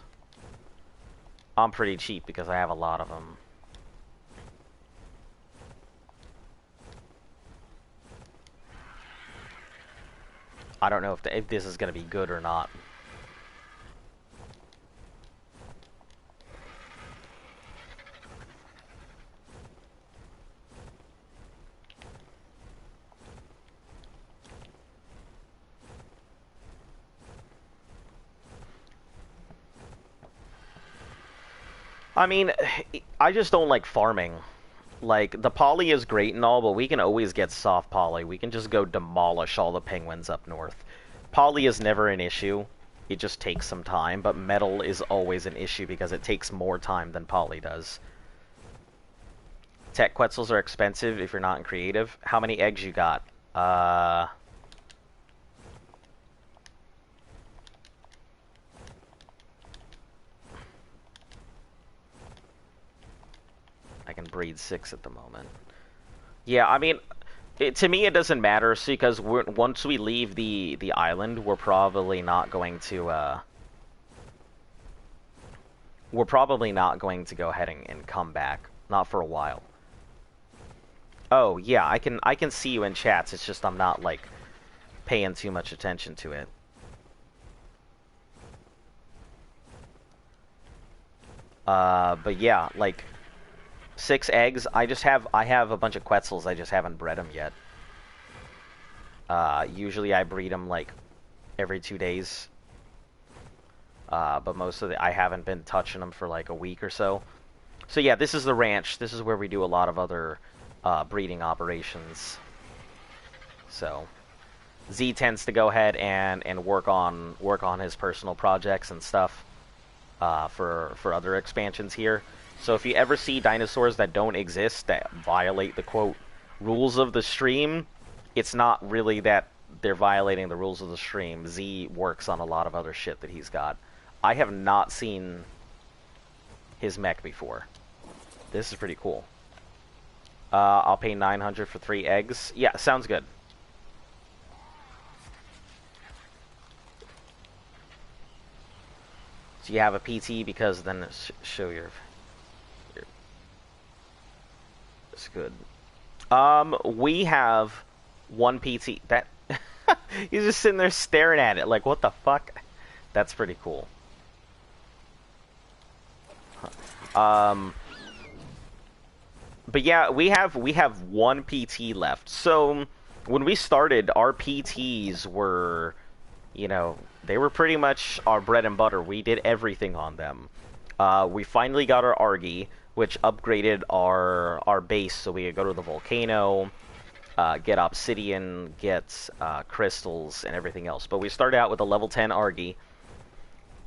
[SPEAKER 1] I'm pretty cheap because I have a lot of them. I don't know if this is going to be good or not. I mean, I just don't like farming. Like, the poly is great and all, but we can always get soft poly. We can just go demolish all the penguins up north. Poly is never an issue. It just takes some time, but metal is always an issue because it takes more time than poly does. Tech Quetzals are expensive if you're not in creative. How many eggs you got? I can breed 6 at the moment. Yeah, I mean, to me it doesn't matter, see, because once we leave the island, we're probably not going to go ahead and come back. Not for a while. Oh, yeah, I can see you in chats, it's just I'm not, like, paying too much attention to it. But yeah, like... 6 eggs. I have a bunch of Quetzals. I just haven't bred them yet. Usually I breed them like every 2 days. But I haven't been touching them for like a week or so. So yeah, this is the ranch. This is where we do a lot of other breeding operations. So Z tends to go ahead and work on his personal projects and stuff for other expansions here. So if you ever see dinosaurs that don't exist, that violate the, quote, rules of the stream, it's not really that they're violating the rules of the stream. Z works on a lot of other shit that he's got. I have not seen his mech before. This is pretty cool. I'll pay 900 for 3 eggs. Yeah, sounds good. So you have a PT because then show your... It's good. We have 1 PT. That he's just sitting there staring at it like, what the fuck? That's pretty cool. But yeah, we have 1 PT left. So when we started, our PTs were, you know, they were pretty much our bread and butter. We did everything on them. We finally got our Argy, which upgraded our base so we could go to the volcano, get obsidian, get crystals, and everything else. But we started out with a level 10 Argy.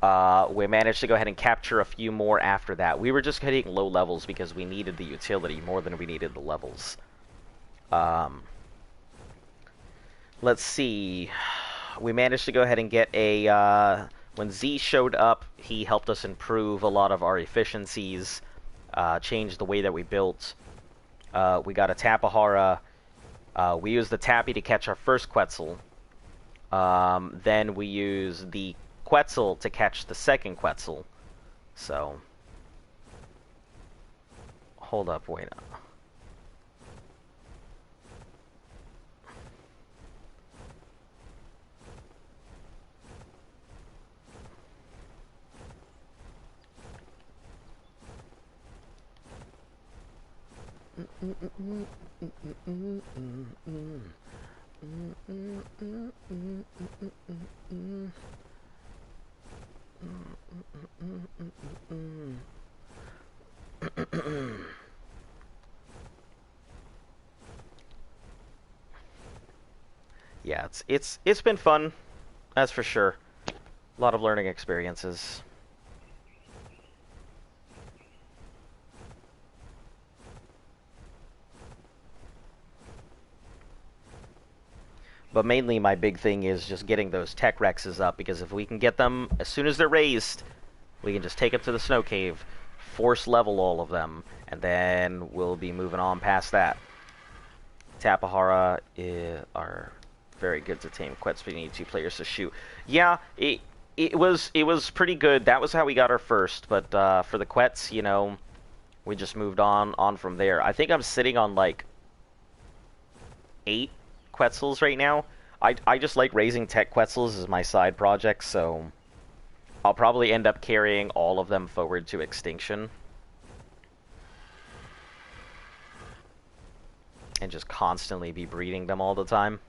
[SPEAKER 1] We managed to go ahead and capture a few more after that. We were just hitting low levels because we needed the utility more than we needed the levels. Let's see. We managed to go ahead and get a... when Z showed up, he helped us improve a lot of our efficiencies. changed the way that we built. We got a Tapahara. We used the Tappy to catch our first Quetzal. Then we used the Quetzal to catch the second Quetzal. So, hold up, wait up. Yeah, it's been fun, that's for sure. A lot of learning experiences. But mainly my big thing is just getting those tech Rexes up, because if we can get them as soon as they're raised, we can just take them to the snow cave, force level all of them, and then we'll be moving on past that. Tapahara are very good to tame. Quetzal, you need 2 players to shoot. Yeah, it was pretty good. That was how we got our first, but for the Quetz, you know, we just moved on from there. I think I'm sitting on like 8 Quetzals right now. I just like raising tech Quetzals as my side project, so I'll probably end up carrying all of them forward to extinction. And just constantly be breeding them all the time.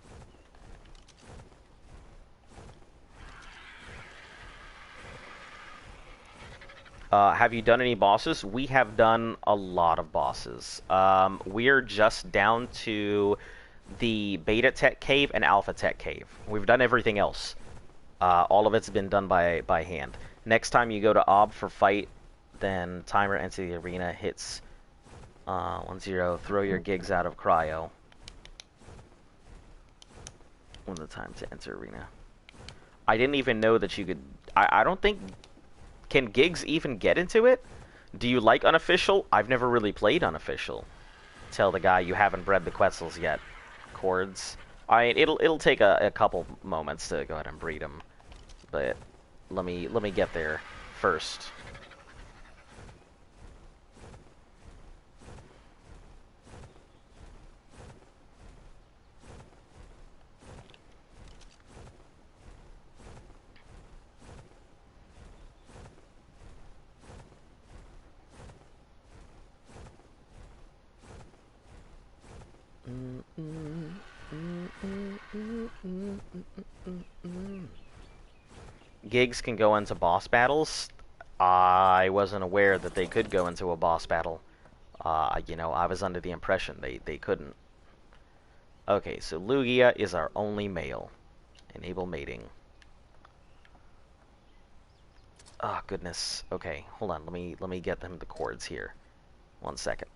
[SPEAKER 1] Have you done any bosses? We have done a lot of bosses. We're just down to the Beta Tech Cave and Alpha Tech Cave. We've done everything else. All of it's been done by hand. Next time you go to Ob for fight, then timer enter the arena hits 1-0. Throw your gigs out of cryo. When the time to enter arena. I didn't even know that you could. I don't think. Can gigs even get into it? Do you like unofficial? I've never really played unofficial. Tell the guy you haven't bred the Quetzals yet. Cords. It'll take a couple moments to go ahead and breed them, but let me get there first. Gigs can go into boss battles. I wasn't aware that they could go into a boss battle. You know, I was under the impression they couldn't. Okay, so Lugia is our only male. Enable mating. Oh goodness. Okay, hold on. Let me get them the cords here. 1 second.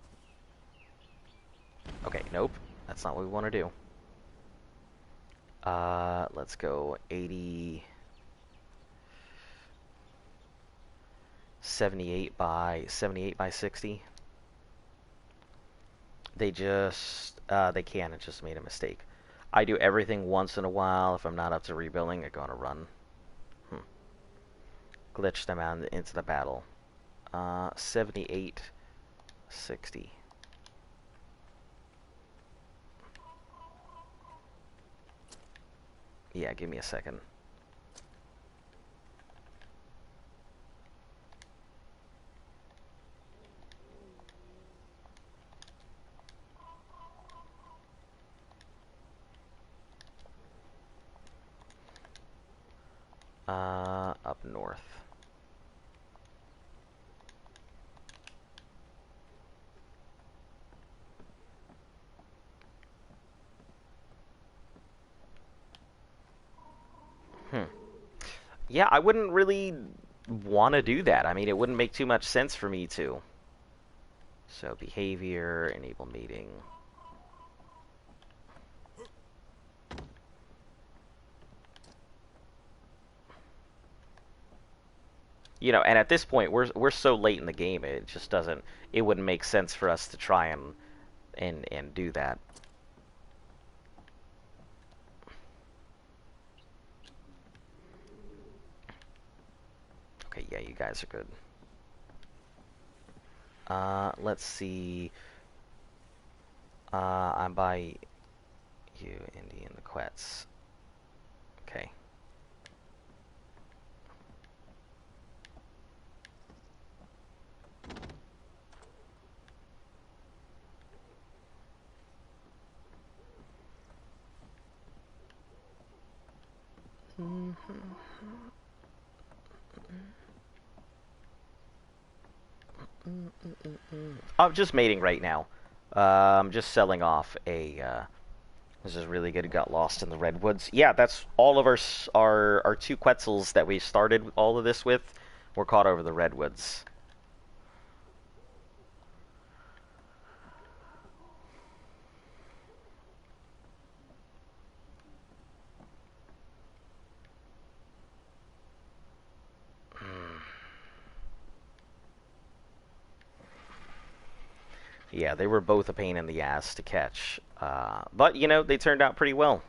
[SPEAKER 1] Okay, nope. That's not what we want to do. Let's go 80... 78 by 60. They just they can. It just made a mistake. I do everything once in a while. If I'm not up to rebuilding, I go on a run. Glitch them out into the battle. 78 60. Yeah, give me a second. Up north. Yeah, I wouldn't really want to do that. I mean, it wouldn't make too much sense for me to. So, behavior, enable mating. You know, and at this point, we're so late in the game, it just doesn't. It wouldn't make sense for us to try and do that. Okay, yeah, you guys are good. Let's see. I'm by you, Indy, and the Quets. Okay. I'm just mating right now. I'm just selling off a. This is really good. Got lost in the redwoods. Yeah, that's all of our two Quetzals that we started all of this with. Were caught over the redwoods. Yeah, they were both a pain in the ass to catch. But, you know, they turned out pretty well.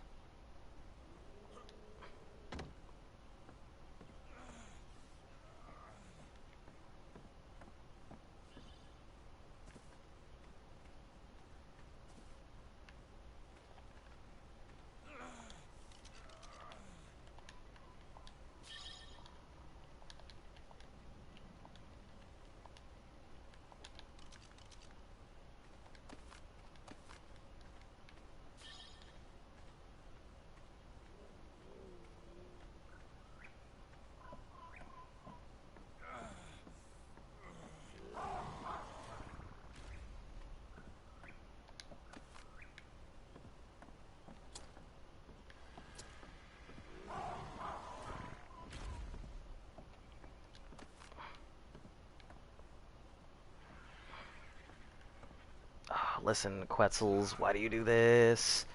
[SPEAKER 1] Listen, Quetzals, why do you do this?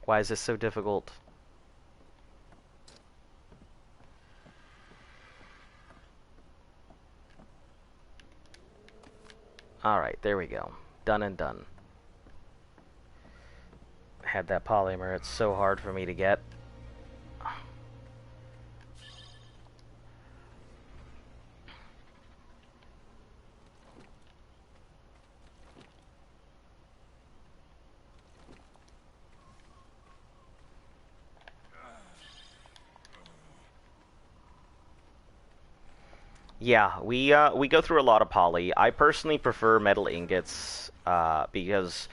[SPEAKER 1] Why is this so difficult? Alright, there we go. Done and done. Had that polymer, it's so hard for me to get. Yeah, we go through a lot of poly. I personally prefer metal ingots because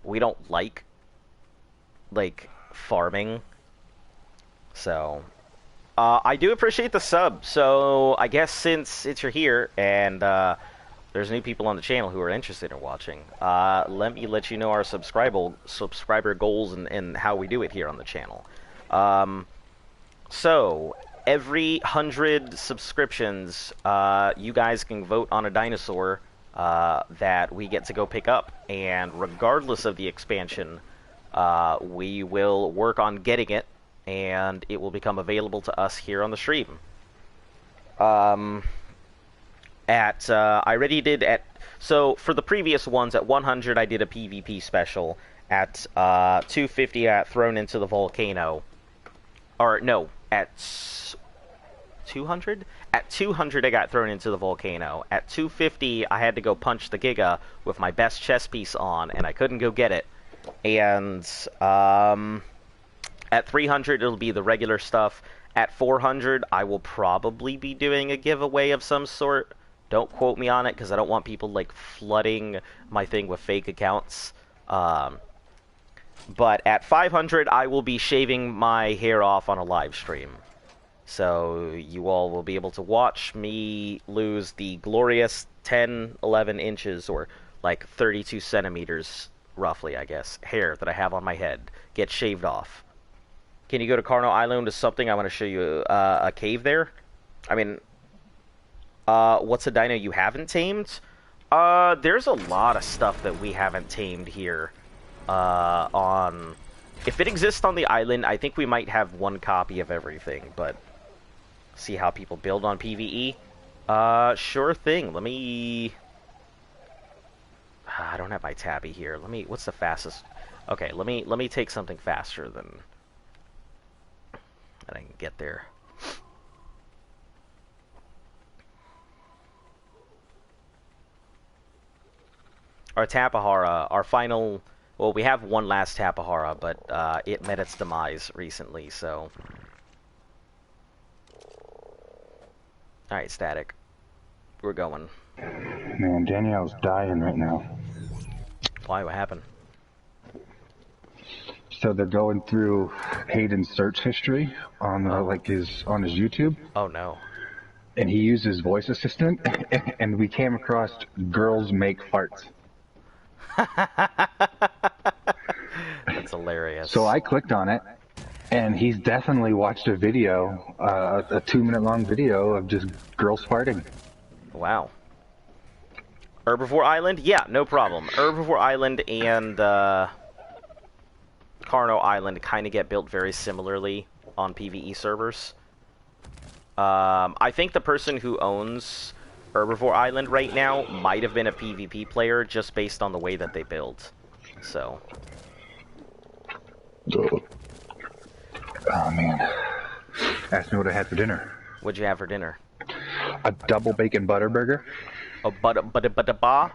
[SPEAKER 1] we don't like farming. So I do appreciate the sub. So I guess since you're here and there's new people on the channel who are interested in watching, let me let you know our subscriber goals and how we do it here on the channel. So every 100 subscriptions, you guys can vote on a dinosaur that we get to go pick up, and regardless of the expansion, we will work on getting it, and it will become available to us here on the stream. I already did so for the previous ones at 100 I did a PvP special. At 250 I got thrown into the volcano. Or no, at 200? At 200 I got thrown into the volcano. At 250 I had to go punch the Giga with my best chess piece on, and I couldn't go get it. And at 300 it'll be the regular stuff. At 400 I will probably be doing a giveaway of some sort. Don't quote me on it because I don't want people like flooding my thing with fake accounts. But at 500 I will be shaving my hair off on a live stream. So you all will be able to watch me lose the glorious 10, 11 inches, or like 32 centimeters, roughly, I guess, hair that I have on my head get shaved off. Can you go to Carno Island to something? I want to show you a cave there. I mean, what's a dino you haven't tamed? There's a lot of stuff that we haven't tamed here. If it exists on the island, I think we might have one copy of everything, but See how people build on PvE? Sure thing. Let me... I don't have my tabby here. What's the fastest... Okay, let me take something faster than... that I can get there. Our Tapahara, our final... Well, we have one last Tapahara, but it met its demise recently, so... Alright, Static. We're going.
[SPEAKER 3] Man, Danielle's dying right now.
[SPEAKER 1] Why? What happened?
[SPEAKER 3] So they're going through Hayden's search history on on his YouTube,
[SPEAKER 1] Oh, no.
[SPEAKER 3] and he used his voice assistant, and we came across "girls make farts."
[SPEAKER 1] That's hilarious.
[SPEAKER 3] So I clicked on it, and he's definitely watched a video, a 2-minute long video of just girls farting.
[SPEAKER 1] Wow. Herbivore Island? Yeah, no problem. Herbivore Island and Carno Island kind of get built very similarly on PvE servers. I think the person who owns Herbivore Island right now might have been a PvP player just based on the way that they build. So.
[SPEAKER 3] Oh man. Ask me what I had for dinner.
[SPEAKER 1] What'd you have for dinner?
[SPEAKER 3] A double bacon butter burger.
[SPEAKER 1] A ba?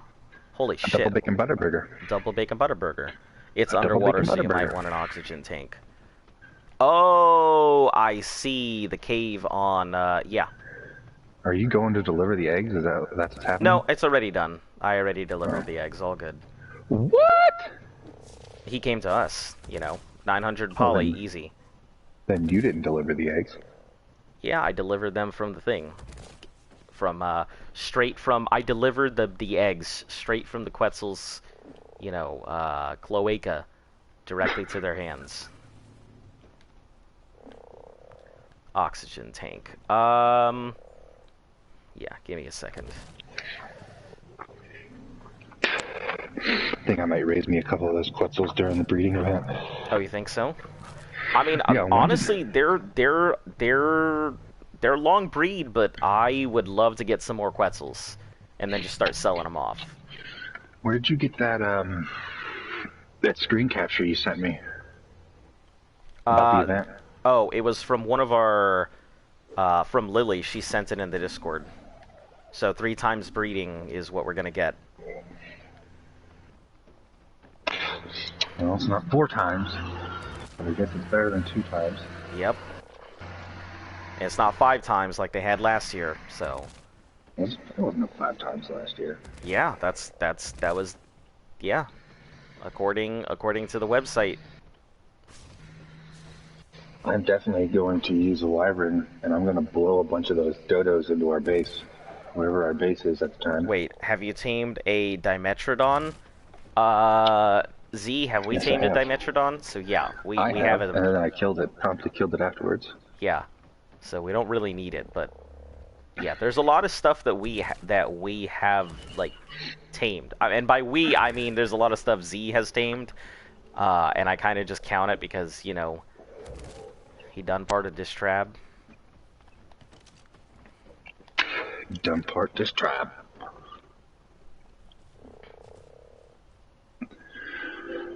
[SPEAKER 1] Holy shit.
[SPEAKER 3] Double bacon butter burger.
[SPEAKER 1] Double bacon butter burger. It's
[SPEAKER 3] A double
[SPEAKER 1] underwater,
[SPEAKER 3] bacon
[SPEAKER 1] so you
[SPEAKER 3] butter
[SPEAKER 1] might
[SPEAKER 3] burger.
[SPEAKER 1] want an oxygen tank. Oh, I see. The cave on, yeah.
[SPEAKER 3] Are you going to deliver the eggs? That's what's happening?
[SPEAKER 1] No, it's already done. I already delivered the eggs. All good.
[SPEAKER 3] What?
[SPEAKER 1] He came to us, 900 poly,
[SPEAKER 3] then-
[SPEAKER 1] easy.
[SPEAKER 3] Then you didn't deliver the eggs.
[SPEAKER 1] Yeah, I delivered them from the thing. I delivered the eggs straight from the Quetzal's, cloaca directly to their hands. Oxygen tank. Yeah, give me a second.
[SPEAKER 3] I think I might raise me a couple of those Quetzals during the breeding event.
[SPEAKER 1] Oh, you think so? I mean,
[SPEAKER 3] Yeah,
[SPEAKER 1] honestly, they're long breed, but I would love to get some more Quetzals, and then just start selling them off.
[SPEAKER 3] Where did you get that screen capture you sent me about the event?
[SPEAKER 1] Oh, it was from one of our, from Lily. She sent it in the Discord. So 3 times breeding is what we're gonna get.
[SPEAKER 3] Well, it's not 4 times, but I guess it's better than 2 times.
[SPEAKER 1] Yep. And it's not 5 times like they had last year, so.
[SPEAKER 3] It wasn't 5 times last year.
[SPEAKER 1] Yeah, that was, yeah. According to the website.
[SPEAKER 3] I'm definitely going to use a wyvern, and I'm going to blow a bunch of those dodos into our base, wherever our base is at the time.
[SPEAKER 1] Wait, have you tamed a Dimetrodon? Z, have we
[SPEAKER 3] Yes,
[SPEAKER 1] tamed
[SPEAKER 3] I
[SPEAKER 1] a
[SPEAKER 3] have.
[SPEAKER 1] Dimetrodon? So yeah, we
[SPEAKER 3] I
[SPEAKER 1] have it.
[SPEAKER 3] and then I promptly killed it afterwards.
[SPEAKER 1] Yeah, so we don't really need it, but yeah, there's a lot of stuff that we have like tamed, and by we I mean there's a lot of stuff Z has tamed, and I kind of just count it because he done part of Distrab.
[SPEAKER 3] Done part this tribe.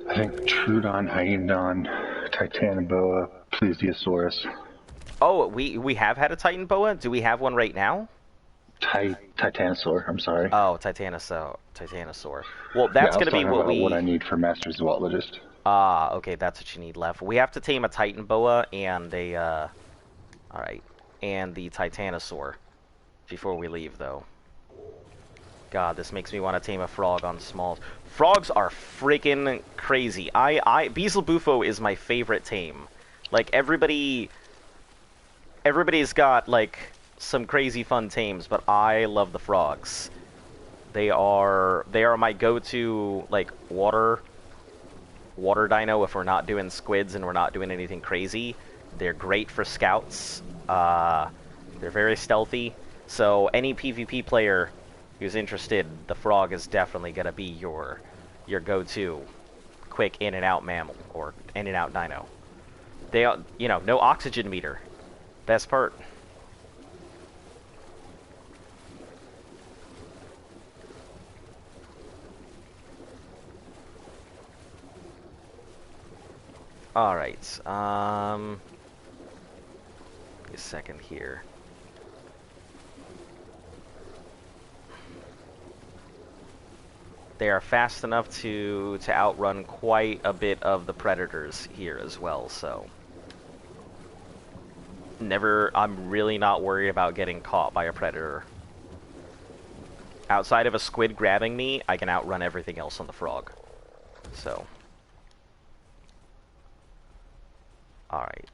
[SPEAKER 3] I think Trudon, Hyendon, Titanoboa, Plesiosaurus.
[SPEAKER 1] Oh, we have had a Titan Boa. Do we have one right now?
[SPEAKER 3] Titanosaur, I'm sorry.
[SPEAKER 1] Oh, Titanosaur. Well, that's gonna be
[SPEAKER 3] what I need for Master Zoologist.
[SPEAKER 1] Ah, okay, that's what you need left. We have to tame a Titan Boa and a, alright, and the Titanosaur before we leave, though. God, this makes me want to tame a frog on smalls. Frogs are freaking crazy. Beelzebufo is my favorite tame. Like, everybody's got, like, some crazy fun tames, but I love the frogs. They are my go-to, like, water dino if we're not doing squids and we're not doing anything crazy. They're great for scouts. They're very stealthy. So any PvP player who's interested, the frog is definitely gonna be your go-to quick in and out mammal or in and out dino. They no oxygen meter. Best part. Alright, give me a second here. They are fast enough to outrun quite a bit of the predators here as well, so... I'm really not worried about getting caught by a predator. Outside of a squid grabbing me, I can outrun everything else on the frog. So... Alright.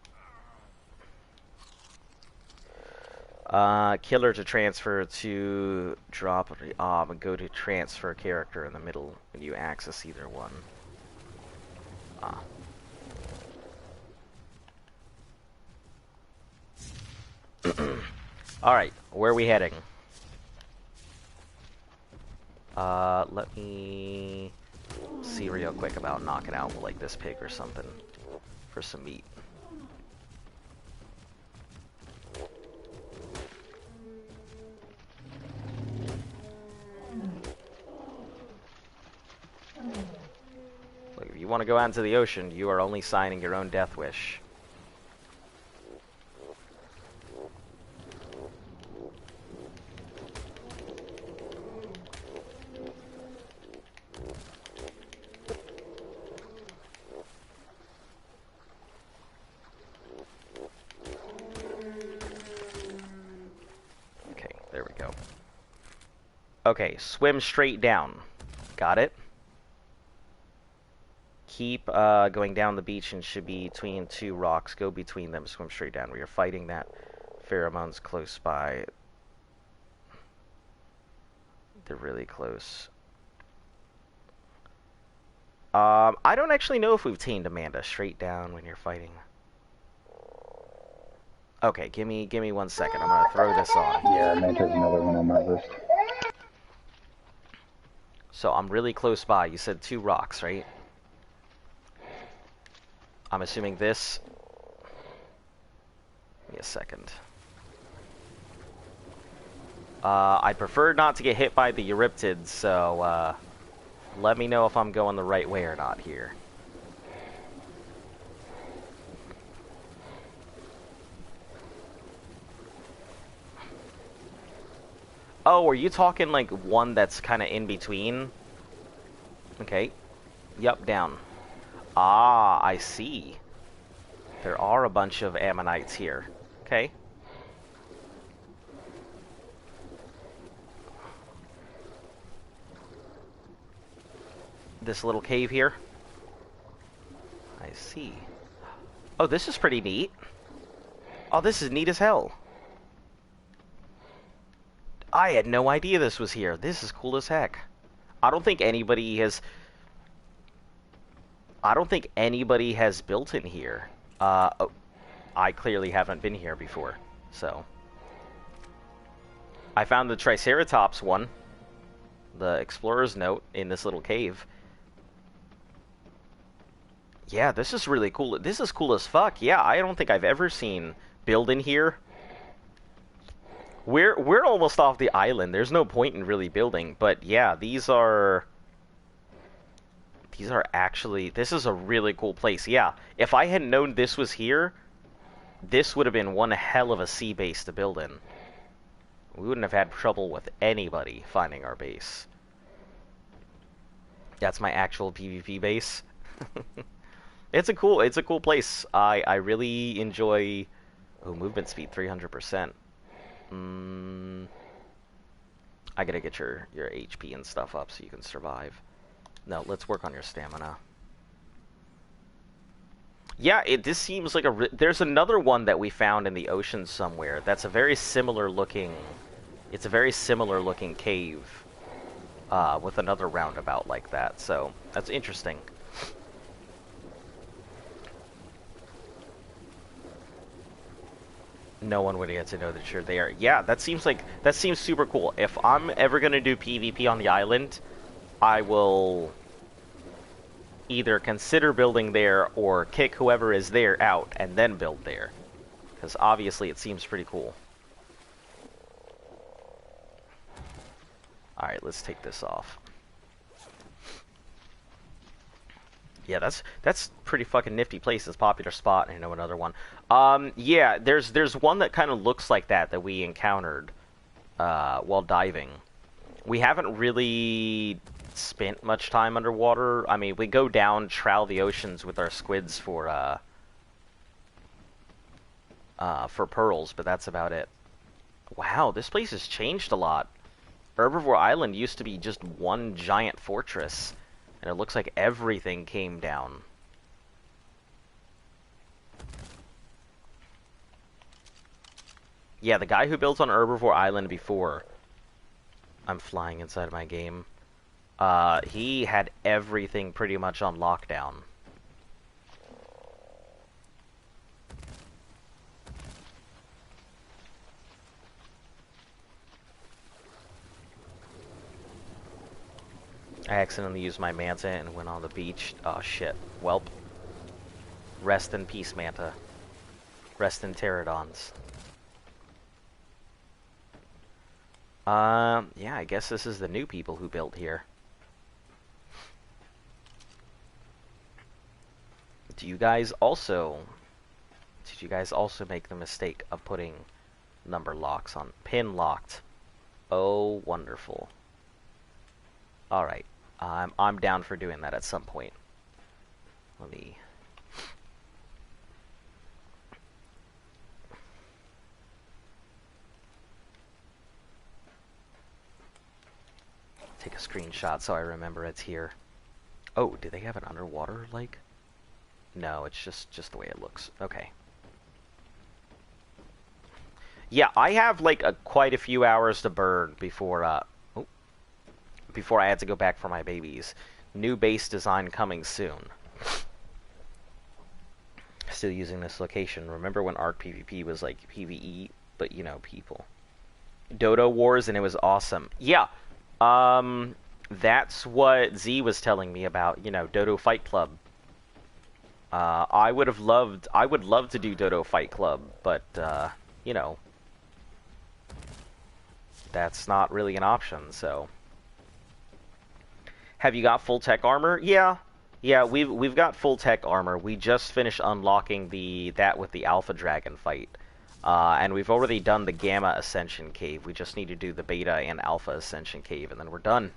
[SPEAKER 1] Killer to transfer to drop and go to transfer character in the middle when you access either one. Alright, where are we heading? Let me see real quick about knocking out like this pig or something for some meat. Look, if you want to go out into the ocean, you are only signing your own death wish. Okay, there we go. Okay, swim straight down. Got it? Keep going down the beach and should be between two rocks. Go between them. Swim straight down. We are fighting that. Pheromones close by. They're really close. I don't actually know if we've tamed Amanda. Straight down when you're fighting. Okay, give me 1 second. I'm gonna throw this on.
[SPEAKER 3] Yeah, Amanda's another one on my list.
[SPEAKER 1] So I'm really close by. You said two rocks, right? I'm assuming this. Give me a second. I'd prefer not to get hit by the Euryptids, so let me know if I'm going the right way or not here. Oh, are you talking like one that's kind of in between? Okay. Yup, down. Ah, I see. There are a bunch of ammonites here. Okay. This little cave here. I see. Oh, this is pretty neat. Oh, this is neat as hell. I had no idea this was here. This is cool as heck. I don't think anybody has built in here. Oh, I clearly haven't been here before, so. I found the Triceratops one, the explorer's note, in this little cave. Yeah, this is really cool. This is cool as fuck. Yeah, I don't think I've ever seen build in here. We're almost off the island. There's no point in really building, but yeah, these are actually, this is a really cool place. Yeah, if I had known this was here, this would have been one hell of a sea base to build in. We wouldn't have had trouble with anybody finding our base. That's my actual PvP base. It's a cool place. I really enjoy. Oh, movement speed 300%. I gotta get your HP and stuff up so you can survive. No, let's work on your stamina. Yeah, this seems like there's another one that we found in the ocean somewhere. That's a very similar looking. It's a very similar looking cave with another roundabout like that. So that's interesting. No one would get to know that you're there. Yeah, that seems super cool. If I'm ever gonna do PvP on the island, I will either consider building there or kick whoever is there out and then build there. Because obviously it seems pretty cool. Alright, let's take this off. Yeah, that's pretty fucking nifty place. It's a popular spot. I know another one. Yeah, there's one that kind of looks like that we encountered while diving. We haven't really spent much time underwater. I mean, we go down, trowel the oceans with our squids for pearls, but that's about it. Wow, this place has changed a lot. Herbivore Island used to be just one giant fortress, and it looks like everything came down. Yeah, the guy who built on Herbivore Island before, I'm flying inside of my game, he had everything pretty much on lockdown. I accidentally used my Manta and went on the beach. Oh shit. Welp. Rest in peace, Manta. Rest in pterodons. Yeah, I guess this is the new people who built here. Did you guys also make the mistake of putting number locks on? Pin locked. Oh, wonderful. Alright. I'm down for doing that at some point. Let me... take a screenshot so I remember it's here. Oh, do they have an underwater lake? No, it's just the way it looks. Okay. Yeah, I have like quite a few hours to burn before before I had to go back for my babies. New base design coming soon. Still using this location. Remember when Arc PvP was like PvE, but you know, people. Dodo Wars, and it was awesome. Yeah. That's what Z was telling me about, you know, Dodo Fight Club. I would love to do Dodo Fight Club, but, you know, that's not really an option, so. Have you got full tech armor? Yeah. Yeah, we've got full tech armor. We just finished unlocking that with the Alpha Dragon fight. And we've already done the Gamma Ascension Cave. We just need to do the Beta and Alpha Ascension Cave, and then we're done.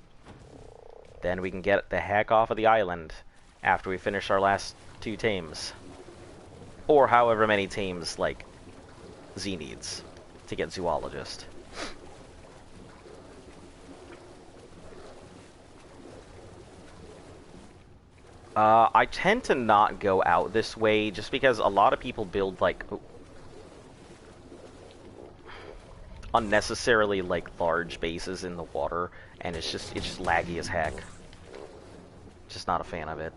[SPEAKER 1] Then we can get the heck off of the island after we finish our last 2 tames. Or however many tames, like, Z needs to get Zoologist. I tend to not go out this way just because a lot of people build, like... unnecessarily like large bases in the water, and it's just laggy as heck. Just not a fan of it.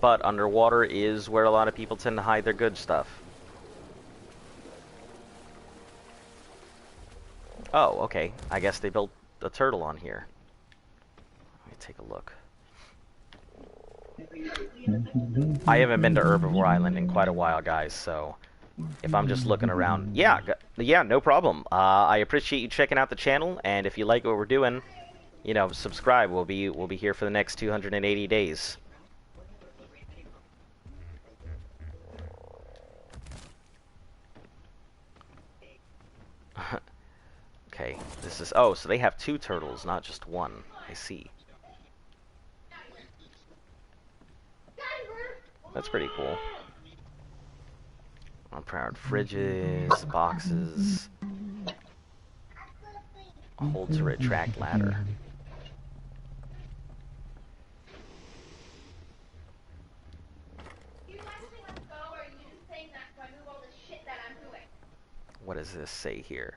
[SPEAKER 1] But underwater is where a lot of people tend to hide their good stuff. Oh, okay. I guess they built a turtle on here. Let me take a look. I haven't been to Herbivore Island in quite a while, guys, so if I'm just looking around, yeah, no problem. I appreciate you checking out the channel, and if you like what we're doing, you know, subscribe. We'll be here for the next 280 days. Okay, this is... oh, so they have 2 turtles, not just 1. I see. That's pretty cool. Unpowered fridges, boxes. Hold to retract ladder. What does this say here?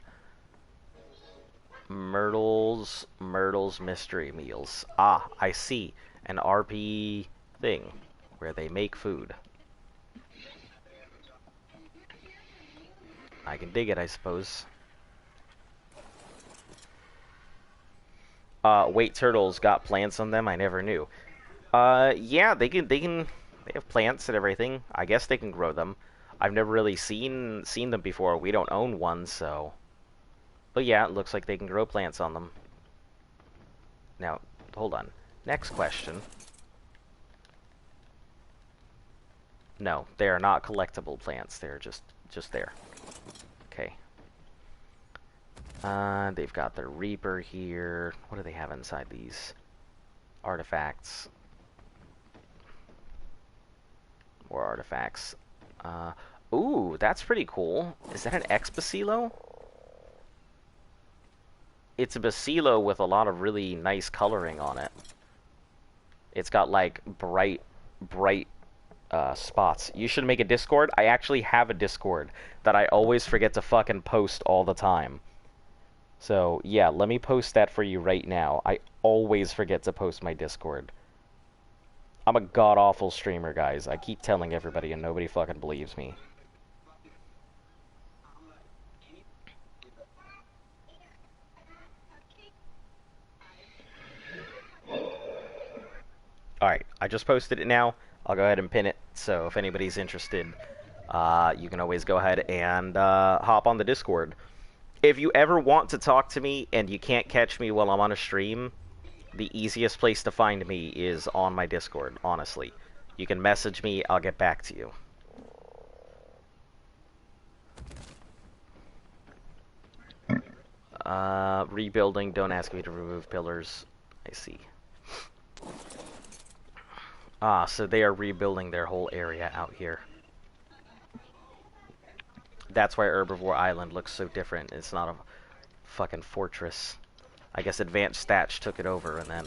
[SPEAKER 1] Myrtle's Mystery Meals. Ah, I see. An RP thing where they make food. I can dig it, I suppose. Wait, turtles got plants on them? I never knew. Yeah, they can They have plants and everything. I guess they can grow them. I've never really seen them before. We don't own one, so... But yeah, it looks like they can grow plants on them. Now, hold on. Next question. No, they are not collectible plants. They're just there. Okay. They've got their Reaper here. What do they have inside these? Artifacts. More artifacts. Ooh, that's pretty cool. Is that an X-Bacillo? It's a Bacillo with a lot of really nice coloring on it. It's got, like, bright spots. You should make a Discord. I actually have a Discord that I always forget to fucking post all the time. So, yeah, let me post that for you right now. I always forget to post my Discord. I'm a god-awful streamer, guys. I keep telling everybody and nobody fucking believes me. Alright, I just posted it now. I'll go ahead and pin it, so if anybody's interested, you can always go ahead and hop on the Discord. If you ever want to talk to me and you can't catch me while I'm on a stream, the easiest place to find me is on my Discord, honestly. You can message me, I'll get back to you. Rebuilding, don't ask me to remove pillars. I see. So they are rebuilding their whole area out here. That's why Herbivore Island looks so different. It's not a fucking fortress. I guess Advanced Stats took it over and then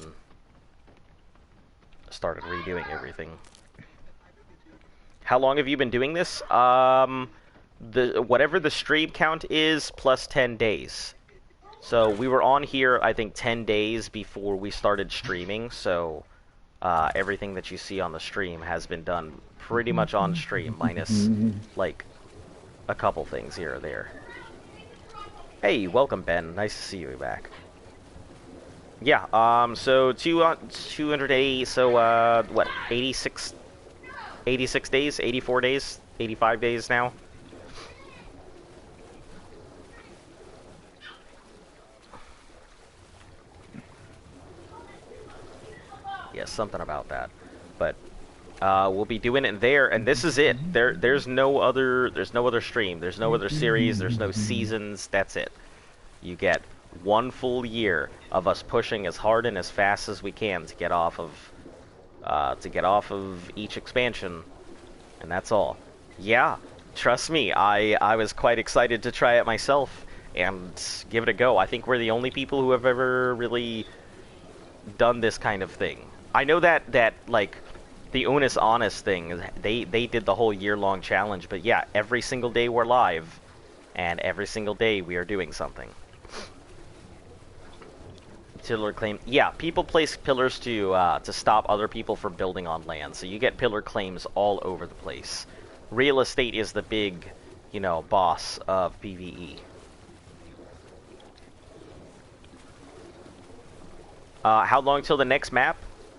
[SPEAKER 1] started redoing everything. How long have you been doing this? Whatever the stream count is, plus 10 days. So we were on here, I think, 10 days before we started streaming, so everything that you see on the stream has been done pretty much on stream, minus, like, a couple things here or there. Hey, welcome, Ben. Nice to see you back. Yeah, so 280, so, what, 86 days? 84 days? 85 days now? Yeah, something about that. But we'll be doing it there, and this is it. There's no other stream. There's no other series. There's no seasons. That's it. You get one full year of us pushing as hard and as fast as we can to get off of each expansion, and that's all. Yeah, trust me, I was quite excited to try it myself and give it a go. I think we're the only people who have ever really done this kind of thing. I know that like the Unis Honest thing, they did the whole year-long challenge, but yeah, every single day we're live, and every single day we are doing something. Pillar claim, yeah, people place pillars to stop other people from building on land, so you get pillar claims all over the place. Real estate is the big, you know, boss of PvE. How long till the next map?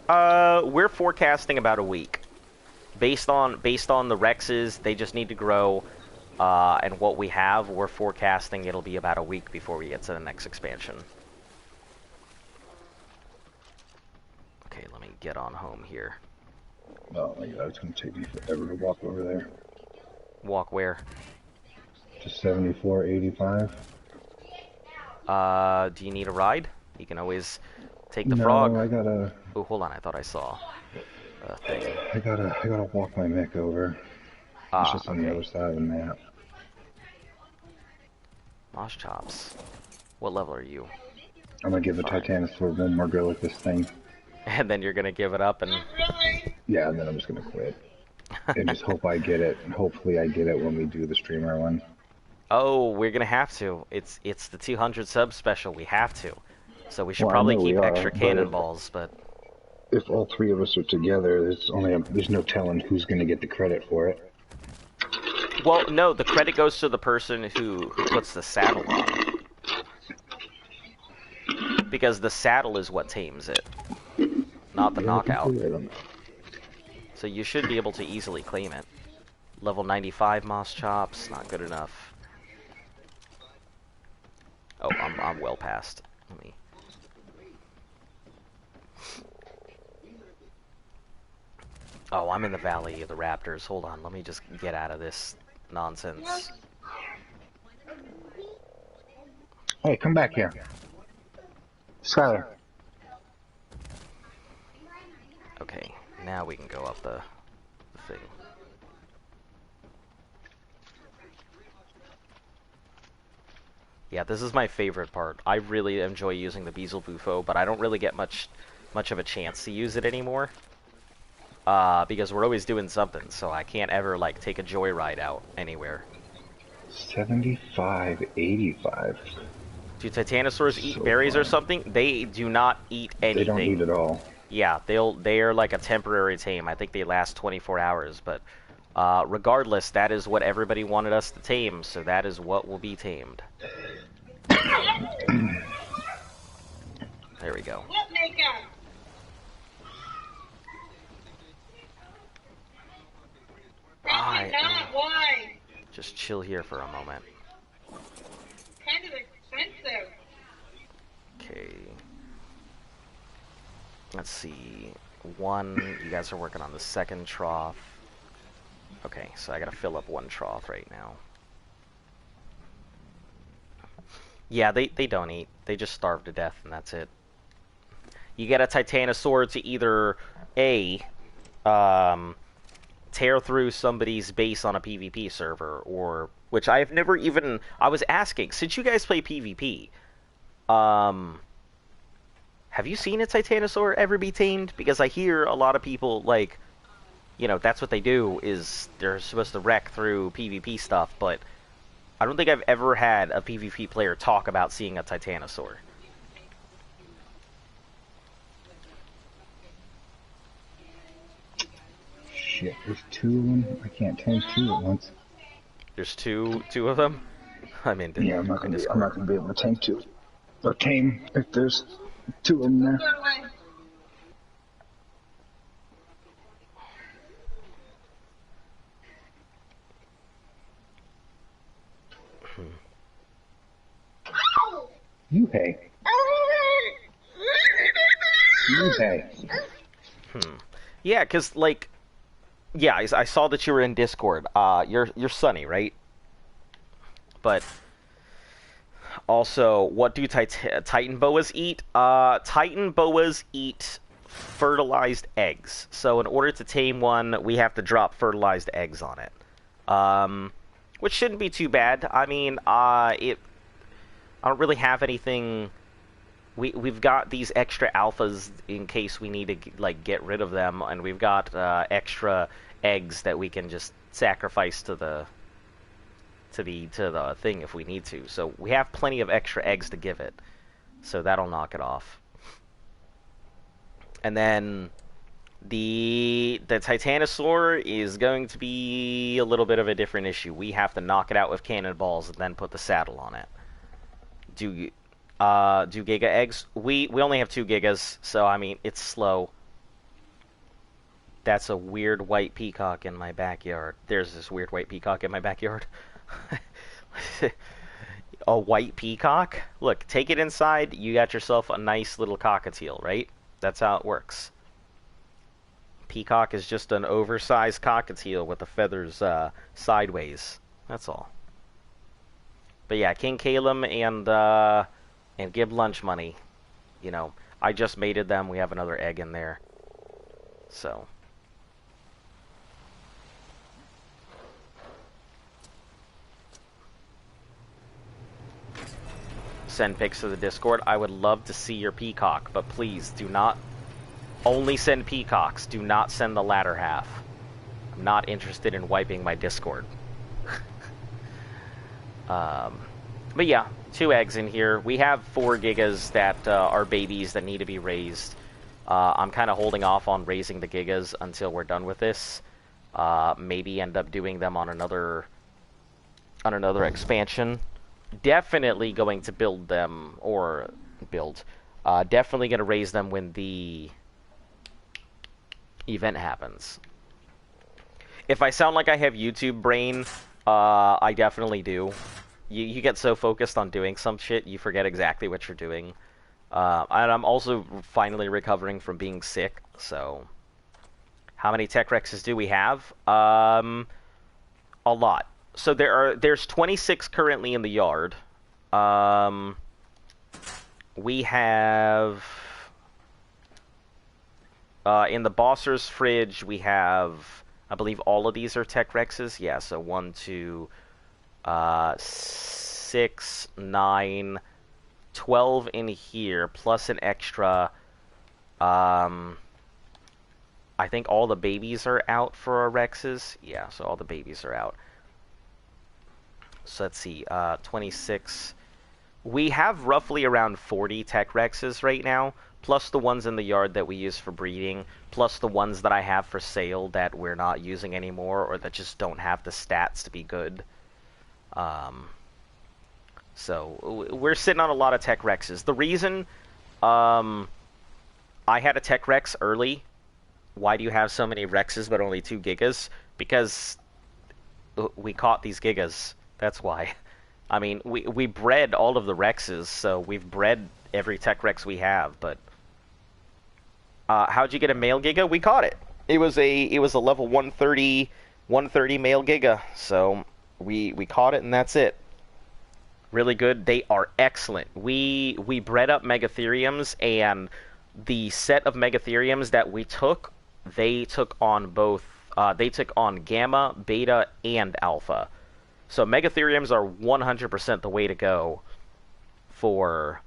[SPEAKER 1] We're forecasting about a week. Based on the Rexes, they just need to grow, and what we have, we're forecasting it'll be about a week before we get to the next expansion. Okay, let me get on home here.
[SPEAKER 3] Oh my god, it's gonna take me forever to walk over there.
[SPEAKER 1] Walk where?
[SPEAKER 3] To 7485.
[SPEAKER 1] Do you need a ride? You can always take the
[SPEAKER 3] No,
[SPEAKER 1] frog.
[SPEAKER 3] I gotta.
[SPEAKER 1] Oh, hold on, I thought I saw a thing.
[SPEAKER 3] I gotta walk my mech over. It's just on the other side of the map.
[SPEAKER 1] Mosh chops. What level are you?
[SPEAKER 3] I'm gonna give the Titanosaur one more go at this thing.
[SPEAKER 1] And then you're gonna give it up and...
[SPEAKER 3] Yeah, and then I'm just gonna quit. And just hope I get it. Hopefully I get it when we do the streamer one.
[SPEAKER 1] Oh, we're gonna have to. It's the 200 sub special. We have to. So we should probably keep extra cannonballs, but...
[SPEAKER 3] If all three of us are together, there's no telling who's gonna get the credit for it.
[SPEAKER 1] Well, no, the credit goes to the person who puts the saddle on. Because the saddle is what tames it, not the knockout. So you should be able to easily claim it. Level 95 Moss Chops, not good enough. Oh, I'm well past. Let me... Oh, I'm in the Valley of the Raptors. Hold on, let me just get out of this nonsense.
[SPEAKER 3] Hey, come back here. Skylar.
[SPEAKER 1] Okay, now we can go up the thing. Yeah, this is my favorite part. I really enjoy using the Beezle Bufo, but I don't really get much of a chance to use it anymore. Because we're always doing something, so I can't ever, like, take a joyride out anywhere.
[SPEAKER 3] 75, 85.
[SPEAKER 1] Do Titanosaurs eat berries or something? They do not eat anything.
[SPEAKER 3] They don't eat at all.
[SPEAKER 1] Yeah, they're like a temporary tame. I think they last 24 hours, but regardless, that is what everybody wanted us to tame, so that is what will be tamed. There we go.
[SPEAKER 2] Why?
[SPEAKER 1] Just chill here for a moment.
[SPEAKER 2] Kind of expensive.
[SPEAKER 1] Okay. Let's see. One, you guys are working on the second trough. Okay, so I gotta fill up one trough right now. Yeah, they don't eat. They just starve to death, and that's it. You get a Titanosaur to either A, tear through somebody's base on a PvP server, or, which I have never even, I was asking, since you guys play PvP, have you seen a Titanosaur ever be tamed? Because I hear a lot of people, like, you know, that's what they do, is they're supposed to wreck through PvP stuff, but I don't think I've ever had a PvP player talk about seeing a Titanosaur.
[SPEAKER 3] Shit, there's two of them. I can't tame two at once.
[SPEAKER 1] There's two of them? I mean,
[SPEAKER 3] yeah, I'm not gonna be able to tame two. Or tame if there's two of them there. Yuhei.
[SPEAKER 1] Yeah, because, like, yeah, I saw that you were in Discord. You're Sunny, right? But also, what do Titan boas eat? Titan boas eat fertilized eggs. So in order to tame one, we have to drop fertilized eggs on it. Which shouldn't be too bad. I mean, I don't really have anything. We've got these extra alphas in case we need to, like, get rid of them, and we've got extra eggs that we can just sacrifice to the thing if we need to. So we have plenty of extra eggs to give it, so that'll knock it off. And then the Titanosaur is going to be a little bit of a different issue. We have to knock it out with cannonballs and then put the saddle on it. Do Giga eggs? We only have 2 Gigas, so I mean, it's slow. That's a weird white peacock in my backyard. There's this weird white peacock in my backyard. A white peacock? Look, take it inside, you got yourself a nice little cockatiel, right? That's how it works. Peacock is just an oversized cockatiel with the feathers sideways. That's all. But yeah, King Calum and Gib Lunch Money, you know, I just mated them. We have another egg in there. So. Send pics to the Discord. I would love to see your peacock, but please do not only send peacocks. Do not send the latter half. I'm not interested in wiping my Discord. But yeah, 2 eggs in here. We have 4 Gigas that are babies that need to be raised. I'm kind of holding off on raising the Gigas until we're done with this. Maybe end up doing them on another expansion. Definitely going to build them, or build. Definitely going to raise them when the event happens. If I sound like I have YouTube brain, I definitely do. You get so focused on doing some shit, you forget exactly what you're doing. And I'm also finally recovering from being sick, so... How many Tech Rexes do we have? A lot. So there's 26 currently in the yard. We have... in the Bossers fridge, we have... I believe all of these are Tech Rexes. Yeah, so 1, 2, 6, 9, 12 in here, plus an extra... I think all the babies are out for our Rexes. Yeah, so all the babies are out. So let's see, 26. We have roughly around 40 Tech Rexes right now, plus the ones in the yard that we use for breeding, plus the ones that I have for sale that we're not using anymore, or that just don't have the stats to be good. So we're sitting on a lot of Tech Rexes. The reason I had a Tech Rex early, why do you have so many Rexes but only 2 Gigas? Because we caught these Gigas. That's why. I mean, we bred all of the Rexes, so we've bred every Tech Rex we have, but... how'd you get a male Giga? We caught it. It was a level 130 male Giga, so we caught it and that's it. Really good. They are excellent. We bred up Megatheriums, and the set of Megatheriums that we took, they took on both, they took on Gamma, Beta, and Alpha. So Megatheriums are 100% the way to go for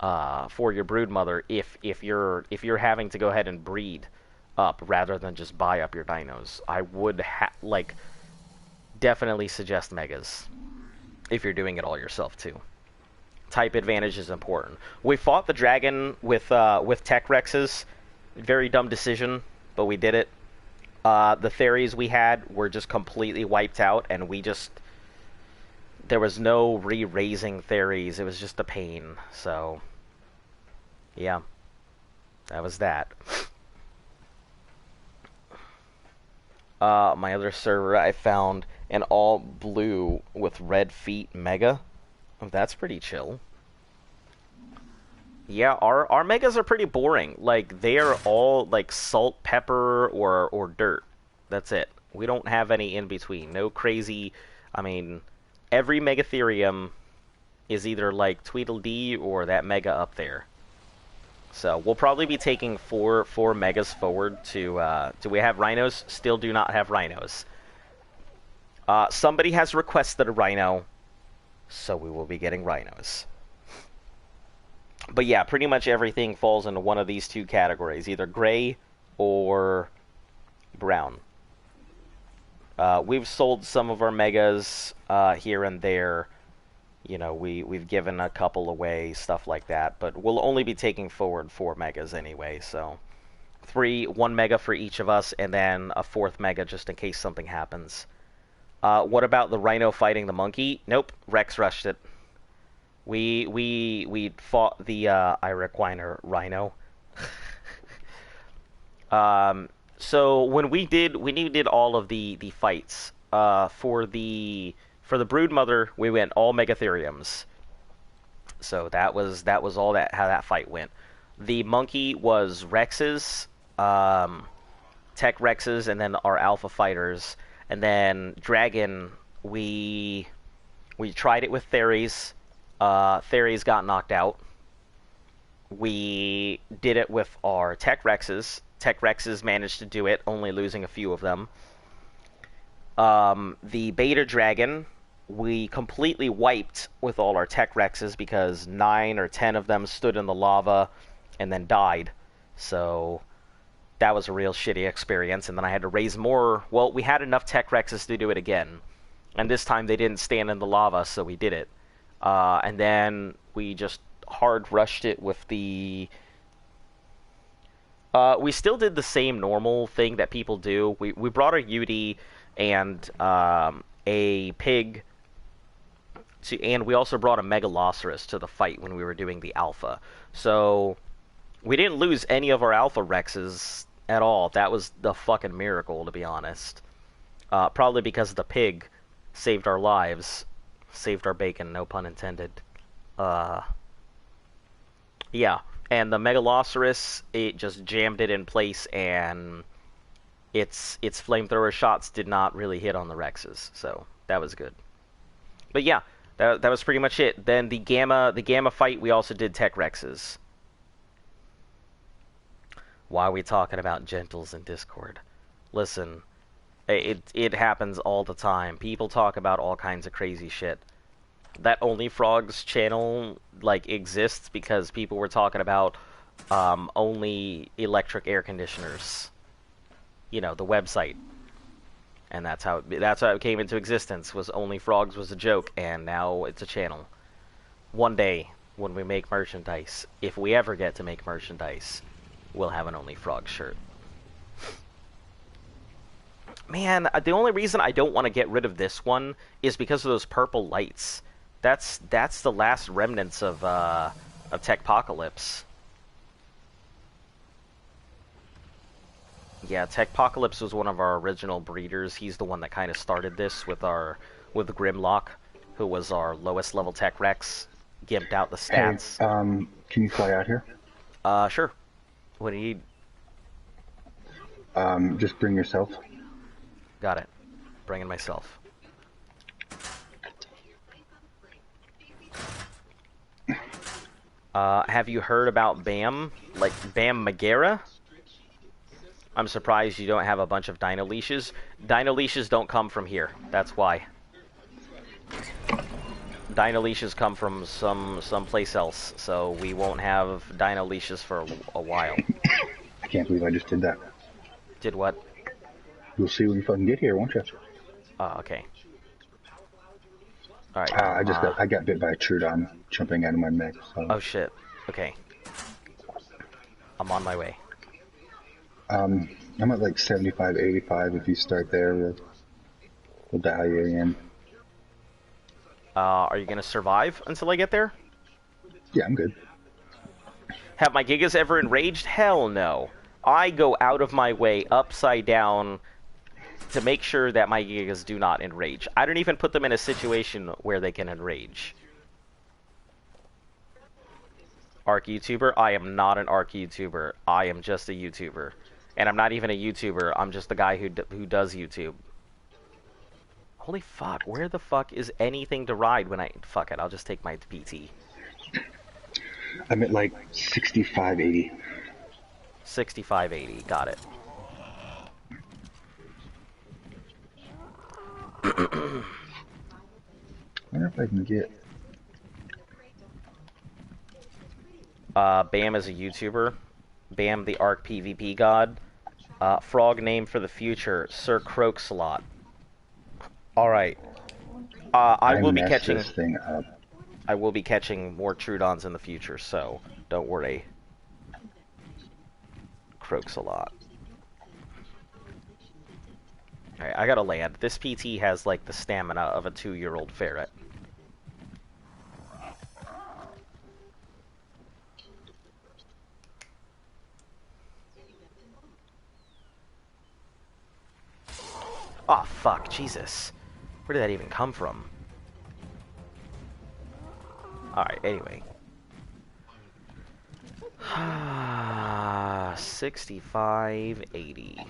[SPEAKER 1] your broodmother if you're having to go ahead and breed up rather than just buy up your dinos. I would definitely suggest Megas if you're doing it all yourself too. Type advantage is important. We fought the dragon with Tech Rexes. Very dumb decision, but we did it. The Theries we had were just completely wiped out, and there was no re-raising Theries. It was just a pain, so... Yeah. That was that. My other server, I found an all blue with red feet Mega. Oh, that's pretty chill. Yeah, our Megas are pretty boring. Like, they are all, like, salt, pepper, or dirt. That's it. We don't have any in between. No crazy... I mean, every Megatherium is either, like, Tweedledee or that Mega up there. So, we'll probably be taking four Megas forward to... do we have Rhinos? Still do not have Rhinos. Somebody has requested a Rhino, so we will be getting Rhinos. But yeah, pretty much everything falls into one of these 2 categories, either gray or brown. We've sold some of our Megas here and there. You know, we've given a couple away, stuff like that. But we'll only be taking forward 4 Megas anyway, so... 1 Mega for each of us, and then a 4th Mega just in case something happens. What about the Rhino fighting the monkey? Nope, Rex rushed it. We fought the Iraquiner Rhino. So when we did all of the fights for the broodmother, we went all Megatheriums. So that was all how that fight went. The monkey was Rexes, Tech Rexes, and then our Alpha fighters. And then Dragon, we tried it with Theries. Theries got knocked out. We did it with our Tech Rexes. Tech Rexes managed to do it, only losing a few of them. The Beta Dragon, we completely wiped with all our Tech Rexes because 9 or 10 of them stood in the lava and then died. So that was a real shitty experience, and then I had to raise more. Well, we had enough Tech Rexes to do it again. And this time they didn't stand in the lava, so we did it. And then we just hard rushed it with the... we still did the same normal thing that people do. We brought a UD and a pig, and we also brought a Megalosaurus to the fight when we were doing the Alpha. So we didn't lose any of our Alpha Rexes at all. That was the fucking miracle, to be honest. Probably because the pig saved our lives. Saved our bacon, no pun intended. Yeah. And the Megalosaurus, it just jammed it in place, and its flamethrower shots did not really hit on the Rexes, so that was good. But yeah, that was pretty much it. Then the Gamma fight, we also did Tech Rexes. Why are we talking about gentles in Discord? Listen, it happens all the time. People talk about all kinds of crazy shit. That Only Frogs channel like exists because people were talking about only electric air conditioners. You know, the website. And that's how it came into existence. Was Only Frogs was a joke, and now it's a channel. One day, when we make merchandise, if we ever get to make merchandise, we'll have an Only Frog shirt. Man, the only reason I don't want to get rid of this one is because of those purple lights. That's the last remnants of Techpocalypse. Yeah, Techpocalypse was one of our original breeders. He's the one that kind of started this with Grimlock, who was our lowest level Tech Rex. Gimped out the stats.
[SPEAKER 3] Hey, can you fly out here?
[SPEAKER 1] Sure. What do you need?
[SPEAKER 3] Just bring yourself.
[SPEAKER 1] Got it. Bringing myself. Have you heard about BAM? Like Bam Margera? I'm surprised you don't have a bunch of dino leashes. Dino leashes don't come from here. That's why. Dino leashes come from someplace else, so we won't have dino leashes for a while.
[SPEAKER 3] I can't believe I just did that.
[SPEAKER 1] Did what?
[SPEAKER 3] You'll see when you fucking get here, won't you?
[SPEAKER 1] Oh, okay. All right.
[SPEAKER 3] I got bit by a Trudon jumping out of my mech. So.
[SPEAKER 1] Oh shit. Okay. I'm on my way.
[SPEAKER 3] I'm at like 75, 85. If you start there, we'll dial you in.
[SPEAKER 1] Are you gonna survive until I get there?
[SPEAKER 3] Yeah, I'm good.
[SPEAKER 1] Have my Gigas ever enraged? Hell no. I go out of my way upside down to make sure that my Gigas do not enrage. I don't even put them in a situation where they can enrage. Arc YouTuber? I am not an Arc YouTuber. I am just a YouTuber. And I'm not even a YouTuber. I'm just the guy who does YouTube. Holy fuck, where the fuck is anything to ride when I... Fuck it, I'll just take my PT.
[SPEAKER 3] I'm at like 65, 80.
[SPEAKER 1] 65, 80, got it.
[SPEAKER 3] I wonder if I can get...
[SPEAKER 1] Bam is a YouTuber. Bam the Arc PvP god. Frog name for the future, Sir Croakslot. Alright. I will be catching...
[SPEAKER 3] this thing up.
[SPEAKER 1] I will be catching more Trudons in the future, so don't worry. Croakslot. Alright, I gotta land. This PT has, like, the stamina of a 2-year-old ferret. Oh, fuck, Jesus. Where did that even come from? Alright, anyway. 65, 80.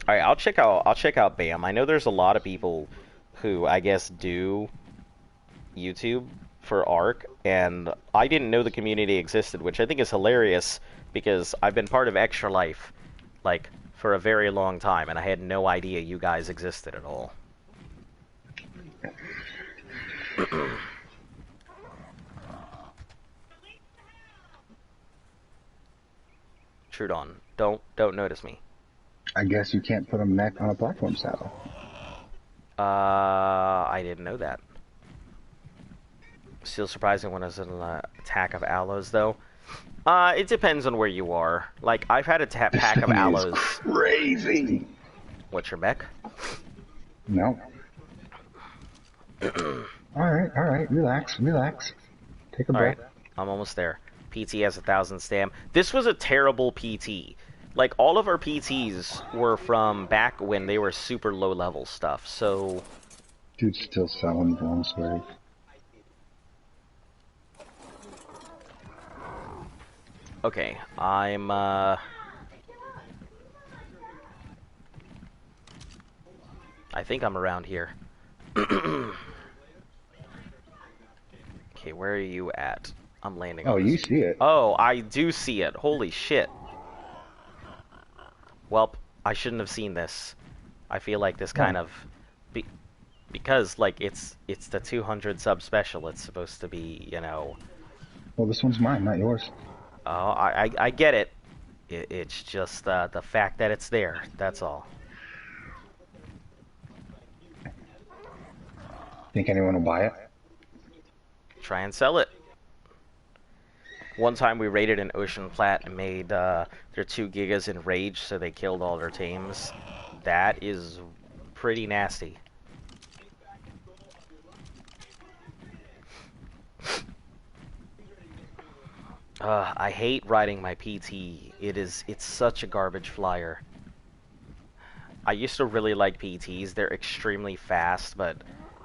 [SPEAKER 1] Alright, I'll check out BAM. I know there's a lot of people who, I guess, do YouTube for ARC, and I didn't know the community existed, which I think is hilarious, because I've been part of Extra Life, like, for a very long time, and I had no idea you guys existed at all. Trudon, don't notice me.
[SPEAKER 3] I guess you can't put a mech on a platform saddle.
[SPEAKER 1] I didn't know that. Still surprising when I was in an attack of aloes, though. It depends on where you are. Like, I've had a pack of aloes.
[SPEAKER 3] Crazy!
[SPEAKER 1] What's your mech?
[SPEAKER 3] No. Alright, relax. Take a breath.
[SPEAKER 1] Alright, I'm almost there. PT has 1,000 stam. This was a terrible PT. Like, all of our PTs were from back when they were super low-level stuff, so...
[SPEAKER 3] Dude's still selling wrong swag.
[SPEAKER 1] Okay, I'm, I think I'm around here. Okay, where are you at? I'm landing on
[SPEAKER 3] Oh,
[SPEAKER 1] this.
[SPEAKER 3] you see it.
[SPEAKER 1] Oh, I do see it. Holy shit. Welp, I shouldn't have seen this. I feel like this kind of... because, like, it's the 200 sub special. It's supposed to be, you know...
[SPEAKER 3] Well, this one's mine, not yours.
[SPEAKER 1] Oh, I get it. It's just the fact that it's there. That's all.
[SPEAKER 3] Think anyone will buy it?
[SPEAKER 1] Try and sell it. One time we raided an Ocean Plat and made their 2 gigas in rage, so they killed all their tames. That is pretty nasty. I hate riding my PT. It's such a garbage flyer. I used to really like PTs. They're extremely fast, but,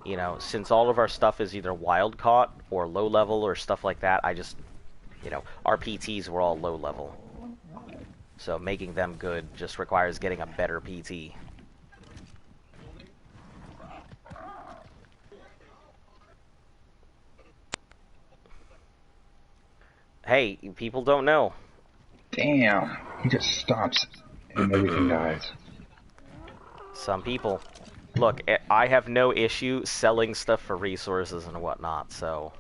[SPEAKER 1] you know, since all of our stuff is either wild caught or low level or stuff like that, I just, you know, our PTs were all low level. So making them good just requires getting a better PT. Hey, people don't know.
[SPEAKER 3] Damn, he just stops and everything dies.
[SPEAKER 1] Some people. Look, I have no issue selling stuff for resources and whatnot, so...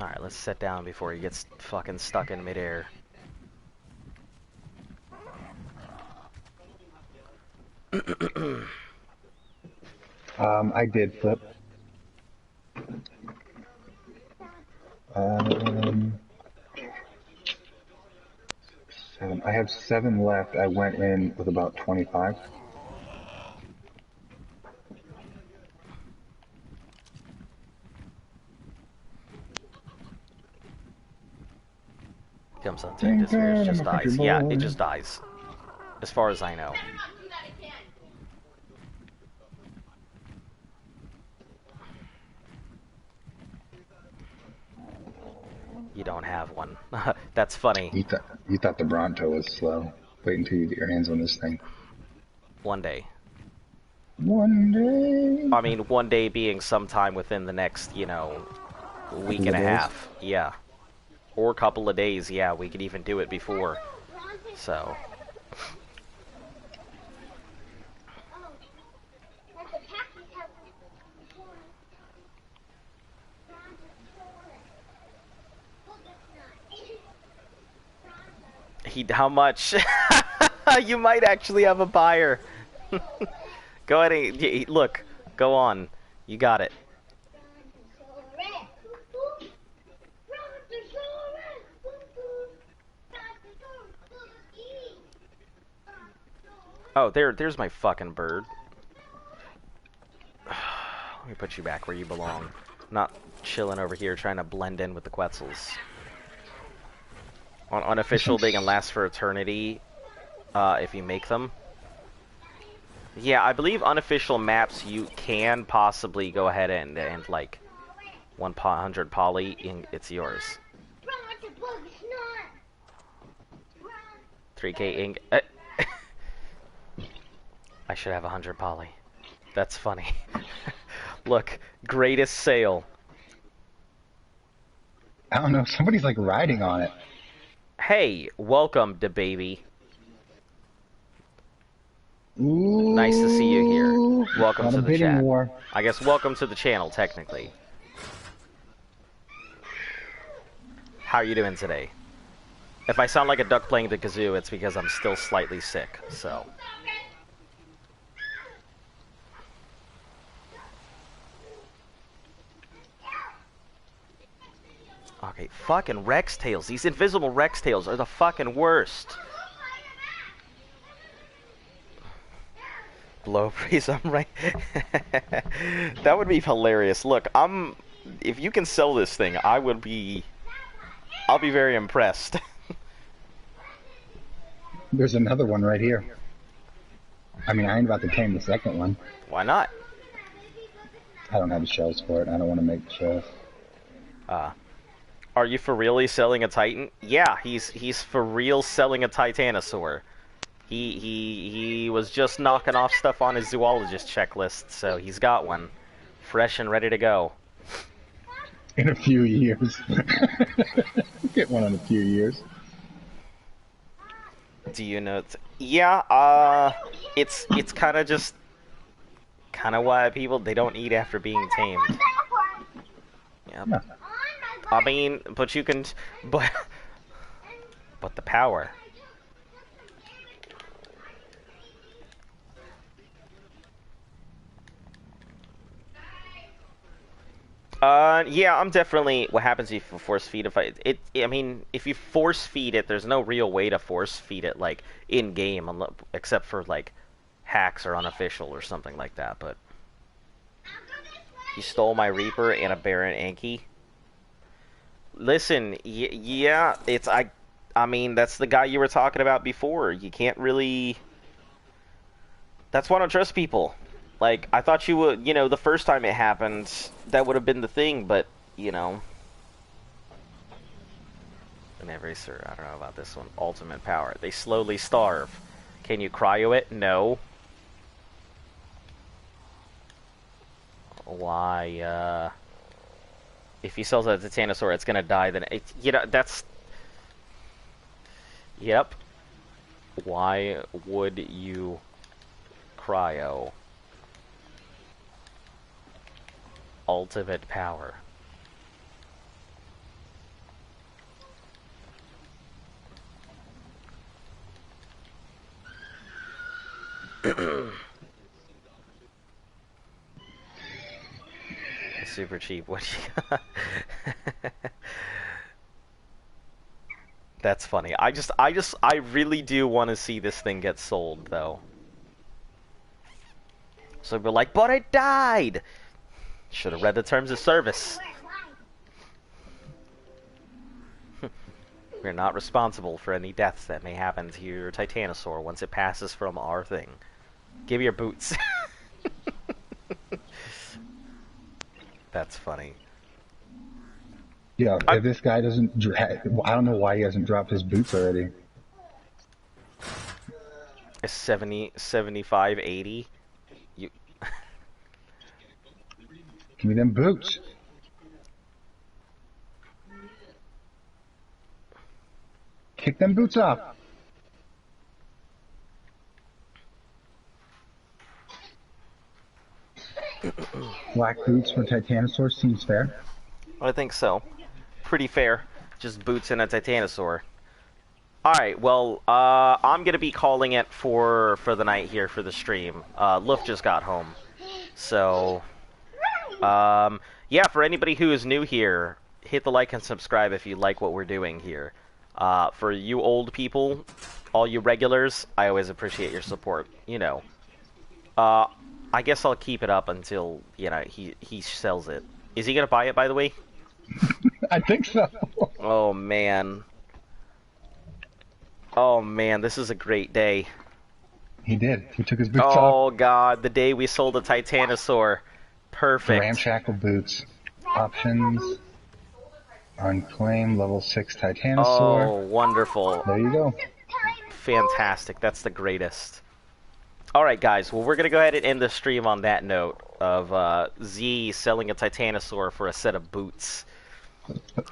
[SPEAKER 1] Alright, let's sit down before he gets fucking stuck in midair.
[SPEAKER 3] I did flip. I have 7 left. I went in with about 25.
[SPEAKER 1] Comes on, take this here, it just dies. Yeah, it just dies. As far as I know. You don't have one. That's funny.
[SPEAKER 3] You thought the Bronto was slow. Wait until you get your hands on this thing.
[SPEAKER 1] One day.
[SPEAKER 3] One day.
[SPEAKER 1] I mean, one day being sometime within the next, you know, week and a half. Yeah. Or a couple of days, yeah, we could even do it before. So. How much? You might actually have a buyer. Go ahead and, look, go on. You got it. Oh, there's my fucking bird. Let me put you back where you belong. Not chilling over here trying to blend in with the Quetzals. On unofficial, they can last for eternity if you make them. Yeah, I believe unofficial maps you can possibly go ahead and like 100 poly, it's yours. 3K ink. I should have 100 poly. That's funny. Look, greatest sale.
[SPEAKER 3] I don't know, somebody's like riding on it.
[SPEAKER 1] Hey, welcome to baby.
[SPEAKER 3] Ooh,
[SPEAKER 1] Nice to see you here. Welcome to the chat.
[SPEAKER 3] War.
[SPEAKER 1] I guess welcome to the channel, technically. How are you doing today? If I sound like a duck playing the kazoo, it's because I'm still slightly sick, so... Hey, fucking Rex tails. These invisible Rex tails are the fucking worst. Blow breeze, I'm right. That would be hilarious. Look, if you can sell this thing, I'll be very impressed.
[SPEAKER 3] There's another one right here. I mean, I ain't about to tame the second one.
[SPEAKER 1] Why not?
[SPEAKER 3] I don't have the shells for it. I don't want to make the shells.
[SPEAKER 1] Are you for really selling a Titan? Yeah, he's for real selling a Titanosaur. He was just knocking off stuff on his zoologist checklist, so he's got one. Fresh and ready to go.
[SPEAKER 3] In a few years. Get one in a few years.
[SPEAKER 1] Do you know? Yeah, it's kind of just why people they don't eat after being tamed. Yep.
[SPEAKER 3] Yeah.
[SPEAKER 1] I mean, but you can, but the power. Yeah, I'm definitely. What happens if you force feed I mean, if you force feed it, there's no real way to force feed it like in game, except for like hacks or unofficial or something like that. But you stole my Reaper and a Baron Anki. Listen, yeah, I mean, that's the guy you were talking about before. You can't really. That's why I don't trust people. Like, I thought you would, the first time it happened, that would have been the thing, but, An eraser, I don't know about this one. Ultimate power. They slowly starve. Can you cryo it? No. Why, if he sells a Titanosaur, it's gonna die, then, that's... Yep. Why would you cryo? Ultimate power. Super cheap. What? That's funny. I really do want to see this thing get sold, though. So we're like, but it died. Should have read the terms of service. We're not responsible for any deaths that may happen to your Titanosaur once it passes from our thing. Give me your boots. That's funny.
[SPEAKER 3] Yeah, if this guy doesn't... I don't know why he hasn't dropped his boots already.
[SPEAKER 1] A 70, 75, 80. You...
[SPEAKER 3] Give me them boots. Kick them boots off. Black boots for Titanosaur seems fair.
[SPEAKER 1] I think so. Pretty fair. Just boots and a Titanosaur. Alright, well, I'm gonna be calling it for the night here for the stream. Luft just got home. So, yeah, for anybody who is new here, hit the like and subscribe if you like what we're doing here. For you old people, all you regulars, I always appreciate your support, I guess I'll keep it up until, he sells it. Is he gonna buy it, by the way?
[SPEAKER 3] I think so.
[SPEAKER 1] Oh, man. Oh, man, this is a great day.
[SPEAKER 3] He did. He took his boots off.
[SPEAKER 1] Oh, God, the day we sold a Titanosaur. Perfect.
[SPEAKER 3] Ramshackle boots. Options. Unclaimed level 6 Titanosaur.
[SPEAKER 1] Oh, wonderful.
[SPEAKER 3] There you go.
[SPEAKER 1] Fantastic. That's the greatest. Alright, guys. Well, we're going to go ahead and end the stream on that note of Z selling a Titanosaur for a set of boots.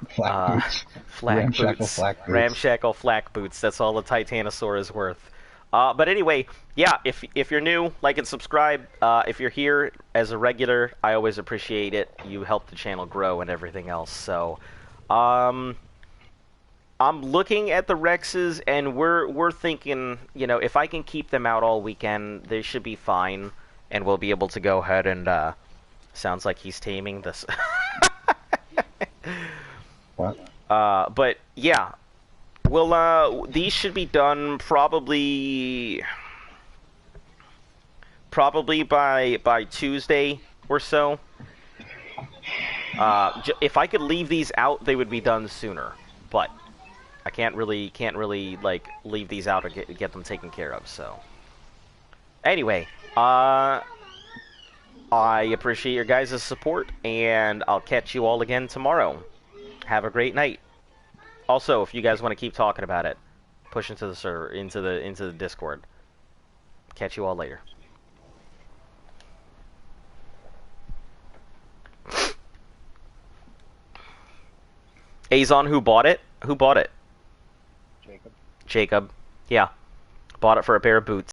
[SPEAKER 3] Flak boots.
[SPEAKER 1] Ramshackle
[SPEAKER 3] boots. Flak boots.
[SPEAKER 1] Ramshackle flak boots. That's all the Titanosaur is worth. But anyway, yeah, if you're new, like and subscribe. If you're here as a regular, I always appreciate it. You help the channel grow and everything else. So, I'm looking at the Rexes, and we're thinking, if I can keep them out all weekend, they should be fine, and we'll be able to go ahead and, sounds like he's taming this.
[SPEAKER 3] What?
[SPEAKER 1] But yeah, these should be done probably by Tuesday or so. If I could leave these out, they would be done sooner. But I can't really like leave these out or get them taken care of. So anyway, I appreciate your guys' support, and I'll catch you all again tomorrow. Have a great night. Also, if you guys want to keep talking about it, push into the server, into the Discord. Catch you all later. Azon, who bought it? Who bought it?
[SPEAKER 5] Jacob.
[SPEAKER 1] Jacob. Yeah. Bought it for a pair of boots.